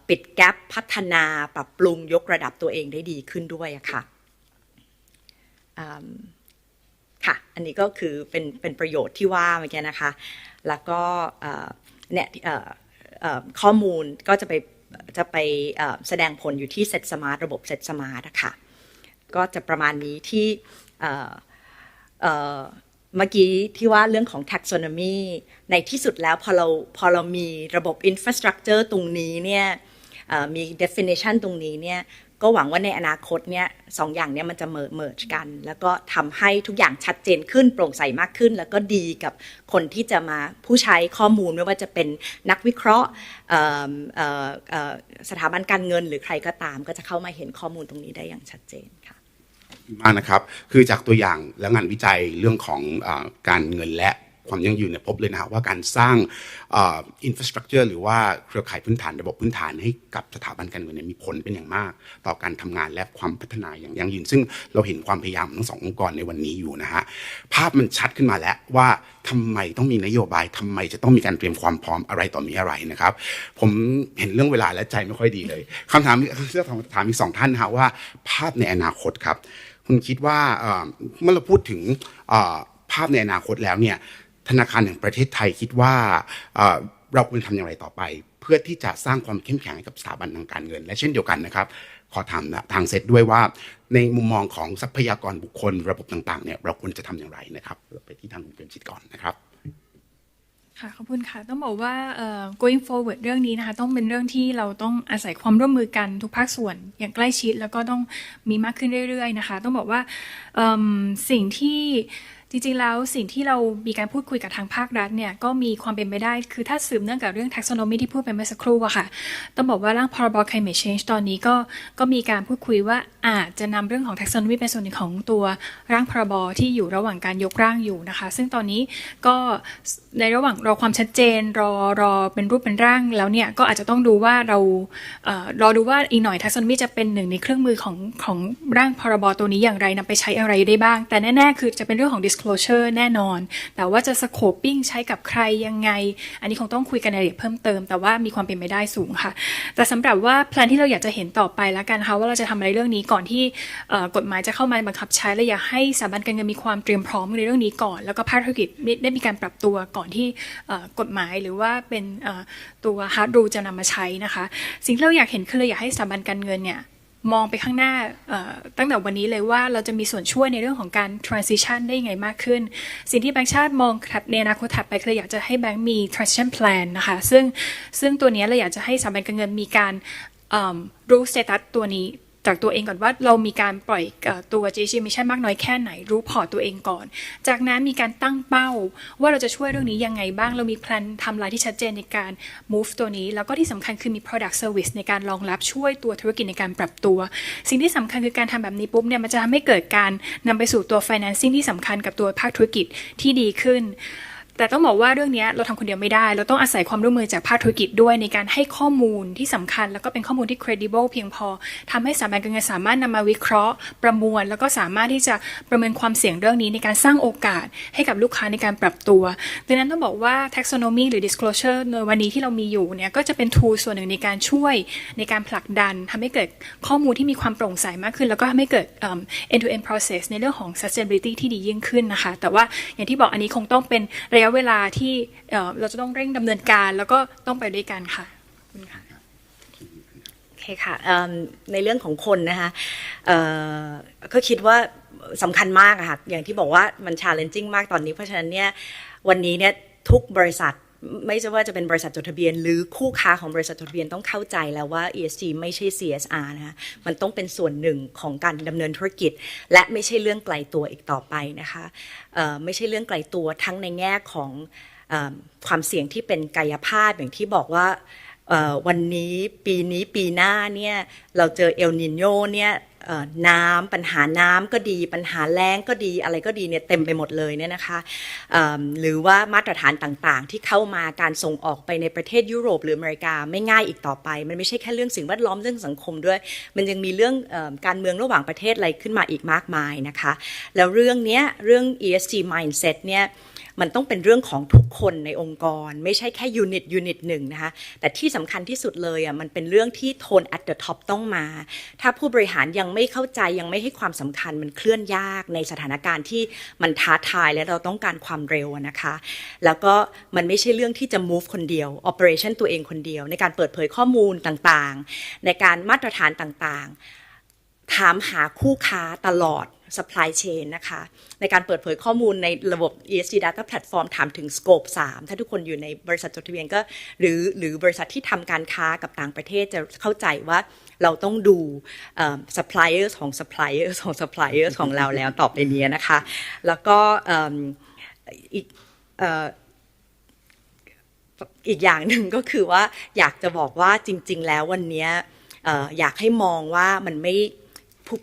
ปิดแกปพัฒนาปรับปรุงยกระดับตัวเองได้ดีขึ้นด้วยค่ะค่ะอันนี้ก็คือเป็นประโยชน์ที่ว่าเมื่อกี้นะคะแล้วก็เนี่ยข้อมูลก็จะไปแสดงผลอยู่ที่ Set Smart ระบบ Set Smart นะคะก็จะประมาณนี้ที่เมื่อกี้ที่ว่าเรื่องของ taxonomy ในที่สุดแล้วพอเรามีระบบ infrastructure ตรงนี้เนี่ยมี definition ตรงนี้เนี่ยก็หวังว่าในอนาคตเนี่ย2อย่างนี้มันจะเมิร์จกันแล้วก็ทำให้ทุกอย่างชัดเจนขึ้นโปร่งใสมากขึ้นแล้วก็ดีกับคนที่จะมาผู้ใช้ข้อมูลไม่ว่าจะเป็นนักวิเคราะห์สถาบันการเงินหรือใครก็ตามก็จะเข้ามาเห็นข้อมูลตรงนี้ได้อย่างชัดเจนค่ะมากนะครับคือจากตัวอย่างและงานวิจัยเรื่องของการเงินและความยั่งยืนเนี่ยพบเลยนะว่าการสร้างinfrastructure หรือว่าเครือข่ายพื้นฐานระบบพื้นฐานให้กับสถาบันการเงินเนี่ยมีผลเป็นอย่างมากต่อการทำงานและความพัฒนาอย่างยั่งยืนซึ่งเราเห็นความพยายามทั้งสององค์กรในวันนี้อยู่นะฮะภาพมันชัดขึ้นมาแล้วว่าทำไมต้องมีนโยบายทำไมจะต้องมีการเตรียมความพร้อมอะไรต่อมีอะไรนะครับผมเห็นเรื่องเวลาและใจไม่ค่อยดีเลยคำถามถามอีก2ท่านนะฮะว่าภาพในอนาคตครับคุณคิดว่าเมื่อเราพูดถึงภาพในอนาคตแล้วเนี่ยธนาคารแห่งประเทศไทยคิดว่าเราควรทำอย่างไรต่อไปเพื่อที่จะสร้างความเข้มแข็งให้กับสถาบันทางการเงินและเช่นเดียวกันนะครับขอถามทางเซตด้วยว่าในมุมมองของทรัพยากรบุคคลระบบต่างๆเนี่ยเราควรจะทำอย่างไรนะครับไปที่ทางคุณเปรมจิตก่อนนะครับค่ะขอบคุณค่ะต้องบอกว่า going forward เรื่องนี้นะคะต้องเป็นเรื่องที่เราต้องอาศัยความร่วมมือกันทุกภาคส่วนอย่างใกล้ชิดแล้วก็ต้องมีมากขึ้นเรื่อยๆนะคะต้องบอกว่าสิ่งที่จริงๆแล้วสิ่งที่เรามีการพูดคุยกับทางภาครัฐเนี่ยก็มีความเป็นไปได้คือถ้าสืบเนื่องกับเรื่อง taxonomy ที่พูดไปเมื่อสักครู่อะค่ะต้องบอกว่าร่างพรบ climate change ตอนนี้ก็มีการพูดคุยว่าอาจจะนำเรื่องของ taxonomy เป็นส่วนหนึ่งของตัวร่างพรบที่อยู่ระหว่างการยกร่างอยู่นะคะซึ่งตอนนี้ก็ในระหว่างรอความชัดเจนรอเป็นรูปเป็นร่างแล้วเนี่ยก็อาจจะต้องดูว่าเรารอดูว่าอีกหน่อย taxonomy จะเป็นหนึ่งในเครื่องมือของร่างพรบตัวนี้อย่างไรนำไปใช้อะไรได้บ้างแต่แน่ๆคือจะเป็นเรื่องของ disclosure แน่นอนแต่ว่าจะ scoping ใช้กับใครยังไงอันนี้คงต้องคุยกันในรายละเอียดเพิ่มเติมแต่ว่ามีความเป็นไปได้สูงค่ะแต่สำหรับว่าแพลนที่เราอยากจะเห็นต่อไปแล้วกันค่ะว่าเราจะทำอะไรเรื่องนี้ก่อนที่กฎหมายจะเข้ามาบังคับใช้และอยากให้สถาบันการเงินมีความเตรียมพร้อมในเรื่องนี้ก่อนแล้วก็ภาคธุรกิจได้มีการปรับตัวก่อนที่กฎหมายหรือว่าเป็นตัว hard rule จะนำมาใช้นะคะสิ่งที่เราอยากเห็นคือเราอยากให้สถาบันการเงินเนี่ยมองไปข้างหน้าตั้งแต่วันนี้เลยว่าเราจะมีส่วนช่วยในเรื่องของการ transition ได้ยังไงมากขึ้นสิ่งที่แบงก์ชาติมองในอนาคตถัดไปคืออยากจะให้แบงก์มี transition plan นะคะซึ่งตัวนี้เราอยากจะให้สถาบันการเงินมีการรู้ status ตัวนี้จากตัวเองก่อนว่าเรามีการปล่อยตัว GHG emission มากน้อยแค่ไหนรู้พอร์ตตัวเองก่อนจากนั้นมีการตั้งเป้าว่าเราจะช่วยเรื่องนี้ยังไงบ้างเรามีแพลนทำลายที่ชัดเจนในการ move ตัวนี้แล้วก็ที่สำคัญคือมี product service ในการรองรับช่วยตัวธุรกิจในการปรับตัวสิ่งที่สำคัญคือการทำแบบนี้ปุ๊บเนี่ยมันจะทำให้เกิดการนำไปสู่ตัว financing ที่สำคัญกับตัวภาคธุรกิจที่ดีขึ้น แต่ต้องบอกว่าเรื่องนี้เราทำคนเดียวไม่ได้เราต้องอาศัยความร่วมมือจากภาคธุรกิจด้วยในการให้ข้อมูลที่สำคัญแล้วก็เป็นข้อมูลที่ credible เพียงพอทำให้สถาบันการเงินสามารถนำมาวิเคราะห์ประมวลแล้วก็สามารถที่จะประเมินความเสี่ยงเรื่องนี้ในการสร้างโอกาสให้กับลูกค้าในการปรับตัวดังนั้นต้องบอกว่า taxonomy หรือ disclosure ในวันนี้ที่เรามีอยู่เนี่ยก็จะเป็น tool ส่วนหนึ่งในการช่วยในการผลักดันทำให้เกิดข้อมูลที่มีความโปร่งใสมากขึ้นแล้วก็ทำให้เกิดend-to-end process ในเรื่องของ sustainability ที่ดียิ่งขึ้นนะคะแต่ว่าอย่างที่บอกอันนี้คงต้องเป็นระยะเวลาที่เราจะต้องเร่งดำเนินการแล้วก็ต้องไปด้วยกันค่ะคุณค่ะโอเคค่ะในเรื่องของคนนะคะก็คิดว่าสำคัญมากค่ะอย่างที่บอกว่ามัน challenging มากตอนนี้เพราะฉะนั้นเนี่ยวันนี้เนี่ยทุกบริษัทไม่ว่าจะเป็นบริษัทจดทะเบียนหรือคู่ค้าของบริษัทจดทะเบียนต้องเข้าใจแล้วว่า ESG ไม่ใช่ CSR นะคะมันต้องเป็นส่วนหนึ่งของการดำเนินธุรกิจและไม่ใช่เรื่องไกลตัวอีกต่อไปนะคะไม่ใช่เรื่องไกลตัวทั้งในแง่ของความเสี่ยงที่เป็นกายภาพอย่างที่บอกว่าวันนี้ปีหน้าเนี่ยเราเจอเอลนิโญเนี่ยน้ำปัญหาน้ำก็ดีปัญหาแล้งก็ดีอะไรก็ดีเนี่ยเต็มไปหมดเลยเนี่ยนะคะหรือว่ามาตรฐานต่างๆที่เข้ามาการส่งออกไปในประเทศยุโรปหรืออเมริกาไม่ง่ายอีกต่อไปมันไม่ใช่แค่เรื่องสิ่งแวดล้อมเรื่องสังคมด้วยมันยังมีเรื่องการเมืองระหว่างประเทศอะไรขึ้นมาอีกมากมายนะคะแล้วเรื่องESG mindset เนี่ยมันต้องเป็นเรื่องของทุกคนในองค์กรไม่ใช่แค่ยูนิตหนึ่งนะคะแต่ที่สำคัญที่สุดเลยมันเป็นเรื่องที่โทน at the top ต้องมาถ้าผู้บริหารยังไม่เข้าใจยังไม่ให้ความสำคัญมันเคลื่อนยากในสถานการณ์ที่มันท้าทายและเราต้องการความเร็วนะคะแล้วก็มันไม่ใช่เรื่องที่จะ move คนเดียว operation ตัวเองคนเดียวในการเปิดเผยข้อมูลต่างๆในการมาตรฐานต่างๆถามหาคู่ค้าตลอดsupply chain นะคะในการเปิดเผยข้อมูลในระบบ ESG data platform ถามถึง scope 3ถ้าทุกคนอยู่ในบริษัทจดทะเบียนก็หรือบริษัทที่ทำการค้ากับต่างประเทศจะเข้าใจว่าเราต้องดูsuppliers ของ suppliers ของ suppliers ของเราแล้วต่อไปนี้นะคะแล้วก็อีกอย่างหนึ่งก็คือว่าอยากจะบอกว่าจริงๆแล้ววันนี้อยากให้มองว่ามันไม่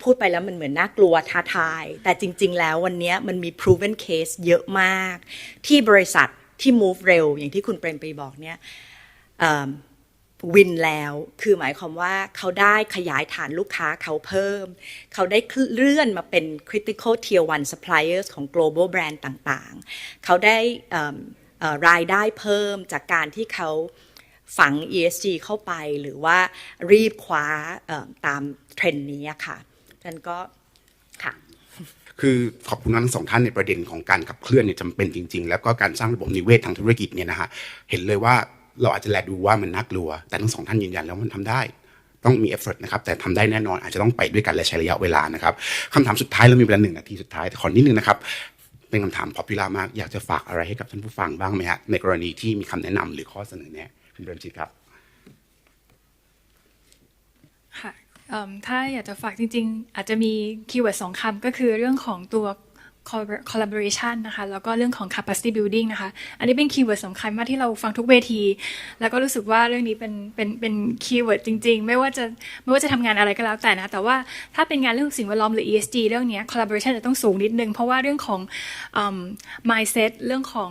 พูดไปแล้วมันเหมือนน่ากลัวท้าทายแต่จริงๆแล้ววันนี้มันมี proven case เยอะมากที่บริษัทที่ move เร็วอย่างที่คุณเปรมปรีบอกเนี่ยวินแล้วคือหมายความว่าเขาได้ขยายฐานลูกค้าเขาเพิ่มเขาได้เลื่อนมาเป็น critical tier 1 suppliers ของ global brand ต่างๆเขาได้รายได้เพิ่มจากการที่เขาฝัง ESG เข้าไปหรือว่ารีบคว้าตามเทรนด์นี้ค่ะนั่นก็ค่ะคือขอบคุณทั้งสองท่านในประเด็นของการขับเคลื่อนเนี่ยจำเป็นจริงๆแล้วก็การสร้างระบบนิเวศทางธุรกิจเนี่ยนะฮะเห็นเลยว่าเราอาจจะแลดูว่ามันน่ากลัวแต่ทั้งสองท่านยืนยันแล้วมันทำได้ต้องมี effort นะครับแต่ทำได้แน่นอนอาจจะต้องไปด้วยกันและใช้ระยะเวลานะครับคำถามสุดท้ายเรามีเวลา1 นาทีสุดท้ายขอนิดนึงนะครับเป็นคำถาม popular มากอยากจะฝากอะไรให้กับท่านผู้ฟังบ้างไหมฮะในกรณีที่มีคำแนะนำหรือข้อเสนอแนะคุณเบรมจิตครับค่ะถ้าอยากจะฝากจริงๆอาจจะมีคีย์เวิร์ด2 คำก็คือเรื่องของตัว collaboration นะคะแล้วก็เรื่องของ capacity building นะคะอันนี้เป็นคีย์เวิร์ดสำคัญมากที่เราฟังทุกเวทีแล้วก็รู้สึกว่าเรื่องนี้เป็นคีย์เวิร์ดจริงๆไม่ว่าจะทำงานอะไรก็แล้วแต่นะแต่ว่าถ้าเป็นงานเรื่องสิ่งแวดล้อมหรือ ESG เรื่องนี้ collaboration จะต้องสูงนิดนึงเพราะว่าเรื่องของmindset เรื่องของ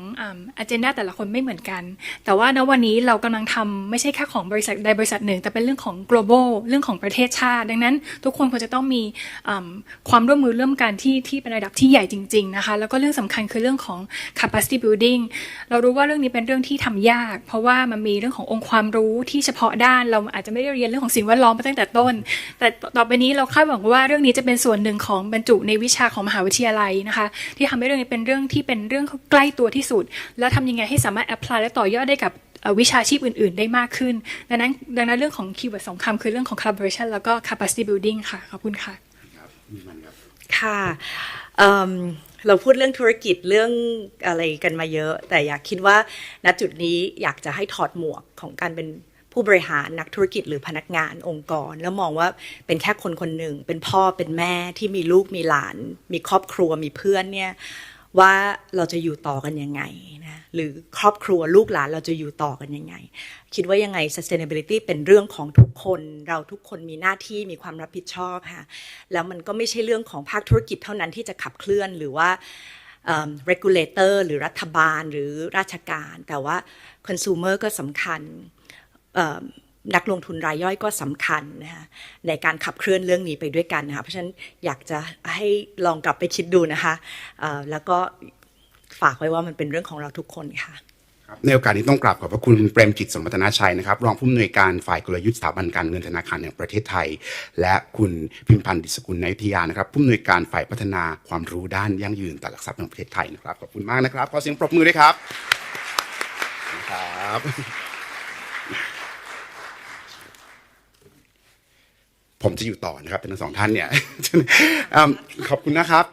agenda แต่ละคนไม่เหมือนกันแต่ว่าณวันนี้เรากำลังทำไม่ใช่แค่ของบริษัทใดบริษัทหนึ่งแต่เป็นเรื่องของ global เรื่องของประเทศชาติดังนั้นทุกคนควรจะต้องมีความร่วมมือร่วมกันที่เป็นระดับที่ใหญ่จริงๆนะคะแล้วก็เรื่องสำคัญคือเรื่องของ capacity building เรารู้ว่าเรื่องนี้เป็นเรื่องที่ทำยากเพราะว่ามันมีเรื่องขององค์ความรู้ที่เฉพาะด้านเราอาจจะไม่ได้เรียนเรื่องของสิ่งแวดล้อมมาตั้งแต่ต้นแต่ต่อไปนี้เราคาดหวังว่าเรื่องนี้จะเป็นส่วนหนึ่งของบรรจุในวิชาของมหาวิทยาลัยนะคะที่ทำให้เรื่องนี้เป็นเรื่องใกล้ตัวที่สุดแล้วทำยังไงให้สามารถ apply และต่อยอดได้กับวิชาชีพอื่นๆได้มากขึ้นดังนั้นเรื่องของคีย์เวิร์ด2 คำคือเรื่องของ collaboration แล้วก็ capacity building ค่ะขอบคุณค่ะค่ะเราพูดเรื่องธุรกิจเรื่องอะไรกันมาเยอะแต่อยากคิดว่าณจุดนี้อยากจะให้ถอดหมวกของการเป็นผู้บริหารนักธุรกิจหรือพนักงานองค์กรแล้วมองว่าเป็นแค่คนหนึ่งเป็นพ่อเป็นแม่ที่มีลูกมีหลานมีครอบครัวมีเพื่อนเนี่ยว่าเราจะอยู่ต่อกันยังไงนะหรือครอบครัวลูกหลานเราจะอยู่ต่อกันยังไงคิดว่ายังไง sustainability เป็นเรื่องของทุกคนเราทุกคนมีหน้าที่มีความรับผิดชอบค่ะแล้วมันก็ไม่ใช่เรื่องของภาคธุรกิจเท่านั้นที่จะขับเคลื่อนหรือว่า regulator หรือรัฐบาลหรือราชการแต่ว่า consumer ก็สำคัญนักลงทุนรายย่อยก็สำคัญนะคะในการขับเคลื่อนเรื่องนี้ไปด้วยกันนะคะเพราะฉะนั้นอยากจะให้ลองกลับไปคิดดูนะคะแล้วก็ฝากไว้ว่ามันเป็นเรื่องของเราทุกคนค่ะในโอกาสนี้ต้องกราบขอบพระคุณเปรมจิตสมวัฒนาชัยนะครับรองผู้อำนวยการฝ่ายกลยุทธ์สถาบันการเงินธนาคารแห่งประเทศไทยและคุณพิมพันธ์ดิษกุลนายวิทยานะครับผู้อำนวยการฝ่ายพัฒนาความรู้ด้านยั่งยืนตลาดหลักทรัพย์แห่งประเทศไทยนะครับขอบคุณมากนะครับขอเสียงปรบมือด้วยครับผมจะอยู่ต่อนะครับเป็นทั้งสองท่านเนี่ยขอบคุณนะครับ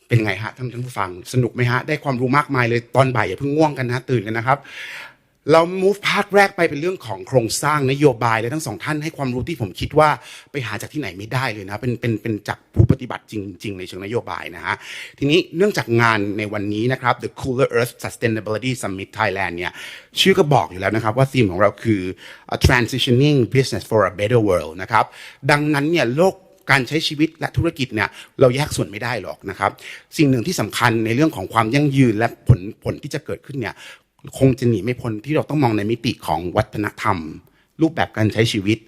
เป็นไงฮะท่านผู้ฟังสนุกไหมฮะได้ความรู้มากมายเลยตอนบ่ายอย่าเพิ่งง่วงกันนะตื่นกันนะครับเรา move ภาคแรกไปเป็นเรื่องของโครงสร้างนโยบายและทั้งสองท่านให้ความรู้ที่ผมคิดว่าไปหาจากที่ไหนไม่ได้เลยนะเป็นจากผู้ปฏิบัติจริงๆในเชิงนโยบายนะฮะทีนี้เนื่องจากงานในวันนี้นะครับ The Cooler Earth Sustainability Summit Thailand เนี่ยชื่อก็บอกอยู่แล้วนะครับว่าธีมของเราคือ Transitioning Business for a Better World นะครับดังนั้นเนี่ยโลกการใช้ชีวิตและธุรกิจเนี่ยเราแยกส่วนไม่ได้หรอกนะครับสิ่งหนึ่งที่สำคัญในเรื่องของความยั่งยืนและผลที่จะเกิดขึ้นเนี่ยคงจะหนีไม่พ้นที่เราต้องมองในมิติของวัฒนธรรมรูปแบบการใช้ชีวิต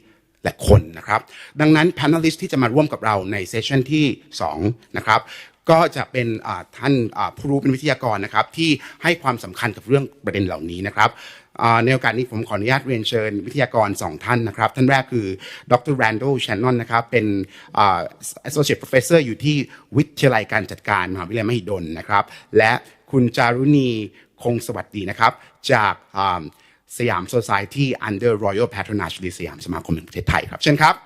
และคนนะครับดังนั้น panelist ที่จะมาร่วมกับเราในเซสชันที่2นะครับก็จะเป็นท่านผู้รู้เป็นวิทยากรนะครับที่ให้ความสำคัญกับเรื่องประเด็นเหล่านี้นะครับในโอกาสนี้ผมขออนุญาตเรียนเชิญวิทยากร2ท่านนะครับท่านแรกคือดร. Randall Shannon นะครับเป็นassociate professor อยู่ที่วิทยาลัยการจัดการมหาวิทยาลัยมหิดลนะครับและคุณจารุณีคงสวัสดีนะครับจากสยาม Society under Royal Patronage หรือสยามสมาคมแห่งประเทศไทยครับเชิญครับ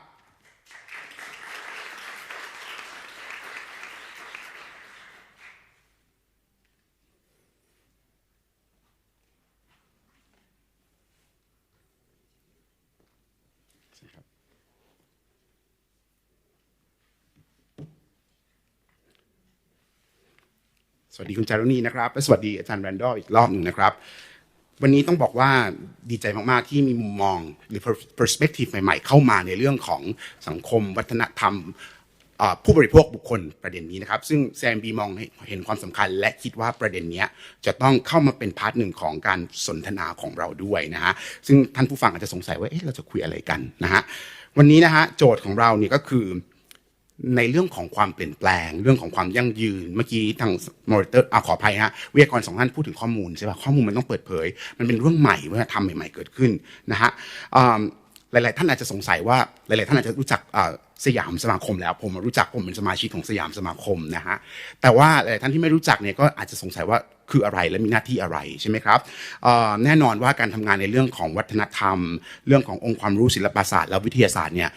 สวัสดีคุณจารุณีนะครับและสวัสดีอาจารย์แรนดอลอีกรอบหนึ่งนะครับวันนี้ต้องบอกว่าดีใจมากๆที่มีมุมมองหรือ perspective ใหม่ๆเข้ามาในเรื่องของสังคมวัฒนธรรมผู้บริโภคบุคคลประเด็นนี้นะครับซึ่ง CIMB มองเห็นความสำคัญและคิดว่าประเด็นนี้จะต้องเข้ามาเป็นพาร์ทหนึ่งของการสนทนาของเราด้วยนะฮะซึ่งท่านผู้ฟังอาจจะสงสัยว่าเราจะคุยอะไรกันนะฮะวันนี้นะฮะโจทย์ของเราเนี่ยก็คือในเรื่องของความเปลี่ยนแปลงเรื่องของความยั่งยืนเมื่อกี้ทางมอนิเตอร์ขออภัยฮะวิทยากร2ท่านพูดถึงข้อมูลใช่ป่ะข้อมูลมันต้องเปิดเผยมันเป็นเรื่องใหม่วัฒนธรรมใหม่ๆเกิดขึ้นนะฮะหลายๆท่านอาจจะสงสัยว่าหลายๆท่านอาจจะรู้จักสยามสมาคมแล้วผมรู้จักผมเป็นสมาชิกของสยามสมาคมนะฮะแต่ว่าหลายๆท่านที่ไม่รู้จักเนี่ยก็อาจจะสงสัยว่าคืออะไรและมีหน้าที่อะไรใช่ไหมครับแน่นอนว่าการทำงานในเรื่องของวัฒนธรรมเรื่องขององค์ความรู้ศิลปศาสตร์และวิทยาศาสตร์เนี่ย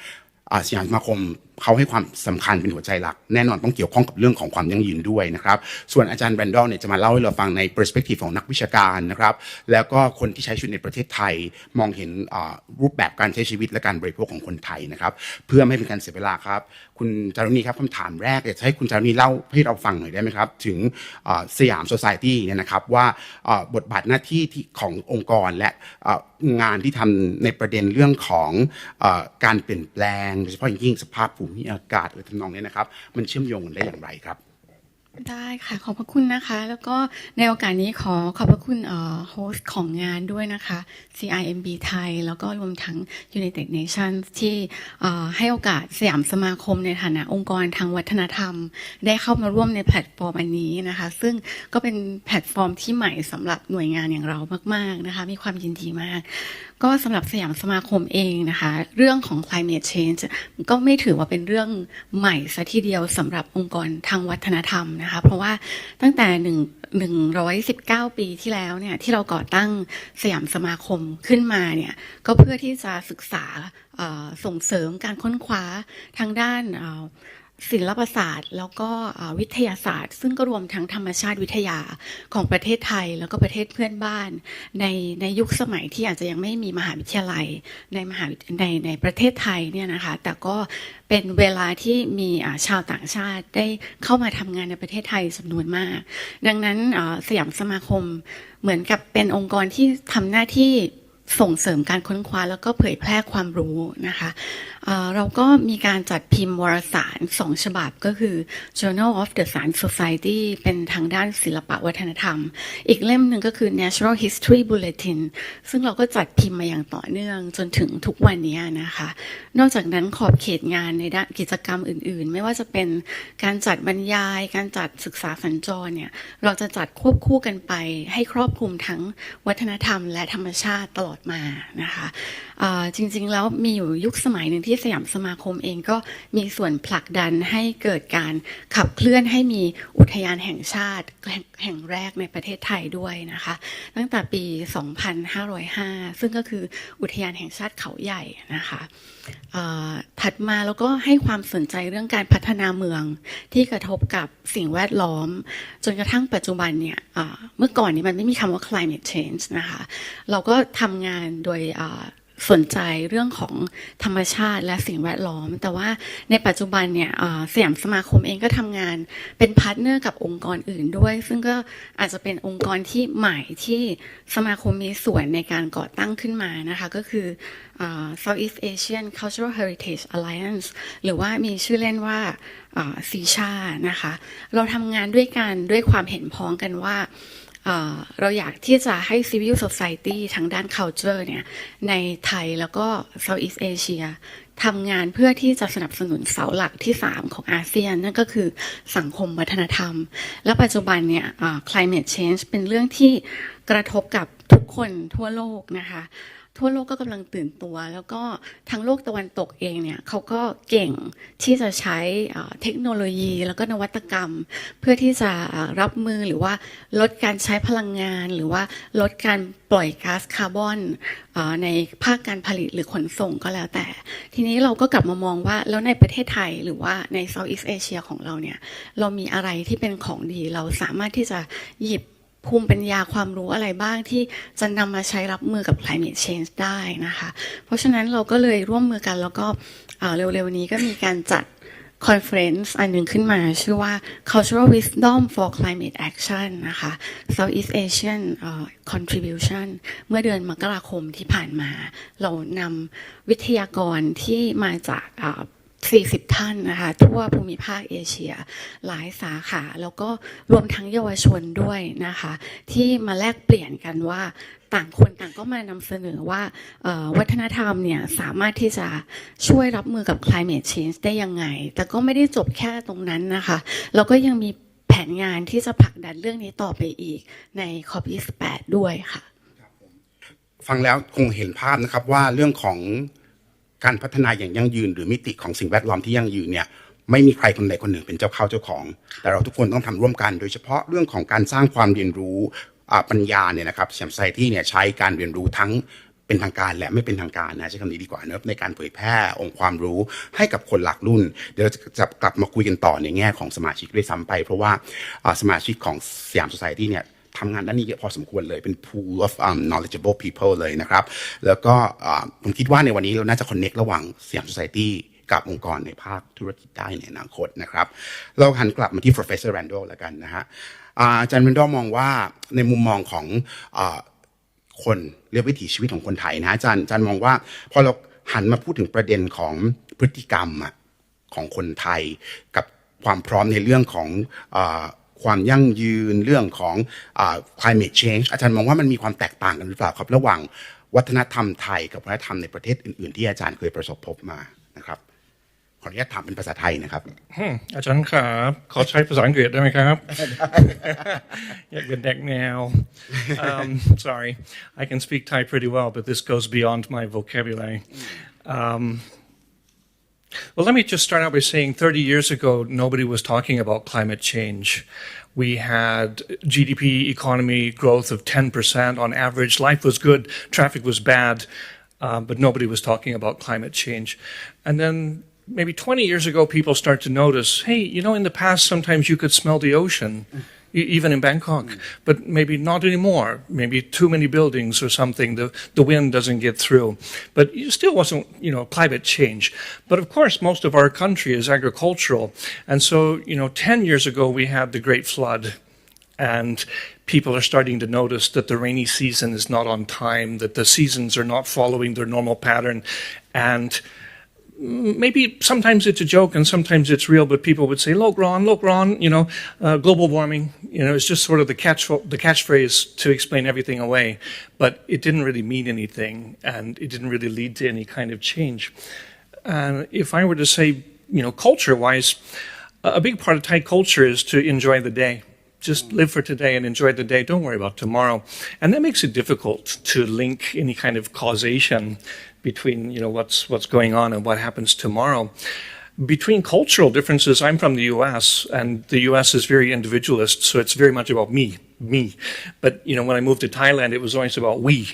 สยามสมาคมเขาให้ความสำคัญเป็นหัวใจหลักแน่นอนต้องเกี่ยวข้องกับเรื่องของความยั่งยืนด้วยนะครับส่วนอาจารย์แรนดอลเนี่ยจะมาเล่าให้เราฟังใน perspective ของนักวิชาการนะครับแล้วก็คนที่ใช้ชีวิตในประเทศไทยมองเห็นรูปแบบการใช้ชีวิตและการบริโภคของคนไทยนะครับเพื่อไม่เป็นการเสียเวลาครับคุณจารุณีครับคำถามแรกอยากให้คุณจารุณีเล่าให้เราฟังหน่อยได้ไหมครับถึงสยาม Society เนี่ยนะครับว่าบทบาทหน้าที่ขององค์กรและงานที่ทำในประเด็นเรื่องของการเปลี่ยนแปลงโดยเฉพาะอย่างยิ่งสภาพภูมิอากาศทำนองนี้นะครับมันเชื่อมโยงกันได้อย่างไรครับได้ค่ะขอบพระคุณนะคะแล้วก็ในโอกาสนี้ขอบพระคุณโฮสต์ของงานด้วยนะคะ CIMB ไทยแล้วก็รวมทั้ง United Nations ที่ให้โอกาสสยามสมาคมในฐานะองค์กรทางวัฒนธรรมได้เข้ามาร่วมในแพลตฟอร์มอันนี้นะคะซึ่งก็เป็นแพลตฟอร์มที่ใหม่สำหรับหน่วยงานอย่างเรามากๆนะคะมีความยินดีมากก็สำหรับสยามสมาคมเองนะคะเรื่องของ climate change ก็ไม่ถือว่าเป็นเรื่องใหม่ซะทีเดียวสำหรับองค์กรทางวัฒนธรรมนะคะเพราะว่าตั้งแต่119 ปีที่แล้วเนี่ยที่เราก่อตั้งสยามสมาคมขึ้นมาเนี่ยก็เพื่อที่จะศึกษาส่งเสริมการค้นคว้าทางด้านศิลปศาสตร์แล้วก็วิทยาศาสตร์ซึ่งก็รวมทั้งธรรมชาติวิทยาของประเทศไทยแล้วก็ประเทศเพื่อนบ้านในยุคสมัยที่อาจจะยังไม่มีมหาวิทยาลัยในประเทศไทยเนี่ยนะคะแต่ก็เป็นเวลาที่มีชาวต่างชาติได้เข้ามาทำงานในประเทศไทยจำนวนมากดังนั้นสยามสมาคมเหมือนกับเป็นองค์กรที่ทำหน้าที่ ส่งเสริมการค้นคว้าแล้วก็เผยแพร่ความรู้นะคะเราก็มีการจัดพิมพ์วารสาร2ฉบับก็คือ Journal of the Science Society เป็นทางด้านศิลปวัฒนธรรมอีกเล่มหนึ่งก็คือ Natural History Bulletin ซึ่งเราก็จัดพิมพ์มาอย่างต่อเนื่องจนถึงทุกวันนี้นะคะนอกจากนั้นขอบเขตงานในด้านกิจกรรมอื่นๆไม่ว่าจะเป็นการจัดบรรยายการจัดศึกษาสัญจรเนี่ยเราจะจัดควบคู่กันไปให้ครอบคลุมทั้งวัฒนธรรมและธรรมชาติตลอดมานะคะจริงๆแล้วมีอยู่ยุคสมัยหนึ่งที่สยามสมาคมเองก็มีส่วนผลักดันให้เกิดการขับเคลื่อนให้มีอุทยานแห่งชาติแห่งแรกในประเทศไทยด้วยนะคะตั้งแต่ปี 2505 ซึ่งก็คืออุทยานแห่งชาติเขาใหญ่นะคะถัดมาแล้วก็ให้ความสนใจเรื่องการพัฒนาเมืองที่กระทบกับสิ่งแวดล้อมจนกระทั่งปัจจุบันเนี่ยเมื่อก่อนนี้มันไม่มีคำว่า climate change นะคะเราก็ทำงานโดยสนใจเรื่องของธรรมชาติและสิ่งแวดล้อมแต่ว่าในปัจจุบันเนี่ยสยามสมาคมเองก็ทำงานเป็นพาร์ทเนอร์กับองค์กรอื่นด้วยซึ่งก็อาจจะเป็นองค์กรที่ใหม่ที่สมาคมมีส่วนในการก่อตั้งขึ้นมานะคะก็คือSoutheast Asian Cultural Heritage Alliance หรือว่ามีชื่อเล่นว่าซีชานะคะเราทำงานด้วยกันด้วยความเห็นพ้องกันว่าเราอยากที่จะให้ Civil Society ทางด้าน culture เนี่ยในไทยแล้วก็ Southeast Asia ทำงานเพื่อที่จะสนับสนุนเสาหลักที่3ของอาเซียนนั่นก็คือสังคมวัฒนธรรมและปัจจุบันเนี่ยclimate change เป็นเรื่องที่กระทบกับทุกคนทั่วโลกนะคะทั่วโลกก็กำลังตื่นตัวแล้วก็ทั้งโลกตะวันตกเองเนี่ยเขาก็เก่งที่จะใช้เทคโนโลยีแล้วก็นวัตกรรมเพื่อที่จะรับมือหรือว่าลดการใช้พลังงานหรือว่าลดการปล่อยก๊าซคาร์บอนในภาคการผลิตหรือขนส่งก็แล้วแต่ทีนี้เราก็กลับมามองว่าแล้วในประเทศไทยหรือว่าใน Southeast Asia ของเราเนี่ยเรามีอะไรที่เป็นของดีเราสามารถที่จะหยิบภูมิปัญญาความรู้อะไรบ้างที่จะนำมาใช้รับมือกับ climate change ได้นะคะเพราะฉะนั้นเราก็เลยร่วมมือกันแล้วก็เร็วๆนี้ก็มีการจัดคอนเฟอเรนซ์อันหนึ่งขึ้นมาชื่อว่า Cultural Wisdom for Climate Action นะคะ Southeast Asian Contribution เมื่อเดือนมกราคมที่ผ่านมาเรานำวิทยากรที่มาจาก40 ท่านนะคะทั่วภูมิภาคเอเชียหลายสาขาแล้วก็รวมทั้งเยาวชนด้วยนะคะที่มาแลกเปลี่ยนกันว่าต่างคนต่างก็มานำเสนอว่าวัฒนธรรมเนี่ยสามารถที่จะช่วยรับมือกับ climate change ได้ยังไงแต่ก็ไม่ได้จบแค่ตรงนั้นนะคะเราก็ยังมีแผนงานที่จะผลักดันเรื่องนี้ต่อไปอีกใน COP28 ด้วยค่ะฟังแล้วคงเห็นภาพนะครับว่าเรื่องของการพัฒนาอย่างยั่งยืนหรือมิติของสิ่งแวดล้อมที่ยั่งยืนเนี่ยไม่มีใครคนใดคนหนึ่งเป็นเจ้าเข้าเจ้าของแต่เราทุกคนต้องทำร่วมกันโดยเฉพาะเรื่องของการสร้างความเรียนรู้ปัญญาเนี่ยนะครับCIMB Societyเนี่ยใช้การเรียนรู้ทั้งเป็นทางการและไม่เป็นทางการนะใช้คำนี้ดีกว่านะในการเผยแพร่องค์ความรู้ให้กับคนหลักรุ่นเดี๋ยวเราจะกลับมาคุยกันต่อในแง่ของสมาชิกด้วยซ้ำไปเพราะว่าสมาชิกของCIMB Societyเนี่ยทำงานด้านนี้เยอะพอสมควรเลยเป็น pool of knowledgeable people เลยนะครับแล้วก็ผมคิดว่าในวันนี้เราน่าจะ connect ระหว่างCIMB Society กับองค์กรในภาคธุรกิจได้ในอนาคตนะครับเราหันกลับมาที่ Professor Randall แล้วกันนะฮะอาจารย์ Randall มองว่าในมุมมองของคนเรียกวิถีชีวิตของคนไทยนะอาจารย์มองว่าพอเราหันมาพูดถึงประเด็นของพฤติกรรมของคนไทยกับความพร้อมในเรื่องของความยั่งยืนเรื่องของclimate change อาจารย์มองว่ามันมีความแตกต่างกันหรือเปล่าครับระหว่างวัฒนธรรมไทยกับวัฒนธรรมในประเทศอื่นๆที่อาจารย์เคยประสบพบมานะครับขออนุญาตถามเป็นภาษาไทยนะครับอาจารย์ครับขอใช้ภาษาอังกฤษได้ไหมครับอยากเป็นเด็กแนว sorry I can speak Thai pretty well but this goes beyond my vocabulary Well, let me just start out by saying 30 years ago, nobody was talking about climate change. We had GDP economy growth of 10% on average. Life was good, traffic was bad, but nobody was talking about climate change. And then maybe 20 years ago, people start to notice, hey, you know, in the past, sometimes you could smell the ocean. Even in Bangkok, but maybe not anymore. Maybe too many buildings or something, the wind doesn't get through. But it still wasn't, you know, climate change. But of course, most of our country is agricultural. And so, you know, 10 years ago, we had the Great Flood. And people are starting to notice that the rainy season is not on time, that the seasons are not following their normal pattern. And maybe sometimes it's a joke and sometimes it's real, but people would say, look, Ron, global warming, it's just sort of the catchphrase to explain everything away. But it didn't really mean anything, and it didn't really lead to any kind of change. And if I were to say, culture-wise, a big part of Thai culture is to enjoy the day. Just live for today and enjoy the day. Don't worry about tomorrow. And that makes it difficult to link any kind of causation between, what's going on and what happens tomorrow. Between cultural differences, I'm from the U.S., and the U.S. is very individualist, so it's very much about me. But, when I moved to Thailand, it was always about we.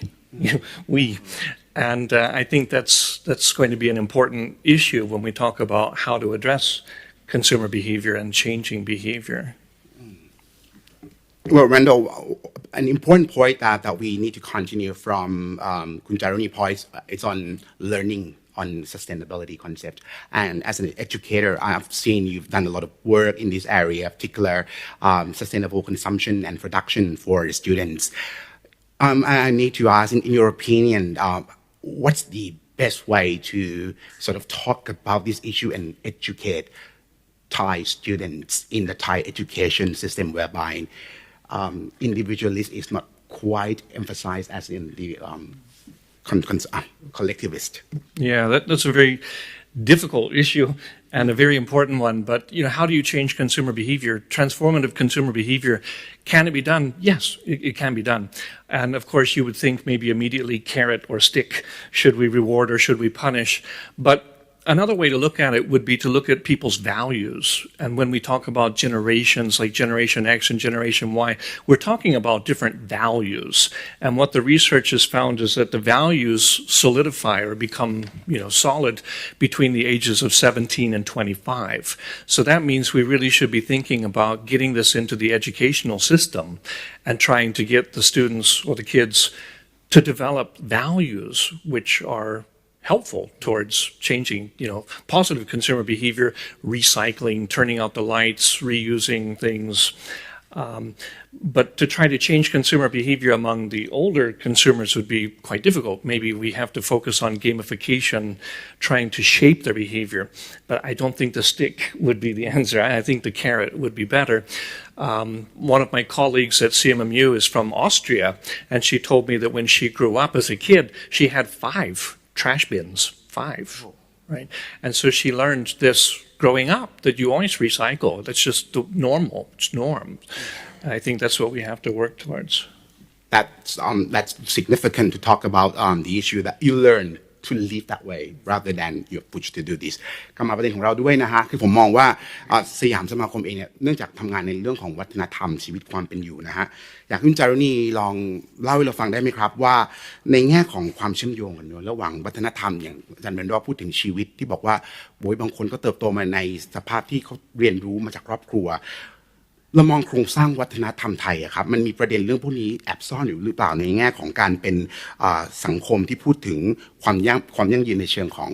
And I think that's going to be an important issue when we talk about how to address consumer behavior and changing behavior. Well, Randall, an important point that we need to continue from Kun Jaruni points is on learning on sustainability concept. And as an educator, I've seen you've done a lot of work in this area, particular sustainable consumption and production for the students. I need to ask, in your opinion, what's the best way to sort of talk about this issue and educate Thai students in the Thai education system, whereby individualist is not quite emphasized as in the collectivist? Yeah, that's a very difficult issue and a very important one. But how do you change consumer behavior? Transformative consumer behavior, can it be done? Yes, it can be done. And of course, you would think maybe immediately carrot or stick. Should we reward or should we punish? But another way to look at it would be to look at people's values. And when we talk about generations like Generation X and Generation Y, we're talking about different values. And what the research has found is that the values solidify or become, solid between the ages of 17 and 25. So that means we really should be thinking about getting this into the educational system and trying to get the students or the kids to develop values which are helpful towards changing, positive consumer behavior, recycling, turning out the lights, reusing things. But to try to change consumer behavior among the older consumers would be quite difficult. Maybe we have to focus on gamification, trying to shape their behavior. But I don't think the stick would be the answer. I think the carrot would be better. One of my colleagues at CIMB is from Austria, and she told me that when she grew up as a kid, she had 5 trash bins, 5, right? And so she learned this growing up, that you always recycle. That's just the normal, it's norm. I think that's what we have to work towards. That's significant to talk about the issue that you learn to live that way rather than you're pushed to do this กลับมาประเด็นของเราด้วยนะฮะคือผมมองว่าสยามสมาคมเองเนี่ยเนื่องจากทำงานในเรื่องของวัฒนธรรมชีวิตความเป็นอยู่นะฮะอยากให้คุณจารุณีลองเล่าให้เราฟังได้ไหมครับว่าในแง่ของความเชื่อมโยงกันระหว่างวัฒนธรรมอย่างอาจารย์เบนดอพูดถึงชีวิตที่บอกว่าโว้ยบางคนก็เติบโตมาในสภาพที่เขาเรียนรู้มาจากครอบครัวเรามองโครงสร้างวัฒนธรรมไทยครับมันมีประเด็นเรื่องพวกนี้แอบซ่อนอยู่หรือเปล่าในแง่ของการเป็นสังคมที่พูดถึงความยั่งยืนในเชิงของ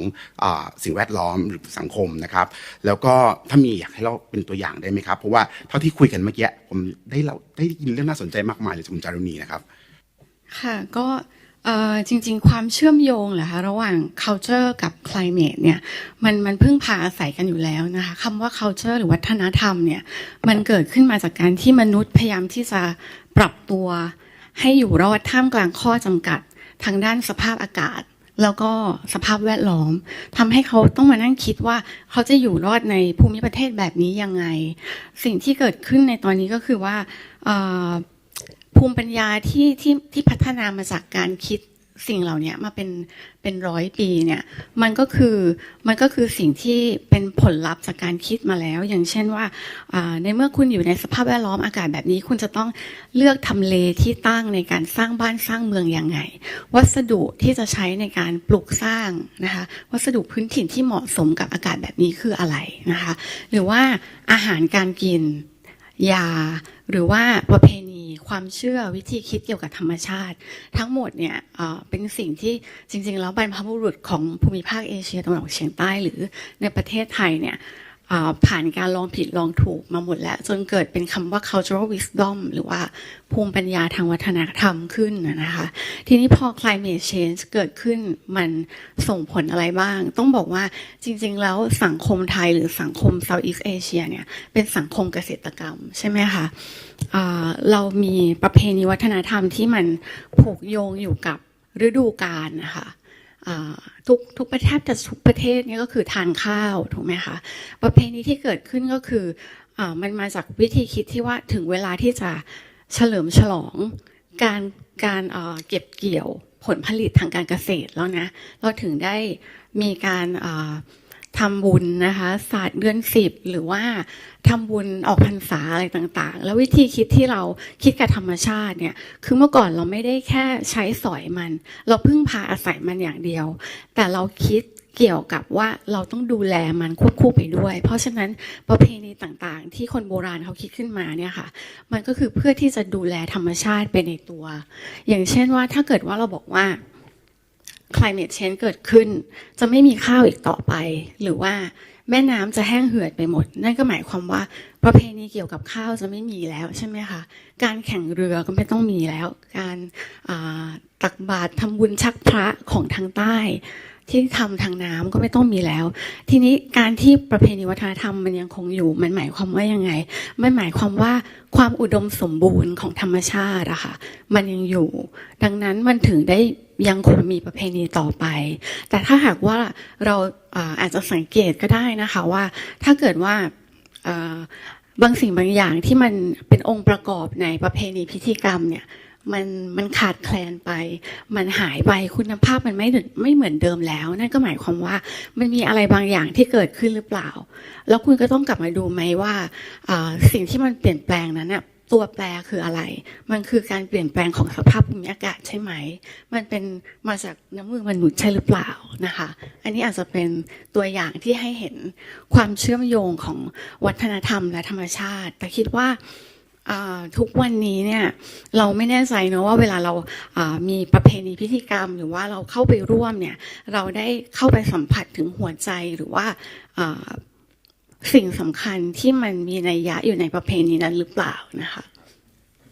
สิ่งแวดล้อมหรือสังคมนะครับแล้วก็ถ้ามีอยากให้เราเป็นตัวอย่างได้ไหมครับเพราะว่าเท่าที่คุยกันเมื่อกี้ผมได้ยินเรื่องน่าสนใจมากมายเลยจากคุณจารุณีนะครับค่ะก็จริงๆความเชื่อมโยงเหรอคะระหว่าง culture กับ climate เนี่ยมันพึ่งพาอาศัยกันอยู่แล้วนะคะคำว่า culture หรือวัฒนธรรมเนี่ยมันเกิดขึ้นมาจากการที่มนุษย์พยายามที่จะปรับตัวให้อยู่รอดท่ามกลางข้อจำกัดทางด้านสภาพอากาศแล้วก็สภาพแวดล้อมทำให้เขาต้องมานั่งคิดว่าเขาจะอยู่รอดในภูมิประเทศแบบนี้ยังไงสิ่งที่เกิดขึ้นในตอนนี้ก็คือว่าภูมิปัญญาที่พัฒนามาจากการคิดสิ่งเหล่านี้มาเป็น100 ปีเนี่ยมันก็คือสิ่งที่เป็นผลลัพธ์จากการคิดมาแล้วอย่างเช่นว่าในเมื่อคุณอยู่ในสภาพแวดล้อมอากาศแบบนี้คุณจะต้องเลือกทำเลที่ตั้งในการสร้างบ้านสร้างเมืองยังไงวัสดุที่จะใช้ในการปลูกสร้างนะคะวัสดุพื้นถิ่นที่เหมาะสมกับอากาศแบบนี้คืออะไรนะคะหรือว่าอาหารการกินยาหรือว่าประเพณีความเชื่อวิธีคิดเกี่ยวกับธรรมชาติทั้งหมดเนี่ยเป็นสิ่งที่จริงๆแล้วบรรพบุรุษของภูมิภาคเอเชียตะวันออกเฉียงใต้หรือในประเทศไทยเนี่ย ผ่านการลองผิดลองถูกมาหมดแล้วจนเกิดเป็นคำว่า cultural wisdom หรือว่าภูมิปัญญาทางวัฒนธรรมขึ้นนะคะทีนี้พอ climate change เกิดขึ้นมันส่งผลอะไรบ้างต้องบอกว่าจริงๆแล้วสังคมไทยหรือสังคม Southeast Asia เนี่ยเป็นสังคมเกษตรกรรมใช่ไหมคะเรามีประเพณีวัฒนธรรมที่มันผูกโยงอยู่กับฤดูกาลนะคะทุกประเทศแต่ทุกประเทศนี่ก็คือทานข้าวถูกไหมคะประเพณีที่เกิดขึ้นก็คือมันมาจากวิธีคิดที่ว่าถึงเวลาที่จะเฉลิมฉลองการเก็บเกี่ยวผลผลิตทางการเกษตรแล้วนะเราถึงได้มีการทำบุญนะคะศาสตร์เดือน10หรือว่าทำบุญออกพรรษาอะไรต่างๆแล้ววิธีคิดที่เราคิดกับธรรมชาติเนี่ยคือเมื่อก่อนเราไม่ได้แค่ใช้สอยมันเราพึ่งพาอาศัยมันอย่างเดียวแต่เราคิดเกี่ยวกับว่าเราต้องดูแลมันควบคู่ไปด้วยเพราะฉะนั้นประเพณีต่างๆที่คนโบราณเขาคิดขึ้นมาเนี่ยค่ะมันก็คือเพื่อที่จะดูแลธรรมชาติไปในตัวอย่างเช่นว่าถ้าเกิดว่าเราบอกว่าclimate change เกิดขึ้นจะไม่มีข้าวอีกต่อไปหรือว่าแม่น้ำจะแห้งเหือดไปหมดนั่นก็หมายความว่าประเพณีเกี่ยวกับข้าวจะไม่มีแล้วใช่ไหมคะการแข่งเรือก็ไม่ต้องมีแล้วการตักบาตรทำบุญชักพระของทางใต้ที่ทำทางน้ำก็ไม่ต้องมีแล้วทีนี้การที่ประเพณีวัฒนธรรมมันยังคงอยู่มันหมายความว่ายังไงมันหมายความว่าความอุดมสมบูรณ์ของธรรมชาติอะค่ะมันยังอยู่ดังนั้นมันถึงได้ยังคงมีประเพณีต่อไปแต่ถ้าหากว่าเราอาจจะสังเกตก็ได้นะคะว่าถ้าเกิดว่าบางสิ่งบางอย่างที่มันเป็นองค์ประกอบในประเพณีพิธีกรรมเนี่ยมันขาดแคลนไปมันหายไปคุณภาพมันไม่เหมือนเดิมแล้วนั่นก็หมายความว่ามันมีอะไรบางอย่างที่เกิดขึ้นหรือเปล่าแล้วคุณก็ต้องกลับมาดูไหมว่าสิ่งที่มันเปลี่ยนแปลงนั้นเนี่ยตัวแปรคืออะไรมันคือการเปลี่ยนแปลงของสภาพภูมิอากาศใช่ไหมมันเป็นมาจากน้ำมือมนุษย์ใช่หรือเปล่านะคะอันนี้อาจจะเป็นตัวอย่างที่ให้เห็นความเชื่อมโยงของวัฒนธรรมและธรรมชาติแต่คิดว่าทุกวันนี้เนี่ยเราไม่แน่ใจเนอะว่าเวลาเรามีประเพณีพิธีกรรมหรือว่าเราเข้าไปร่วมเนี่ยเราได้เข้าไปสัมผัสถึงหัวใจหรือว่าสิ่งสำคัญที่มันมีนัยยะอยู่ในประเพณีนั้นหรือเปล่านะคะ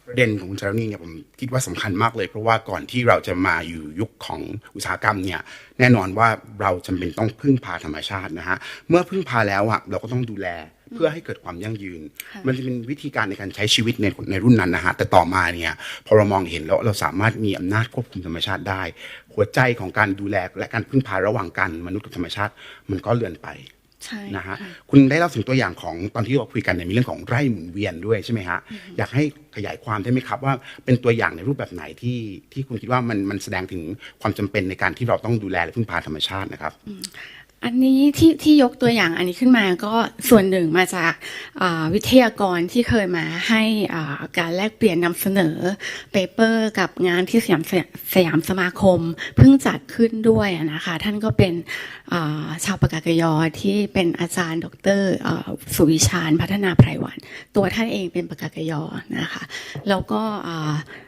ประเด็นของคุณจารุณีเนี่ยผมคิดว่าสำคัญมากเลยเพราะว่าก่อนที่เราจะมาอยู่ยุคของอุตสาหกรรมเนี่ยแน่นอนว่าเราจำเป็นต้องพึ่งพาธรรมชาตินะฮะเมื่อพึ่งพาแล้วอ่ะเราก็ต้องดูแลเพื่อให้เกิดความยั่งยืนมันจะเป็นวิธีการในการใช้ชีวิตในรุ่นนั้นนะฮะแต่ต่อมาเนี่ยพอเรามองเห็นแล้วเราสามารถมีอำนาจควบคุมธรรมชาติได้หัวใจของการดูแลและการพึ่งพาระหว่างกันมนุษย์กับธรรมชาติมันก็เลือนไปนะฮะคุณได้เล่าถึงตัวอย่างของตอนที่เราคุยกันเนี่ยมีเรื่องของไร่หมุนเวียนด้วยใช่ไหมฮะอยากให้ขยายความได้ไหมครับว่าเป็นตัวอย่างในรูปแบบไหนที่คุณคิดว่ามันแสดงถึงความจำเป็นในการที่เราต้องดูแลและพึ่งพาธรรมชาตินะครับอันนี้ที่ยกตัวอย่างอันนี้ขึ้นมาก็ส่วนหนึ่งมาจากวิทยากรที่เคยมาให้การแลกเปลี่ยนนำเสนอเปเปอร์กับงานที่สยามสมาคมเพิ่งจัดขึ้นด้วยนะคะท่านก็เป็นชาวปากากยอที่เป็นอาจารย์ดร.สุวิชาญพัฒนาไพรวันตัวท่านเองเป็นปากากยอนะคะแล้วก็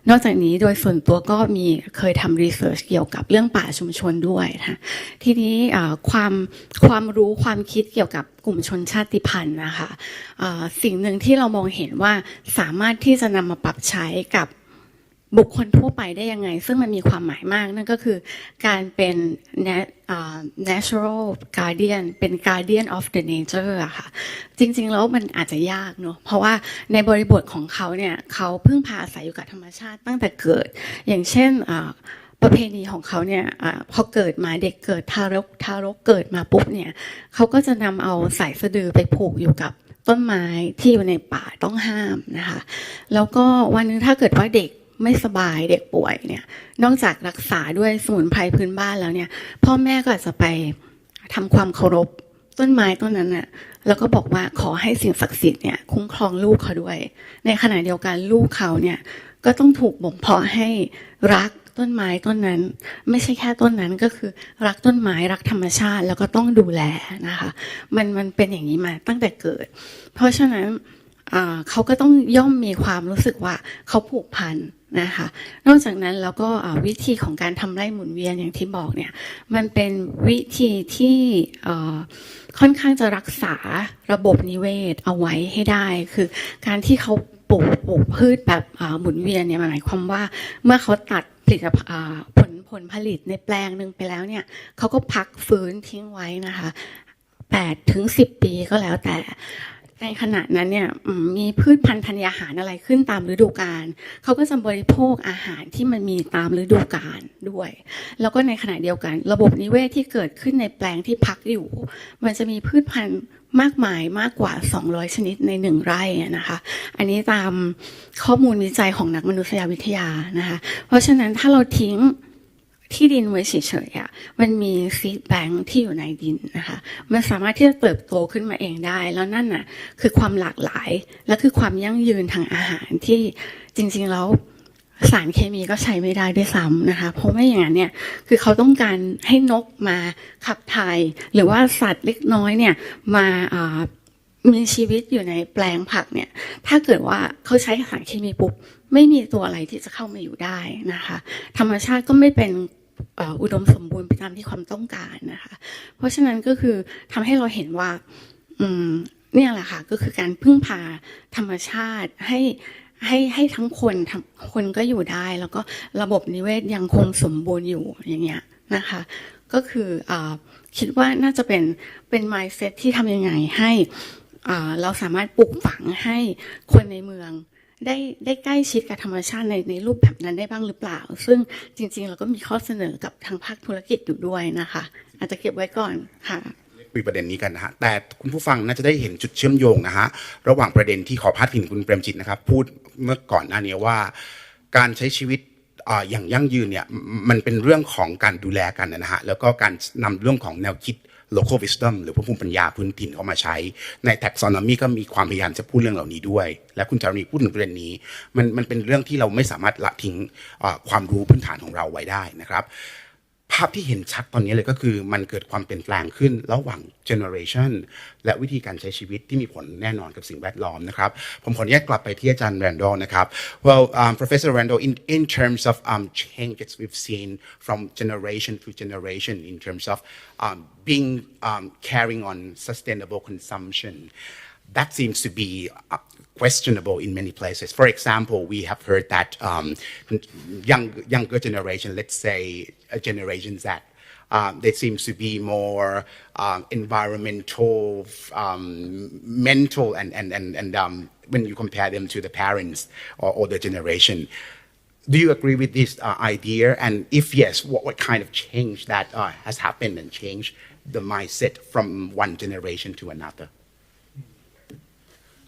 นอกจากนี้โดยส่วนตัวก็มีเคยทำรีเสิร์ชเกี่ยวกับเรื่องป่าชุมชนด้วยนะทีนี้ความรู้ความคิดเกี่ยวกับกลุ่มชนชาติพันธุ์นะคะสิ่งหนึ่งที่เรามองเห็นว่าสามารถที่จะนำมาปรับใช้กับบุคคลทั่วไปได้ยังไงซึ่งมันมีความหมายมากนั่นก็คือการเป็น natural guardian เป็น guardian of the nature อะค่ะจริงๆแล้วมันอาจจะยากเนอะเพราะว่าในบริบทของเขาเนี่ยเขาพึ่งพาอาศัยอยู่กับธรรมชาติตั้งแต่เกิดอย่างเช่นประเพณีของเขาเนี่ยพอเกิดมาเด็กเกิดทารกเกิดมาปุ๊บเนี่ยเขาก็จะนำเอาสายสะดือไปผูกอยู่กับต้นไม้ที่อยู่ในป่าต้องห้ามนะคะแล้วก็วันนึงถ้าเกิดว่าเด็กไม่สบายเด็กป่วยเนี่ยนอกจากรักษาด้วยสมุนไพรพื้นบ้านแล้วเนี่ยพ่อแม่ก็อาจจะไปทำความเคารพต้นไม้ต้นนั้นน่ะแล้วก็บอกว่าขอให้สิ่งศักดิ์สิทธิ์เนี่ยคุ้มครองลูกเขาด้วยในขณะเดียวกันลูกเขาเนี่ยก็ต้องถูกบ่มเพาะให้รักต้นไม้ต้นนั้นไม่ใช่แค่ต้นนั้นก็คือรักต้นไม้รักธรรมชาติแล้วก็ต้องดูแลนะคะมันเป็นอย่างนี้มาตั้งแต่เกิดเพราะฉะนั้นเขาก็ต้องย่อมมีความรู้สึกว่าเขาผูกพัน นะคะนอกจากนั้นแล้วก็วิธีของการทำไร่หมุนเวียนอย่างที่บอกเนี่ยมันเป็นวิธีที่ค่อนข้างจะรักษาระบบนิเวศเอาไว้ให้ได้คือการที่เขาปลูกพืชแบบหมุนเวียนเนี่ยหมายความว่าเมื่อเขาตัดผลิตผลผลิตในแปลงหนึ่งไปแล้วเนี่ยเขาก็พักฟื้นทิ้งไว้นะคะ8 ถึง 10 ปีก็แล้วแต่ในขณะนั้นเนี่ยมีพืชพันธุ์ธัญญาหารอะไรขึ้นตามฤดูกาลเขาก็จะบริโภคอาหารที่มันมีตามฤดูกาลด้วยแล้วก็ในขณะเดียวกันระบบนิเวศที่เกิดขึ้นในแปลงที่พักอยู่มันจะมีพืชพันธุ์มากมายมากกว่า200ชนิดใน1ไร่นะคะอันนี้ตามข้อมูลวิจัยของนักมนุษยวิทยานะคะเพราะฉะนั้นถ้าเราทิ้งที่ดินไว้เฉยๆมันมีซีดแบงค์ที่อยู่ในดินนะคะมันสามารถที่จะเติบโตขึ้นมาเองได้แล้วนั่นน่ะคือความหลากหลายและคือความยั่งยืนทางอาหารที่จริงๆแล้วสารเคมีก็ใช้ไม่ได้ด้วยซ้ำนะคะเพราะไม่อย่างนั้นเนี่ยคือเขาต้องการให้นกมาขับถ่ายหรือว่าสัตว์เล็กน้อยเนี่ยมามีชีวิตอยู่ในแปลงผักเนี่ยถ้าเกิดว่าเขาใช้สารเคมีปุ๊บไม่มีตัวอะไรที่จะเข้ามาอยู่ได้นะคะธรรมชาติก็ไม่เป็นอุดมสมบูรณ์ไปตามที่ความต้องการนะคะเพราะฉะนั้นก็คือทำให้เราเห็นว่าเนี่ยแหละค่ะก็คือการพึ่งพาธรรมชาติให้ทั้งคนก็อยู่ได้แล้วก็ระบบนิเวศยังคงสมบูรณ์อยู่อย่างเงี้ยนะคะก็คือคิดว่าน่าจะเป็น mindset ที่ทำยังไงให้เราสามารถปลูกฝังให้คนในเมืองได้ใกล้ชิดกับธรรมชาติในรูปแบบนั้นได้บ้างหรือเปล่าซึ่งจริงๆเราก็มีข้อเสนอกับทางภาคธุรกิจอยู่ด้วยนะคะอาจจะเก็บไว้ก่อนค่ะคุยประเด็นนี้กันนะฮะแต่คุณผู้ฟังน่าจะได้เห็นจุดเชื่อมโยงนะฮะระหว่างประเด็นที่ขอพาดพิงคุณเปรมจิตนะครับพูดเมื่อก่อนหน้านี้ว่าการใช้ชีวิตอย่างยั่งยืนเนี่ยมันเป็นเรื่องของการดูแลกันนะฮะแล้วก็การนำเรื่องของแนวคิดlocal wisdom หรือภูมิปัญญาพื้นถิ่นเข้ามาใช้ใน taxonomy ก็มีความพยายามจะพูดเรื่องเหล่านี้ด้วยและคุณจารุณีพูดถึงประเด็นนี้มันเป็นเรื่องที่เราไม่สามารถละทิ้งความรู้พื้นฐานของเราไว้ได้นะครับภาพที่เห็นชัดตอนนี้เลยก็คือมันเกิดความเปลี่ยนแปลงขึ้นระหว่าง generation และวิธีการใช้ชีวิตที่มีผลแน่นอนกับสิ่งแวดล้อมนะครับผมขออนุญาตกลับไปที่อาจารย์ Randall นะครับ Well Professor Randall in terms of changes we've seen from generation to generation in terms of being carrying on sustainable consumption that seems to be questionable in many places. For example, we have heard that younger generation, let's say Generation Z, they seems to be more environmental, mental, and when you compare them to the parents or older generation. Do you agree with this idea? And if yes, what kind of change that has happened and changed the mindset from one generation to another?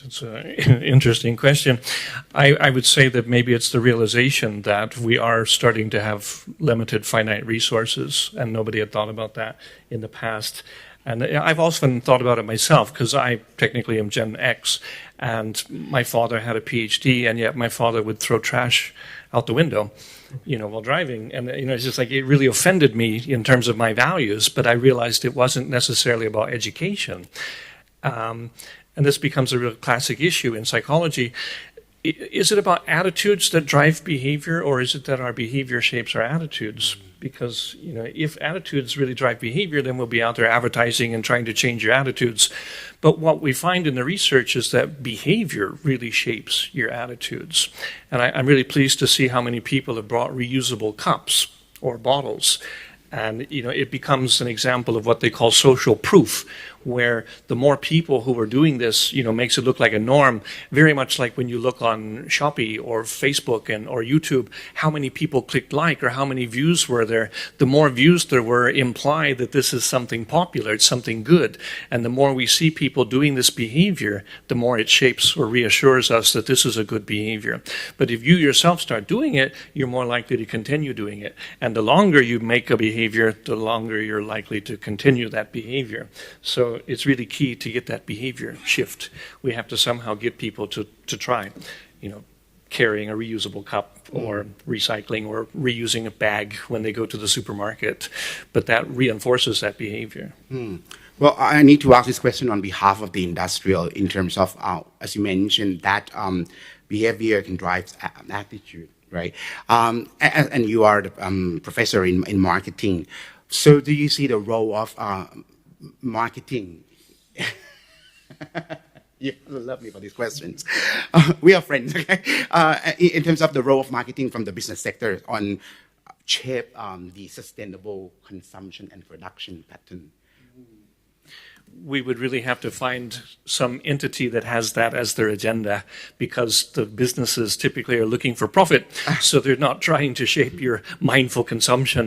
It's an interesting question. I would say that maybe it's the realization that we are starting to have limited finite resources, and nobody had thought about that in the past. And I've often thought about it myself because I technically am Gen X, and my father had a PhD, and yet my father would throw trash out the window, while driving. And, it's just like it really offended me in terms of my values, but I realized it wasn't necessarily about education. And this becomes a real classic issue in psychology. Is it about attitudes that drive behavior, or is it that our behavior shapes our attitudes? Because, if attitudes really drive behavior, then we'll be out there advertising and trying to change your attitudes. But what we find in the research is that behavior really shapes your attitudes. And I'm really pleased to see how many people have brought reusable cups or bottles. And, it becomes an example of what they call social proof, where the more people who are doing this, makes it look like a norm, very much like when you look on Shopee or Facebook or YouTube, how many people clicked like or how many views were there. The more views there were imply that this is something popular, it's something good. And the more we see people doing this behavior, the more it shapes or reassures us that this is a good behavior. But if you yourself start doing it, you're more likely to continue doing it. And the longer you make a behavior, the longer you're likely to continue that behavior. So it's really key to get that behavior shift. We have to somehow get people to try, carrying a reusable cup or recycling or reusing a bag when they go to the supermarket. But that reinforces that behavior. Well, I need to ask this question on behalf of the industrial in terms of, as you mentioned, that behavior can drive attitude. right? And you are the professor in marketing. So do you see the role of marketing? You love me for these questions. We are friends, okay? In terms of the role of marketing from the business sector on shape the sustainable consumption and production pattern. We would really have to find some entity that has that as their agenda, because the businesses typically are looking for profit, so they're not trying to shape your mindful consumption,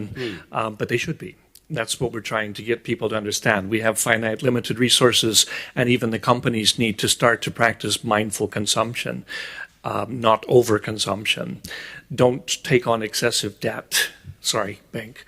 but they should be. That's what we're trying to get people to understand. We have finite, limited resources, and even the companies need to start to practice mindful consumption, not overconsumption. Don't take on excessive debt. Sorry, bank.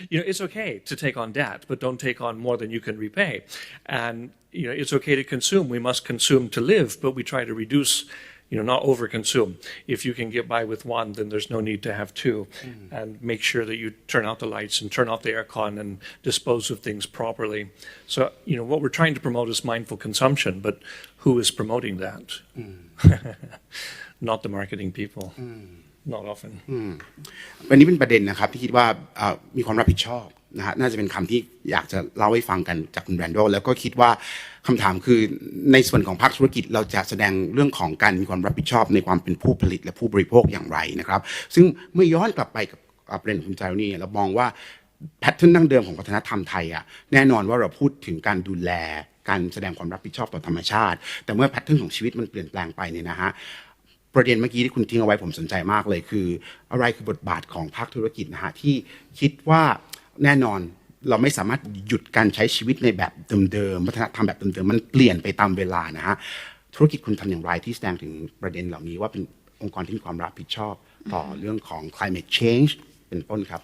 It's okay to take on debt, but don't take on more than you can repay. And it's okay to consume. We must consume to live, but we try to reduce, not overconsume. If you can get by with one, then there's no need to have two. And make sure that you turn out the lights and turn off the aircon and dispose of things properly. So, what we're trying to promote is mindful consumption, but who is promoting that? Not the marketing people. Not often. วันนี้เป็นประเด็นนะครับที่คิดว่ามีความรับผิดชอบนะฮะน่าจะเป็นคำที่อยากจะเล่าให้ฟังกันจากคุณแบรนโดแล้วก็คิดว่าคำถามคือในส่วนของภาคธุรกิจเราจะแสดงเรื่องของการมีความรับผิดชอบในความเป็นผู้ผลิตและผู้บริโภคอย่างไรนะครับซึ่งเมื่อย้อนกลับไปกับประเด็นคุณจารุณีเรามองว่าแพทเทิร์นดั้งเดิมของวัฒนธรรมไทยแน่นอนว่าเราพูดถึงการดูแลการแสดงความรับผิดชอบต่อธรรมชาติแต่เมื่อแพทเทิร์นของชีวิตมันเปลี่ยนแปลงไปเนี่ยนะฮะประเด็นเมื่อกี้ที่คุณทิ้งเอาไว้ผมสนใจมากเลยคืออะไรคือบทบาทของภาคธุรกิจนะฮะที่คิดว่าแน่นอนเราไม่สามารถหยุดการใช้ชีวิตในแบบเดิมๆวัฒนธรรมแบบเดิมๆมันเปลี่ยนไปตามเวลานะฮะธุรกิจคุณทำอย่างไรที่แสดงถึงประเด็นเหล่านี้ว่าเป็นองค์กรที่มีความรับผิดชอบต่อเรื่องของ climate change เป็นต้นครับ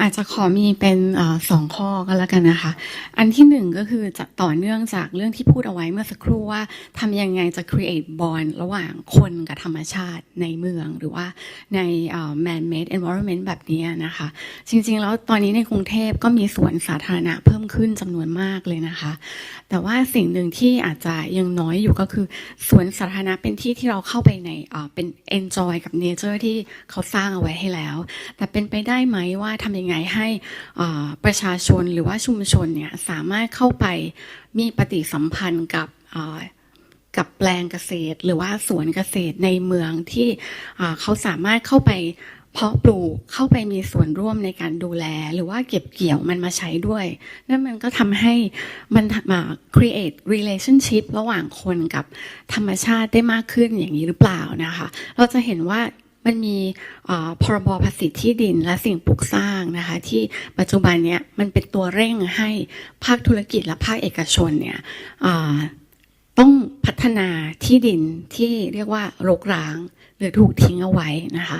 อาจจะขอมีเป็น2 ข้อกันแล้วกันนะคะอันที่1ก็คือจะต่อเนื่องจากเรื่องที่พูดเอาไว้เมื่อสักครู่ว่าทำยังไงจะ create bond ระหว่างคนกับธรรมชาติในเมืองหรือว่าใน man-made environment แบบนี้นะคะจริงๆแล้วตอนนี้ในกรุงเทพก็มีสวนสาธารณะเพิ่มขึ้นจำนวนมากเลยนะคะแต่ว่าสิ่งหนึ่งที่อาจจะยังน้อยอยู่ก็คือสวนสาธารณะเป็นที่ที่เราเข้าไปในเป็น enjoy กับ nature ที่เขาสร้างเอาไว้ให้แล้วแต่เป็นไปได้ไหมว่าทำยังไงให้ประชาชนหรือว่าชุมชนเนี่ยสามารถเข้าไปมีปฏิสัมพันธ์กับแปลงเกษตรหรือว่าสวนเกษตรในเมืองที่เขาสามารถเข้าไปเพาะปลูกเข้าไปมีส่วนร่วมในการดูแลหรือว่าเก็บเกี่ยวมันมาใช้ด้วยนั่นมันก็ทำให้มันcreate relationship ระหว่างคนกับธรรมชาติได้มากขึ้นอย่างนี้หรือเปล่านะคะเราจะเห็นว่ามันมีพรบภาษีที่ดินและสิ่งปลูกสร้างนะคะที่ปัจจุบันเนี้ยมันเป็นตัวเร่งให้ภาคธุรกิจและภาคเอกชนเนี่ยต้องพัฒนาที่ดินที่เรียกว่ารกร้างหรือถูกทิ้งเอาไว้นะคะ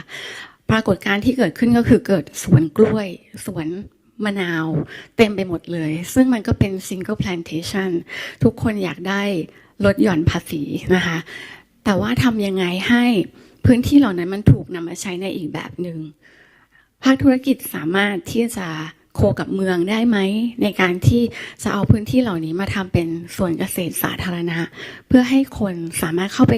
ปรากฏการณ์ที่เกิดขึ้นก็คือเกิดสวนกล้วยสวนมะนาวเต็มไปหมดเลยซึ่งมันก็เป็น single plantation ทุกคนอยากได้ลดหย่อนภาษีนะคะแต่ว่าทำยังไงให้พื้นที่เหล่านั้นมันถูกนำมาใช้ในอีกแบบหนึ่งภาคธุรกิจสามารถที่จะโคกับเมืองได้ไหมในการที่จะเอาพื้นที่เหล่านี้มาทำเป็นสวนเกษตรสาธารณะเพื่อให้คนสามารถเข้าไป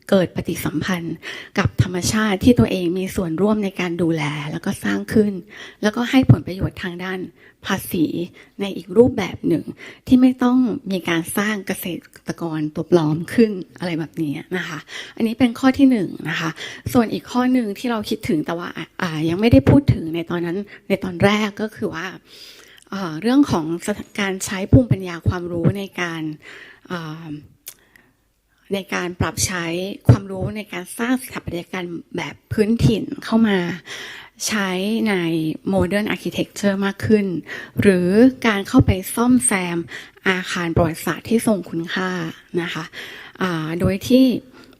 เกิดปฏิสัมพันธ์กับธรรมชาติที่ตัวเองมีส่วนร่วมในการดูแลแล้วก็สร้างขึ้นแล้วก็ให้ผลประโยชน์ทางด้านภาษีในอีกรูปแบบหนึ่งที่ไม่ต้องมีการสร้างเกษตรกรตัวปลอมขึ้นอะไรแบบนี้นะคะอันนี้เป็นข้อที่1นะคะส่วนอีกข้อหนึ่งที่เราคิดถึงแต่ว่ายังไม่ได้พูดถึงในตอนนั้นในตอนแรกก็คือว่าเรื่องของการใช้ภูมิปัญญาความรู้ในการปรับใช้ความรู้ในการสร้างสถาปัตยกรรมแบบพื้นถิ่นเข้ามาใช้ใน modern architecture มากขึ้นหรือการเข้าไปซ่อมแซมอาคารประวัติศาสตร์ที่ทรงคุณค่านะคะโดยที่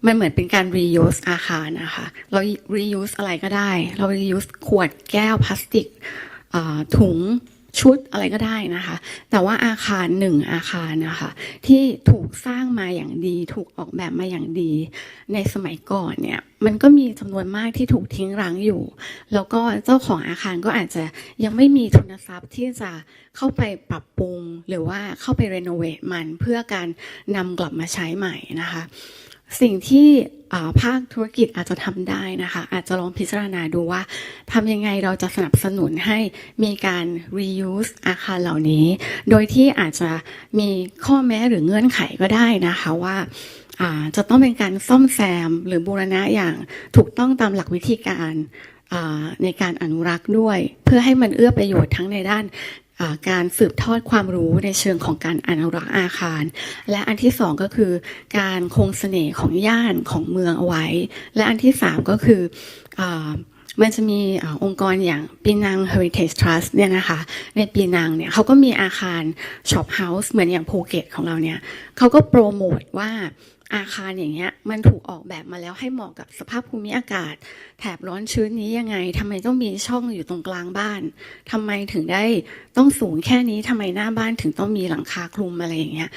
มันเหมือนเป็นการ reuse อาคารนะคะเรา reuse อะไรก็ได้เรา reuse ขวดแก้วพลาสติกถุงชุดอะไรก็ได้นะคะแต่ว่าอาคาร1อาคารนะคะที่ถูกสร้างมาอย่างดีถูกออกแบบมาอย่างดีในสมัยก่อนเนี่ยมันก็มีจำนวนมากที่ถูกทิ้งร้างอยู่แล้วก็เจ้าของอาคารก็อาจจะยังไม่มีทุนทรัพย์ที่จะเข้าไปปรับปรุงหรือว่าเข้าไปรีโนเวทมันเพื่อการนำกลับมาใช้ใหม่นะคะ สิ่งที่ภาคธุรกิจอาจจะทำได้นะคะอาจจะลองพิจารณาดูว่าทำยังไงเราจะสนับสนุนให้มีการ reuse อาคารเหล่านี้โดยที่อาจจะมีข้อแม้หรือเงื่อนไขก็ได้นะคะว่าจะต้องเป็นการซ่อมแซมหรือบูรณะอย่างถูกต้องตามหลักวิธีการในการอนุรักษ์ด้วยเพื่อให้มันเอื้อประโยชน์ทั้งในด้านการสืบทอดความรู้ในเชิงของการอนุรักษ์อาคารและอันที่สองก็คือการคงเสน่ห์ของย่านของเมืองเอาไว้และอันที่สามก็คือมันจะมีองค์กรอย่างปีนัง Heritage Trust เนี่ยนะคะในปีนังเนี่ยเขาก็มีอาคาร Shop House เหมือนอย่างภูเก็ตของเราเนี่ยเขาก็โปรโมทว่าอาคารอย่างเงี้ยมันถูกออกแบบมาแล้วให้เหมาะกับสภาพภูมิอากาศแถบร้อนชื้นนี้ยังไงทำไมต้องมีช่องอยู่ตรงกลางบ้านทำไมถึงได้ต้องสูงแค่นี้ทำไมหน้าบ้านถึงต้องมีหลังคาคลุมอะไรอย่างเงี้ย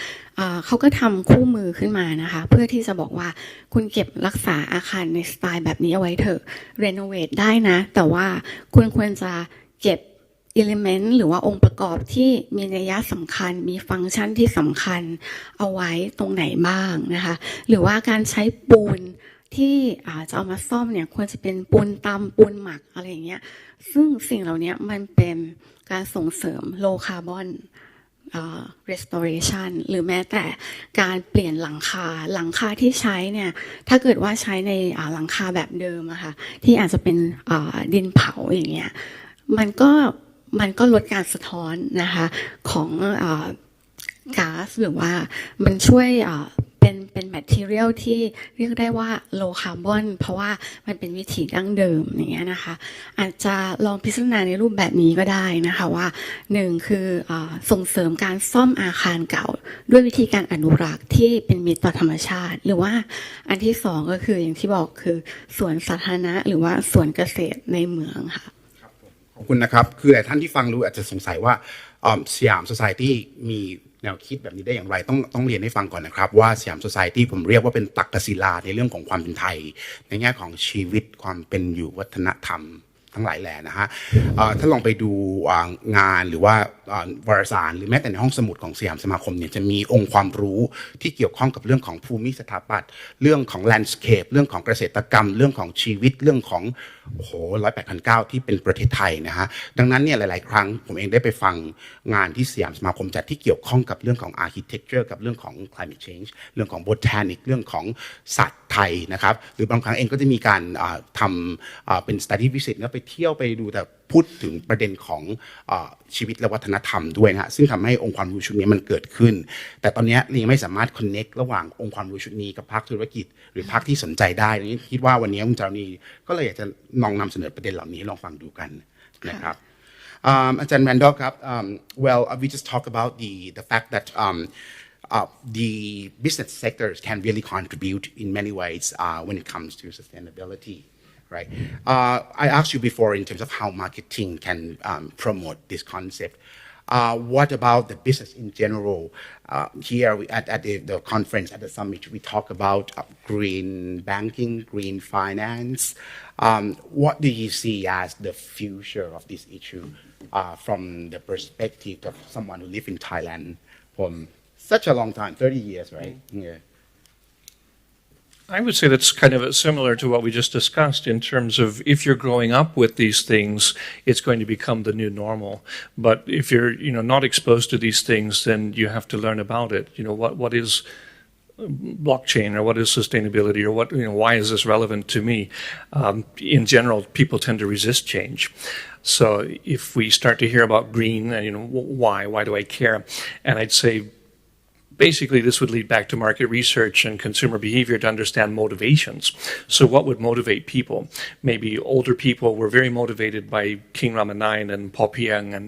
เขาก็ทำคู่มือขึ้นมานะคะเพื่อที่จะบอกว่าคุณเก็บรักษาอาคารในสไตล์แบบนี้เอาไว้เถอะรีโนเวทได้นะแต่ว่าคุณควรจะเก็บelement หรือว่าองค์ประกอบที่มีนัยสำคัญมีฟังก์ชันที่สำคัญเอาไว้ตรงไหนบ้างนะคะหรือว่าการใช้ปูนที่จะเอามาซ่อมเนี่ยควรจะเป็นปูนตำปูนหมักอะไรอย่างเงี้ยซึ่งสิ่งเหล่านี้มันเป็นการส่งเสริม low carbon restoration หรือแม้แต่การเปลี่ยนหลังคาที่ใช้เนี่ยถ้าเกิดว่าใช้ในหลังคาแบบเดิมอะค่ะที่อาจจะเป็นดินเผาอย่างเงี้ยมันก็ลดการสะท้อนนะคะของก๊าซหรือว่ามันช่วยเป็นแมททีเรียลที่เรียกได้ว่า low carbon เพราะว่ามันเป็นวิถีดั้งเดิมอย่างเงี้ยนะคะอาจจะลองพิจารณาในรูปแบบนี้ก็ได้นะคะว่าหนึ่งคือส่งเสริมการซ่อมอาคารเก่าด้วยวิธีการอนุรักษ์ที่เป็นมิตรต่อธรรมชาติหรือว่าอันที่สองก็คืออย่างที่บอกคือสวนสาธารณะหรือว่าสวนเกษตรในเมืองค่ะขอบคุณนะครับคือหลายท่านที่ฟังรู้อาจจะสงสัยว่าสยาม Society มีแนวคิดแบบนี้ได้อย่างไรต้องเรียนให้ฟังก่อนนะครับว่าสยาม Society ผมเรียกว่าเป็นตักกศิลาในเรื่องของความเป็นไทยในแง่ของชีวิตความเป็นอยู่วัฒนธรรมทั้งหลายแหล่นะฮะถ้าลองไปดูงานหรือว่าวารสารหรือแม้แต่ในห้องสมุดของสยามสมาคมเนี่ยจะมีองค์ความรู้ที่เกี่ยวข้องกับเรื่องของภูมิสถาปัตย์เรื่องของแลนด์สเคปเรื่องของเกษตรกรรมเรื่องของชีวิตเรื่องของ108,900ที่เป็นประเทศไทยนะฮะดังนั้นเนี่ยหลายๆครั้งผมเองได้ไปฟังงานที่สยามสมาคมจัดที่เกี่ยวข้องกับเรื่องของ architecture กับเรื่องของ climate change เรื่องของ botanic เรื่องของสัตว์ไทยนะครับหรือบางครั้งเองก็จะมีการทำเป็น study visit แล้วไปเที่ยวไปดูแต่พูดถึงประเด็นของชีวิตและวัฒนธรรมด้วยนะฮะซึ่งทำให้องค์ความรู้ชุดนี้มันเกิดขึ้นแต่ตอนนี้ยังไม่สามารถ connect ระหว่างองค์ความรู้ชุดนี้กับภาคธุรกิจหรือภาคที่สนใจได้นี่คิดว่าวันนี้คุณจารีก็เลยอยากจะลองนำเสนอประเด็นเหล่านี้ลองฟังดูกันนะครับอาจารย์แมนดอลครับ well we just talk about the fact that the business sectors can really contribute in many ways when it comes to sustainability. Right. I asked you before in terms of how marketing can promote this concept. What about the business in general? Here at the conference, at the summit, we talk about green banking, green finance. What do you see as the future of this issue from the perspective of someone who lives in Thailand for such a long time, 30 years, right? Yeah. I would say that's kind of similar to what we just discussed in terms of if you're growing up with these things, it's going to become the new normal. But if you're, not exposed to these things, then you have to learn about it. What is blockchain or what is sustainability or why is this relevant to me? In general, people tend to resist change. So if we start to hear about green, why do I care? And I'd say, basically, this would lead back to market research and consumer behavior to understand motivations. So what would motivate people? Maybe older people were very motivated by King Rama IX and Paul Piang and,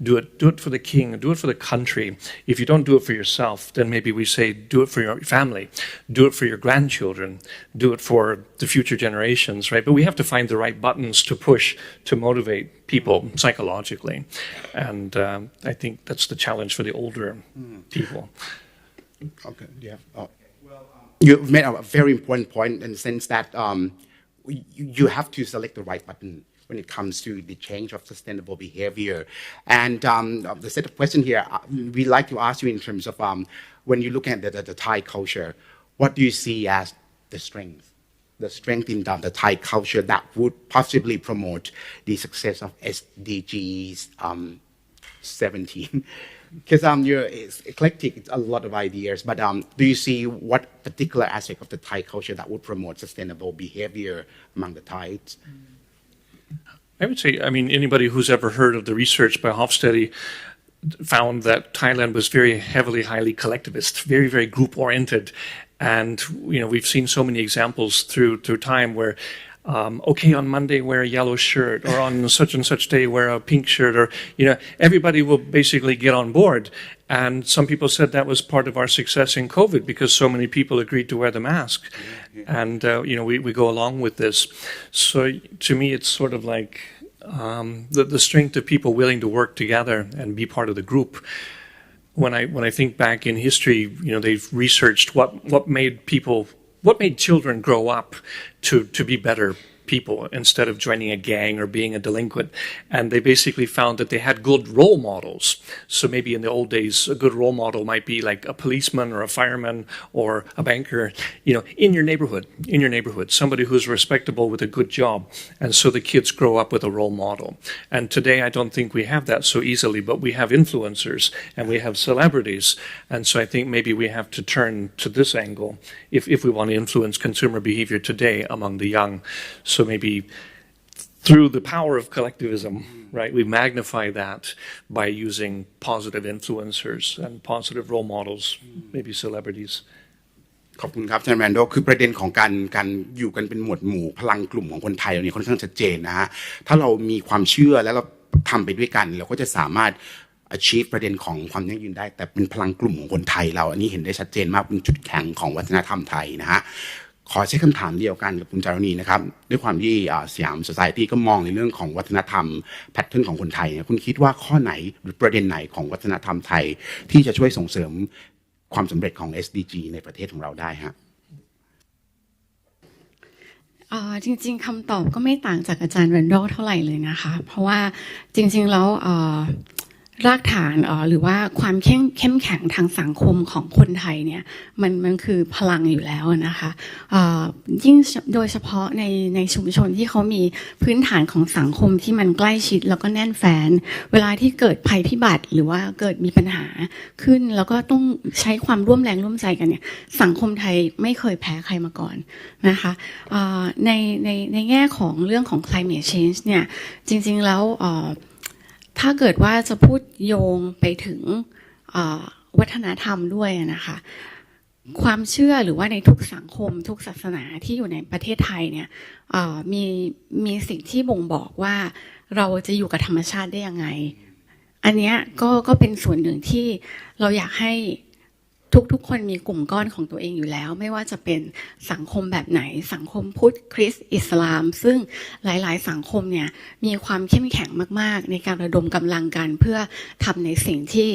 do it for the king, do it for the country. If you don't do it for yourself, then maybe we say, do it for your family, do it for your grandchildren, do it for the future generations, right? But we have to find the right buttons to push to motivate people psychologically. And I think that's the challenge for the older people. Okay, yeah. You've made a very important point in the sense that you have to select the right button when it comes to the change of sustainable behavior. And the set of questions here, we like to ask you in terms of when you look at the Thai culture, what do you see as the strength in the Thai culture that would possibly promote the success of SDGs 17? Because it's eclectic, it's a lot of ideas, but do you see what particular aspect of the Thai culture that would promote sustainable behavior among the Thais? I would say, anybody who's ever heard of the research by Hofstede found that Thailand was very heavily, highly collectivist, very, very group-oriented. And, we've seen so many examples through time where, on Monday wear a yellow shirt, or on such and such day wear a pink shirt, or, everybody will basically get on board. And some people said that was part of our success in COVID because so many people agreed to wear the mask. And, we go along with this. So to me, it's sort of like the strength of people willing to work together and be part of the group. When I think back in history, they've researched what made children grow up to be better people instead of joining a gang or being a delinquent. And they basically found that they had good role models. So maybe in the old days, a good role model might be like a policeman or a fireman or a banker, in your neighborhood, somebody who's respectable with a good job. And so the kids grow up with a role model. And today, I don't think we have that so easily, but we have influencers and we have celebrities. And so I think maybe we have to turn to this angle if we want to influence consumer behavior today among the young. So maybe through the power of collectivism, right, we magnify that by using positive influencers and positive role models, maybe celebrities. ขอบคุณครับอาจารย์แรนโดคือประเด็นของการอยู่กันเป็นหมวดหมู่พลังกลุ่มของคนไทยเราเนี่ยค่อนข้างชัดเจนนะฮะถ้าเรามีความเชื่อแล้วเราทำไปด้วยกันเราก็จะสามารถ achieve ประเด็นของความยั่งยืนได้แต่เป็นพลังกลุ่มของคนไทยเราอันนี้เห็นได้ชัดเจนมากเป็นจุดแข็งของวัฒนธรรมไทยนะฮะขอใช้คำถามเดียวกันกับคุณจารณีนะครับด้วยความที่สยาม Society ก็มองในเรื่องของวัฒนธรรมแพทเทิร์นของคนไทยคุณคิดว่าข้อไหนหรือประเด็นไหนของวัฒนธรรมไทยที่จะช่วยส่งเสริมความสำเร็จของ SDG ในประเทศของเราได้ฮะจริงๆคำตอบก็ไม่ต่างจากอาจารย์แรนดอลเท่าไหร่เลยนะคะเพราะว่าจริงๆแล้วรากฐานหรือว่าความเข้มแข็งทางสังคมของคนไทยเนี่ยมันคือพลังอยู่แล้วนะคะยิ่งโดยเฉพาะในชุมชนที่เขามีพื้นฐานของสังคมที่มันใกล้ชิดแล้วก็แน่นแฟ้นเวลาที่เกิดภัยพิบัติหรือว่าเกิดมีปัญหาขึ้นแล้วก็ต้องใช้ความร่วมแรงร่วมใจกันเนี่ยสังคมไทยไม่เคยแพ้ใครมาก่อนนะคะในแง่ของเรื่องของ climate change เนี่ยจริงๆแล้วถ้าเกิดว่าจะพูดโยงไปถึงวัฒนธรรมด้วยนะคะความเชื่อหรือว่าในทุกสังคมทุกศาสนาที่อยู่ในประเทศไทยเนี่ยมีสิ่งที่บ่งบอกว่าเราจะอยู่กับธรรมชาติได้ยังไงอันนี้ก็เป็นส่วนหนึ่งที่เราอยากให้ทุกคนมีกลุ่มก้อนของตัวเองอยู่แล้วไม่ว่าจะเป็นสังคมแบบไหนสังคมพุทธคริสต์อิสลามซึ่งหลายๆสังคมเนี่ยมีความเข้มแข็งมากๆในการระดมกำลังกันเพื่อทำในสิ่งที่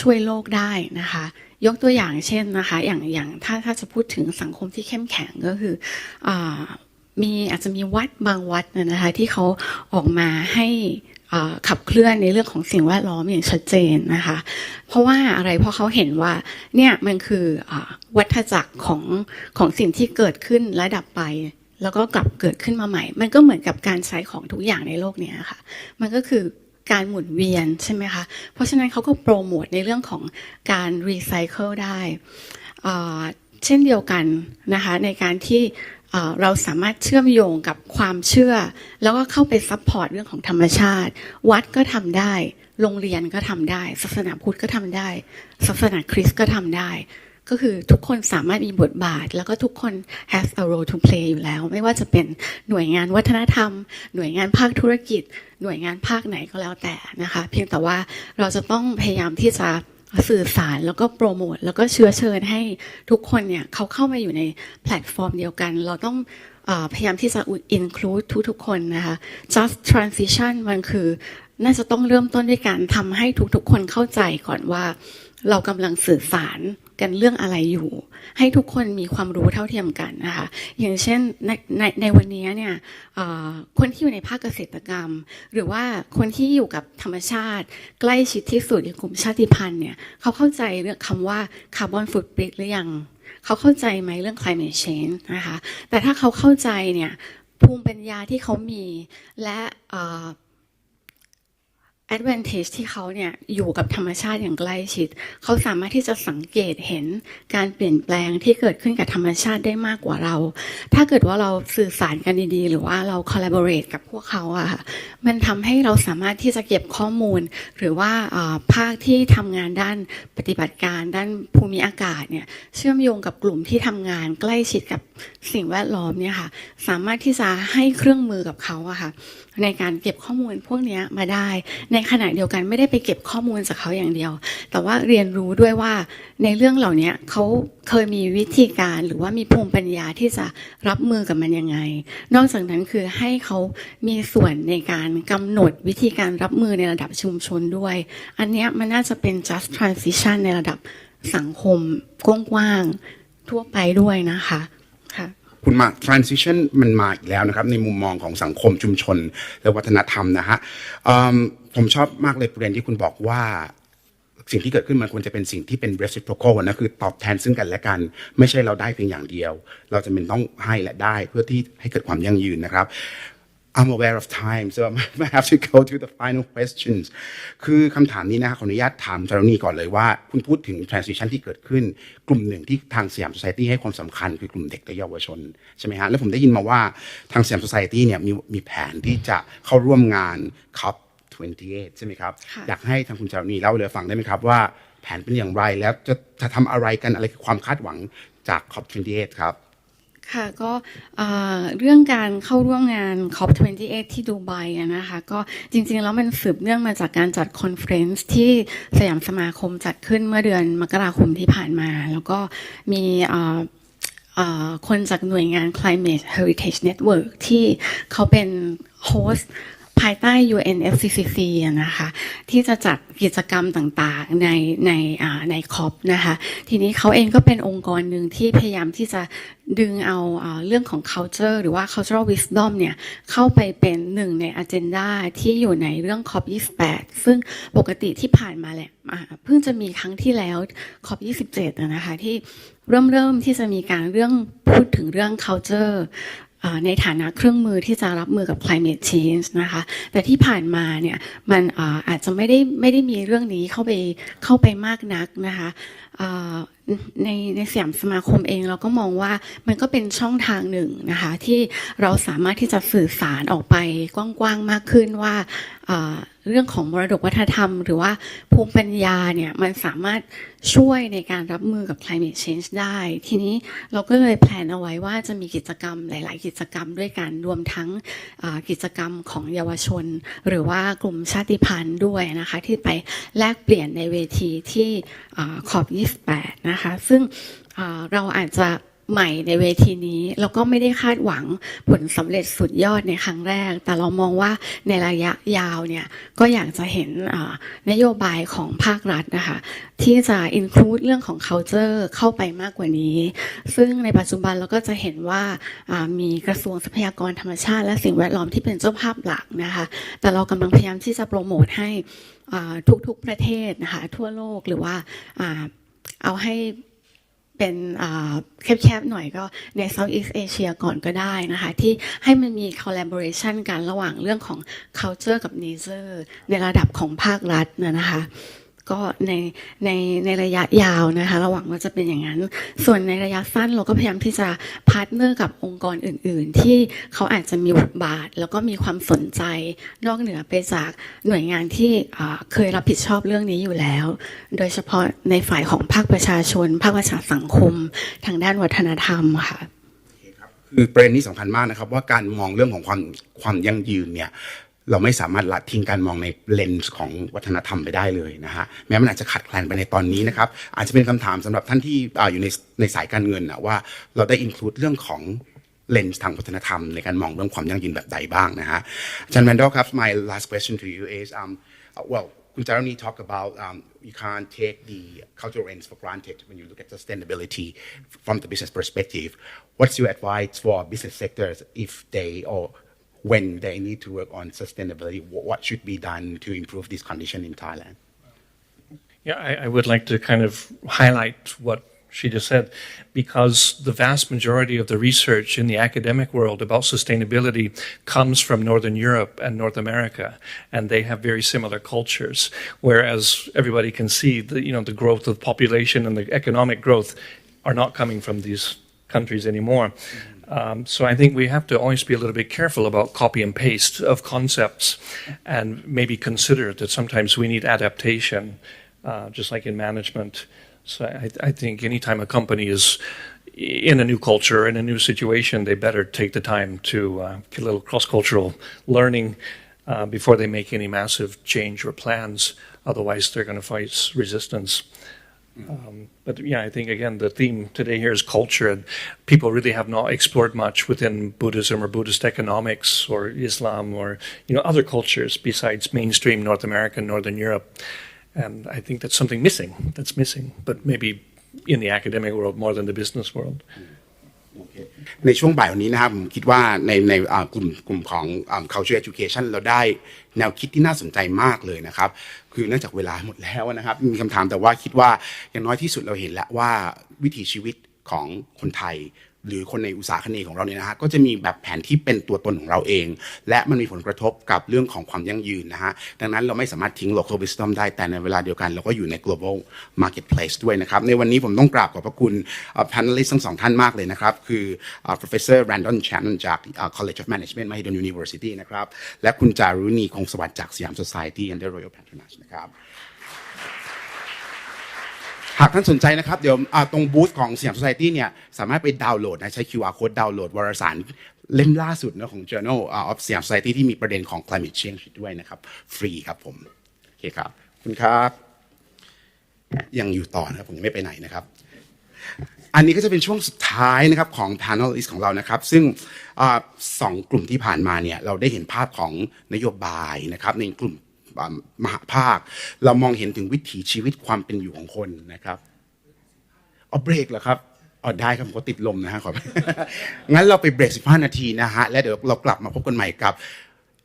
ช่วยโลกได้นะคะยกตัวอย่างเช่นนะคะอย่างถ้าจะพูดถึงสังคมที่เข้มแข็งก็คืออาจจะมีวัดบางวัดนะคะที่เขาออกมาให้ขับเคลื่อนในเรื่องของสิ่งแวดล้อมอย่างชัดเจนนะคะเพราะว่าอะไรเพราะเขาเห็นว่าเนี่ยมันคือวัฏจักรของสิ่งที่เกิดขึ้นและดับไปแล้วก็กลับเกิดขึ้นมาใหม่มันก็เหมือนกับการใช้ของทุกอย่างในโลกนี้ค่ะมันก็คือการหมุนเวียนใช่ไหมคะเพราะฉะนั้นเขาก็โปรโมทในเรื่องของการรีไซเคิลได้เช่นเดียวกันนะคะในการที่เราสามารถเชื่อมโยงกับความเชื่อแล้วก็เข้าไปซัพพอร์ตเรื่องของธรรมชาติวัดก็ทำได้โรงเรียนก็ทำได้ศาสนาพุทธก็ทำได้ศาสนาคริสต์ก็ทำได้ก็คือทุกคนสามารถมีบทบาทแล้วก็ทุกคน has a role to play อยู่แล้วไม่ว่าจะเป็นหน่วยงานวัฒนธรรมหน่วยงานภาคธุรกิจหน่วยงานภาคไหนก็แล้วแต่นะคะเพียงแต่ว่าเราจะต้องพยายามที่จะสื่อสารแล้วก็โปรโมทแล้วก็เชิญให้ทุกคนเนี่ยเขาเข้ามาอยู่ในแพลตฟอร์มเดียวกันเราต้องพยายามที่จะ include ทุกคนนะคะ just transition มันคือน่าจะต้องเริ่มต้นด้วยการทำให้ทุกคนเข้าใจก่อนว่าเรากำลังสื่อสารกันเรื่องอะไรอยู่ให้ทุกคนมีความรู้เท่าเทียมกันนะคะอย่างเช่นในวันนี้เนี่ยคนที่อยู่ในภาคเกษตรกรรมหรือว่าคนที่อยู่กับธรรมชาติใกล้ชิดที่สุดในกลุ่มชาติพันธุ์เนี่ยเขาเข้าใจเรื่องคำว่าคาร์บอนฟุตปรินท์หรือยัง เขาเข้าใจไหมเรื่อง climate change นะคะแต่ถ้าเขาเข้าใจเนี่ยภูมิปัญญาที่เขามีและadvantage ที่เขาเนี่ยอยู่กับธรรมชาติอย่างใกล้ชิดเขาสามารถที่จะสังเกตเห็นการเปลี่ยนแปลงที่เกิดขึ้นกับธรรมชาติได้มากกว่าเราถ้าเกิดว่าเราสื่อสารกันดีๆหรือว่าเรา collaborate กับพวกเขาอะค่ะมันทำให้เราสามารถที่จะเก็บข้อมูลหรือว่าภาคที่ทำงานด้านปฏิบัติการด้านภูมิอากาศเนี่ยเชื่อมโยงกับกลุ่มที่ทำงานใกล้ชิดกับสิ่งแวดล้อมเนี่ยค่ะสามารถที่จะให้เครื่องมือกับเขาอะค่ะในการเก็บข้อมูลพวกนี้มาได้ในขณะเดียวกันไม่ได้ไปเก็บข้อมูลจากเขาอย่างเดียวแต่ว่าเรียนรู้ด้วยว่าในเรื่องเหล่านี้เขาเคยมีวิธีการหรือว่ามีภูมิปัญญาที่จะรับมือกับมันยังไงนอกจากนั้นคือให้เขามีส่วนในการกำหนดวิธีการรับมือในระดับชุมชนด้วยอันนี้มันน่าจะเป็น just transition ในระดับสังคมกว้างๆทั่วไปด้วยนะคะคุณมา transition มันมาอีกแล้วนะครับในมุมมองของสังคมชุมชนและวัฒนธรรมนะฮะผมชอบมากเลยประเด็นที่คุณบอกว่าสิ่งที่เกิดขึ้นมันควรจะเป็นสิ่งที่เป็น reciprocal นะคือตอบแทนซึ่งกันและกันไม่ใช่เราได้เพียงอย่างเดียวเราจะเป็นต้องให้และได้เพื่อที่ให้เกิดความยั่งยืนนะครับ I'm aware of time so I have to go to the final questions คือคำถามนี้นะขออนุญาตถามจารณีก่อนเลยว่าคุณพูดถึง transition ที่เกิดขึ้นกลุ่มหนึ่งที่ทางสยาม Society ให้ความสำคัญคือกลุ่มเด็กและเยาวชนใช่ไหมฮะแล้วผมได้ยินมาว่าทางสยาม Society เนี่ยมีแผนที่จะเข้าร่วมงาน COP28 ใช่ไหมครับอยากให้ทางคุณจารณีเล่าเลยฟังได้ไหมครับว่าแผนเป็นอย่างไรแล้วจะทำอะไรกันอะไรคือความคาดหวังจาก COP28 ครับค่ะก็เรื่องการเข้าร่วมงาน COP28 ที่ดูไบนะคะก็จริงๆแล้วมันสืบเนื่องมาจากการจัดคอนเฟอเรนซ์ที่สยามสมาคมจัดขึ้นเมื่อเดือนมกราคมที่ผ่านมาแล้วก็มีคนจากหน่วยงาน Climate Heritage Network ที่เขาเป็นโฮสต์ภายใต้ UNFCCC นะคะที่จะจัดกิจกรรมต่างๆในCOPนะคะทีนี้เขาเองก็เป็นองค์กรหนึ่งที่พยายามที่จะดึงเอาเรื่องของ culture หรือว่า cultural wisdom เนี่ยเข้าไปเป็นหนึ่งใน agenda ที่อยู่ในเรื่อง COP28 ซึ่งปกติที่ผ่านมาแหละเพิ่งจะมีครั้งที่แล้ว COP27 นะคะที่เริ่มที่จะมีการพูดถึงเรื่อง cultureในฐานะเครื่องมือที่จะรับมือกับ climate change นะคะแต่ที่ผ่านมาเนี่ยมันอาจจะไม่ได้มีเรื่องนี้เข้าไปมากนักนะคะในสยามสมาคมเองเราก็มองว่ามันก็เป็นช่องทางหนึ่งนะคะที่เราสามารถที่จะสื่อสารออกไปกว้างๆมากขึ้นว่าเรื่องของมรดกวัฒนธรรมหรือว่าภูมิปัญญาเนี่ยมันสามารถช่วยในการรับมือกับ climate change ได้ทีนี้เราก็เลยแพลนเอาไว้ว่าจะมีกิจกรรมหลายๆกิจกรรมด้วยกันรวมทั้งกิจกรรมของเยาวชนหรือว่ากลุ่มชาติพันธุ์ด้วยนะคะที่ไปแลกเปลี่ยนในเวทีที่COP28 นะคะซึ่งเราอาจจะใหม่ในเวทีนี้เราก็ไม่ได้คาดหวังผลสำเร็จสุดยอดในครั้งแรกแต่เรามองว่าในระยะยาวเนี่ยก็อยากจะเห็นนโยบายของภาครัฐนะคะที่จะ include เรื่องของ culture เข้าไปมากกว่านี้ซึ่งในปัจจุบันเราก็จะเห็นว่ามีกระทรวงทรัพยากรธรรมชาติและสิ่งแวดล้อมที่เป็นเจ้าภาพหลักนะคะแต่เรากำลังพยายามที่จะโปรโมทให้ทุกๆประเทศนะคะทั่วโลกหรือว่าเอาให้เป็นแคบๆหน่อยก็ใน Southeast Asia ก่อนก็ได้นะคะที่ให้มันมี collaboration กันระหว่างเรื่องของ culture กับ nature ในระดับของภาครัฐนะคะก็ในระยะยาวนะคะระหว่างว่าจะเป็นอย่างนั้นส่วนในระยะสั้นเราก็พยายามที่จะพาร์ทเนอร์กับองค์กรอื่นๆที่เขาอาจจะมีบทบาทแล้วก็มีความสนใจนอกเหนือไปจากหน่วยงานที่เคยรับผิดชอบเรื่องนี้อยู่แล้วโดยเฉพาะในฝ่ายของภาคประชาชนภาคประชาสังคมทางด้านวัฒนธรรมค่ะคือประเด็นนี้สำคัญมากนะครับว่าการมองเรื่องของความยั่งยืนเนี่ยเราไม่สามารถละทิ้งการมองในเลนส์ของวัฒนธรรมไปได้เลยนะฮะแม้มันอาจจะขาดแคลนไปในตอนนี้นะครับอาจจะเป็นคำถามสำหรับท่านที่อยู่ในสายการเงินนะว่าเราได้อินคลูดเรื่องของเลนส์ทางวัฒนธรรมในการมองเรื่องความยั่งยืนแบบใดบ้างนะฮะอาจารย์แมนดอลครับ my last question to you is wellคุณจารณี talk about you can't take the cultural ends for granted when you look at sustainability from the business perspective what's your advice for business sectors if they or when they need to work on sustainability, what should be done to improve this condition in Thailand? Yeah, I would like to kind of highlight what She just said, because the vast majority of the research in the academic world about sustainability comes from Northern Europe and North America, and they have very similar cultures. Whereas everybody can see the growth of population and the economic growth are not coming from these countries anymore. So I think we have to always be a little bit careful about copy and paste of concepts, and maybe consider that sometimes we need adaptation, just like in management. So I think anytime a company is in a new culture, in a new situation, they better take the time to get a little cross-cultural learning before they make any massive change or plans. Otherwise, they're going to face resistance. But yeah, I think again the theme today here is culture, and people really have not explored much within Buddhism or Buddhist economics or Islam or other cultures besides mainstream North America and Northern Europe. And I think that's something that's missing, but maybe in the academic world more than the business world. ในช่วงบ่ายวันนี้นะครับผมคิดว่าในกลุ่มของ culture education เราได้แนวคิดที่น่าสนใจมากเลยนะครับคือเนื่องจากเวลาหมดแล้วนะครับมีคำถามแต่ว่าคิดว่าอย่างน้อยที่สุดเราเห็นแล้วว่าวิถีชีวิตของคนไทยหรือคนในอุตสาหคเนย์ของเราเนี่ยนะฮะก็จะมีแบบแผนที่เป็นตัวตนของเราเองและมันมีผลกระทบกับเรื่องของความยั่งยืนนะฮะดังนั้นเราไม่สามารถทิ้ง local wisdom ได้แต่ในเวลาเดียวกันเราก็อยู่ใน global marketplace ด้วยนะครับในวันนี้ผมต้องกราบขอบพระคุณ panelist ทั้งสองท่านมากเลยนะครับคือ professor Brandon Chan จาก College of Management Mahidol University นะครับและคุณจารุณีคงสวัสดิ์จากสยาม Society under Royal Patronage นะครับหากท่านสนใจนะครับเดี๋ยวตรงบูธของสยาม Society เนี่ยสามารถไปดาวน์โหลดนะใช้ QR code ดาวน์โหลดวารสารเล่มล่าสุดนะของ Journal of สยาม Society ที่มีประเด็นของ climate change ด้วยนะครับฟรีครับผมโอเคครับคุณครับยังอยู่ต่อนะครับผมยังไม่ไปไหนนะครับอันนี้ก็จะเป็นช่วงสุดท้ายนะครับของ panelist ของเรานะครับซึ่ง2 กลุ่มที่ผ่านมาเนี่ยเราได้เห็นภาพของนโยบายนะครับในกลุ่มมหาภาคเรามองเห็นถึงวิถีชีวิตความเป็นอยู่ของคนนะครับเบรกเหรอครับได้ครับผมก็ติดลมนะฮะขอ งั้นเราไปเบรก15 นาทีนะฮะและเดี๋ยวเรากลับมาพบกันใหม่กับ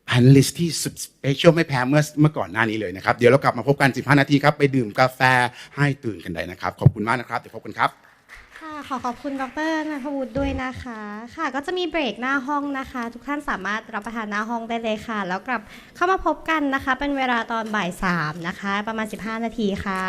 panelist ที่สุดสเปเชียลไม่แพ้เมื่อก่อนหน้านี้เลยนะครับเดี๋ยวเรากลับมาพบกัน15 นาทีครับไปดื่มกาแฟให้ตื่นกันได้นะครับขอบคุณมากนะครับเดี๋ยวพบกันครับขอบคุณดร.ณัฐวุฒิด้วยนะคะค่ะก็จะมีเบรกหน้าห้องนะคะทุกท่านสามารถรับประทานหน้าห้องได้เลยค่ะแล้วกลับเข้ามาพบกันนะคะเป็นเวลาตอนบ่าย 3นะคะประมาณ15 นาทีค่ะ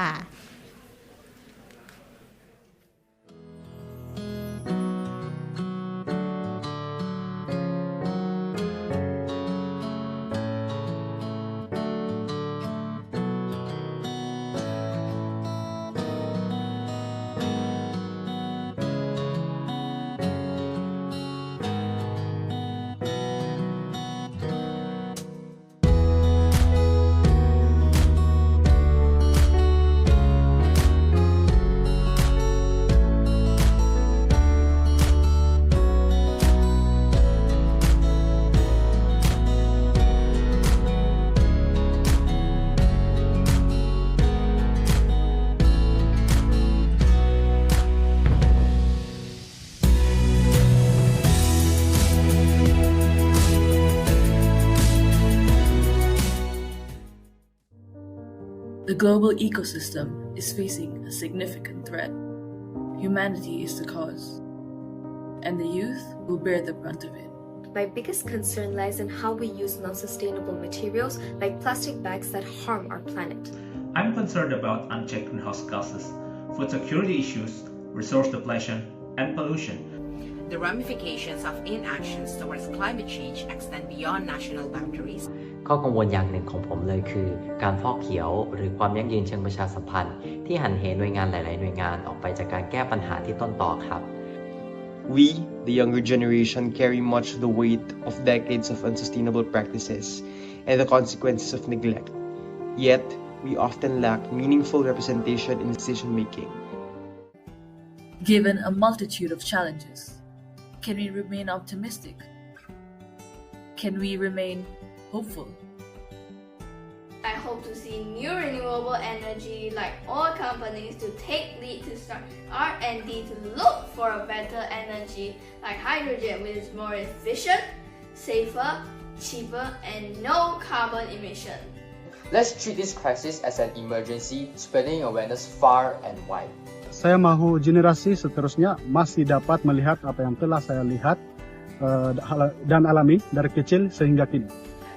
The global ecosystem is facing a significant threat. Humanity is the cause, and the youth will bear the brunt of it. My biggest concern lies in how we use non-sustainable materials like plastic bags that harm our planet. I'm concerned about unchecked greenhouse gases, food security issues, resource depletion, and pollution. The ramifications of inactions towards climate change extend beyond national boundaries. ข้อกังวลอย่างหนึ่งของผมเลยคือการฟอกเขียวหรือความยั่งยืนเชิงประชาสัมพันธ์ที่หันเหหน่วยงานหลายๆหน่วยงานออกไปจากการแก้ปัญหาที่ต้นตอครับ We, the younger generation, carry much of the weight of decades of unsustainable practices and the consequences of neglect. Yet, we often lack meaningful representation in decision-making. Given a multitude of challenges, can we remain optimistic? Can we remain hopeful? I hope to see new renewable energy like all companies to take lead to start R&D to look for a better energy like hydrogen which is more efficient, safer, cheaper and no carbon emission. Let's treat this crisis as an emergency, spreading awareness far and wide. saya mahu generasi seterusnya masih dapat melihat apa yang telah saya lihat dan alami dari kecil sehingga kini.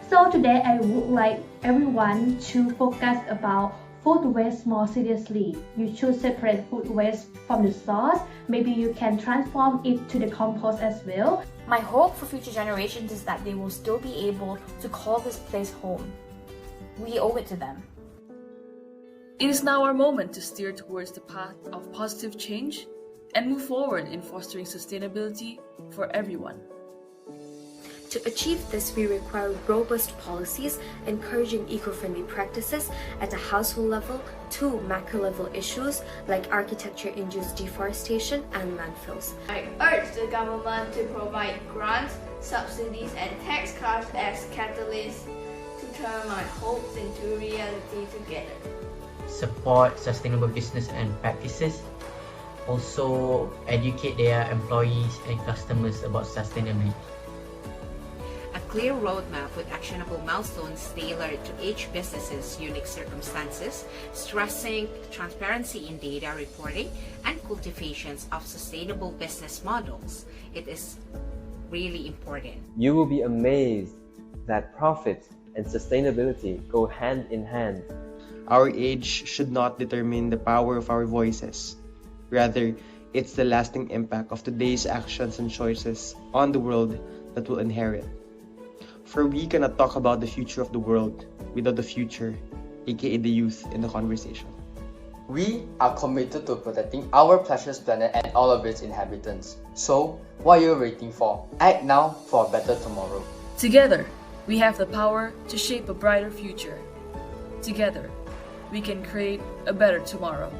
So today I would like everyone to focus about food waste more seriously. You should separate food waste from the source. Maybe you can transform it to the compost as well. My hope for future generations is that they will still be able to call this place home. We owe it to them. It is now our moment to steer towards the path of positive change and move forward in fostering sustainability for everyone. To achieve this, we require robust policies encouraging eco-friendly practices at a household level to macro-level issues like architecture-induced deforestation and landfills. I urge the government to provide grants, subsidies and tax cuts as catalysts to turn my hopes into reality together. Support sustainable business and practices. Also educate their employees and customers about sustainability. A clear roadmap with actionable milestones tailored to each business's unique circumstances, stressing transparency in data reporting and cultivations of sustainable business models. It is really important. You will be amazed that profit and sustainability go hand in hand. Our age should not determine the power of our voices. Rather, it's the lasting impact of today's actions and choices on the world that will inherit. For we cannot talk about the future of the world without the future, aka the youth, in the conversation. We are committed to protecting our precious planet and all of its inhabitants. So, what are you waiting for? Act now for a better tomorrow. Together, we have the power to shape a brighter future. Together, we can create a better tomorrow.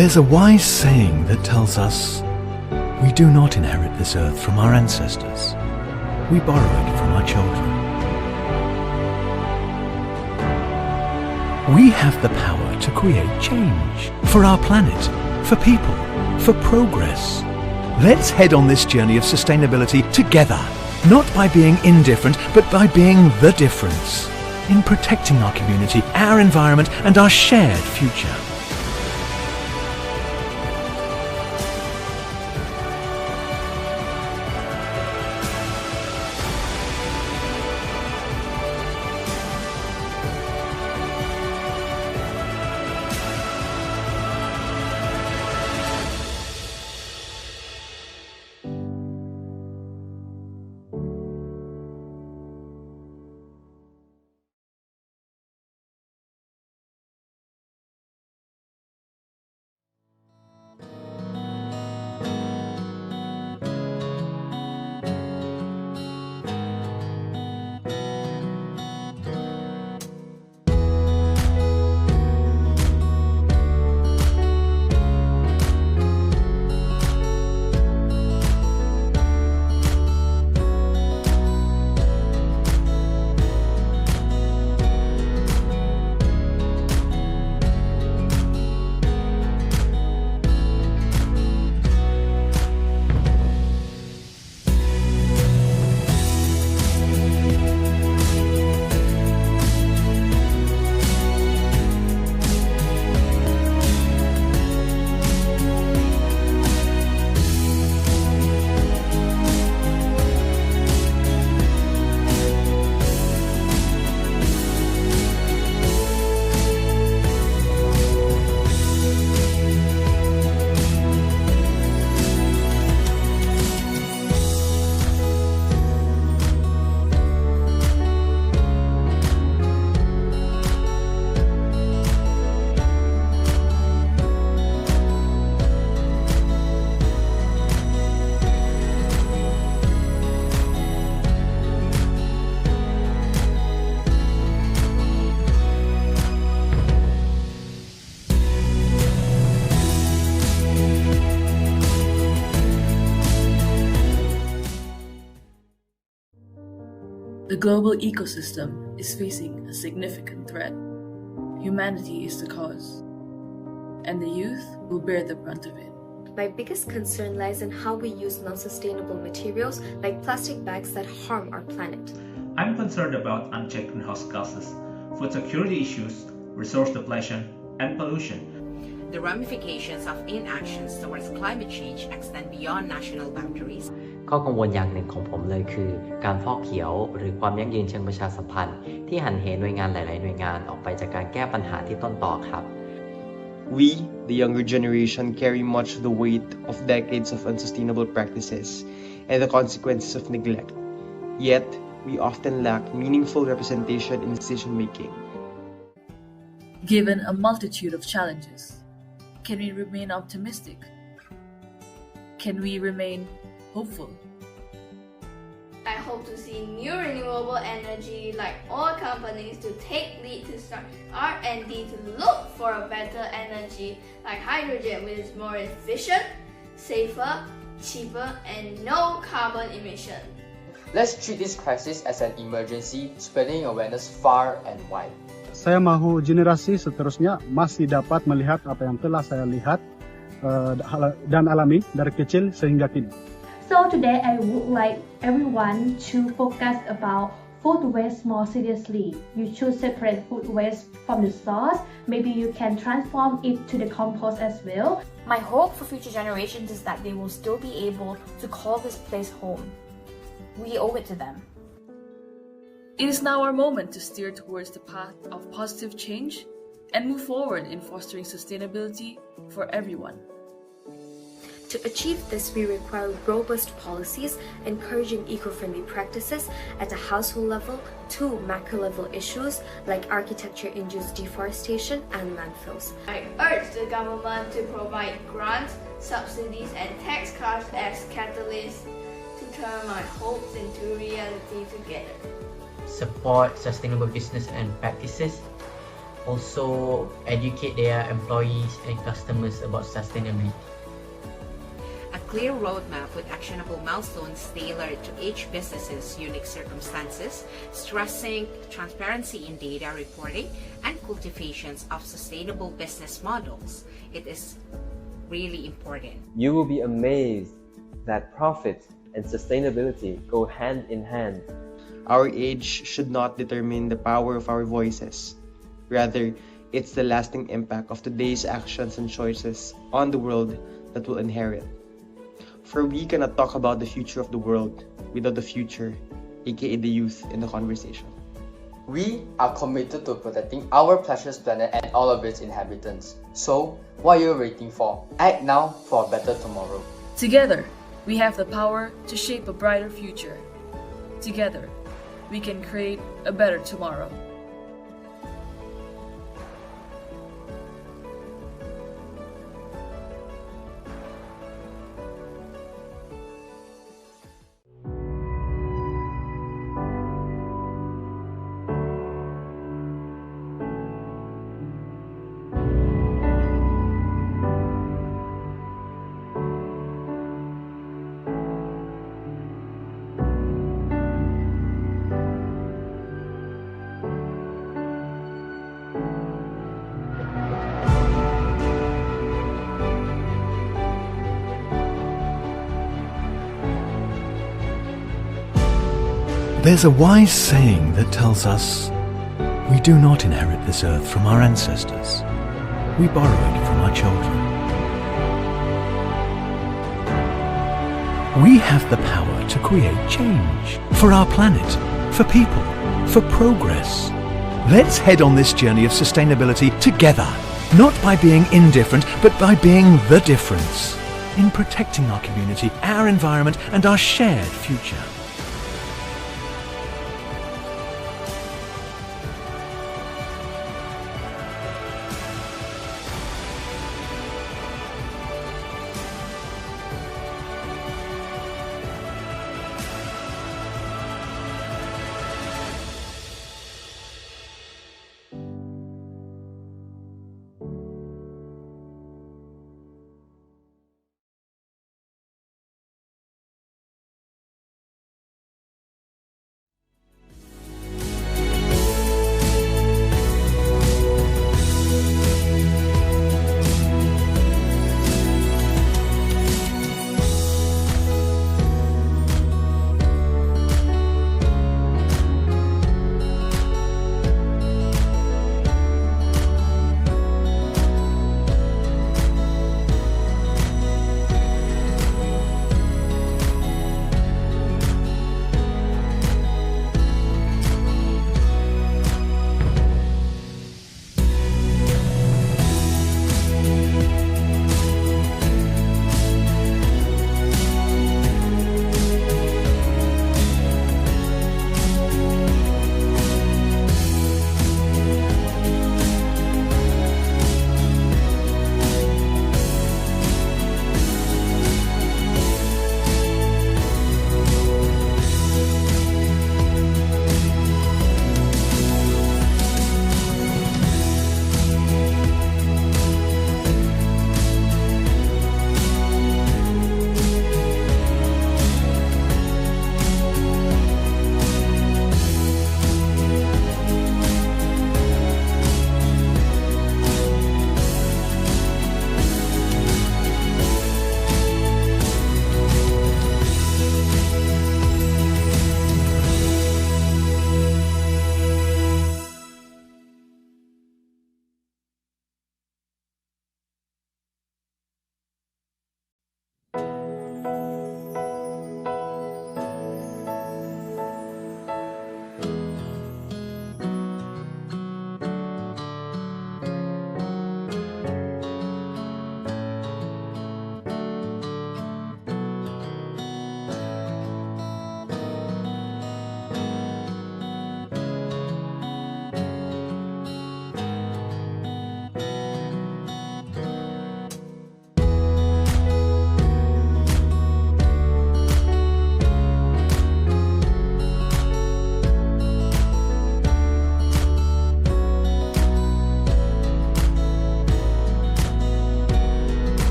There's a wise saying that tells us we do not inherit this earth from our ancestors. We borrow it from our children. We have the power to create change for our planet, for people, for progress. Let's head on this journey of sustainability together, not by being indifferent, but by being the difference in protecting our community, our environment, and our shared future. The global ecosystem is facing a significant threat. Humanity is the cause, and the youth will bear the brunt of it. My biggest concern lies in how we use non-sustainable materials like plastic bags that harm our planet. I'm concerned about unchecked greenhouse gases, food security issues, resource depletion, and pollution. The ramifications of inactions towards climate change extend beyond national boundaries. ข้อกังวลอย่างหนึ่งของผมเลยคือการฟอกเขียวหรือความยั่งยืนเชิงประชาสัมพันธ์ที่หันเหหน่วยงานหลายๆหน่วยงานออกไปจากการแก้ปัญหาที่ต้นตอครับ We, the younger generation, carry much of the weight of decades of unsustainable practices and the consequences of neglect. Yet, we often lack meaningful representation in decision making. Given a multitude of challenges, can we remain optimistic? Can we remain hopeful? I hope to see new renewable energy like all companies to take lead to start R&D to look for a better energy like hydrogen which is more efficient, safer, cheaper and no carbon emission. Let's treat this crisis as an emergency, spreading awareness far and wide. Saya mahu generasi seterusnya masih dapat melihat apa yang telah saya lihat dan alami dari kecil sehingga kini. So today I would like everyone to focus about food waste more seriously. You should separate food waste from the source. Maybe you can transform it to the compost as well. My hope for future generations is that they will still be able to call this place home. We owe it to them. It is now our moment to steer towards the path of positive change and move forward in fostering sustainability for everyone. To achieve this, we require robust policies encouraging eco-friendly practices at a household level to macro-level issues like architecture-induced deforestation and landfills. I urge the government to provide grants, subsidies and tax cuts as catalysts to turn my hopes into reality together. Support sustainable business and practices. Also educate their employees and customers about sustainability. A clear roadmap with actionable milestones tailored to each business's unique circumstances, stressing transparency in data reporting and cultivations of sustainable business models. It is really important. You will be amazed that profit and sustainability go hand in hand. Our age should not determine the power of our voices. Rather, it's the lasting impact of today's actions and choices on the world that will inherit. For we cannot talk about the future of the world without the future, aka the youth, in the conversation. We are committed to protecting our precious planet and all of its inhabitants. So, what are you waiting for? Act now for a better tomorrow. Together, we have the power to shape a brighter future. Together, we can create a better tomorrow. There's a wise saying that tells us we do not inherit this earth from our ancestors. We borrow it from our children. We have the power to create change for our planet, for people, for progress. Let's head on this journey of sustainability together, not by being indifferent, but by being the difference in protecting our community, our environment, and our shared future.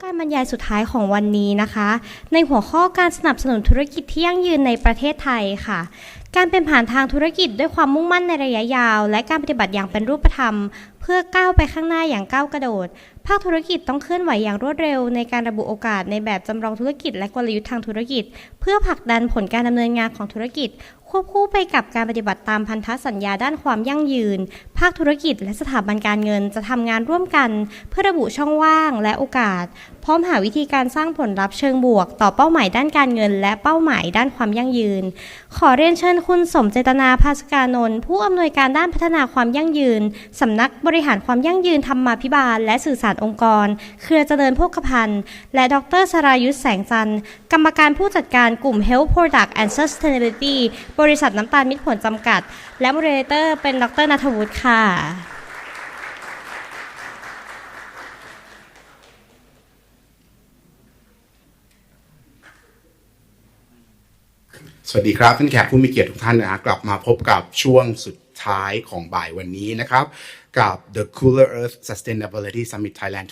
การบรรยายสุดท้ายของวันนี้นะคะในหัวข้อการสนับสนุนธุรกิจที่ยั่งยืนในประเทศไทยค่ะการเป็นผ่านทางธุรกิจด้วยความมุ่งมั่นในระยะยาวและการปฏิบัติอย่างเป็นรูปธรรมเพื่อก้าวไปข้างหน้าอย่างก้าวกระโดดภาคธุรกิจต้องเคลื่อนไหวอย่างรวดเร็วในการระบุโอกาสในแบบจำลองธุรกิจและกลยุทธ์ทางธุรกิจเพื่อผลักดันผลการดำเนินงานของธุรกิจควบคู่ไปกับการปฏิบัติตามพันธสัญญาด้านความยั่งยืนภาคธุรกิจและสถาบันการเงินจะทำงานร่วมกันเพื่อระบุช่องว่างและโอกาสพร้อมหาวิธีการสร้างผลลัพธ์เชิงบวกต่อเป้าหมายด้านการเงินและเป้าหมายด้านความยั่งยืนขอเรียนเชิญคุณสมเจตนาภาสกานนท์ผู้อำนวยการด้านพัฒนาความยั่งยืนสำนักบริหารความยั่งยืนธรรมาภิบาลและสื่อสารองค์กรเครือเจริญโภคภัณฑ์และดร.สรายุทธแสงจันทร์กรรมการผู้จัดการกลุ่ม Health Product and Sustainability บริษัทน้ำตาลมิตรผลจำกัดและโมเดเลเตอร์เป็นดร.ณัฐวุฒิค่ะสวัสดีครับท่านแขกผู้มีเกียรติทุกท่านนะกลับมาพบกับช่วงสุดท้ายของบ่ายวันนี้นะครับกับ The Cooler Earth Sustainability Summit Thailand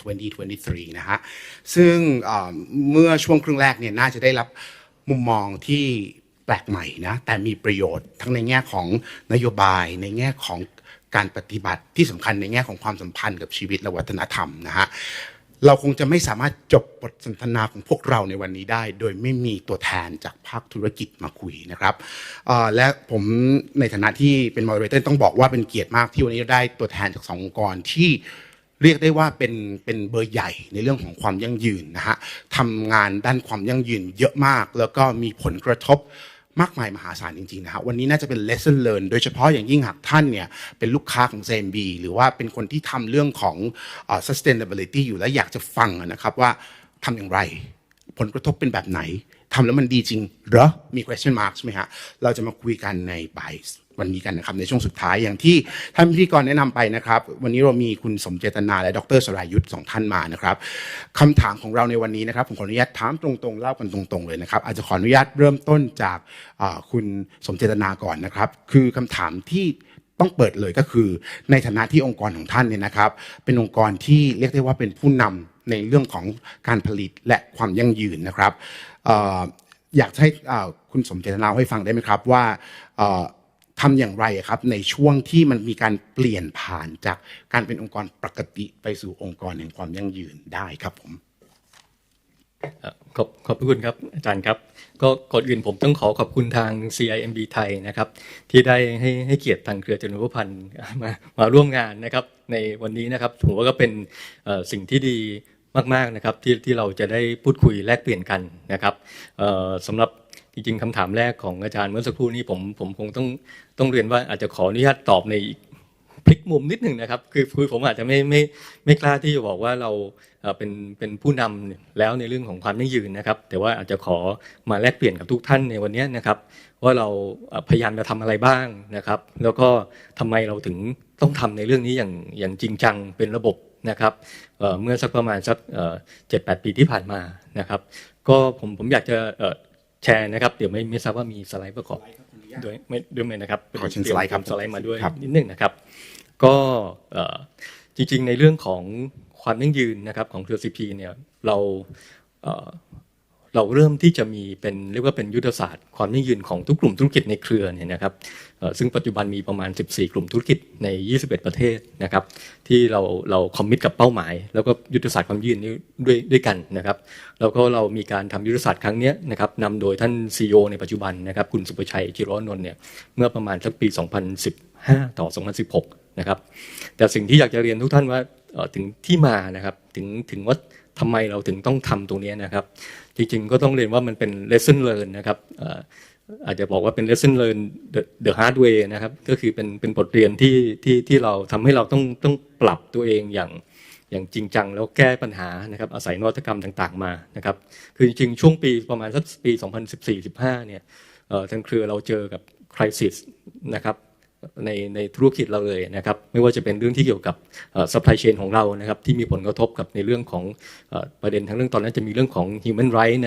2023 นะฮะซึ่งเมื่อช่วงครึ่งแรกเนี่ยน่าจะได้รับมุมมองที่แปลกใหม่นะแต่มีประโยชน์ทั้งในแง่ของนโยบายในแง่ของการปฏิบัติที่สำคัญในแง่ของความสัมพันธ์กับชีวิตและวัฒนธรรมนะฮะเราคงจะไม่สามารถจบบทสนทนาของพวกเราในวันนี้ได้โดยไม่มีตัวแทนจากภาคธุรกิจมาคุยนะครับและผมในฐานะที่เป็น moderator ต้องบอกว่าเป็นเกียรติมากที่วันนี้ได้ตัวแทนจาก2องค์กรที่เรียกได้ว่าเป็นเบอร์ใหญ่ในเรื่องของความยั่งยืนนะฮะทำงานด้านความยั่งยืนเยอะมากแล้วก็มีผลกระทบมากมายมหาศาลจริงๆนะฮะวันนี้น่าจะเป็น lesson learn โดยเฉพาะอย่างยิ่งหากท่านเนี่ยเป็นลูกค้าของ CIMB หรือว่าเป็นคนที่ทำเรื่องของ sustainability อยู่แล้วอยากจะฟังนะครับว่าทำอย่างไรผลกระทบเป็นแบบไหนทำแล้วมันดีจริงเหรอมี question mark ใช่ไหมฮะเราจะมาคุยกันในบ่ายวันนี้กันนะครับในช่วงสุดท้ายอย่างที่ท่านพิธีกรแนะนำไปนะครับวันนี้เรามีคุณสมเจตนาและดร.สรายุทธ2ท่านมานะครับคำถามของเราในวันนี้นะครับผมขออนุญาตถามตรงๆเล่ากันตรงๆเลยนะครับอาจจะขออนุญาตเริ่มต้นจากคุณสมเจตนาก่อนนะครับคือคำถามที่ต้องเปิดเลยก็คือในฐานะที่องค์กรของท่านเนี่ยนะครับเป็นองค์กรที่เรียกได้ว่าเป็นผู้นำในเรื่องของการผลิตและความยั่งยืนนะครับอยากให้คุณสมเจตนาให้ฟังได้ไหมครับว่าทำอย่างไรครับในช่วงที่มันมีการเปลี่ยนผ่านจากการเป็นองค์กรปกติไปสู่องค์กรแห่งความยั่งยืนได้ครับผมขอบคุณครับอาจารย์ครับก็ก่อนอื่นผมต้องขอบคุณทาง CIMB ไทยนะครับที่ได้ให้เกียรติทางเครือเจริญพันธ์มาร่วมงานนะครับในวันนี้นะครับผมว่าก็เป็นสิ่งที่ดีมากๆนะครับที่เราจะได้พูดคุยแลกเปลี่ยนกันนะครับสำหรับจริงๆคำถามแรกของอาจารย์เมื่อสักครู่นี้ผมคงต้องเรียนว่าอาจจะขออนุญาตตอบในพลิกมุมนิดหนึ่งนะครับคือผมอาจจะไม่กล้าที่จะบอกว่าเราเป็นผู้นำแล้วในเรื่องของความยั่งยืนนะครับแต่ว่าอาจจะขอมาแลกเปลี่ยนกับทุกท่านในวันนี้นะครับว่าเราพยายามจะทำอะไรบ้างนะครับแล้วก็ทำไมเราถึงต้องทำในเรื่องนี้อย่างจริงจังเป็นระบบนะครับเมื่อสักประมาณสัก7-8 ปีที่ผ่านมานะครับก็ผมอยากจะแชร์นะครับเดี๋ยวไม่ทราบว่ามีสไลด์ประกอบด้วยไหมนะครับขอเชิญสไลด์ครับสไลด์มาด้วยนิดนึงนะครับก็จริงๆในเรื่องของความยั่งยืนนะครับของเครือ CP เนี่ยเราเริ่มที่จะมีเป็นเรียกว่าเป็นยุทธศาสตร์ความยั่งยืนของทุกกลุ่มธุรกิจในเครือเนี่ยนะครับซึ่งปัจจุบันมีประมาณ14กลุ่มธุรกิจใน21ประเทศนะครับที่เราคอมมิตกับเป้าหมายแล้วก็ยุทธศาสตร์ความยั่งยืนนี้ด้วยกันนะครับแล้วก็เรามีการทำยุทธศาสตร์ครั้งนี้นะครับนำโดยท่าน CEO ในปัจจุบันนะครับคุณสุประชัยจิโรจน์นนท์เนี่ยเมื่อประมาณสักปี2015ต่อ2016นะครับแต่สิ่งที่อยากจะเรียนทุกท่านว่าถึงที่มานะครับถึงว่าทำไมเราถึงต้องทำตรงนี้นะครับจริงๆก็ต้องเรียนว่ามันเป็น lesson learn นะครับอาจจะบอกว่าเป็น lesson learn the hard way นะครับก็คือเป็นบทเรียนที่เราทำให้เราต้องปรับตัวเองอย่างจริงจังแล้วแก้ปัญหานะครับอาศัยนวัตกรรมต่างๆมานะครับคือจริงๆช่วงปีประมาณสักปี2014-15เนี่ยทางเครือเราเจอกับ crisis นะครับในธุรกิจเราเลยนะครับไม่ว่าจะเป็นเรื่องที่เกี่ยวกับsupply chain ของเรานะครับที่มีผลกระทบกับในเรื่องของประเด็นทั้งเรื่องตอนนั้นจะมีเรื่องของ human right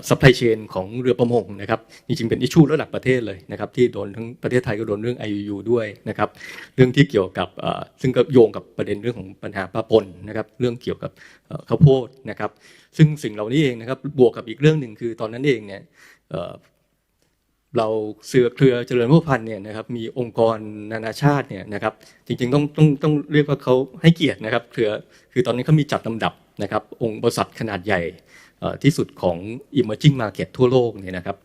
supply chain ของเรือประมงนะครับจริงๆเป็นอิชชูระดับประเทศเลยนะครับที่โดนทั้งประเทศไทยก็โดนเรื่อง IUU ด้วยนะครับเรื่องที่เกี่ยวกับซึ่งก็โยงกับประเด็นเรื่องของปัญหาปลาปนนะครับเรื่องเกี่ยวกับข้าวโพดนะครับซึ่งสิ่งเหล่านี้เองนะครับบวกกับอีกเรื่องหนึ่งคือตอนนั้นเองเนี่ยเราเครือเจริญพันธุ์เนี่ยนะครับมีองค์กรนานาชาติเนี่ยนะครับจริงๆต้องเรียกว่าเขาให้เกียรตินะครับคือตอนนี้เขามีจัดลำดับนะครับองค์บริษัทขนาดใหญ่ที่สุดของ emerging market ทั่วโลกเนี่ยนะครับ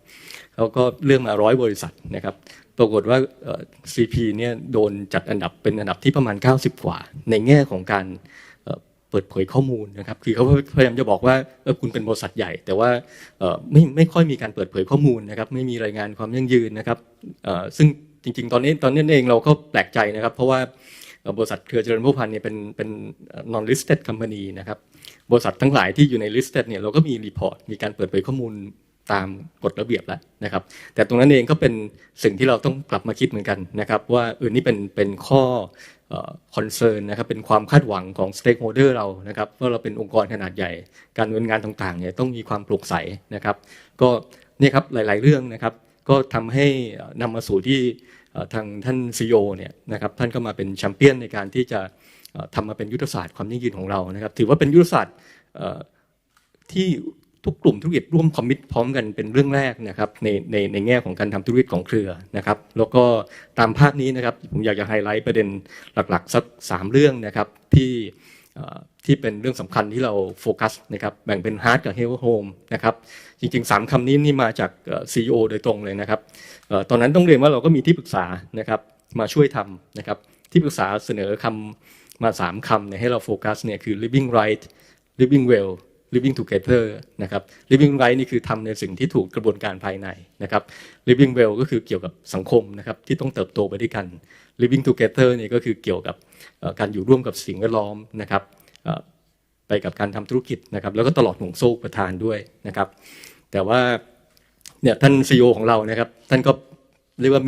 เขาก็เลือกมา100 บริษัทนะครับปรากฏว่าCP เนี่ยโดนจัดอันดับเป็นอันดับที่ประมาณ90 กว่าในแง่ของการเปิดเผยข้อมูลนะครับคือเขาพยายามจะบอกว่าคุณเป็นบริษัทใหญ่แต่ว่าไม่ค่อยมีการเปิดเผยข้อมูลนะครับไม่มีรายงานความยั่งยืนนะครับซึ่งจริงๆตอนนี้เองเราก็แปลกใจนะครับเพราะว่าบริษัทเครือเจริญพันธุ์เนี่ยเป็น non listed company นะครับบริษัททั้งหลายที่อยู่ใน listed เนี่ยเราก็มีรีพอร์ตมีการเปิดเผยข้อมูลตามกฎระเบียบแล้วนะครับแต่ตรงนั้นเองก็เป็นสิ่งที่เราต้องกลับมาคิดเหมือนกันนะครับว่านี่เป็นข้อconcern นะครับเป็นความคาดหวังของ stakeholder เรานะครับว่าเราเป็นองค์กรขนาดใหญ่การดำเนินงานต่างๆเนี่ยต้องมีความโปร่งใสนะครับก็เนี่ยครับหลายๆเรื่องนะครับก็ทำให้นำมาสู่ที่ทางท่าน CEO เนี่ยนะครับท่านก็มาเป็นแชมเปี้ยนในการที่จะทำมาเป็นยุทธศาสตร์ความยั่งยืนของเรานะครับถือว่าเป็นยุทธศาสตร์ที่ทุกกลุ่มธุรกิจร่วมคอมมิตพร้อมกันเป็นเรื่องแรกนะครับในแง่ของการทำธุรกิจของเครือนะครับแล้วก็ตามภาพนี้นะครับผมอยากจะไฮไลท์ประเด็นหลักๆสัก3 เรื่องนะครับที่เป็นเรื่องสำคัญที่เราโฟกัสนะครับแบ่งเป็น Hard กับ Health Home นะครับจริงๆ3 คำนี้นี่มาจาก CEO โดยตรงเลยนะครับตอนนั้นต้องเรียนว่าเราก็มีที่ปรึกษานะครับมาช่วยทำนะครับที่ปรึกษาเสนอคำมา3 คำเนี่ยให้เราโฟกัสเนี่ยคือ living right living well living together นะครับ living right นี่คือทำในสิ่งที่ถูกกระบวนการภายในนะครับ living well ก็คือเกี่ยวกับสังคมนะครับที่ต้องเติบโตไปด้วยกัน living together นี่ก็คือเกี่ยวกับการอยู่ร่วมกับสิ่งแวดล้อมนะครับไปกับการทำธุรกิจนะครับแล้วก็ตลอดห่วงโซ่ประทานด้วยนะครับแต่ว่าเนี่ยท่าน CEO ของเรานะครับท่านก็เรียกว่า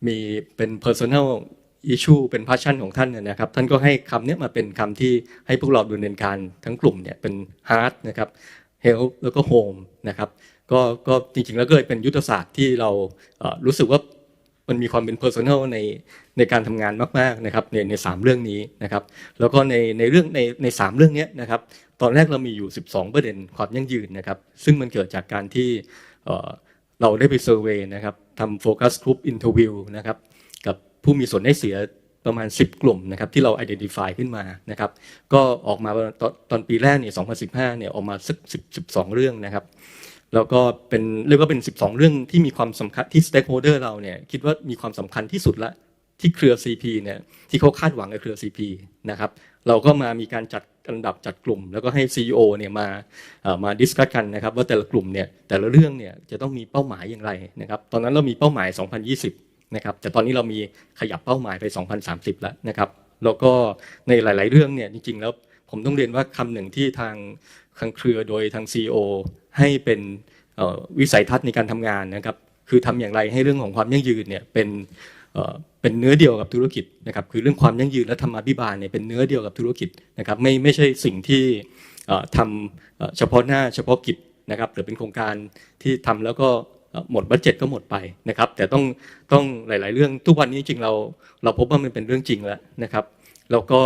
มีเป็น personal issue เป็น passion ของท่านนะครับท่านก็ให้คำนี้มาเป็นคำที่ให้พวกเราดำเนินการทั้งกลุ่มเนี่ยเป็น hard นะครับ health แล้วก็ home นะครับก็จริงๆแล้วก็เลยเป็นยุทธศาสตร์ที่เรารู้สึกว่ามันมีความเป็น personal ในการทำงานมากๆนะครับใน3 เรื่องนี้นะครับแล้วก็ใน3 เรื่องนี้นะครับตอนแรกเรามีอยู่12 ประเด็นความยั่งยืนนะครับซึ่งมันเกิดจากการที่เราได้ไปเซอร์เวย์นะครับทำโฟกัสกลุ่มอินเทอร์วิวนะครับกับผู้มีส่วนได้เสียประมาณ10 กลุ่มนะครับที่เรา identify ขึ้นมานะครับก็ออกมาตอนปีแรกเนี่ย2015เนี่ยออกมาสัก12 เรื่องนะครับแล้วก็เรียกว่าเป็น12 เรื่องที่มีความสำคัญที่ stakeholder เราเนี่ยคิดว่ามีความสำคัญที่สุดละที่เครือ CP เนี่ยที่เขาคาดหวังกับเครือ CP นะครับเราก็มีการจัดอันดับจัดกลุ่มแล้วก็ให้ CEO เนี่ยมาดิสคัสกันนะครับว่าแต่ละกลุ่มเนี่ยแต่ละเรื่องเนี่ยจะต้องมีเป้าหมายอย่างไรนะครับตอนนั้นเรามีเป้าหมาย2020นะครับแต่ตอนนี้เรามีขยับเป้าหมายไป2030แล้วนะครับแล้วก็ในหลายๆเรื่องเนี่ยจริงๆแล้วผมต้องเรียนว่าคำหนึ่งที่ทางเครือโดยทาง CEO ให้เป็นวิสัยทัศน์ในการทำงานนะครับคือทำอย่างไรให้เรื่องของความยั่งยืนเนี่ยเป็นเนื้อเดียวกับธุรกิจนะครับคือเรื่องความยั่งยืนและธรรมาภิบาลเนี่ยเป็นเนื้อเดียวกับธุรกิจนะครับไม่ใช่สิ่งที่ทำเฉพาะหน้าเฉพาะกิจนะครับหรือเป็นโครงการที่ทำแล้วก็หมดบัดเจ็ตก็หมดไปนะครับแต่ต้องหลายๆเรื่องทุกวันนี้จริงเราพบว่ามันเป็นเรื่องจริงแล้วนะครับแล้วก็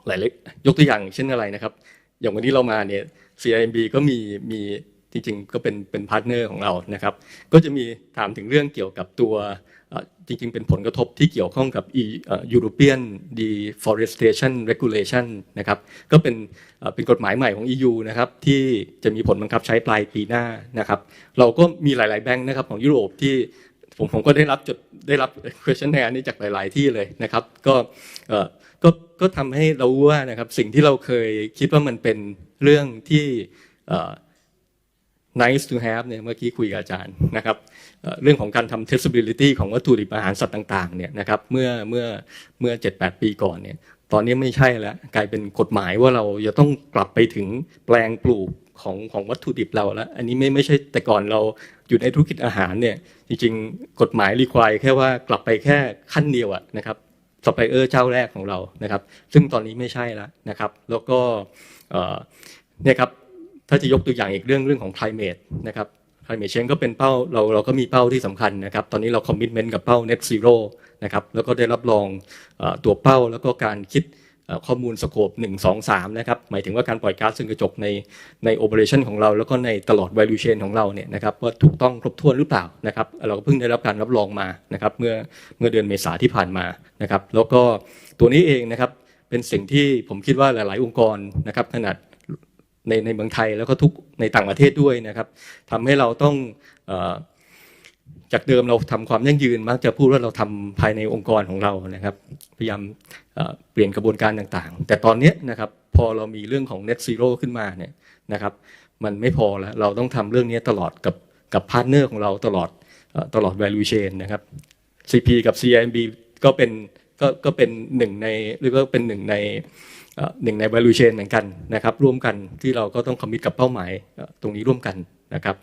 หลายยกตัวอย่างเช่นอะไรนะครับอย่างวันนี้เรามาเนี่ย CIMB ก็มีจริงๆก็เป็นพาร์ทเนอร์ของเรานะครับก็จะมีถามถึงเรื่องเกี่ยวกับตัวจริงๆเป็นผลกระทบที่เกี่ยวข้องกับ European Deforestation Regulation นะครับก็เป็นกฎหมายใหม่ของ EU นะครับที่จะมีผลบังคับใช้ปลายปีหน้านะครับเราก็มีหลายๆแบงค์นะครับของยุโรปที่ผมก็ได้รับ questionnaire นี้จากหลายๆที่เลยนะครับก็ทำให้เรารู้ว่านะครับสิ่งที่เราเคยคิดว่ามันเป็นเรื่องที่nice to have เนี่ยเมื่อกี้คุยกับอาจารย์นะครับเรื่องของการทำ traceability ของวัตถุดิบอาหารสัตว์ต่างๆเนี่ยนะครับเมื่อ 7-8 ปีก่อนเนี่ยตอนนี้ไม่ใช่แล้วกลายเป็นกฎหมายว่าเราจะต้องกลับไปถึงแปลงปลูกของวัตถุดิบเราแล้วอันนี้ไม่ใช่แต่ก่อนเราอยู่ในธุรกิจอาหารเนี่ยจริงๆกฎหมาย require แค่ว่ากลับไปแค่ขั้นเดียวนะครับซัพพลายเออร์เจ้าแรกของเรานะครับซึ่งตอนนี้ไม่ใช่แล้วนะครับแล้วก็เนี่ยครับ ถ้าจะยกตัวอย่างอีกเรื่องของ climate นะครับ climate change ก็เป็นเป้าเราก็มีเป้าที่สำคัญนะครับตอนนี้เรา commitment กับเป้า net zero นะครับแล้วก็ได้รับรองตัวเป้าแล้วก็การคิดข้อมูลสโคป1 2 3นะครับหมายถึงว่าการปล่อยก๊าซเรือนกระจกใน operation ของเราแล้วก็ในตลอด value chain ของเราเนี่ยนะครับว่าถูกต้องครบถ้วนหรือเปล่านะครับเราก็เพิ่งได้รับการรับรองมานะครับเมื่อเดือนเมษาที่ผ่านมานะครับแล้วก็ตัวนี้เองนะครับเป็นสิ่งที่ผมคิดว่าหลายๆองค์กรนะครับขนาดในเมืองไทยแล้วก็ทุกในต่างประเทศด้วยนะครับทำให้เราต้องจากเดิมเราทำความยั่งยืนมักจะพูดว่าเราทำภายในองค์กรของเรานะครับพยายามเปลี่ยนกระบวนการต่างๆแต่ตอนนี้นะครับพอเรามีเรื่องของ net zero ขึ้นมาเนี่ยนะครับมันไม่พอแล้วเราต้องทำเรื่องนี้ตลอดกับพาร์ทเนอร์ของเราตลอด value chain นะครับ CP กับ CIMB ก็เป็นหนึ่งในหรือก็เป็นหนึ่งใน value chain เหมือนกันนะครับร่วมกันที่เราก็ต้องคอมมิตกับเป้าหมายตรงนี้ร่วมกันนะครับ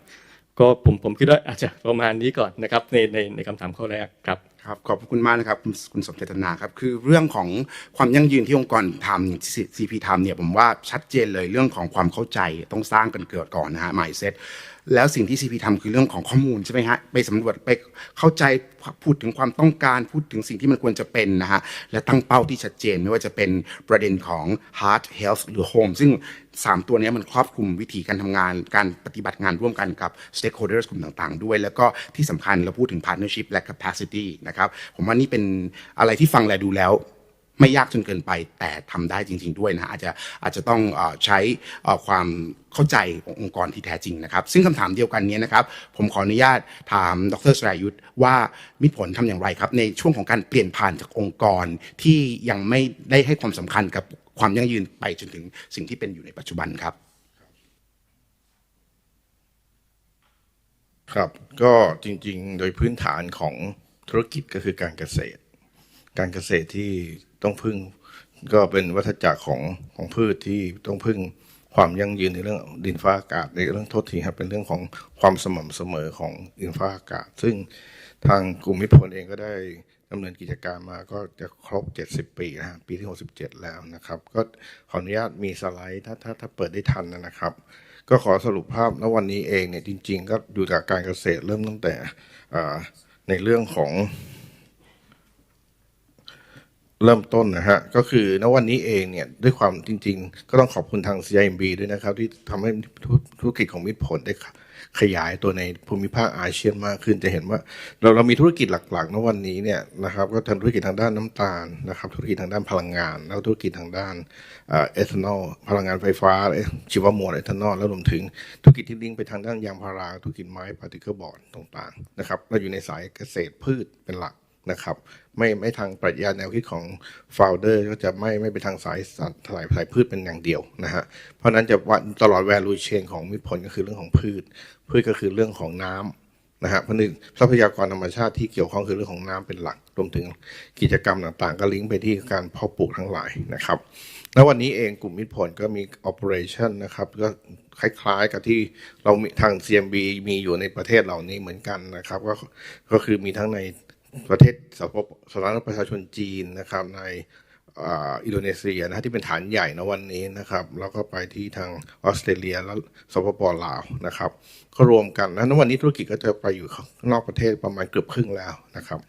ก็ผมคิดว่าอาจจะประมาณนี้ก่อนนะครับในคำถามข้อแรกครับครับขอบคุณมากนะครับคุณสมเจตนาครับคือเรื่องของความยั่งยืนที่องค์กรทำ CP ทำเนี่ยผมว่าชัดเจนเลยเรื่องของความเข้าใจต้องสร้างกันเกิดก่อนนะฮะ mindset แล้วสิ่งที่ CP ทำคือเรื่องของข้อมูลใช่ไหมฮะไปสำรวจไปเข้าใจพูดถึงความต้องการพูดถึงสิ่งที่มันควรจะเป็นนะฮะและตั้งเป้าที่ชัดเจนไม่ว่าจะเป็นประเด็นของ heart health หรือ home ซึ่ง3ตัวนี้มันครอบคลุมวิธีการทำงานการปฏิบัติงานร่วมกันกับ stakeholders กลุ่มต่างๆด้วยแล้วก็ที่สำคัญเราพูดถึง partnership และ capacity นะครับผมว่านี่เป็นอะไรที่ฟังและดูแล้วไม่ยากจนเกินไปแต่ทำได้จริงๆด้วยนะอาจจะต้องใช้ความเข้าใจขององค์กรที่แท้จริงนะครับซึ่งคำถามเดียวกันนี้นะครับผมขออนุญาตถามดร.สรายุทธว่ามิตรผลทำอย่างไรครับในช่วงของการเปลี่ยนผ่านจากองค์กรที่ยังไม่ได้ให้ความสำคัญกับความยั่งยืนไปจนถึงสิ่งที่เป็นอยู่ในปัจจุบันครับครับก็จริงๆโดยพื้นฐานของธุรกิจก็คือการเกษตรที่ต้องพึ่งก็เป็นวัฏจักรของพืชที่ต้องพึ่งความยั่งยืนในเรื่องดินฟ้าอากาศในเรื่องโทษทีครับเป็นเรื่องของความสม่ำเสมอของดินฟ้าอากาศซึ่งทางกลุ่มมิตรผลเองก็ได้ดำเนินกิจการมาก็จะครบ70ปีนะปีที่67แล้วนะครับก็ขออนุญาตมีสไลด์ถ้าเปิดได้ทันนะครับก็ขอสรุปภาพณวันนี้เองเนี่ยจริงๆก็ดูจากการเกษตรเริ่มตั้งแต่ในเรื่องของเริ่มต้นนะฮะก็คือณวันนี้เองเนี่ยด้วยความจริงๆก็ต้องขอบคุณทาง CIMB ด้วยนะครับที่ทำให้ธุรกิจของมิตรผลได้ขยายตัวในภูมิภาคอาเซียนมากขึ้นจะเห็นว่าเรามีธุรกิจหลักๆณวันนี้เนี่ยนะครับก็ทำธุรกิจทางด้านน้ำตาลนะครับธุรกิจทางด้านพลังงานแล้วธุรกิจทางด้านเอทานอลพลังงานไฟฟ้าชีวมวลเอทานอลแล้วรวมถึงธุรกิจที่ลิงก์ไปทางด้านยางพาราธุรกิจไม้พาร์ติเคิลบอร์ดต่างๆนะครับเราอยู่ในสายเกษตรพืชเป็นหลักนะครับไม่ทางปรัชญาแนวคิดของ founder ก็จะไม่ไปทางสายพืชเป็นอย่างเดียวนะฮะเพราะนั้นจะตลอด value chain ของมิตรผลก็คือเรื่องของพืชก็คือเรื่องของน้ำนะฮะเพราะทรัพยากรธรรมชาติที่เกี่ยวข้องคือเรื่องของน้ำเป็นหลักรวมถึงกิจกรรมต่างๆก็ลิงก์ไปที่การเพาะปลูกทั้งหลายนะครับแล้ววันนี้เองกลุ่มมิตรผลก็มี operation นะครับก็คล้ายๆกับที่เราทาง CIMB มีอยู่ในประเทศเหล่านี้เหมือนกันนะครับก็คือมีทั้งในประเทศสาธารณรัฐประชาชนจีนนะครับในอินโดนีเซียนะที่เป็นฐานใหญ่นะวันนี้นะครับแล้วก็ไปที่ทางออสเตรเลียแล้วสปป.ลาวนะครับก็รวมกันนะวันนี้ธุรกิจก็จะไปอยู่นอกประเทศประมาณเกือบครึ่งแล้วนะครับ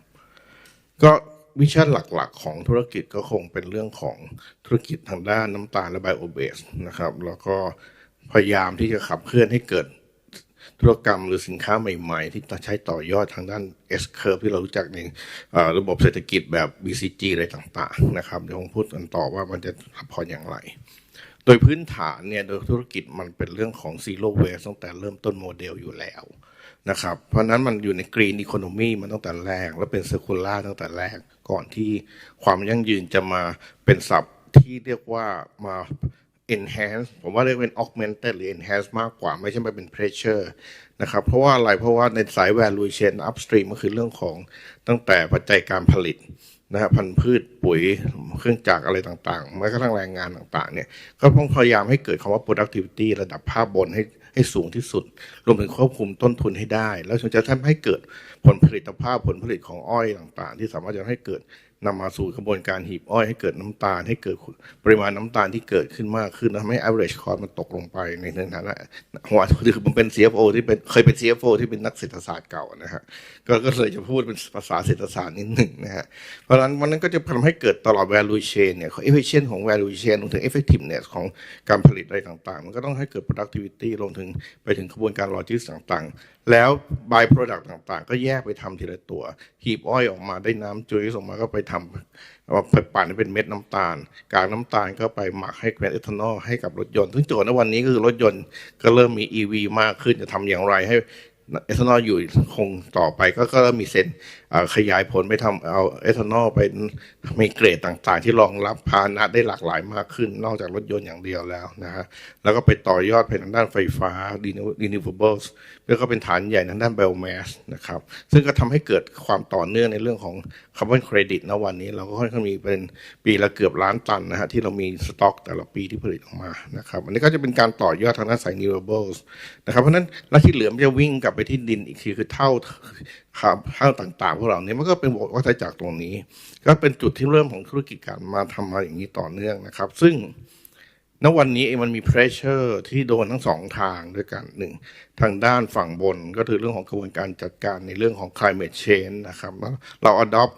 ก็วิชั่นหลักๆของธุรกิจก็คงเป็นเรื่องของธุรกิจทางด้านน้ำตาลและไบโอเบสนะครับแล้วก็พยายามที่จะขับเคลื่อนให้เกิดธุรกรรมหรือสินค้าใหม่ๆที่ใช้ต่อยอดทางด้าน S curve ที่เรารู้จักในระบบเศรษฐกิจแบบ BCG อะไรต่างๆนะครับเดี๋ยวผมพูดกันต่อว่ามันจะรับพออย่างไรโดยพื้นฐานเนี่ยโดยธุรกิจมันเป็นเรื่องของ zero waste ตั้งแต่เริ่มต้นโมเดลอยู่แล้วนะครับเพราะนั้นมันอยู่ใน green economy มันตั้งแต่แรกแล้วเป็น circular ตั้งแต่แรกก่อนที่ความยั่งยืนจะมาเป็นศัพท์ที่เรียกว่ามา enhance ผมว่าเรียกเป็น augmented หรือ enhance มากกว่าไม่ใช่มาเป็น pressure นะครับเพราะว่าอะไรเพราะว่าในสาย value chain upstream ก็คือเรื่องของตั้งแต่ปัจจัยการผลิตนะครับพันธุ์พืชปุ๋ยเครื่องจักรอะไรต่างๆแม้กระทั่งแรงงานต่างๆเนี่ยก็ต้องพยายามให้เกิดคำว่า productivity ระดับภาพบนให้สูงที่สุดรวมถึงควบคุมต้นทุนให้ได้แล้วจะทำให้เกิดผลผลิตของอ้อยต่างๆที่สามารถจะให้เกิด นำมาสู่กระบวนการหีบอ้อยให้เกิดน้ำตาลให้เกิดปริมาณน้ำตาลที่เกิดขึ้นมากขึ้นทำให้ average cost มันตกลงไปในฐานะหัวคือผมเป็น CFO ที่เคยเป็น CFO ที่เป็นนักเศรษฐศาสตร์เก่านะฮะก็เลยจะพูดเป็นภาษาเศรษฐศาสตร์นิดหนึ่งนะฮะเพราะฉะนั้นวันนั้นก็จะทำให้เกิดตลอด value chain เนี่ย efficient ของ value chain รวมถึง effectiveness ของการผลิตอะไรต่างๆมันก็ต้องให้เกิด productivity รวมถึงไปถึงกระบวนการ logistics ต่างๆแล้ว by product ต่างๆก็แยกไปทำทีละตัวหีบอ้อยออกมาได้น้ำจุยออกมาก็ไปทำไปปั่นให้เป็นเม็ดน้ำตาลกากน้ำตาลก็ไปหมักให้เป็นเอทานอลให้กับรถยนต์ซึ่งโจทย์ในวันนี้ก็คือรถยนต์ก็เริ่มมี EV มากขึ้นจะทำอย่างไรให้เอทานอลอยู่คงต่อไปก็เริ่มมีเซนขยายผลไปทำเอาเอทานอลไปมีเกรดต่างๆที่รองรับพาหนะได้หลากหลายมากขึ้นนอกจากรถยนต์อย่างเดียวแล้วนะฮะแล้วก็ไปต่อยอดไปทางด้านไฟฟ้า renewables แล้วก็เป็นฐานใหญ่ทางด้าน biomass นะครับซึ่งก็ทำให้เกิดความต่อเนื่องในเรื่องของคาร์บอนเครดิตณวันนี้เราก็ค่อนข้างมีเป็นปีละเกือบล้านตันนะฮะที่เรามีสต็อกแต่ละปีที่ผลิตออกมานะครับอันนี้ก็จะเป็นการต่อยอดทางด้านสาย renewables นะครับเพราะฉะนั้นแล้วที่เหลือมันจะวิ่งกลับไปที่ดินอีกทีคือเท่าต่างๆพวกเราเนี่ยมันก็เป็นวัฏจักรตรงนี้ก็เป็นจุดที่เริ่มของธุรกิจการมาทำมาอย่างนี้ต่อเนื่องนะครับซึ่งณวันนี้มันมี pressure ที่โดนทั้งสองทางด้วยกันหนึ่งทางด้านฝั่งบนก็คือเรื่องของกระบวนการจัดการในเรื่องของ climate change นะครับเรา adopt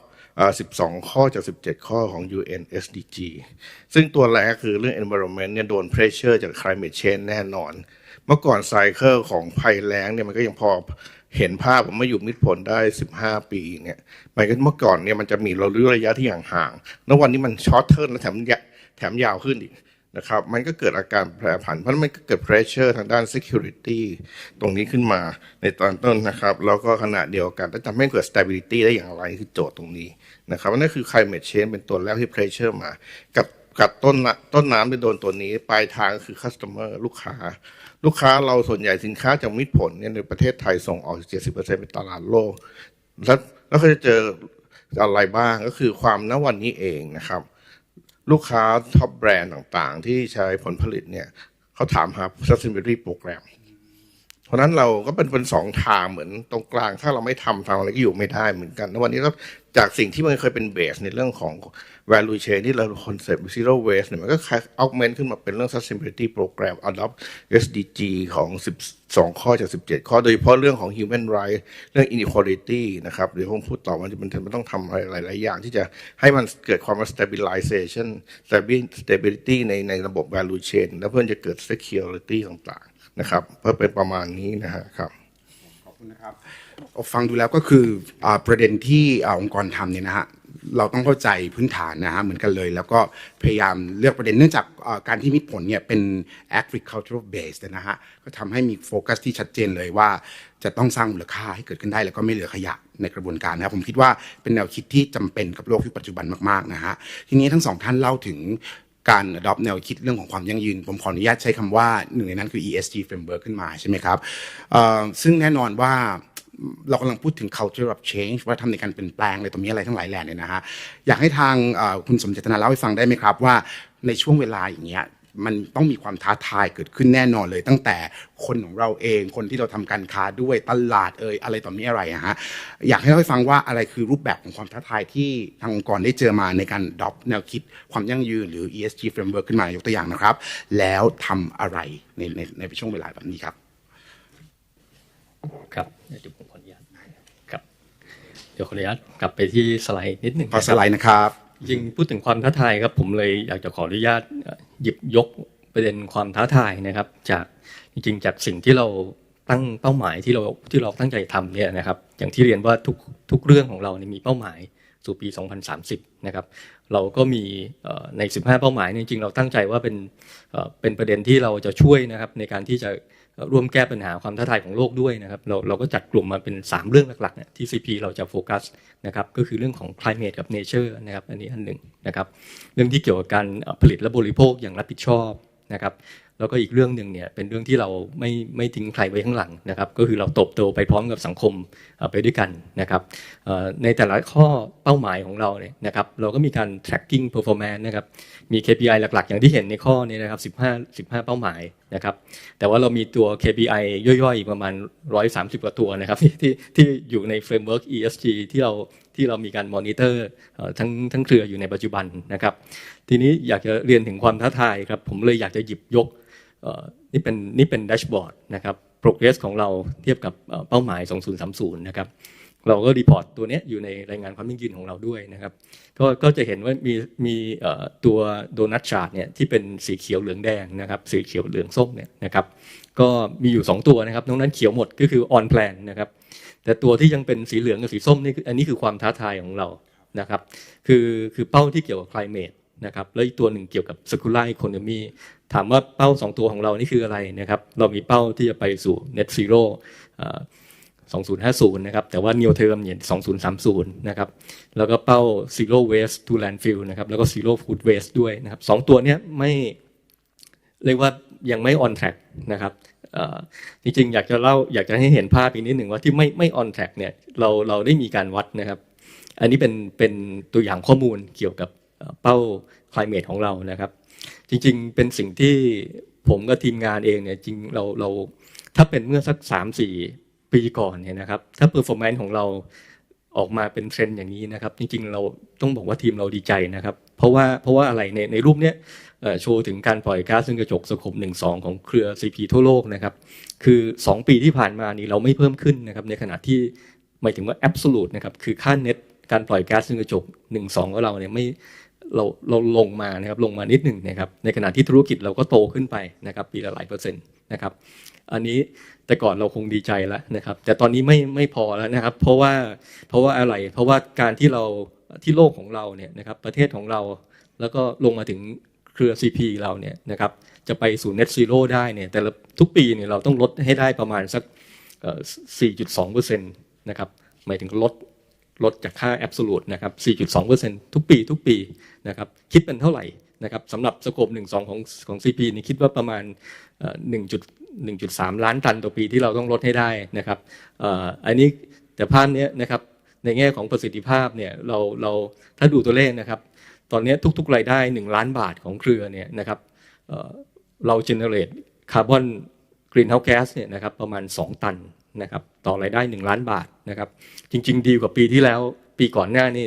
12 ข้อจาก 17 ข้อของ UN SDG ซึ่งตัวแรกคือเรื่อง environment เนี่ยโดน pressure จาก climate change แน่นอนเมื่อก่อนไซเคิลของภัยแล้งเนี่ยมันก็ยังพอเห็นภาพผมมาอยู่มิตรผลได้15 ปีเนี่ยมันก็เมื่อก่อนเนี่ยมันจะมีระยะที่ห่างๆแล้ววันนี้มันช็อตเทิร์นและแถมยาวขึ้นอีกนะครับมันก็เกิดอาการแปรผันเพราะมันก็เกิด pressure ทางด้าน security ตรงนี้ขึ้นมาในตอนต้นนะครับแล้วก็ขณะเดียวกันจะทำให้เกิด stability ได้อย่างไรคือโจทย์ตรงนี้นะครับนั่นคือ climate change เป็นตัวแรกที่ pressure มากับต้นน้ำไปโดนตัวนี้ปลายทางคือ customer ลูกค้าเราส่วนใหญ่สินค้าจากมิตรผลเนี่ยในประเทศไทยส่งออก 70% เป็นตลาดโลกแล้วก็จะเจออะไรบ้างก็คือความณวันนี้เองนะครับลูกค้าท็อปแบรนด์ต่างๆที่ใช้ผลผลิตเนี่ยเขาถามหา sustainability program เพราะนั้นเราก็เป็นสองทางเหมือนตรงกลางถ้าเราไม่ทำอะไรก็อยู่ไม่ได้เหมือนกันแล้ววันนี้ก็จากสิ่งที่มันเคยเป็นเบสในเรื่องของ value chain ที่เราคอนเซ็ปต์ zero waste เนี่ยมันก็ augment ขึ้นมาเป็นเรื่อง sustainability program adopt SDG ของ12 ข้อจาก 17 ข้อโดยเฉพาะเรื่องของ human right เรื่อง inequality นะครับเดี๋ยวผมพูดต่อว่ามันต้องทำอะไรหลายๆอย่างที่จะให้มันเกิดความ stabilization stability ในระบบ value chain แล้วเพื่อจะเกิด security ต่างๆนะครับเพื่อเป็นประมาณนี้นะฮะครับขอบคุณนะครับฟังดูแล้วก็คือประเด็นที่องค์กรทำเนี่ยนะฮะเราต้องเข้าใจพื้นฐานนะฮะเหมือนกันเลยแล้วก็พยายามเลือกประเด็นเนื่องจากการที่มิตรผลเนี่ยเป็น agricultural based นะฮะก็ทำให้มีโฟกัสที่ชัดเจนเลยว่าจะต้องสร้างมูลค่าให้เกิดขึ้นได้แล้วก็ไม่เหลือขยะในกระบวนการนะครับผมคิดว่าเป็นแนวคิดที่จำเป็นกับโลกยุคปัจจุบันมากๆนะฮะทีนี้ทั้งสองท่านเล่าถึงการ adopt แนวคิดเรื่องของความยั่งยืนผมขออนุญาตใช้คำว่าหนึ่งในนั้นคือ ESG framework ขึ้นมาใช่ไหมครับซึ่งแน่นอนว่าเรากำลังพูดถึง culture of change ว่าทำในการเปลี่ยนแปลงอะไรตรงนี้อะไรทั้งหลายแหล่เนี่ยนะฮะอยากให้ทางคุณสมเจตนาเล่าให้ฟังได้ไหมครับว่าในช่วงเวลาอย่างเงี้ยมันต้องมีความท้าทายเกิดขึ้นแน่นอนเลยตั้งแต่คนของเราเองคนที่เราทำการค้าด้วยตลาดอะไรต่อมีอะไรฮะอยากให้เล่าให้ฟังว่าอะไรคือรูปแบบของความท้าทายที่ทางองค์กรได้เจอมาในการ adopt แนวคิดความยั่งยืนหรือ ESG framework ขึ้นมายกตัวอย่างนะครับแล้วทำอะไรในช่วงเวลาแบบนี้ครับครับเดี๋ยวผมขออนุญาตครับเดี๋ยวขออนุญาตกลับไปที่สไลด์นิดหนึ่ง ขอสไลด์นะครับจริงพูดถึงความท้าทายครับผมเลยอยากจะขออนุญาตหยิบยกประเด็นความท้าทายนะครับจากจริงๆจากสิ่งที่เราตั้งเป้าหมายที่เราตั้งใจทำเนี่ยนะครับอย่างที่เรียนว่าทุกเรื่องของเรามีเป้าหมายสู่ปี2030นะครับเราก็มีใน15เป้าหมายจริงๆเราตั้งใจว่าเป็นประเด็นที่เราจะช่วยนะครับในการที่จะร่วมแก้ปัญหาความท้าทายของโลกด้วยนะครับเราก็จัดกลุ่มมาเป็น3เรื่องหลักๆเนี่ยที่ CP เราจะโฟกัสนะครับก็คือเรื่องของ climate กับ nature นะครับอันนี้อันหนึ่งนะครับเรื่องที่เกี่ยวกับการผลิตและบริโภคอย่างรับผิดชอบนะครับ แล้วก็อีกเรื่องหนึ่งเนี่ยเป็นเรื่องที่เราไม่ทิ้งใครไว้ข้างหลังนะครับก็คือเราเติบโตไปพร้อมกับสังคมไปด้วยกันนะครับในแต่ละข้อเป้าหมายของเราเนี่ยนะครับเราก็มีการ tracking performance นะครับมี KPI หลักๆอย่างที่เห็นในข้อนี้นะครับ15เป้าหมายนะครับแต่ว่าเรามีตัว KPI ย่อยๆประมาณ130กว่าตัวนะครับที่อยู่ใน framework ESG ที่เรามีการมอนิเตอร์ทั้งเครืออยู่ในปัจจุบันนะครับทีนี้อยากจะเรียนถึงความท้าทายครับผมเลยอยากจะหยิบยกนี่เป็นแดชบอร์ดนะครับ progress ของเราเทียบกับเป้าหมาย2030นะครับเราก็รีพอร์ตตัวนี้อยู่ในรายงานความยั่งยืนของเราด้วยนะครับก็จะเห็นว่ามีตัวโดนัทชาร์ตเนี่ยที่เป็นสีเขียวเหลืองแดงนะครับสีเขียวเหลืองส้มเนี่ยนะครับก็มีอยู่2ตัวนะครับนอกนั้นเขียวหมดก็คือ on plan นะครับแต่ตัวที่ยังเป็นสีเหลืองกับสีส้มนี่อันนี้คือความท้าทายของเรานะครับคือเป้าที่เกี่ยวกับ climate นะครับแล้วอีกตัวหนึ่งเกี่ยวกับ circular economy ถามว่าเป้า2ตัวของเรานี่คืออะไรนะครับเรามีเป้าที่จะไปสู่ net zero 2050นะครับแต่ว่า near term เนี่ย2030นะครับแล้วก็เป้า zero waste to landfill นะครับแล้วก็ zero food waste ด้วยนะครับ2ตัวเนี้ยไม่เรียกว่ายังไม่ on track นะครับจริงๆอยากจะให้เห็นภาพอีกนิดหนึ่งว่าที่ไม่ on track เนี่ยเราได้มีการวัดนะครับอันนี้เป็นตัวอย่างข้อมูลเกี่ยวกับเป้า climate ของเรานะครับจริงๆเป็นสิ่งที่ผมกับทีมงานเองเนี่ยจริงเราถ้าเป็นเมื่อสัก 3-4 ปีก่อนเนี่ยนะครับถ้า performance ของเราออกมาเป็นเทรนด์อย่างนี้นะครับจริงๆเราต้องบอกว่าทีมเราดีใจนะครับเพราะว่าอะไรในรูปเนี้ยโชว์ถึงการปล่อยก๊าซเรือนกระจกสโคป 1-2 ของเครือ CP ทั่วโลกนะครับคือ2ปีที่ผ่านมานี่เราไม่เพิ่มขึ้นนะครับในขณะที่หมายถึงว่า absolute นะครับคือค่า net การปล่อยก๊าซเรือนกระจก 1-2 ของเราเนี่ยไม่เราลงมานะครับลงมานิดหนึ่งนะครับในขณะที่ธุรกิจเราก็โตขึ้นไปนะครับปีละหลายเปอร์เซ็นต์นะครับอันนี้แต่ก่อนเราคงดีใจแล้วนะครับแต่ตอนนี้ไม่พอแล้วนะครับเพราะว่าอะไรเพราะว่าการที่โลกของเราเนี่ยนะครับประเทศของเราแล้วก็ลงมาถึงเครือ CP เราเนี่ยนะครับจะไปสู่ net zero ได้เนี่ยแต่ละทุกปีเนี่ยเราต้องลดให้ได้ประมาณสัก4.2% นะครับหมายถึงลดจากค่า absolute นะครับ 4.2% ทุกปีนะครับคิดเป็นเท่าไหร่นะครับสำหรับสโคป 1-2 ของ CP นี่คิดว่าประมาณ1.3 ล้านตันต่อปีที่เราต้องลดให้ได้นะครับอันนี้แต่ภาพนี้นะครับในแง่ของประสิทธิภาพเนี่ยเราถ้าดูตัวเลขนะครับตอนนี้ทุกๆรายได้1ล้านบาทของเครือเนี่ยนะครับเรา generate carbon greenhouse gas เนี่ยนะครับประมาณ2ตันนะครับต่อรายได้1ล้านบาทนะครับจริงๆดีกว่าปีที่แล้วปีก่อนหน้านี่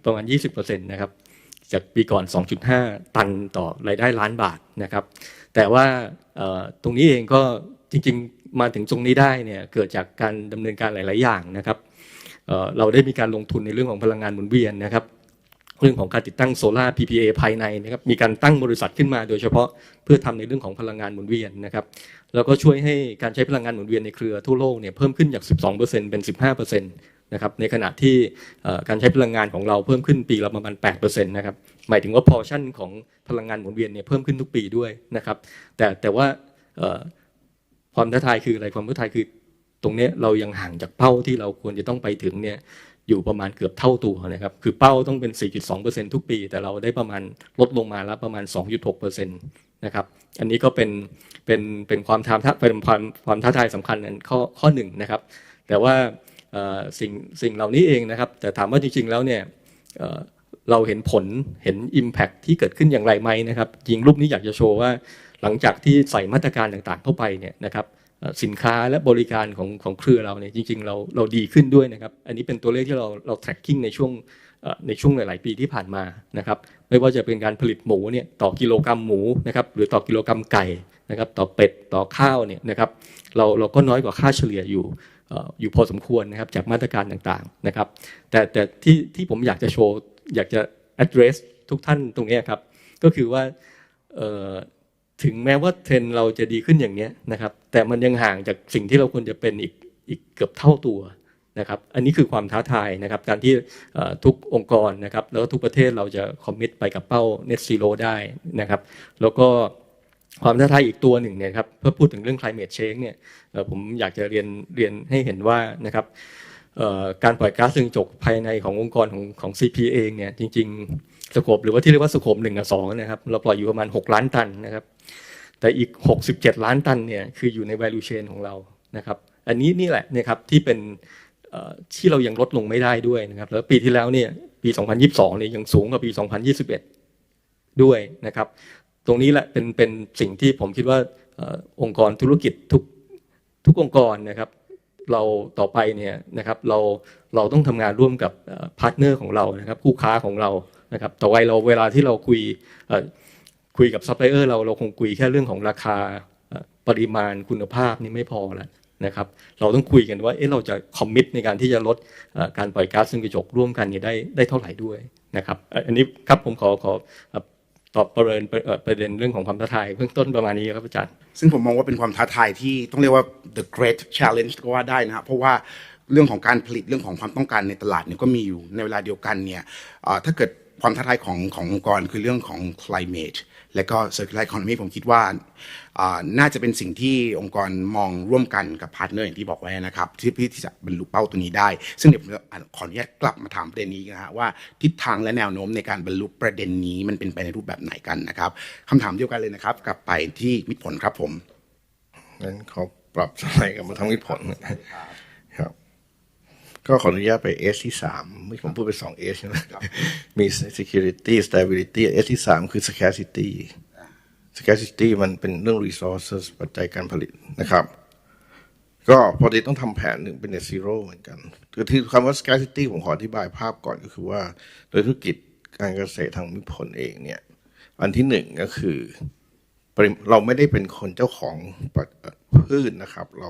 ประมาณ 20% นะครับจากปีก่อน 2.5 ตันต่อรายได้ล้านบาทนะครับแต่ว่าตรงนี้เองก็จริงๆมาถึงตรงนี้ได้เนี่ยเกิดจากการดำเนินการหลายๆอย่างนะครับเราได้มีการลงทุนในเรื่องของพลังงานหมุนเวียนนะครับเรื่องของการติดตั้งโซล่า PPA ภายในนะครับมีการตั้งบริษัทขึ้นมาโดยเฉพาะเพื่อทำในเรื่องของพลังงานหมุนเวียนนะครับแล้วก็ช่วยให้การใช้พลังงานหมุนเวียนในเครือทั่วโลกเนี่ยเพิ่มขึ้นจาก 12% เป็น 15% นะครับในขณะที่การใช้พลังงานของเราเพิ่มขึ้นปีละประมาณ 8% นะครับหมายถึงว่า portion ของพลังงานหมุนเวียนเนี่ยเพิ่มขึ้นทุกปีด้วยนะครับแต่ว่าความท้าทายคืออะไรความท้าทายคือตรงนี้เรายังห่างจากเป้าที่เราควรจะต้องไปถึงเนี่ยอยู่ประมาณเกือบเท่าตัวนะครับคือเป้าต้องเป็น 4.2% ทุกปีแต่เราได้ประมาณลดลงมาแล้วประมาณ 2.6% นะครับอันนี้ก็เป็นความท้าทายสำคัญข้อหนึ่งนะครับแต่ว่าสิ่งเหล่านี้เองนะครับแต่ถามว่าจริงๆแล้วเนี่ยเราเห็นผลเห็น impact ที่เกิดขึ้นอย่างไรไหมนะครับจริงรูปนี้อยากจะโชว์ว่าหลังจากที่ใส่มาตรการต่างๆเข้าไปเนี่ยนะครับสินค้าและบริการของเครือเราเนี่ยจริงๆเราดีขึ้นด้วยนะครับอันนี้เป็นตัวเลขที่เรา tracking ในช่วงหลายๆปีที่ผ่านมานะครับไม่ว่าจะเป็นการผลิตหมูเนี่ยต่อกิโลกรัมหมูนะครับหรือต่อกิโลกรัมไก่นะครับต่อเป็ดต่อข้าวเนี่ยนะครับเราก็น้อยกว่าค่าเฉลี่ยอยู่พอสมควรนะครับจากมาตรการต่างๆนะครับแต่ที่ผมอยากจะโชว์อยากจะ address ทุกท่านตรงนี้ครับก็คือว่าถึงแม้ว่าเทรนด์เราจะดีขึ้นอย่างนี้นะครับแต่มันยังห่างจากสิ่งที่เราควรจะเป็นอีกเกือบเท่าตัวนะครับอันนี้คือความท้าทายนะครับการที่ทุกองค์กรนะครับแล้วก็ทุกประเทศเราจะคอมมิตไปกับเป้า net zero ได้นะครับแล้วก็ความท้าทายอีกตัวหนึ่งเนี่ยครับเพื่อพูดถึงเรื่อง climate change เนี่ยผมอยากจะเรียนให้เห็นว่านะครับการปล่อยก๊าซเรือนกระจกภายในขององค์กรของ CP เองเนี่ยจริงๆสโคปหรือว่าที่เรียกว่าสโคป1 กับ 2นะครับเราปล่อยอยู่ประมาณ6ล้านตันนะครับ แต่อีก67ล้านตันเนี่ยคืออยู่ใน value chain ของเรานะครับอันนี้นี่แหละนะครับที่เป็นที่เรายังลดลงไม่ได้ด้วยนะครับแล้วปีที่แล้วเนี่ยปี2022เนี่ยยังสูงกว่าปี2021ด้วยนะครับตรงนี้แหละเป็นสิ่งที่ผมคิดว่าองค์กรธุรกิจทุกองค์กรนะครับเราต่อไปเนี่ยนะครับเราต้องทำงานร่วมกับพาร์ทเนอร์ของเรานะครับคู่ค้าของเรานะครับต่อไปเราเวลาที่เราคุยกับซัพพลายเออร์เราคงคุยแค่เรื่องของราคาปริมาณคุณภาพนี่ไม่พอแล้วนะครับเราต้องคุยกันว่าเราจะคอมมิตในการที่จะลดการปล่อยก๊าซเรือนกระจกร่วมกันนี่ได้เท่าไหร่ด้วยนะครับอันนี้ครับผมขอตอบประเด็นเรื่องของความท้าทายเบื้องต้นประมาณนี้ครับอาจารย์ซึ่งผมมองว่าเป็นความท้าทายที่ต้องเรียกว่า the great challenge ก็ว่าได้นะครับเพราะว่าเรื่องของการผลิตเรื่องของความต้องการในตลาดเนี่ยก็มีอยู่ในเวลาเดียวกันเนี่ยถ้าเกิดความท้าทายขององค์กรคือเรื่องของ climate และก็ circular economy ผมคิดว่าน่าจะเป็นสิ่งที่องค์กรมองร่วมกันกับพาร์ทเนอร์อย่างที่บอกไว้นะครับที่จะบรรลุเป้าตัวนี้ได้ซึ่งเดี๋ยวขออนุญาตกลับมาถามประเด็นนี้นะฮะว่าทิศทางและแนวโน้มในการบรรลุประเด็นนี้มันเป็นไปในรูปแบบไหนกันนะครับคำถามเดียวกันเลยนะครับกลับไปที่มิตรผลครับผมงั้นขอปรับสไลด์กลับมาทางมิตรผลครับก็ขออนุญาตไป S ที่3ไม่ผมพูดไป 2 S ใช่ไหมมี security stability S ที่3คือ scarcity มันเป็นเรื่อง resources ปัจจัยการผลิตนะครับก็พอดีต้องทำแผนหนึ่งเป็น net zero เหมือนกันคือคำว่า scarcity ผมขออธิบายภาพก่อนก็คือว่าโดยธุรกิจการเกษตรทางมิตรผลเองเนี่ยอันที่หนึ่งก็คือเราไม่ได้เป็นคนเจ้าของพืชนะครับเร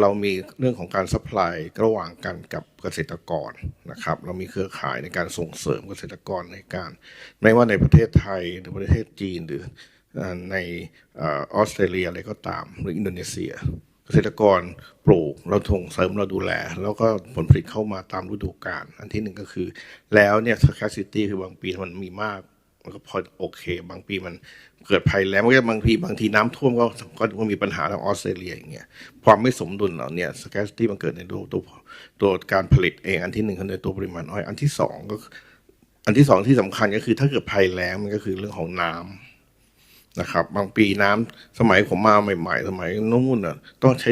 ามีเรื่องของการซัพพลายระหว่างกันกับเกษตรกรนะครับเรามีเครือข่ายในการส่งเสริมเกษตรกรในการไม่ว่าในประเทศไทยหรือประเทศจีนหรือในออสเตรเลียอะไรก็ตามหรืออินโดนีเซียเกษตรกรปลูกเราส่งเสริมเราดูแลแล้วก็ผลผลิตเข้ามาตามฤดูกาลอันที่หนึ่งก็คือแล้วเนี่ย scarcity คือบางปีมันมีมากมันก็พอโอเคบางปีมันเกิดภัยแล้งบางทีน้ำท่วมก็มีปัญหาทางออสเตรเลียอย่างเงี้ยความไม่สมดุลเหล่านี้ scarcity มันเกิดในตัวการผลิตเองอันที่หนึ่งคือในตัวปริมาณอ้อยอันที่สองที่สำคัญก็คือถ้าเกิดภัยแล้งมันก็คือเรื่องของน้ำนะครับบางปีน้ำสมัยผมมาใหม่ๆสมัยนู้นต้องใช้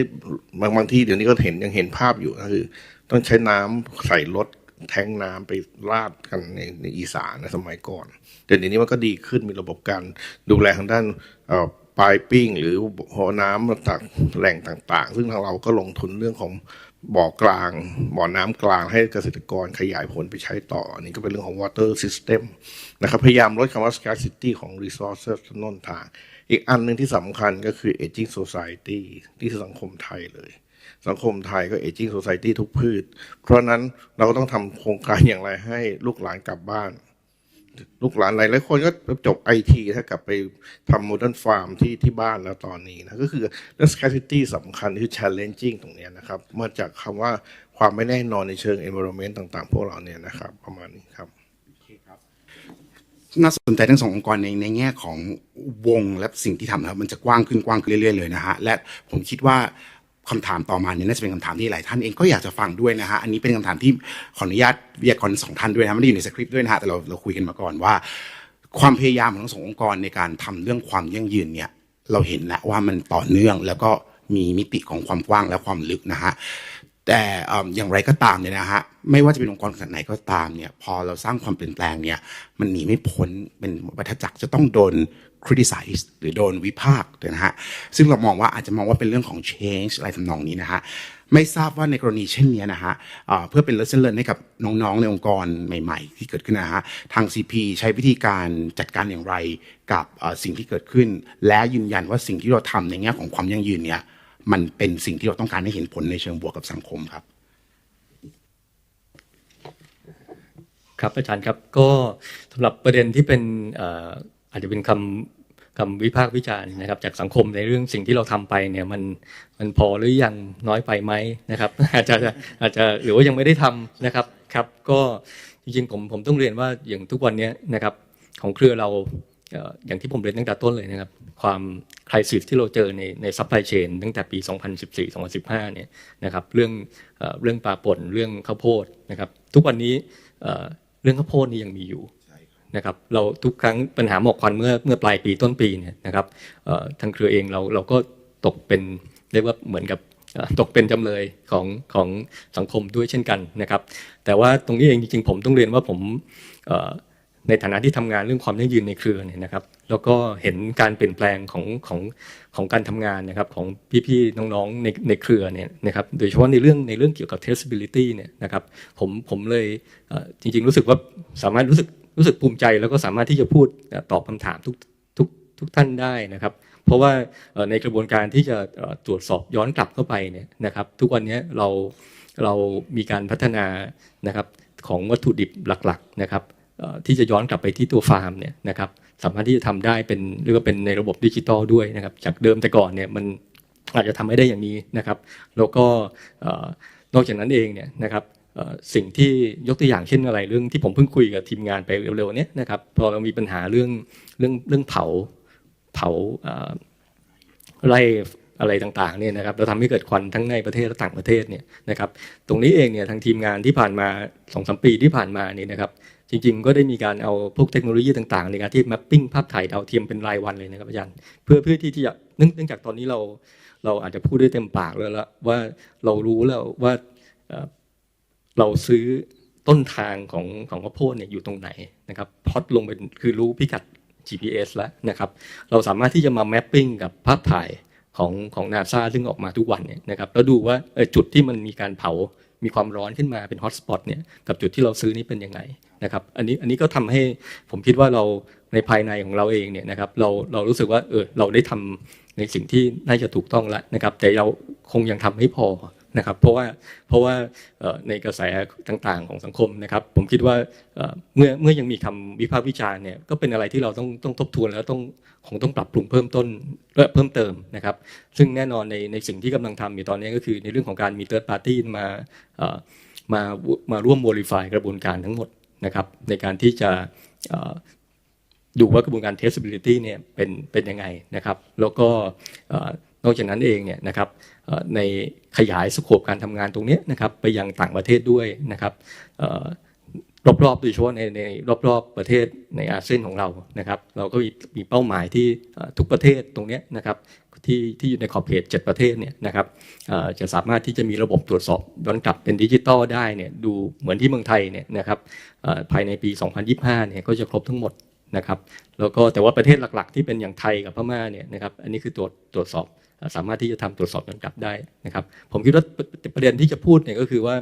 บางที่เดี๋ยวนี้ก็ยังเห็นภาพอยู่ก็คือต้องใช้น้ำใส่รถแทงน้ำไปราดกันในอีสานในสมัยก่อนเดี๋ยวนี้มันก็ดีขึ้นมีระบบการดูแลทางด้านปลายปิ้งหรือหัวน้ำจากแหล่งต่างๆซึ่งทางเราก็ลงทุนเรื่องของบ่อกลางบ่อน้ำกลางให้เกษตรกรขยายผลไปใช้ต่ออันนี้ก็เป็นเรื่องของ water system นะครับพยายามลดคำว่า scarcity ของ resources ต้นทางอีกอันนึงที่สำคัญก็คือ aging society ที่สังคมไทยเลยสังคมไทยก็ aging society ทุกพืชเพราะนั้นเราก็ต้องทำโครงการอย่างไรให้ลูกหลานกลับบ้านลูกหลานหลายคนก็จบ IT ถ้ากลับไปทำ modern farm ที่บ้านแล้วตอนนี้นะก็คือเรื่อง scarcity สำคัญคือ challenging ตรงนี้นะครับมาจากคำว่าความไม่แน่นอนในเชิง environment ต่างๆพวกเราเนี่ยนะครับประมาณนี้ครับน่าสนใจทั้งสององค์กรในแง่ของวงและสิ่งที่ทำนะครับมันจะกว้างขึ้นเรื่อยๆเลยนะฮะและผมคิดว่าคำถามต่อมาเนี่ยน่าจะเป็นคำถามที่หลายท่านเองก็อยากจะฟังด้วยนะฮะอันนี้เป็นคำถามที่ขออนุญาตวิทยากรสองท่านด้วยนะไม่ได้อยู่ในสคริปต์ด้วยนะฮะแต่เราคุยกันมาก่อนว่าความพยายามของทั้งสององค์กรในการทำเรื่องความยั่งยืนเนี่ยเราเห็นแล้วว่ามันต่อเนื่องแล้วก็มีมิติของความกว้างและความลึกนะฮะแต่อย่างไรก็ตามเนี่ยนะฮะไม่ว่าจะเป็นองค์กรขนาดไหนก็ตามเนี่ยพอเราสร้างความเปลี่ยนแปลงเนี่ยมันหนีไม่พ้นเป็นวัฏจักรจะต้องโดนcriticize หรือโดนวิพากษ์นะฮะซึ่งเรามองว่าอาจจะมองว่าเป็นเรื่องของ change อะไรทำนองนี้นะฮะไม่ทราบว่าในกรณีเช่นนี้นะฮะเพื่อเป็น lesson learn ให้กับน้องๆในองค์กรใหม่ๆที่เกิดขึ้นนะฮะทาง CP ใช้วิธีการจัดการอย่างไรกับสิ่งที่เกิดขึ้นและยืนยันว่าสิ่งที่เราทำในแง่ของความยั่งยืนเนี่ยมันเป็นสิ่งที่เราต้องการให้เห็นผลในเชิงบวกกับสังคมครับครับอาจารย์ครับก็สำหรับประเด็นที่เป็นอาจจะเป็นคำวิพากษ์วิจารณ์นะครับจากสังคมในเรื่องสิ่งที่เราทำไปเนี่ยมันพอหรือยังน้อยไปไหมนะครับอาจจะหรือว่ายังไม่ได้ทำนะครับครับก็จริงๆผมต้องเรียนว่าอย่างทุกวันนี้นะครับของเครือเราอย่างที่ผมเรียนตั้งแต่ต้นเลยนะครับความไครซิสที่เราเจอในซัพพลายเชนตั้งแต่ปี2014-2015เนี่ยนะครับเรื่องปลาป่นเรื่องข้าวโพดนะครับทุกวันนี้เรื่องข้าวโพดนี่ยังมีอยู่ นะครับเราทุกครั้งปัญหาหมอกควันเมื่อปลายปีต้นปีเนี่ยนะครับทางเครือเองเราก็ตกเป็นเรียกว่าเหมือนกับตกเป็นจำเลยของสังคมด้วยเช่นกันนะครับแต่ว่าตรงนี้เองจริงๆผมต้องเรียนว่าผมในฐานะที่ทำงานเรื่องความยั่งยืนในเครือเนี่ยนะครับแล้วก็เห็นการเปลี่ยนแปลงของการทำงานนะครับของพี่ๆน้องๆในเครือเนี่ยนะครับโดยเฉพาะในเรื่องเกี่ยวกับ traceability เนี่ยนะครับผมเลยจริงๆรู้สึกว่าสามารถรู้สึกภูมิใจแล้วก็สามารถที่จะพูดตอบคำถามทุกท่านได้นะครับเพราะว่าในกระบวนการที่จะตรวจสอบย้อนกลับเข้าไปเนี่ยนะครับทุกวันนี้เรามีการพัฒนานะครับของวัตถุดิบหลักๆนะครับที่จะย้อนกลับไปที่ตัวฟาร์มเนี่ยนะครับสามารถที่จะทำได้เป็นเรียกว่าเป็นในระบบดิจิตอลด้วยนะครับจากเดิมแต่ก่อนเนี่ยมันอาจจะทำไม่ได้อย่างนี้นะครับแล้วก็นอกจากนั้นเองเนี่ยนะครับสิ่งที่ยกตัวอย่างเช่นอะไรเรื่องที่ผมเพิ่งคุยกับทีมงานไปเร็วๆนี้นะครับพอเรามีปัญหาเรื่องเผาไร่อะไรต่างๆเนี่ยนะครับเราทำให้เกิดควันทั้งในประเทศและต่างประเทศเนี่ยนะครับตรงนี้เองเนี่ยทางทีมงานที่ผ่านมา 2-3 ปีที่ผ่านมานี่นะครับจริงๆก็ได้มีการเอาพวกเทคโนโลยีต่างๆในการที่แมปปิ้งภาพถ่ายดาวเทียมเป็นรายวันเลยนะครับอาจารย์เพื่อที่จะเนื่องจากตอนนี้เราอาจจะพูดได้เต็มปากเลยละว่าเรารู้แล้วว่าเราซื้อต้นทางของข้าวโพดเนี่ยอยู่ตรงไหนนะครับพล็อตลงไปคือรู้พิกัด GPS แล้วนะครับเราสามารถที่จะมาแมปปิ้งกับภาพถ่ายของ NASA ซึ่งออกมาทุกวันเนี่ยนะครับแล้วดูว่าจุดที่มันมีการเผามีความร้อนขึ้นมาเป็นฮอตสปอตเนี่ยกับจุดที่เราซื้อนี้เป็นยังไงนะครับอันนี้ก็ทำให้ผมคิดว่าเราในภายในของเราเองเนี่ยนะครับเรารู้สึกว่าเราได้ทำในสิ่งที่น่าจะถูกต้องแล้วนะครับแต่เราคงยังทำไม่พอนะครับเพราะว่าในกระแสต่างๆของสังคมนะครับผมคิดว่าเมื่อยังมีคำวิพากษ์วิจารณ์เนี่ยก็เป็นอะไรที่เราต้องทบทวนแล้วคงต้องปรับปรุงเพิ่มเติมนะครับซึ่งแน่นอนในสิ่งที่กำลังทำอยู่ตอนนี้ก็คือในเรื่องของการมี third party มาร่วม verify กระบวนการทั้งหมดนะครับในการที่จะดูว่ากระบวนการ traceability เนี่ยเป็นยังไงนะครับแล้วก็นอกจากนั้นเองเนี่ยนะครับในขยายสโคปการทำงานตรงนี้นะครับไปยังต่างประเทศด้วยนะครับรอบๆโดยเฉพาะในรอบๆประเทศในอาเซียนของเรานะครับเราก็มีเป้าหมายที่ทุกประเทศตรงนี้นะครับที่อยู่ในขอบเขต7ประเทศเนี่ยนะครับจะสามารถที่จะมีระบบตรวจสอบย้อนกลับเป็นดิจิตอลได้เนี่ยดูเหมือนที่เมืองไทยเนี่ยนะครับภายในปี 2025 เนี่ยก็จะครบทั้งหมดนะครับแล้วก็แต่ว่าประเทศหลักๆที่เป็นอย่างไทยกับพม่าเนี่ยนะครับอันนี้คือตรวจสอบสามารถที่จะทำตรวจสอบย้อนกลับได้นะครับผมคิดว่าประเด็นที่จะพูดเนี่ยก็คือว่า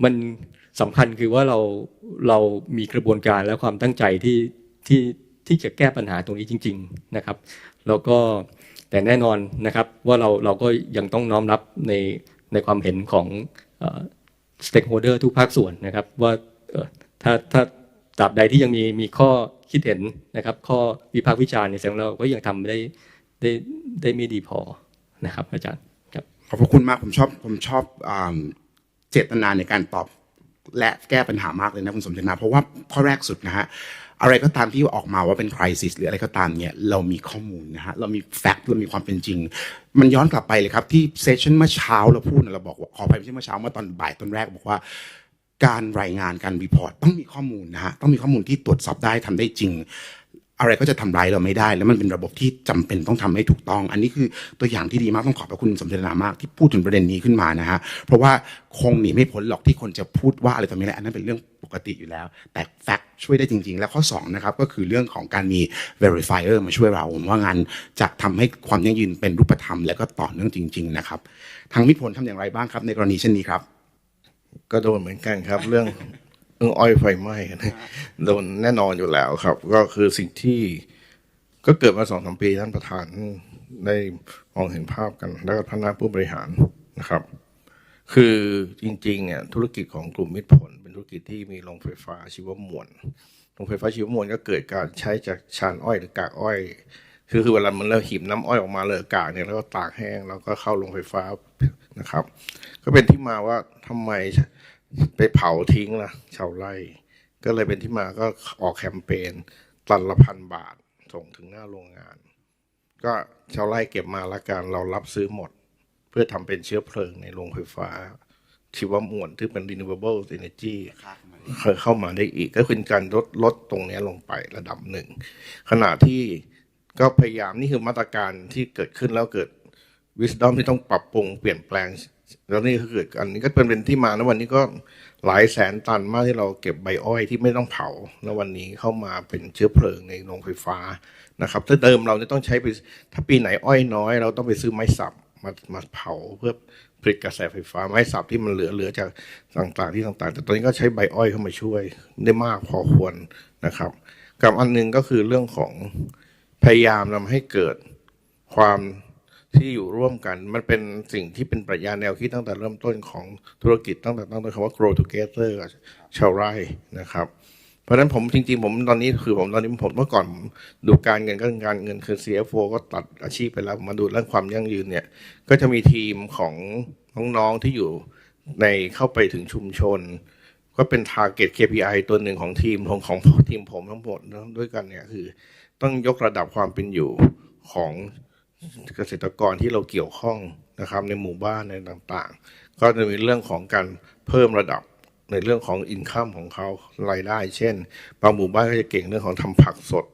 มันสำคัญคือว่าเรามีกระบวนการและความตั้งใจที่จะแก้ปัญหาตรงนี้จริงๆนะครับแล้วก็แต่แน่นอนนะครับว่าเราก็ยังต้องน้อมรับในความเห็นของstakeholder ทุกภาคส่วนนะครับว่าถ้าตราบใดที่ยังมีข้อคิดเห็นนะครับข้อวิพากษ์วิจารณ์ในเสียงเราก็ยังทำได้ไม่ดีพอนะครับอาจารย์ครับขอบพระคุณมากผมชอบเจตนาในการตอบและแก้ปัญหามากเลยนะคุณสมเด็จนะเพราะว่าข้อแรกสุดนะฮะอะไรก็ตามที่ออกมาว่าเป็น crisis หรืออะไรก็ตามเนี่ยเรามีข้อมูลนะฮะเรามี fact เรามีความเป็นจริงมันย้อนกลับไปเลยครับที่เซสชั่นเมื่อเช้าเราพูดเราบอกว่าขออภัยไม่ใช่เมื่อเช้าเมื่อตอนบ่ายตอนแรกบอกว่าการรายงานการรีพอร์ตต้องมีข้อมูลนะฮะต้องมีข้อมูลที่ตรวจสอบได้ทำได้จริงอะไรก็จะทำร้ายเราไม่ได้แล้วมันเป็นระบบที่จำเป็นต้องทำให้ถูกต้องอันนี้คือตัวอย่างที่ดีมากต้องขอบพระคุณสมเด็จนามากที่พูดถึงประเด็นนี้ขึ้นมานะฮะเพราะว่าคงหนีไม่พ้นหรอกที่คนจะพูดว่าอะไรต่อไม่อะไรอันนั้นเป็นเรื่องปกติอยู่แล้วแต่แฟกต์ช่วยได้จริงๆและข้อ2นะครับก็คือเรื่องของการมี verifier มาช่วยเราว่างานจะทำให้ความยั่งยืนเป็นรูปธรรมและก็ต่อเนื่องจริงๆนะครับทางมิตรผลทำอย่างไรบ้างครับในกรณีเช่นนี้ครับก็โดนเหมือนกันครับเรื่องอ้อยไฟไหม้โดนแน่นอนอยู่แล้วครับก็คือสิ่งที่ก็เกิดมา 2-3 ปีท่านประธานได้มองเห็นภาพกันแล้วก็คณะผู้บริหารนะครับคือจริงๆเนี่ยธุรกิจของกลุ่มมิตรผลเป็นธุรกิจที่มีโรงไฟฟ้าชีวมวลโรงไฟฟ้าชีวมวลก็เกิดการใช้จากชานอ้อยหรือกากอ้อยคือเวลามันเราหีบน้ำอ้อยออกมาเลยกากเนี่ยแล้วก็ตากแห้งแล้วก็เข้าโรงไฟฟ้านะครับก็เป็นที่มาว่าทำไมไปเผาทิ้งล่ะชาวไร่ก็เลยเป็นที่มาก็ออกแคมเปญตันละ1,000 บาทส่งถึงหน้าโรงงานก็ชาวไร่เก็บมาละกันเรารับซื้อหมดเพื่อทำเป็นเชื้อเพลิงในโรงไฟฟ้า ชีวมวลที่เป็น renewable energy เข้ามาได้อีกก็คือการลดตรงนี้ลงไประดับหนึ่งขณะที่ก็พยายามนี่คือมาตรการที่เกิดขึ้นแล้วเกิด wisdom ที่ต้องปรับปรุงเปลี่ยนแปลงแล้วนี่ก็เกิดอันนี้ก็เป็นที่มาแล้ววันนี้ก็หลายแสนตันมากที่เราเก็บใบอ้อยที่ไม่ต้องเผาแล้ววันนี้เข้ามาเป็นเชื้อเพลิงในโรงไฟฟ้านะครับถ้าเดิมเราต้องใช้ไปถ้าปีไหนอ้อยน้อยเราต้องไปซื้อไม้สับมาเผาเพื่อผลิตกระแสไฟฟ้าไม้สับที่มันเหลือจากต่างๆที่ต่างๆแต่ตอนนี้ก็ใช้ใบอ้อยเข้ามาช่วยได้มากพอควรนะครับกับอันนึงก็คือเรื่องของพยายามทำให้เกิดความที่อยู่ร่วมกันมันเป็นสิ่งที่เป็นปรัชญาแนวคิดตั้งแต่เริ่มต้นของธุรกิจตั้งแต่คำว่า grow together กับชาวไร่นะครับเพราะฉะนั้นผมจริงๆผมตอนนี้คือผมเมื่อก่อนดูการเงินก็การเงินคือ CFO ก็ตัดอาชีพไปแล้วมาดูเรื่องความยั่งยืนเนี่ยก็จะมีทีมของน้องๆที่อยู่ในเข้าไปถึงชุมชนก็เป็น target KPI ตัวหนึ่งของทีมของทีมผมทั้งหมดด้วยกันเนี่ยคือต้องยกระดับความเป็นอยู่ของเกษตรกรที่เราเกี่ยวข้องนะครับในหมู่บ้านในต่างๆก็จะมีเรื่องของการเพิ่มระดับในเรื่องของอินคัมของเขารายได้เช่นบางหมู่บ้านก็จะเก่งเรื่องของทำผักสด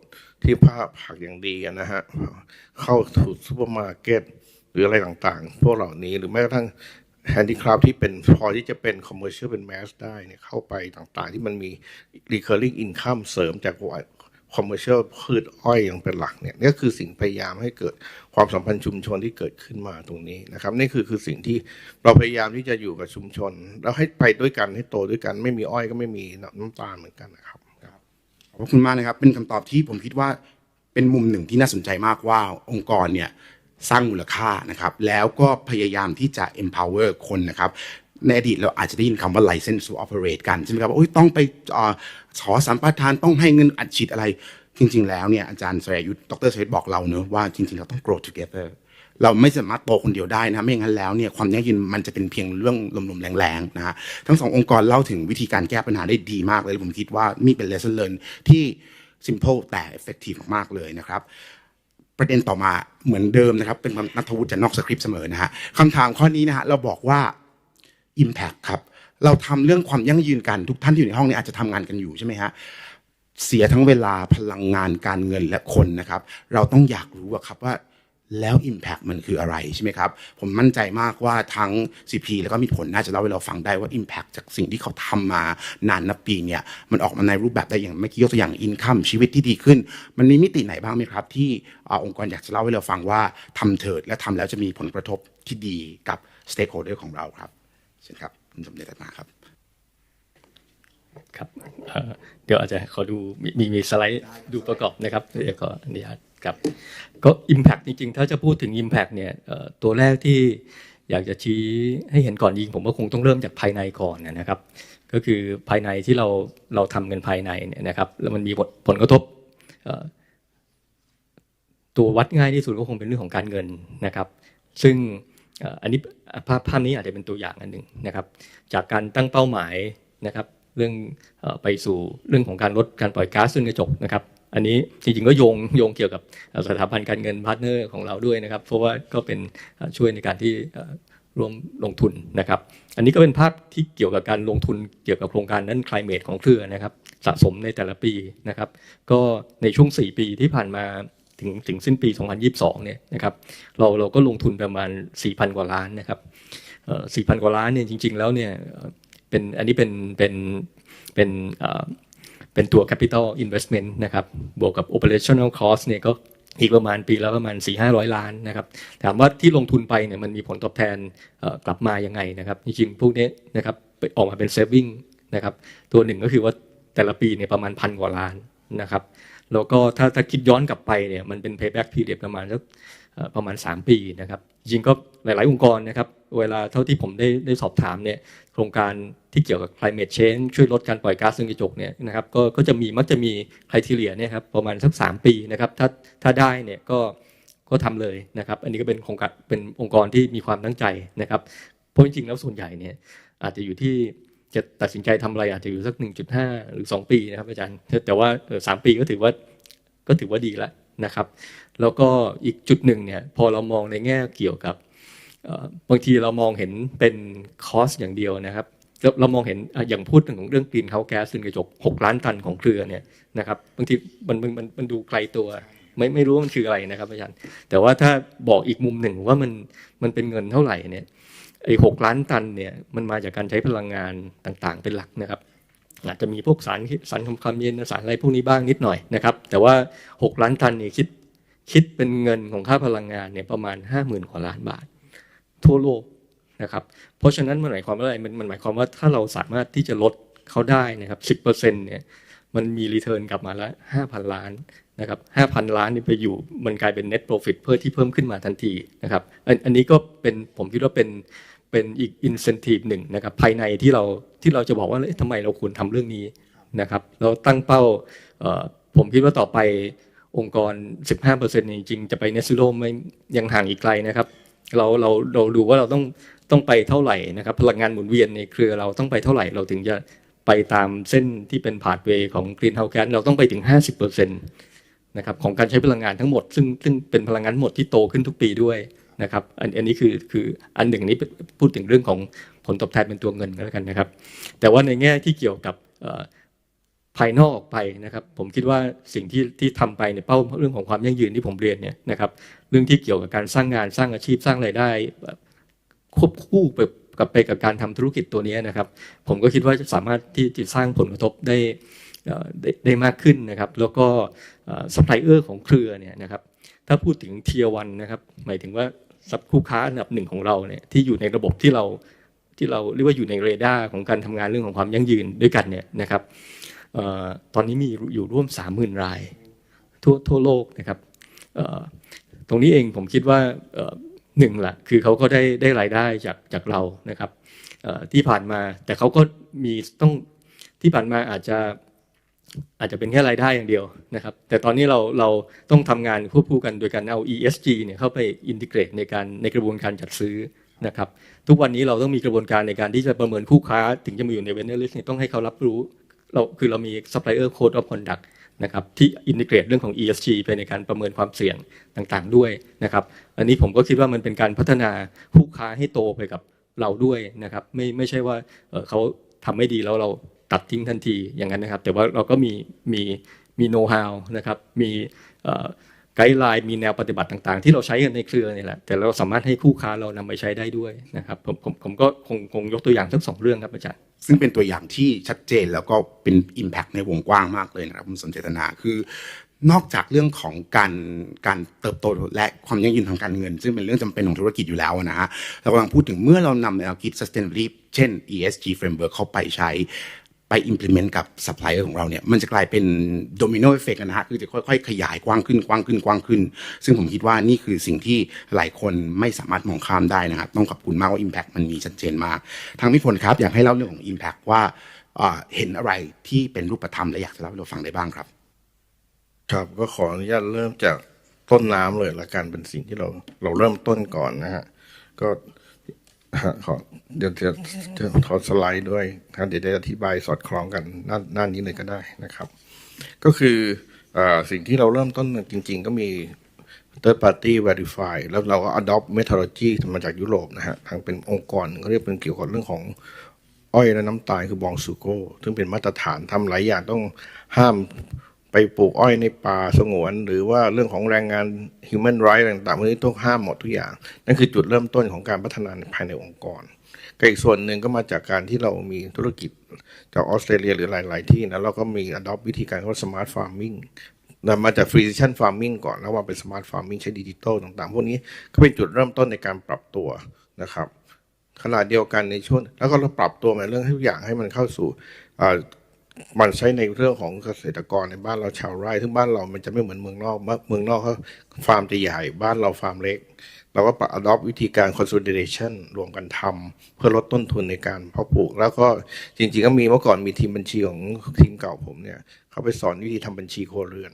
ที่ผักอย่างดีนะฮะเข้าถูกซูเปอร์มาร์เก็ตหรืออะไรต่างๆพวกเหล่านี้หรือแม้กระทั่งแฮนดี้คราฟที่เป็นพอที่จะเป็นคอมเมอร์เชียลเป็นแมสได้เนี่ยเข้าไปต่างๆที่มันมี recurring income เสริมจากคอมเมอร์เชียลพืชอ้อยอย่างเป็นหลักเนี่ยนี่คือสิ่งพยายามให้เกิดความสัมพันธ์ชุมชนที่เกิดขึ้นมาตรงนี้นะครับนี่คือสิ่งที่เราพยายามที่จะอยู่กับชุมชนแล้วให้ไปด้วยกันให้โตด้วยกันไม่มีอ้อยก็ไม่มีน้ำตาลเหมือนกันนะครับขอบคุณมากนะครับเป็นคำตอบที่ผมคิดว่าเป็นมุมหนึ่งที่น่าสนใจมากว่าองค์กรเนี่ยสร้างมูลค่านะครับแล้วก็พยายามที่จะ empower คนนะครับในอดีตเราอาจจะได้ยินคำว่า license to operate กันใช่ไหมครับว่าต้องไปขอสัมปทานต้องให้เงินอัดฉีดอะไรจริงๆแล้วเนี่ยอาจารย์สรยุทธ์ดรสรยุทธ์บอกเราเนอะว่าจริงๆเราต้อง grow together เราไม่สามารถโตคนเดียวได้นะไม่อย่างนั้นแล้วเนี่ยความยั่งยืนมันจะเป็นเพียงเรื่องลมๆแรงๆนะฮะทั้งสององค์กรเล่าถึงวิธีการแก้ปัญหาได้ดีมากเลยผมคิดว่ามีเป็น lesson learn ที่ simple แต่ effective มากๆเลยนะครับประเด็นต่อมาเหมือนเดิมนะครับเป็นนัทวุฒิจะนอกสคริปต์เสมอนะฮะคำถามข้อนี้นะฮะเราบอกว่า impact ครับเราทำเรื่องความยั่งยืนกันทุกท่านที่อยู่ในห้องนี้อาจจะทำงานกันอยู่ใช่ไหมฮะเสียทั้งเวลาพลังงานการเงินและคนนะครับเราต้องอยากรู้ครับว่าแล้ว impact มันคืออะไรใช่ไหมครับผมมั่นใจมากว่าทั้ง CP แล้วก็มีผลน่าจะเล่าให้เราฟังได้ว่า impact จากสิ่งที่เขาทำมานานนับปีเนี่ยมันออกมาในรูปแบบได้อย่างเมื่อกี้ยกตัวอย่าง income ชีวิตที่ดีขึ้นมันมีมิติไหนบ้างไหมครับที่องค์กรอยากจะเล่าให้เราฟังว่าทำเถิดและทำแล้วจะมีผลกระทบที่ดีกับ stakeholder ของเราครับเช่นครับคุณสมเด็จมาครับครับเดี๋ยวอาจจะขอดูมีสไลด์ดูประกอบนะครับเดี๋ยวขออนุญาตครับก็ Impact จริงๆถ้าจะพูดถึง Impact เนี่ยตัวแรกที่อยากจะชี้ให้เห็นก่อนยิงผมว่าคงต้องเริ่มจากภายในก่อนนะครับก็คือภายในที่เราทำกันภายในเนี่ยนะครับแล้วมันมีผลกระทบตัววัดง่ายที่สุดก็คงเป็นเรื่องของการเงินนะครับซึ่งอันนี้ภาพนี้อาจจะเป็นตัวอย่างอันหนึ่งนะครับจากการตั้งเป้าหมายนะครับเรื่องไปสู่เรื่องของการลดการปล่อยก๊าซเรือนกระจกนะครับอันนี้จริงๆก็โยงเกี่ยวกับสถาบันการเงินพาร์ทเนอร์ของเราด้วยนะครับเพราะว่าก็เป็นช่วยในการที่ร่วมลงทุนนะครับอันนี้ก็เป็นภาพที่เกี่ยวกับการลงทุนเกี่ยวกับโครงการนั้น climate ของเครือนะครับสะสมในแต่ละปีนะครับก็ในช่วง4ปีที่ผ่านมาถึงสิ้นปี2022เนี่ยนะครับเราก็ลงทุนประมาณ 4,000 กว่าล้านนะครับ4,000 กว่าล้านเนี่ยจริงๆแล้วเนี่ยอันนี้เป็นตัว capital investment นะครับบวกกับ operational cost เนี่ยก็อีกประมาณปีแล้วประมาณ 400-500 ล้านนะครับถามว่าที่ลงทุนไปเนี่ยมันมีผลตอบแทนกลับมายังไงนะครับจริงๆพวกนี้นะครับออกมาเป็น saving นะครับตัวหนึ่งก็คือว่าแต่ละปีเนี่ยประมาณ 1,000 กว่าล้านนะครับแล้วก็ถ้าคิดย้อนกลับไปเนี่ยมันเป็น payback period ประมาณ3ปีนะครับจริงๆก็หลายๆองค์กรนะครับเวลาเท่าที่ผมได้สอบถามเนี่ยโครงการที่เกี่ยวกับ climate change ช่วยลดการปล่อยก๊าซเรือนกระจกเนี่ยนะครับก็มักจะมี criteria เนี่ยครับประมาณสัก3ปีนะครับถ้าได้เนี่ยก็ทำเลยนะครับอันนี้ก็เป็นโครงการเป็นองค์กรที่มีความตั้งใจนะครับเพราะจริงๆแล้วส่วนใหญ่เนี่ยอาจจะอยู่ที่จะตัดสินใจทำอะไรอาจจะอยู่สัก 1.5 หรือ2ปีนะครับอาจารย์แต่ว่า3ปีก็ถือว่าดีแล้วนะครับแล้วก็อีกจุดหนึ่งเนี่ยพอเรามองในแง่เกี่ยวกับ บางทีเรามองเห็นเป็นคอสอย่างเดียวนะครับเรามองเห็นอย่างพูดถึงเรื่องกรีนเฮาส์แก๊สเรือนกระจก6 ล้านตันของเครือเนี่ยนะครับบางทีมันดูไกลตัวไม่รู้มันคืออะไรนะครับอาจารย์แต่ว่าถ้าบอกอีกมุมหนึ่งว่ามันเป็นเงินเท่าไหร่เนี่ยไอ้6 ล้านตันเนี่ยมันมาจากการใช้พลังงานต่างๆเป็นหลักนะครับอาจจะมีพวกสารความเย็นสารอะไรพวกนี้บ้างนิดหน่อยนะครับแต่ว่า6 ล้านตันเนี่ยคิดเป็นเงินของค่าพลังงานเนี่ยประมาณ 50,000 กว่าล้านบาททั่วโลกนะครับเพราะฉะนั้นมันหมายความว่าอะไรมันหมายความว่าถ้าเราสามารถที่จะลดเขาได้นะครับ 10% เนี่ยมันมีรีเทิร์นกลับมาละ 5,000 ล้านนะครับ 5,000 ล้านนี่ไปอยู่มันกลายเป็น net profit เพิ่มที่เพิ่มขึ้นมาทันทีนะครับอันนี้ก็เป็นผมคิดว่าเป็นอีก incentive หนึ่งนะครับภายในที่เราจะบอกว่าทำไมเราควรทำเรื่องนี้นะครับเราตั้งเป้าผมคิดว่าต่อไปองค์กร 15% จริงๆจะไป net zero ไม่ยังห่างอีกไกลนะครับเราดูว่าเราต้องไปเท่าไหร่นะครับพลังงานหมุนเวียนในเครือเราต้องไปเท่าไหร่เราถึงจะไปตามเส้นที่เป็นพาธเวย์ของ Green House Gas เราต้องไปถึง 50% นะครับของการใช้พลังงานทั้งหมดซึ่งเป็นพลังงานหมดที่โตขึ้นทุกปีด้วยนะครับอันนี้คืออันหนึ่งนี้พูดถึงเรื่องของผลตอบแทนเป็นตัวเงินกันแล้วกันนะครับแต่ว่าในแง่ที่เกี่ยวกับภายนอกออกไปนะครับผมคิดว่าสิ่งที่ทำไปในเป้าเรื่องของความยั่งยืนที่ผมเรียนเนี่ยนะครับเรื่องที่เกี่ยวกับการสร้างงานสร้างอาชีพสร้างรายได้ควบคู่กับการทำธุรกิจตัวนี้นะครับผมก็คิดว่าจะสามารถที่จะสร้างผลกระทบได้มากขึ้นนะครับแล้วก็ซัพพลายเออร์ของเครือเนี่ยนะครับถ้าพูดถึง Tier 1นะครับหมายถึงว่าคู่ค้าอันดับ1ของเราเนี่ยที่อยู่ในระบบที่เราเรียกว่าอยู่ในเรดาร์ของการทำงานเรื่องของความยั่งยืนด้วยกันเนี่ยนะครับตอนนี้มีอยู่ร่วม 30,000 รายทั่วโลกนะครับตรงนี้เองผมคิดว่าหนึ่งละคือเขาก็ได้รายได้จากเรานะครับที่ผ่านมาแต่เขาก็มีที่ผ่านมาอาจจะเป็นแค่รายได้อย่างเดียวนะครับแต่ตอนนี้เราต้องทำงานควบคู่กันโดยการเอา ESG เนี่ยเข้าไปอินทิเกรตในกระบวนการจัดซื้อนะครับทุกวันนี้เราต้องมีกระบวนการในการที่จะประเมินคู่ค้าถึงจะมาอยู่ใน vendor list เนี่ยต้องให้เขารับรู้เรามี supplier code of conduct นะครับที่อินทิเกรตเรื่องของ ESG ไปในการประเมินความเสี่ยงต่างๆด้วยนะครับอันนี้ผมก็คิดว่ามันเป็นการพัฒนาคู่ค้าให้โตไปกับเราด้วยนะครับไม่ใช่ว่าเขาทำไม่ดีแล้วเราตัดทิ้งทันทีอย่างนั้นนะครับแต่ว่าเราก็มีโน้ตฮาวนะครับมีไกด์ไลน์มีแนวปฏิบัติต่างๆที่เราใช้กันในเครือนี่แหละแต่เราสามารถให้คู่ค้าเรานำไปใช้ได้ด้วยนะครับผมก็คงยกตัวอย่างทั้ง2เรื่องครับอาจารย์ซึ่งเป็นตัวอย่างที่ชัดเจนแล้วก็เป็น impact ในวงกว้างมากเลยนะครับคุณสมเจตนาคือนอกจากเรื่องของการเติบโตและความยั่งยืนทางการเงินซึ่งเป็นเรื่องจำเป็นของธุรกิจอยู่แล้วนะฮะเรากำลังพูดถึงเมื่อเรานำแนวคิด sustainability เช่น ESG framework เข้าไปใช้ไป implement กับ supplier ของเราเนี่ยมันจะกลายเป็น domino effect นะฮะคือจะค่อยๆขยายกว้างขึ้นซึ่งผมคิดว่านี่คือสิ่งที่หลายคนไม่สามารถมองข้ามได้นะครับต้องขอบคุณมากว่า impact มันมีชัดเจนมากทางพี่พลครับอยากให้เล่าเรื่องของ impact ว่าเห็นอะไรที่เป็นรูปธรรมและอยากจะเล่าให้เราฟังได้บ้างครับครับก็ขออนุญาตเริ่มจากต้นน้ำเลยละกันเป็นสิ่งที่เราเริ่มต้นก่อนนะฮะก็เดี๋ยวจะขอสไลด์ด้วยเดี๋ยวจะอธิบายสอดคล้องกันหน้านี้เลยก็ได้นะครับก็คือสิ่งที่เราเริ่มต้นจริงๆก็มี third party verify แล้วเราก็ adopt methodology มาจากยุโรปนะฮะทางเป็นองค์กรเขาเรียกเป็นเกี่ยวกับเรื่องของอ้อยและน้ำตาลคือบองซูโก้ซึ่งเป็นมาตรฐานทำหลายอย่างต้องห้ามไปปลูกอ้อยในป่าสงวนหรือว่าเรื่องของแรงงาน human rights ต่างๆพวกนี้ต้องห้ามหมดทุกอย่างนั่นคือจุดเริ่มต้นของการพัฒนาภายในองค์กรอีกส่วนหนึ่งก็มาจากการที่เรามีธุรกิจจากออสเตรเลียหรือหลายๆที่นะเราก็มี adopt วิธีการเขา smart farming มาจาก precision farming ก่อนแล้วว่าเป็น smart farming ใช้ดิจิทัลต่างๆพวกนี้ก็เป็นจุดเริ่มต้นในการปรับตัวนะครับขณะเดียวกันในช่วงแล้วก็เราปรับตัวในเรื่องทุกอย่างให้มันเข้าสู่มันใช้ในเรื่องของเกษตรกรในบ้านเราชาวไร่ซึ่งบ้านเรามันจะไม่เหมือนเมืองนอกเขาฟาร์มจะใหญ่บ้านเราฟาร์มเล็กเราก็ปรับ adopt วิธีการ consolidation รวมกันทำเพื่อลดต้นทุนในการเพาะปลูกแล้วก็จริงๆก็มีเมื่อก่อนมีทีมบัญชีของทีมเก่าผมเนี่ยเขาไปสอนวิธีทำบัญชีครัวเรือน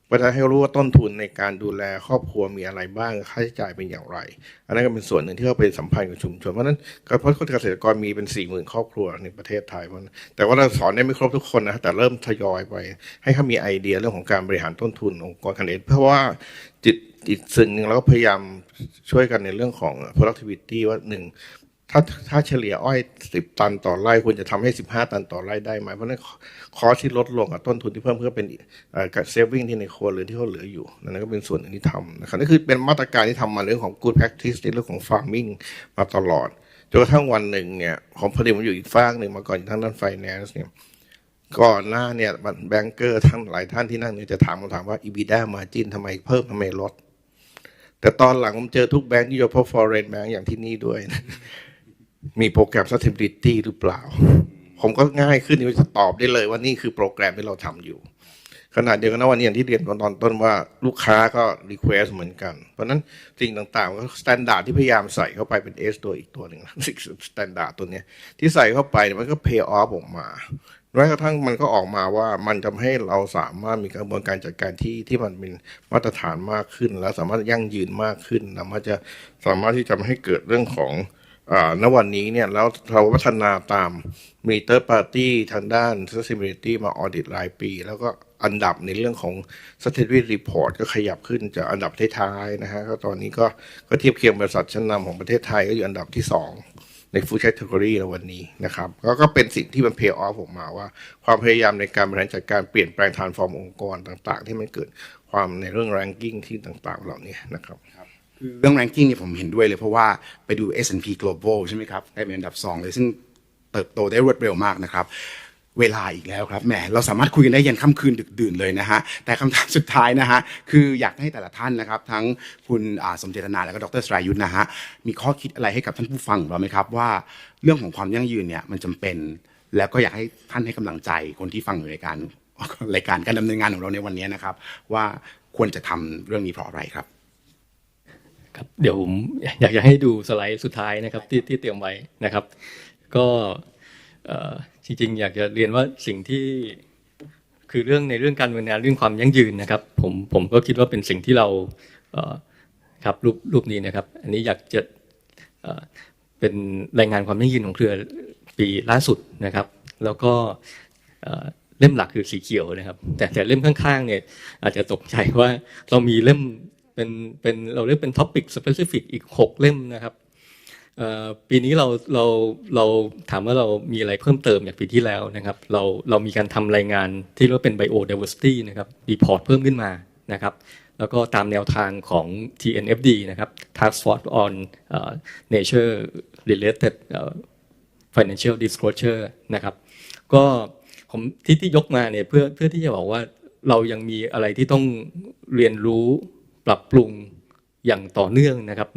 เพื่อให้รู้ว่าต้นทุนในการดูแลครอบครัวมีอะไรบ้างค่าใช้จ่ายเป็นอย่างไรอันนั้นก็เป็นส่วนหนึ่งที่เขาไปสัมพันธ์กับชุมชนเพราะนั้นเพราะเกษตรกรมีเป็น 40,000 ครอบครัวในประเทศไทยแต่ว่าเราสอนได้ไม่ครบทุกคนนะแต่เริ่มทยอยไปให้เขามีไอเดียเรื่องของการบริหารต้นทุนองค์กรขนาดเล็กเพราะว่า อีกสิ่งหนึ่งเราก็พยายามช่วยกันในเรื่องของ productivity ว่าหนึ่งถ้าเฉลี่ยอ้อย10 ตันต่อไร่ควรจะทำให้15 ตันต่อไร่ได้ไหมเพราะนั้นคอสที่ลดลงกับต้นทุนที่เพิ่มเพื่อเป็นเซฟวิ่งที่ในครัวเรือนที่เขาเหลืออยู่นั่นก็เป็นส่วนหนึ่งที่ทำนะครับนั่นคือเป็นมาตรการที่ทำมาเรื่องของ good practice ในเรื่องของ farming มาตลอดจนกระทั่งวันหนึ่งเนี่ยผมพอดีผมอยู่อีกฝั่งหนึ่งมาก่อนทางด้าน finance เนี่ยก่อนหน้าเนี่ยแบงก์เกอร์ทั้งหลายท่านที่นั่งเนี่ยจะถามคำถามว่า EBITDA margin ทำไมเพิ่มทำไมลดแต่ตอนหลังผมเจอทุกแบงก์ที่ยกพวก foreign bank อย่างที่นี่ด้วยมีโปรแกรม sustainability หรือเปล่าผมก็ง่ายขึ้นที่จะตอบได้เลยว่านี่คือโปรแกรมที่เราทำอยู่ขณะเดียวกันนะวันนี้อย่างที่เรียนตอนต้นว่าลูกค้าก็ request เหมือนกันเพราะนั้นสิ่งต่างๆก็ standard ที่พยายามใส่เข้าไปเป็น S ตัวอีกตัวหนึ่ง standard ตัวนี้ที่ใส่เข้าไปมันก็ pay off ออกมาแม้กระทั่งมันก็ออกมาว่ามันทำให้เราสามารถมีกระบวนการจัดการที่มันเป็นมาตรฐานมากขึ้นและสามารถยั่งยืนมากขึ้นและมันจะสามารถที่จะให้เกิดเรื่องของณวันนี้เนี่ยแล้วเราพัฒนาตามมี third party ทางด้าน sustainability มา audit รายปีแล้วก็อันดับในเรื่องของ sustainability report ก็ขยับขึ้นจากอันดับท้ายๆนะฮะก็ตอนนี้ก็เทียบเคียงบริษัทชั้นนำของประเทศไทยก็อยู่อันดับที่2ใน food category ในวันนี้นะครับก็เป็นสิ่งที่มัน pay off ออกมาว่าความพยายามในการบริหารจัดการเปลี่ยนแปลง transform องค์กรต่างๆที่มันเกิดความในเรื่อง ranking ที่ต่างๆเหล่านี้นะครับคือเรื่อง ranking เนี่ยผมเห็นด้วยเลยเพราะว่าไปดู S&P Global ใช่ไหมครับได้เป็นอันดับ2เลยซึ่งเติบโตได้รวดเร็วมากนะครับเวลาอีกแล้วครับแหมเราสามารถคุยกันได้ยันค่ำคืนดึกดื่นเลยนะฮะแต่คำถามสุดท้ายนะฮะคืออยากให้แต่ละท่านนะครับทั้งคุณสมเจตนาและก็ดร.สรายุทธนะฮะมีข้อคิดอะไรให้กับท่านผู้ฟังเราไหมครับว่าเรื่องของความยั่งยืนเนี่ยมันจำเป็นแล้วก็อยากให้ท่านให้กำลังใจคนที่ฟังรายการการดำเนินงานของเราในวันนี้นะครับว่าควรจะทำเรื่องนี้เพราะอะไรครับครับเดี๋ยวผมอยากจะให้ดูสไลด์สุดท้ายนะครับที่เตรียมไว้นะครับก็จริงๆอยากจะเรียนว่าสิ่งที่คือในเรื่องการดำเนินงานเรื่องความยั่งยืนนะครับผมก็คิดว่าเป็นสิ่งที่เราครับรูปนี้นะครับอันนี้อยากจะเป็นรายงานความยั่งยืนของเครือปีล่าสุดนะครับแล้วก็เล่มหลักคือสีเขียวนะครับแต่เล่มข้างๆเนี่ยอาจจะตกใจว่าเรามีเล่มเป็นเราเรียกเป็น topic specific อีก6 เล่มนะครับปีนี้เราถามว่าเรามีอะไรเพิ่มเติมจากปีที่แล้วนะครับเรามีการทำรายงานที่เรียกว่าเป็น biodiversity นะครับ report เพิ่มขึ้นมานะครับแล้วก็ตามแนวทางของ TNFD นะครับ Task Force on Nature Related Financial Disclosure นะครับก็ผมที่ยกมาเนี่ยเพื่อที่จะบอกว่าเรายังมีอะไรที่ต้องเรียนรู้ปรับปรุงอย่างต่อเนื่องนะครับ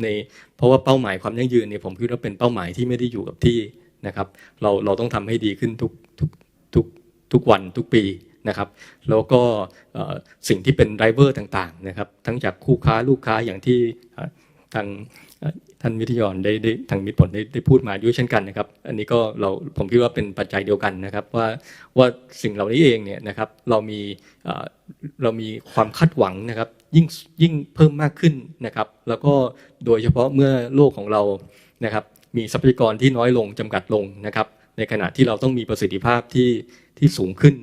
เพราะว่าเป้าหมายความยั่งยืนเนี่ยผมคิดว่าเป็นเป้าหมายที่ไม่ได้อยู่กับที่นะครับเราต้องทำให้ดีขึ้นทุกวันทุกปีนะครับแล้วก็สิ่งที่เป็นไดรเวอร์ต่างๆนะครับทั้งจากคู่ค้าลูกค้าอย่างที่ทางท่านวิทยากรได้ทางมิตรผลได้พูดมาด้วยเช่นกันนะครับอันนี้ก็ผมคิดว่าเป็นปัจจัยเดียวกันนะครับว่าสิ่งเหล่านี้เองเนี่ยนะครับเรามีความคาดหวังนะครับยิ่งเพิ่มมากขึ้นนะครับแล้วก็โดยเฉพาะเมื่อโลกของเรานะครับมีทรัพยากรที่น้อยลงจำกัดลงนะครับในขณะที่เราต้องมีประสิทธิภาพที่สูงขึ้น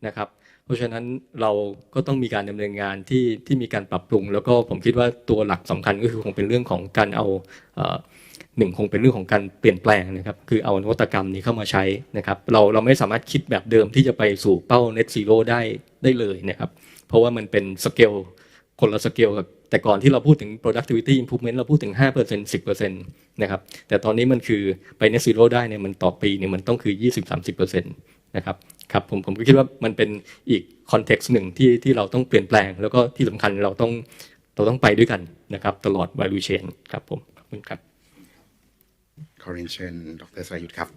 นะครับเพราะฉะนั้นเราก็ต้องมีการดำเนินงานที่มีการปรับปรุงแล้วก็ผมคิดว่าตัวหลักสำคัญก็คือคงเป็นเรื่องของการเอาคงเป็นเรื่องของการเปลี่ยนแปลงนะครับคือเอานวัตกรรมนี้เข้ามาใช้นะครับเราไม่สามารถคิดแบบเดิมที่จะไปสู่เป้า net zero ได้เลยนะครับเพราะว่ามันเป็นสเกลคนละสเกลกับแต่ก่อนที่เราพูดถึง productivity improvement เราพูดถึง 5% 10% นะครับแต่ตอนนี้มันคือไป net zero ได้เนี่ยมันต่อปีเนี่ยมันต้องคือ 20-30% นะครับครับผมก็คิดว่ามันเป็นอีกคอนเท็กซ์หนึ่งที่เราต้องเปลี่ยนแปลงแล้วก็ที่สำคัญเราต้องไปด้วยกันนะครับตลอด value chain ครับผมขอบคุณครับขอเรียนเชิญดร.สรายุทธครับ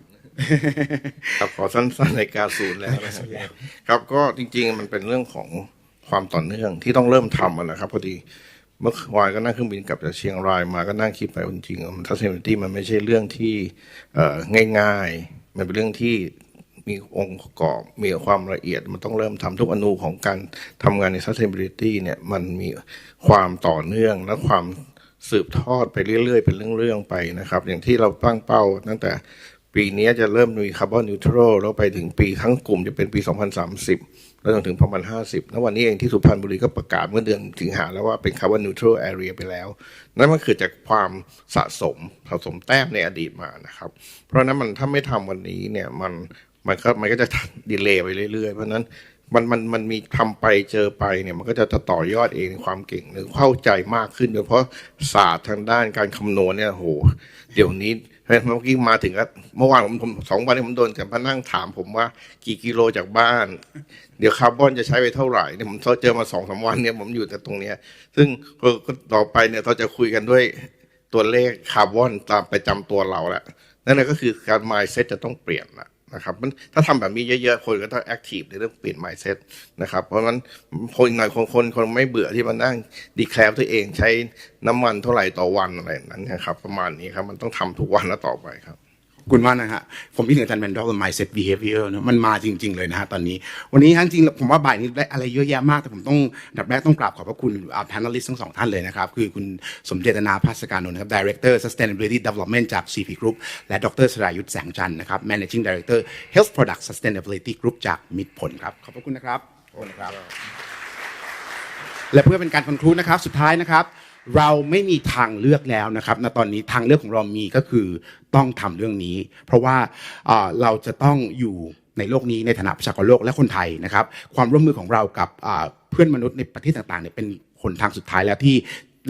ครับขอสั้นๆในการศูนย์แล้วนะครับก็จริงๆมันเป็นเรื่องของความต่อเนื่องที่ต้องเริ่มทำนะครับพอดีเมื่อวานก็นั่งเครื่องบินกลับจากเชียงรายมาก็นั่งคิดไปจริงๆsustainability มันไม่ใช่เรื่องที่ง่ายๆมันเป็นเรื่องที่มีองค์ประกอบมีความละเอียดมันต้องเริ่มทำทุกอนูของการทำงานใน sustainability เนี่ยมันมีความต่อเนื่องและความสืบทอดไปเรื่อยๆเป็นเรื่องๆไปนะครับอย่างที่เราตั้งเป้าตั้งแต่ปีนี้จะเริ่มมีคาร์บอนนิวทรัลแล้วไปถึงปีทั้งกลุ่มจะเป็นปี2030 แล้วจนถึงประมาณ50แล้ววันนี้เองที่สุพรรณบุรีก็ประกาศเมื่อเดือนสิงหาแล้วว่าเป็นคาร์บอนนิวทรัลแอเรียไปแล้วนั่นมันคือจากความสะสมแต้มในอดีตมานะครับเพราะนั้นมันถ้าไม่ทำวันนี้เนี่ยมันก็จะดีเลย์ไปเรื่อยๆเพราะนั้นมันมีทำไปเจอไปเนี่ยมันก็จะต่อยอดเองความเก่งหรือเข้าใจมากขึ้นโดยเฉพาะศาสตร์ทางด้านการคำนวณเนี่ยโหเดี๋ยวนี้เมื่อกี้มาถึงก็เมื่อวานผม2 วันผมโดนกันพนั่งถามผมว่ากี่กิโลจากบ้านเดี๋ยวคาร์บอนจะใช้ไปเท่าไหร่เนี่ยผมเจอมา2-3 วันเนี่ยผมอยู่แต่ตรงเนี้ยซึ่งต่อไปเนี่ยเราจะคุยกันด้วยตัวเลขคาร์บอนตามประจำตัวเราแล้วนั่นแหละก็คือการ mindset จะต้องเปลี่ยนนะครับถ้าทำแบบนี้เยอะๆคนก็ต้อง active ในเรื่องเปลี่ยน mindset นะครับเพราะฉะนั้นคนอีกหน่อยคนไม่เบื่อที่มานั่ง declare ตัวเองใช้น้ำมันเท่าไหร่ต่อวันอะไรนั้นนะครับประมาณนี้ครับมันต้องทำทุกวันแล้วต่อไปครับขอบคุณมากนะฮะผมคิดถึงอาจารย์แมนดอล mindset behavior นะมันมาจริงๆเลยนะฮะตอนนี้วันนี้จริงๆผมว่าบ่ายนี้ได้อะไรเยอะแยะมากแต่ผมต้องดับแรกต้องกราบขอบพระคุณpanelist ทั้ง2 ท่านเลยนะครับคือคุณสมเจตนาภาสการนนท์นะครับ Director Sustainability Development จาก CP Group และดร.สรายุทธแสงจันทร์นะครับ Managing Director Health Product Sustainability Group จากมิตรผลครับขอบพระคุณนะครับขอบคุณครับและเพื่อเป็นการconcludeนะครับสุดท้ายนะครับเราไม่มีทางเลือกแล้วนะครับณตอนนี้ทางเลือกของเรามีก็คือต้องทำเรื่องนี้เพราะว่าเราจะต้องอยู่ในโลกนี้ในฐานะประชากรโลกและคนไทยนะครับความร่วมมือของเรากับเพื่อนมนุษย์ในประเทศต่างๆเนี่ยเป็นหนทางสุดท้ายแล้วที่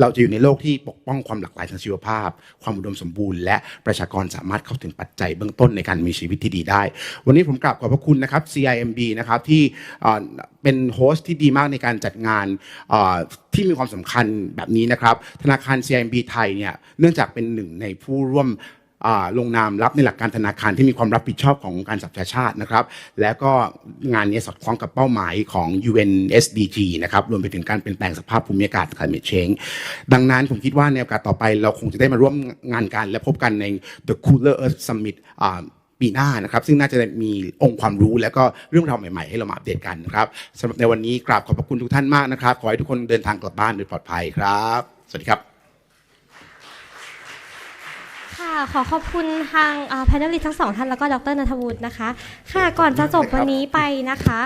เราจะอยู่ในโลกที่ปกป้องความหลากหลายทางชีวภาพความอุดมสมบูรณ์และประชากรสามารถเข้าถึงปัจจัยเบื้องต้นในการมีชีวิตที่ดีได้วันนี้ผมกราบขอบพระคุณนะครับ CIMB นะครับที่เป็นโฮสต์ที่ดีมากในการจัดงานที่มีความสำคัญแบบนี้นะครับธนาคาร CIMB ไทยเนี่ยเนื่องจากเป็นหนึ่งในผู้ร่วมลงนามรับในหลักการธนาคารที่มีความรับผิดชอบขององค์การสหประชาชาตินะครับและก็งานนี้สอดคล้องกับเป้าหมายของ UN SDG นะครับรวมไปถึงการเปลี่ยนแปลงสภาพภูมิอากาศ climate change ดังนั้นผมคิดว่าในโอกาสต่อไปเราคงจะได้มาร่วมงานกันและพบกันใน The Cooler Earth Summit ปีหน้านะครับซึ่งน่าจะมีองค์ความรู้และก็เรื่องราวใหม่ๆให้เรามาอัปเดตกันนะครับสำหรับในวันนี้กราบขอบพระคุณทุกท่านมากนะครับขอให้ทุกคนเดินทางกลับบ้านโดยปลอดภัยครับสวัสดีครับขอขอบคุณทางpanelist ทั้ง2 ท่านแล้วก็ดร.ณัฐวุฒินะคะค่ะก่อนจะจบวันนี้ไปนะคะ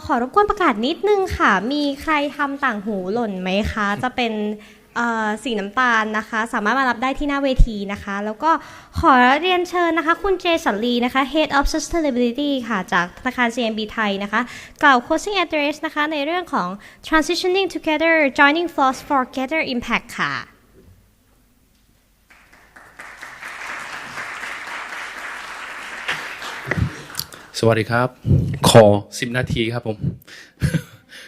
ขอรบกวนประกาศนิดนึงค่ะมีใครทำต่างหูหล่นไหมคะจะเป็นสีน้ำตาลนะคะสามารถมารับได้ที่หน้าเวทีนะคะแล้วก็ขอเรียนเชิญนะคะคุณเจสันลีนะคะ Head of Sustainability ค่ะจากธนาคาร CIMB ไทยนะคะกล่าว closing address นะคะในเรื่องของ transitioning together joining force for greater impact ค่ะสวัสดีครับขอ10 นาทีครับผม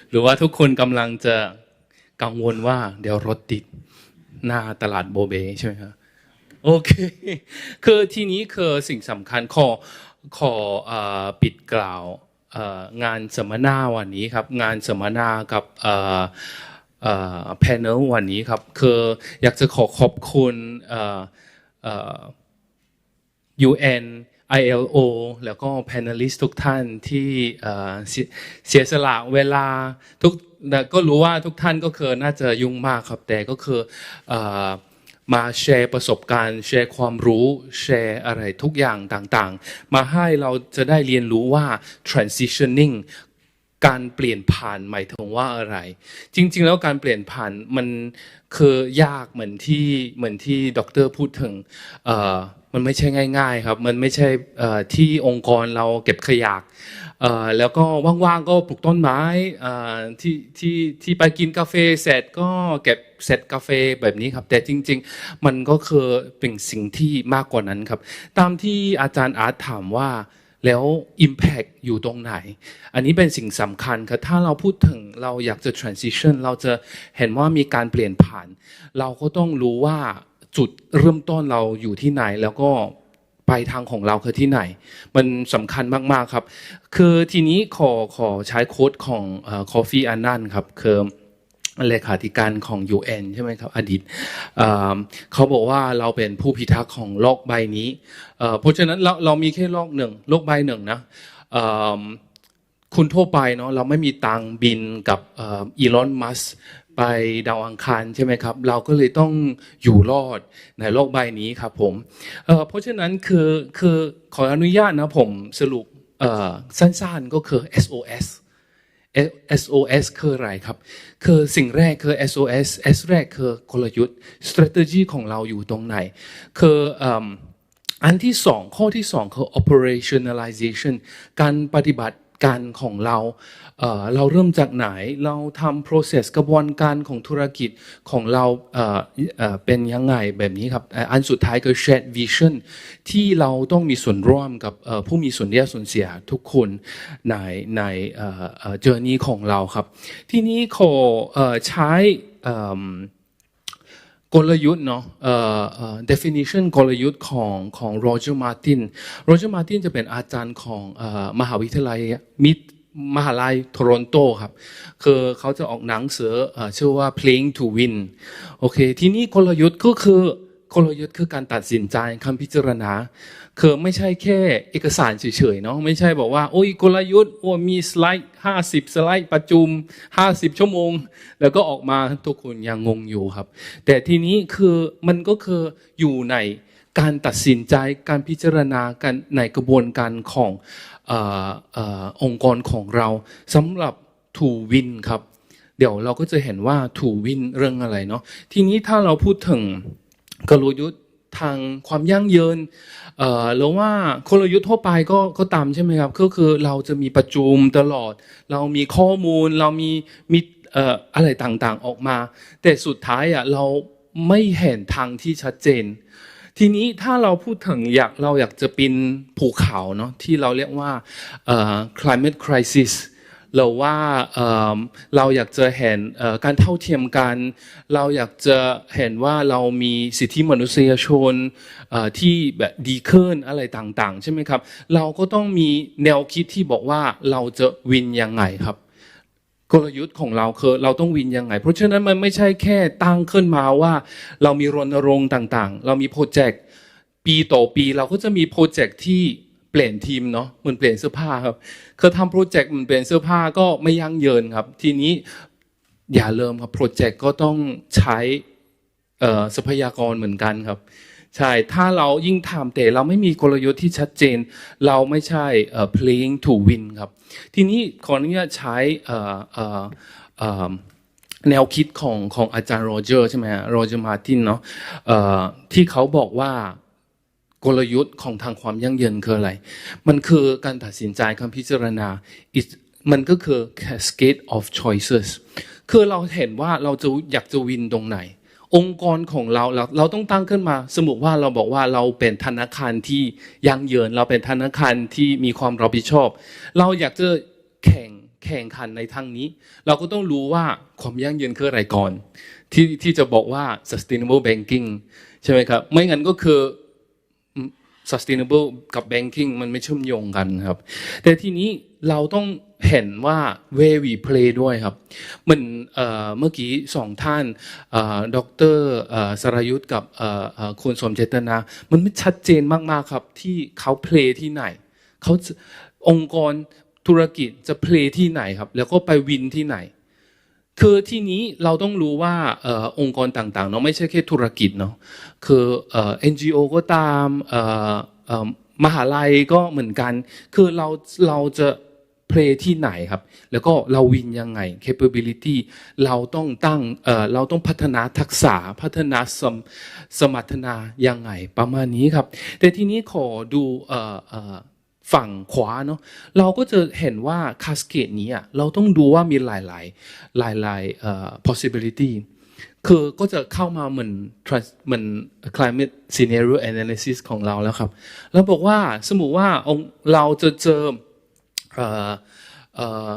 หรือว่าทุกคนกำลังจะกังวลว่าเดี๋ยวรถติดหน้าตลาดโบเบใช่ไหมครับโอเคคือทีนี้คือสิ่งสำคัญขอปิดกล่าวงานสัมมนาวันนี้ครับงานสัมมนากับpanel วันนี้ครับคืออยากจะขอบคุณUN ILO แล้วก็ panelist ทุกท่านที่เสียสละเวลาก็รู้ว่าทุกท่านก็คือน่าจะยุ่งมากครับแต่ก็คือมาแชร์ประสบการณ์แชร์ความรู้แชร์อะไรทุกอย่างต่างๆมาให้เราจะได้เรียนรู้ว่า transitioning การเปลี่ยนผ่านหมายถึงว่าอะไรจริงๆแล้วการเปลี่ยนผ่านมันคือยากเหมือนที่ดร.พูดถึงมันไม่ใช่ง่ายๆครับมันไม่ใช่ที่องค์กรเราเก็บขยะแล้วก็ว่างๆก็ปลูกต้นไม้ที่ไปกินกาแฟเสร็จก็เก็บเศษกาแฟแบบนี้ครับแต่จริงๆมันก็คือเป็นสิ่งที่มากกว่านั้นครับตามที่อาจารย์อาร์ตถามว่าแล้ว impact อยู่ตรงไหนอันนี้เป็นสิ่งสำคัญครับถ้าเราพูดถึงเราอยากจะ transition เราจะเห็นว่ามีการเปลี่ยนผ่านเราก็ต้องรู้ว่าจุดเริ่มต้นเราอยู่ที่ไหนแล้วก็ปลายทางของเราคือที่ไหนมันสำคัญมากๆครับคือทีนี้ขอใช้โค้ดของคอฟฟี่อันนันครับคือเลขาธิการของ UN ใช่ไหมครับอดีตเขาบอกว่าเราเป็นผู้พิทักษ์ของโลกใบนี้เพราะฉะนั้นเรามีแค่โลกใบหนึ่งนะคุณทั่วไปเนาะเราไม่มีตังบินกับอีลอนมัสไปดาวอังคารใช่ไหมครับเราก็เลยต้องอยู่รอดในโลกใบนี้ครับผมเพราะฉะนั้นคือขออนุญาตนะผมสรุปสั้นๆก็คือ SOS SOS คืออะไรครับคือสิ่งแรกคือ SOS S แรกคือกลยุทธ์ strategy ของเราอยู่ตรงไหนคืออันที่สองข้อที่สองคือ operationalization การปฏิบัติการของเราเราเริ่มจากไหนเราทำ process กระบวนการของธุรกิจของเราเป็นยังไงแบบนี้ครับอันสุดท้ายคือ shared vision ที่เราต้องมีส่วนร่วมกับผู้มีส่วนได้ส่วนเสียทุกคนในjourney ของเราครับทีนี้ขอใช้กลยุทธ์เนาะdefinition กลยุทธ์ของโรเจอร์มาร์ตินจะเป็นอาจารย์ของมหาวิทยาลัยมหาลัยโทรอนโตครับคือเขาจะออกหนังสือชื่อว่า playing to win โอเคทีนี้กลยุทธ์ก็คือกลยุทธ์คือการตัดสินใจคำพิจารณาคือไม่ใช่แค่เอกสารเฉยๆเนาะไม่ใช่บอกว่าโอ้ยกลยุทธ์โอ้มีสไลด์50สไลด์ประชุม50ชั่วโมงแล้วก็ออกมาทุกคนยังงงอยู่ครับแต่ทีนี้คือมันก็คืออยู่ในการตัดสินใจการพิจารณากันในกระบวนการขององค์กรของเราสำหรับ to win ครับเดี๋ยวเราก็จะเห็นว่า to win เรื่องอะไรเนาะทีนี้ถ้าเราพูดถึงกลยุทธ์ทางความยั่งยืนหรือว่ากลยุทธ์ทั่วไปก็ตามใช่ไหมครับก็คือเราจะมีประชุมตลอดเรามีข้อมูลเรามีอะไรต่างๆออกมาแต่สุดท้ายเราไม่เห็นทางที่ชัดเจนทีนี้ถ้าเราพูดถึงเราอยากจะปีนภูเขาเนาะที่เราเรียกว่าclimate crisis หรือว่าเราอยากจะเห็นการเท่าเทียมกันเราอยากจะเห็นว่าเรามีสิทธิมนุษยชนที่แบบดีขึ้นอะไรต่างๆใช่ไหมครับเราก็ต้องมีแนวคิดที่บอกว่าเราจะวินยังไงครับกลยุทธ์ของเราคือเราต้องวินยังไงเพราะฉะนั้นมันไม่ใช่แค่ตั้งขึ้นมาว่าเรามีรณรงค์ต่างๆเรามีโปรเจกต์ปีต่อปีเราก็จะมีโปรเจกต์ที่เปลี่ยนทีมเนาะเหมือนเปลี่ยนเสื้อผ้าครับคือทำโปรเจกต์เหมือนเปลี่ยนเสื้อผ้าก็ไม่ยั่งยืนครับทีนี้อย่าลืมครับโปรเจกต์ก็ต้องใช้ทรัพยากรเหมือนกันครับใช่ถ้าเรายิ่งทำแต่เราไม่มีกลยุทธ์ที่ชัดเจนเราไม่ใช่ playing to win ครับทีนี้ขออนุญาตใช้แนวคิดของอาจารย์โรเจอร์ใช่ไหมฮะโรเจอร์มาร์ตินเนาะที่เขาบอกว่ากลยุทธ์ของทางความยั่งยืนคืออะไรมันคือการตัดสินใจการพิจารณามันก็คือ cascade of choices คือเราเห็นว่าเราจะอยากจะวินตรงไหนองค์กรของเราต้องตั้งขึ้นมาสมมุติว่าเราบอกว่าเราเป็นธนาคารที่ยั่งยืนเราเป็นธนาคารที่มีความรับผิดชอบเราอยากจะแข่งขันในทางนี้เราก็ต้องรู้ว่าความยั่งยืนคืออะไรก่อนที่จะบอกว่า sustainable banking ใช่ไหมครับไม่งั้นก็คือ sustainable กับ banking มันไม่เชื่อมโยงกันครับแต่ทีนี้เราต้องเห็นว่า where we play ด้วยครับเหมือนเมื่อกี้สองท่านดร.สรายุทธกับคุณสมเจตนามันไม่ชัดเจนมากๆครับที่เขา play ที่ไหนเขาองค์กรธุรกิจจะ play ที่ไหนครับแล้วก็ไปวินที่ไหนคือที่นี้เราต้องรู้ว่าองค์กรต่างๆเนาะไม่ใช่แค่ธุรกิจเนาะคือ NGO ก็ตามมหาลัยก็เหมือนกันคือเราจะเพลย์ที่ไหนครับแล้วก็เราวินยังไง capability เราต้องพัฒนาทักษะพัฒนาสมรรถนะยังไงประมาณนี้ครับแต่ทีนี้ขอดูฝั่งขวาเนาะเราก็จะเห็นว่าคาสเกตนี้เราต้องดูว่ามีหลายpossibility คือก็จะเข้ามาเหมือน climate scenario analysis ของเราแล้วครับแล้วบอกว่าสมมุติว่าเราจะเจอ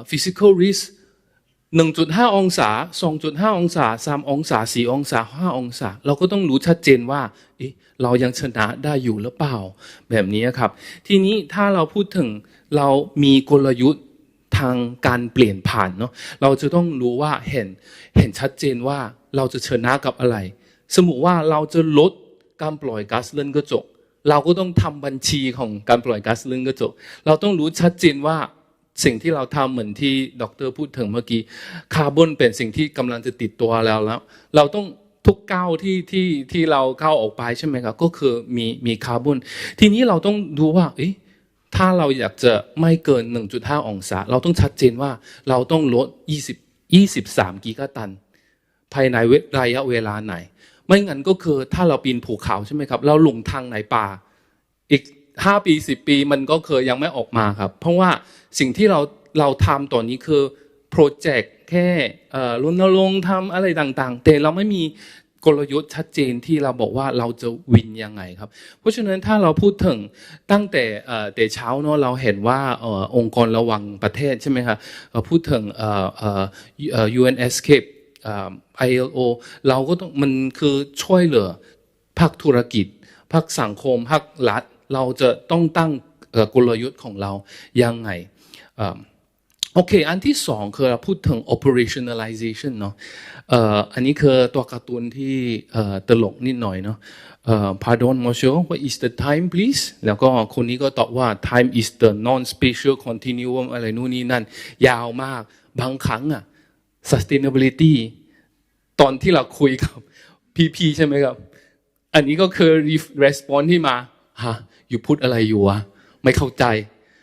physical risk 1.5 องศา 2.5 องศา 3 องศา 4 องศา 5 องศาเราก็ต้องรู้ชัดเจนว่าเรายังชนะได้อยู่หรือเปล่าแบบนี้ครับทีนี้ถ้าเราพูดถึงเรามีกลยุทธ์ทางการเปลี่ยนผ่านเนาะเราจะต้องรู้ว่าเห็นชัดเจนว่าเราจะชนะกับอะไรสมมุติว่าเราจะลดการปล่อยก๊าซเรือนกระจกเราก็ต้องทำบัญชีของการปล่อยก๊าซเรือนกระจกเราต้องรู้ชัดเจนว่าสิ่งที่เราทำเหมือนที่ดร.พูดถึงเมื่อกี้คาร์บอนเป็นสิ่งที่กำลังจะติดตัวแล้วเราต้องทุกก้าวที่เราก้าวออกไปใช่ไหมครับก็คือมีคาร์บอนทีนี้เราต้องดูว่า ถ้าเราอยากจะไม่เกิน 1.5 องศาเราต้องชัดเจนว่าเราต้องลด23 กิกะตันภายในระยะเวลาไหนไม่งั้นก็คือถ้าเราปีนภูเขาใช่ไหมครับเราหลงทางในป่าอีก5 ปี 10 ปีมันก็คือยังไม่ออกมาครับเพราะว่าสิ่งที่เราทำตอนนี้คือโปรเจกต์แค่รณรงค์ทำอะไรต่างๆแต่เราไม่มีกลยุทธ์ชัดเจนที่เราบอกว่าเราจะวินยังไงครับเพราะฉะนั้นถ้าเราพูดถึงตั้งแต่เช้าเนาะเราเห็นว่าองค์กรระหว่างประเทศใช่ไหมครับพูดถึงUN Escape ILO เราก็ต้องมันคือช่วยเหลือภาคธุรกิจภาคสังคมภาครัฐเราจะต้องตั้งกลยุทธ์ของเรายังไงโอเคอันที่สองคือเราพูดถึง operationalization เนาะอันนี้คือตัวการ์ตูนที่ตลกนิดหน่อยเนาะpardon monsieur what is the time please แล้วก็คนนี้ก็ตอบว่า time is the non-spatial continuum อะไรนู่นนี่นั่นยาวมากบางครั้งอะ sustainability ตอนที่เราคุยกับพี่ๆใช่ไหมครับอันนี้ก็คือ response ที่มาฮะอยู่พูดอะไรอยู่วะไม่เข้าใจ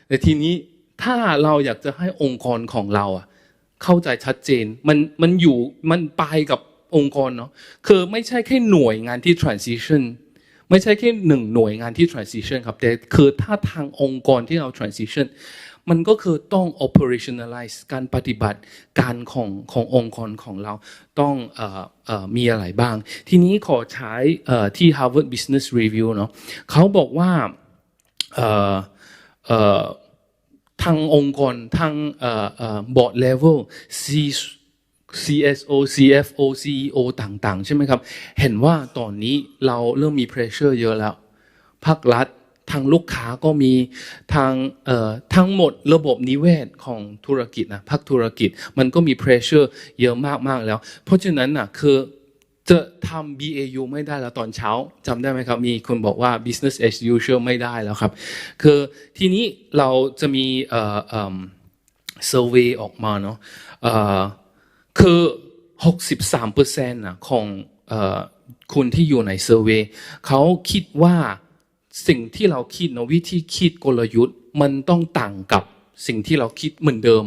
แต่ทีนี้ถ้าเราอยากจะให้องค์กรของเราเข้าใจชัดเจนมันไปกับองค์กรเนาะคือไม่ใช่แค่หน่วยงานที่ transition ไม่ใช่แค่1หน่วยงานที่ transition ครับแต่คือถ้าทางองค์กรที่เรา transition มันก็คือต้อง operationalize การปฏิบัติการขององค์กรของเราต้องมีอะไรบ้างทีนี้ขอใช้ที่ Harvard Business Review เนาะเขาบอกว่าทางองค์กรทาง board level CSO CFO CEO ต่างๆใช่ไหมครับเห็นว่าตอนนี้เราเริ่มมี pressure เยอะแล้วภาครัฐทางลูกค้าก็มีทั้งหมดระบบนิเวศของธุรกิจนะภาคธุรกิจมันก็มี pressure เยอะมากๆแล้วเพราะฉะนั้นคือจะทำ BAU ไม่ได้แล้วตอนเช้าจำได้ไหมครับมีคนบอกว่า business as usual ไม่ได้แล้วครับคือทีนี้เราจะมีsurvey ออกมาเนาะคือ 63% ของคนที่อยู่ใน survey เขาคิดว่าสิ่งที่เราคิดเนาะวิธีคิดกลยุทธ์มันต้องต่างกับสิ่งที่เราคิดเหมือนเดิม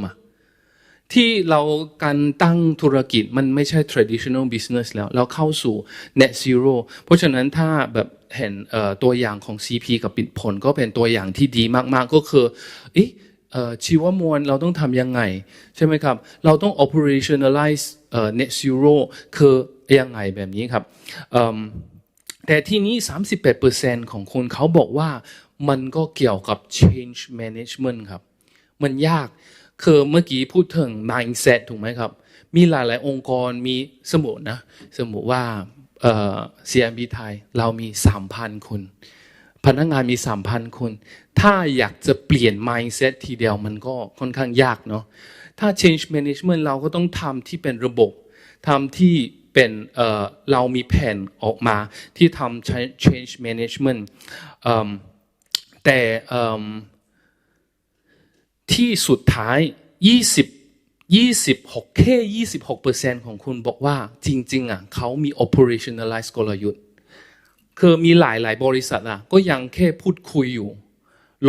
ที่เราการตั้งธุรกิจมันไม่ใช่ traditional business แล้วเราเข้าสู่ net zero เพราะฉะนั้นถ้าแบบเห็นตัวอย่างของ CP กับปิดผลก็เป็นตัวอย่างที่ดีมากๆก็คือชีวมวลเราต้องทำยังไงใช่ไหมครับเราต้อง operationalize net zero คือยังไงแบบนี้ครับแต่ที่นี้ 38% ของคนเขาบอกว่ามันก็เกี่ยวกับ change management ครับมันยากคือเมื่อกี้พูดถึง mindset ถูกไหมครับมีหลายๆองค์กรมีสมมุติว่าCIMB ไทยเรามี 3,000 คนพนักงานมี 3,000 คนถ้าอยากจะเปลี่ยน mindset ทีเดียวมันก็ค่อนข้างยากเนาะถ้า change management เราก็ต้องทำที่เป็นระบบทำที่เป็นเรามีแผนออกมาที่ทำ change management แต่ที่สุดท้าย26แค่ 26% ของคุณบอกว่าจริงๆเขามี operationalize กลยุทธ์คือมีหลายบริษัทก็ยังแค่พูดคุยอยู่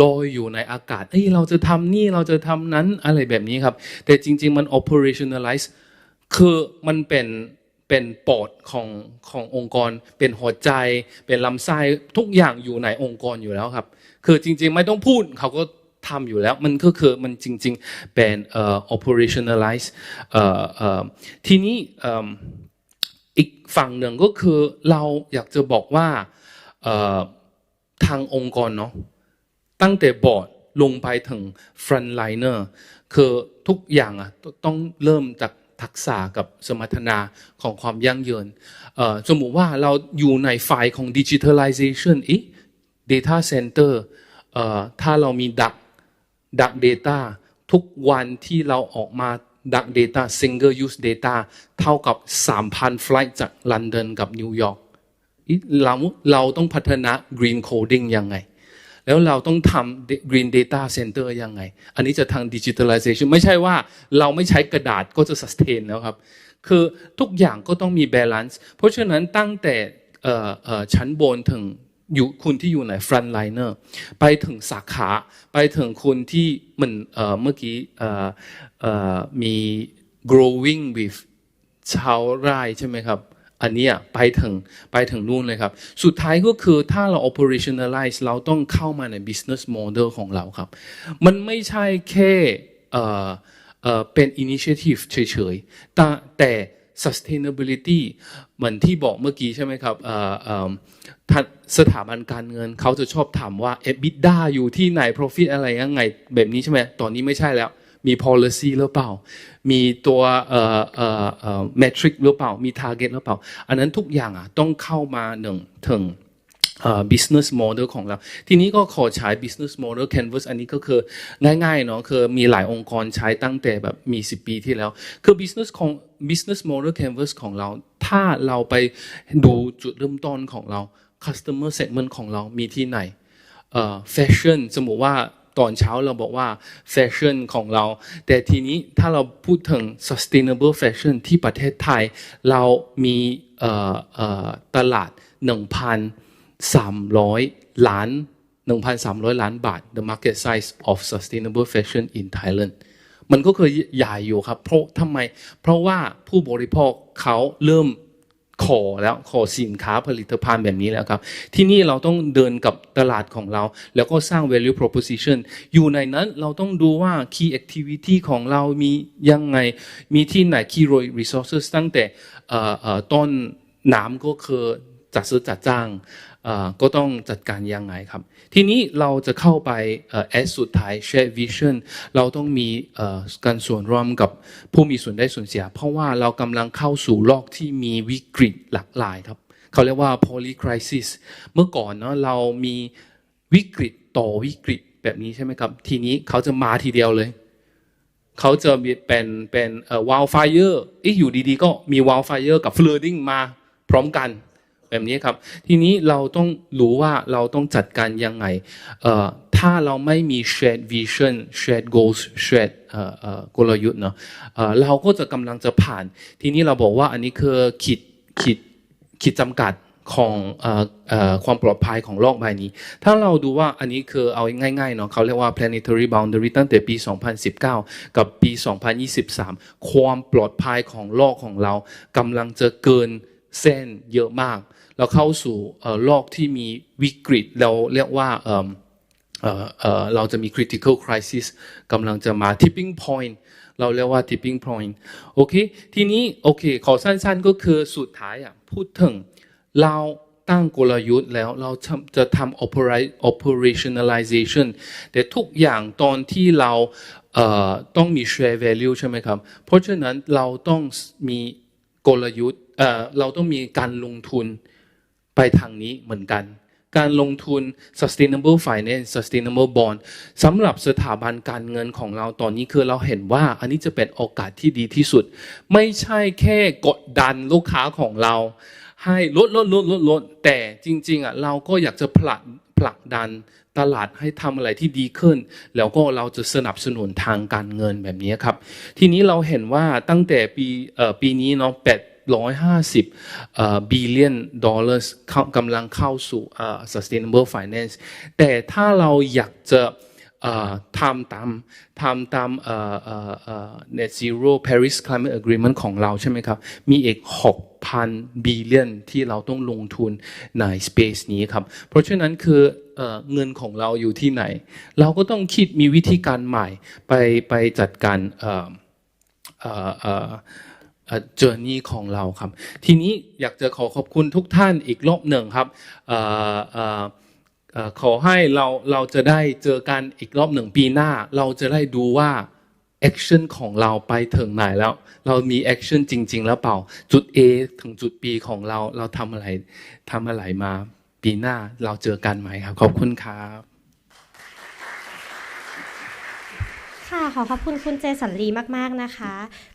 ลอยอยู่ในอากาศเราจะทำนี่เราจะทำนั้นอะไรแบบนี้ครับแต่จริงๆมัน operationalize คือมันเป็นปอดขององค์กรเป็นหัวใจเป็นลำไส้ทุกอย่างอยู่ในองค์กรอยู่แล้วครับคือจริงๆไม่ต้องพูดเขาก็ทำอยู่แล้วมันก็คือมันจริงๆเป็นoperationalize ทีนี้อีกฝั่งหนึ่งก็คือเราอยากจะบอกว่าทางองค์กรเนาะตั้งแต่บอร์ดลงไปถึง frontliner คือทุกอย่างต้องเริ่มจากทักษะกับสมรรถนะของความยั่งยืนสมมุติว่าเราอยู่ในฝ่ายของ digitalization data center ถ้าเรามีดัก data ทุกวันที่เราออกมา dark data single use data เท่ากับ 3,000 ไฟล์จากลอนดอนกับนิวยอร์กเราต้องพัฒนา green coding ยังไงแล้วเราต้องทำ green data center ยังไงอันนี้จะทาง digitalization ไม่ใช่ว่าเราไม่ใช้กระดาษก็จะ sustain แล้วครับคือทุกอย่างก็ต้องมี balance เพราะฉะนั้นตั้งแต่ชั้นบนถึง อยู่คุณที่อยู่ใน front liner ไปถึงสาขาไปถึงคนที่มันเมื่อกี้มี growing with ชาวไร่ใช่ไหมครับอันนี้ไปถึงนู่นเลยครับสุดท้ายก็คือถ้าเรา operationalize เราต้องเข้ามาใน business model ของเราครับมันไม่ใช่แค่เป็น initiative เฉยๆแต่ sustainability เหมือนที่บอกเมื่อกี้ใช่ไหมครับสถาบันการเงินเขาจะชอบถามว่า EBITDA อยู่ที่ไหน profit อะไรยังไงแบบนี้ใช่ไหมตอนนี้ไม่ใช่แล้วมี policy หรือเปล่ามีตัวmetric หรือเปล่ามี target หรือเปล่าอันนั้นทุกอย่างต้องเข้ามาถึงbusiness model ของเราทีนี้ก็ขอใช้ business model canvas อันนี้ก็คือง่ายๆเนาะคือมีหลายองค์กรใช้ตั้งแต่แบบมี10 ปีที่แล้วคือ business model canvas ของเราถ้าเราไปดูจุดเริ่มต้นของเรา customer segment ของเรามีที่ไหนfashion สมมุติว่าตอนเช้าเราบอกว่าแฟชั่นของเราแต่ทีนี้ถ้าเราพูดถึง sustainable fashion ที่ประเทศไทยเรามีตลาด 1,300 ล้านบาท the market size of sustainable fashion in Thailand มันก็คือใหญ่อยู่ครับเพราะว่าผู้บริโภคเขาเริ่มขอสินค้าผลิตภัณฑ์แบบนี้แล้วครับที่นี่เราต้องเดินกับตลาดของเราแล้วก็สร้าง value proposition อยู่ในนั้นเราต้องดูว่า key activity ของเรามียังไงมีที่ไหน key resources ตั้งแต่ต้นน้ำก็คือจัดซื้อจัดจ้างก็ต้องจัดการยังไงครับทีนี้เราจะเข้าไปS สุดท้าย share vision เราต้องมีการส่วนร่วมกับผู้มีส่วนได้ส่วนเสียเพราะว่าเรากำลังเข้าสู่โลกที่มีวิกฤตหลากหลายครับเขาเรียกว่า poly crisis เมื่อก่อนเนาะเรามีวิกฤตต่อวิกฤตแบบนี้ใช่ไหมครับทีนี้เขาจะมาทีเดียวเลยเขาจะเป็น wildfire อยู่ดีๆก็มี wildfire กับ flooding มาพร้อมกันแบบนี้ครับทีนี้เราต้องรู้ว่าเราต้องจัดการยังไงถ้าเราไม่มี shared vision shared goals shared กลยุทธ์เนาะเราก็จะกำลังจะผ่านทีนี้เราบอกว่าอันนี้คือขีดจำกัดของความปลอดภัยของโลกใบนี้ถ้าเราดูว่าอันนี้คือเอาง่ายๆเนาะเขาเรียกว่า planetary boundary ตั้งแต่ปี 2019 กับปี 2023 ความปลอดภัยของโลกของเรากำลังจะเกินเส้นเยอะมากเราเข้าสู่โลกที่มีวิกฤตเราเรียกว่าเราจะมี critical crisis กำลังจะมา tipping point เราเรียกว่า tipping point โอเคทีนี้โอเคขอสั้นๆก็คือสุดท้ายพูดถึงเราตั้งกลยุทธ์แล้วเราจะทำ operationalization แต่ทุกอย่างตอนที่เราต้องมี share value ใช่ไหมครับเพราะฉะนั้นเราต้องมีกลยุทธ์เราต้องมีการลงทุนไปทางนี้เหมือนกันการลงทุน sustainable finance sustainable bond สำหรับสถาบันการเงินของเราตอนนี้คือเราเห็นว่าอันนี้จะเป็นโอกาสที่ดีที่สุดไม่ใช่แค่กดดันลูกค้าของเราให้ลดแต่จริงๆเราก็อยากจะผลักดันตลาดให้ทำอะไรที่ดีขึ้นแล้วก็เราจะสนับสนุนทางการเงินแบบนี้ครับทีนี้เราเห็นว่าตั้งแต่ปีนี้เนาะ$850 billionกำลังเข้าสู่sustainable finance แต่ถ้าเราอยากจะทำตามnet zero Paris climate agreement ของเราใช่ไหมครับมีอีก 6,000 billion ที่เราต้องลงทุนใน space นี้ครับเพราะฉะนั้นคือเงินของเราอยู่ที่ไหนเราก็ต้องคิดมีวิธีการใหม่ไปจัดการjourney ของเราครับทีนี้อยากจะขอบคุณทุกท่านอีกรอบหนึ่งครับขอให้เราจะได้เจอกันอีกรอบหนึ่งปีหน้าเราจะได้ดูว่า action ของเราไปถึงไหนแล้วเรามี action จริงๆแล้วเปล่าจุด A ถึงจุด B ของเราทำอะไรมาปีหน้าเราเจอกันไหมครับขอบคุณครับค่ะขอบคุณคุณเจสันลีมากๆนะคะ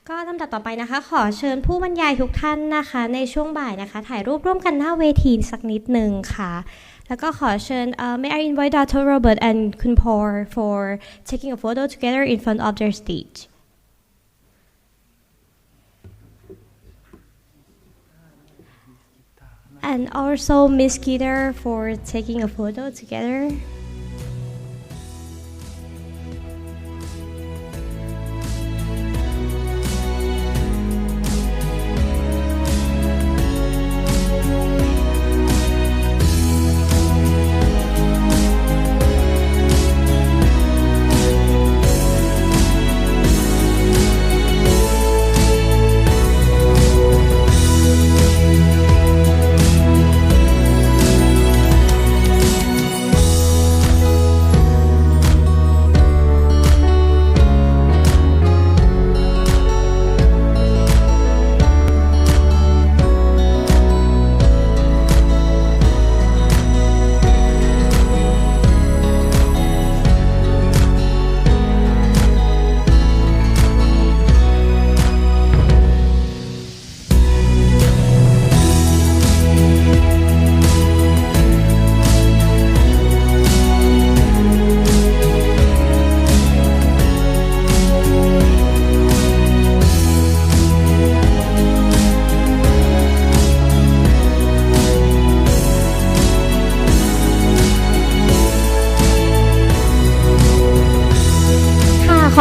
ก็ลำดับต่อไปนะคะขอเชิญผู้บรรยายทุกท่านนะคะในช่วงบ่ายนะคะถ่ายรูปร่วมกันหน้าเวทีสักนิดหนึ่งค่ะแล้วก็ขอเชิญMay I invite Dr. Robert and Kun Por for taking a photo together in front of their stage and also Miss Keter for taking a photo together.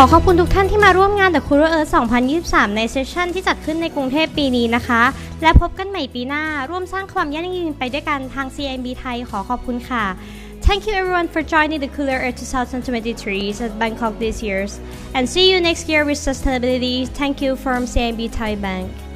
ขอขอบคุณทุกท่านที่มาร่วมงาน The Cooler Earth 2023 ในเซสชั่นที่จัดขึ้นในกรุงเทพปีนี้นะคะและพบกันใหม่ปีหน้าร่วมสร้างความยั่งยืนไปด้วยกันทาง CIMB ไทยขอขอบคุณค่ะ Thank you everyone for joining The Cooler Earth 2023 at Bangkok this year and see you next year with sustainability. Thank you from CIMB Thai Bank.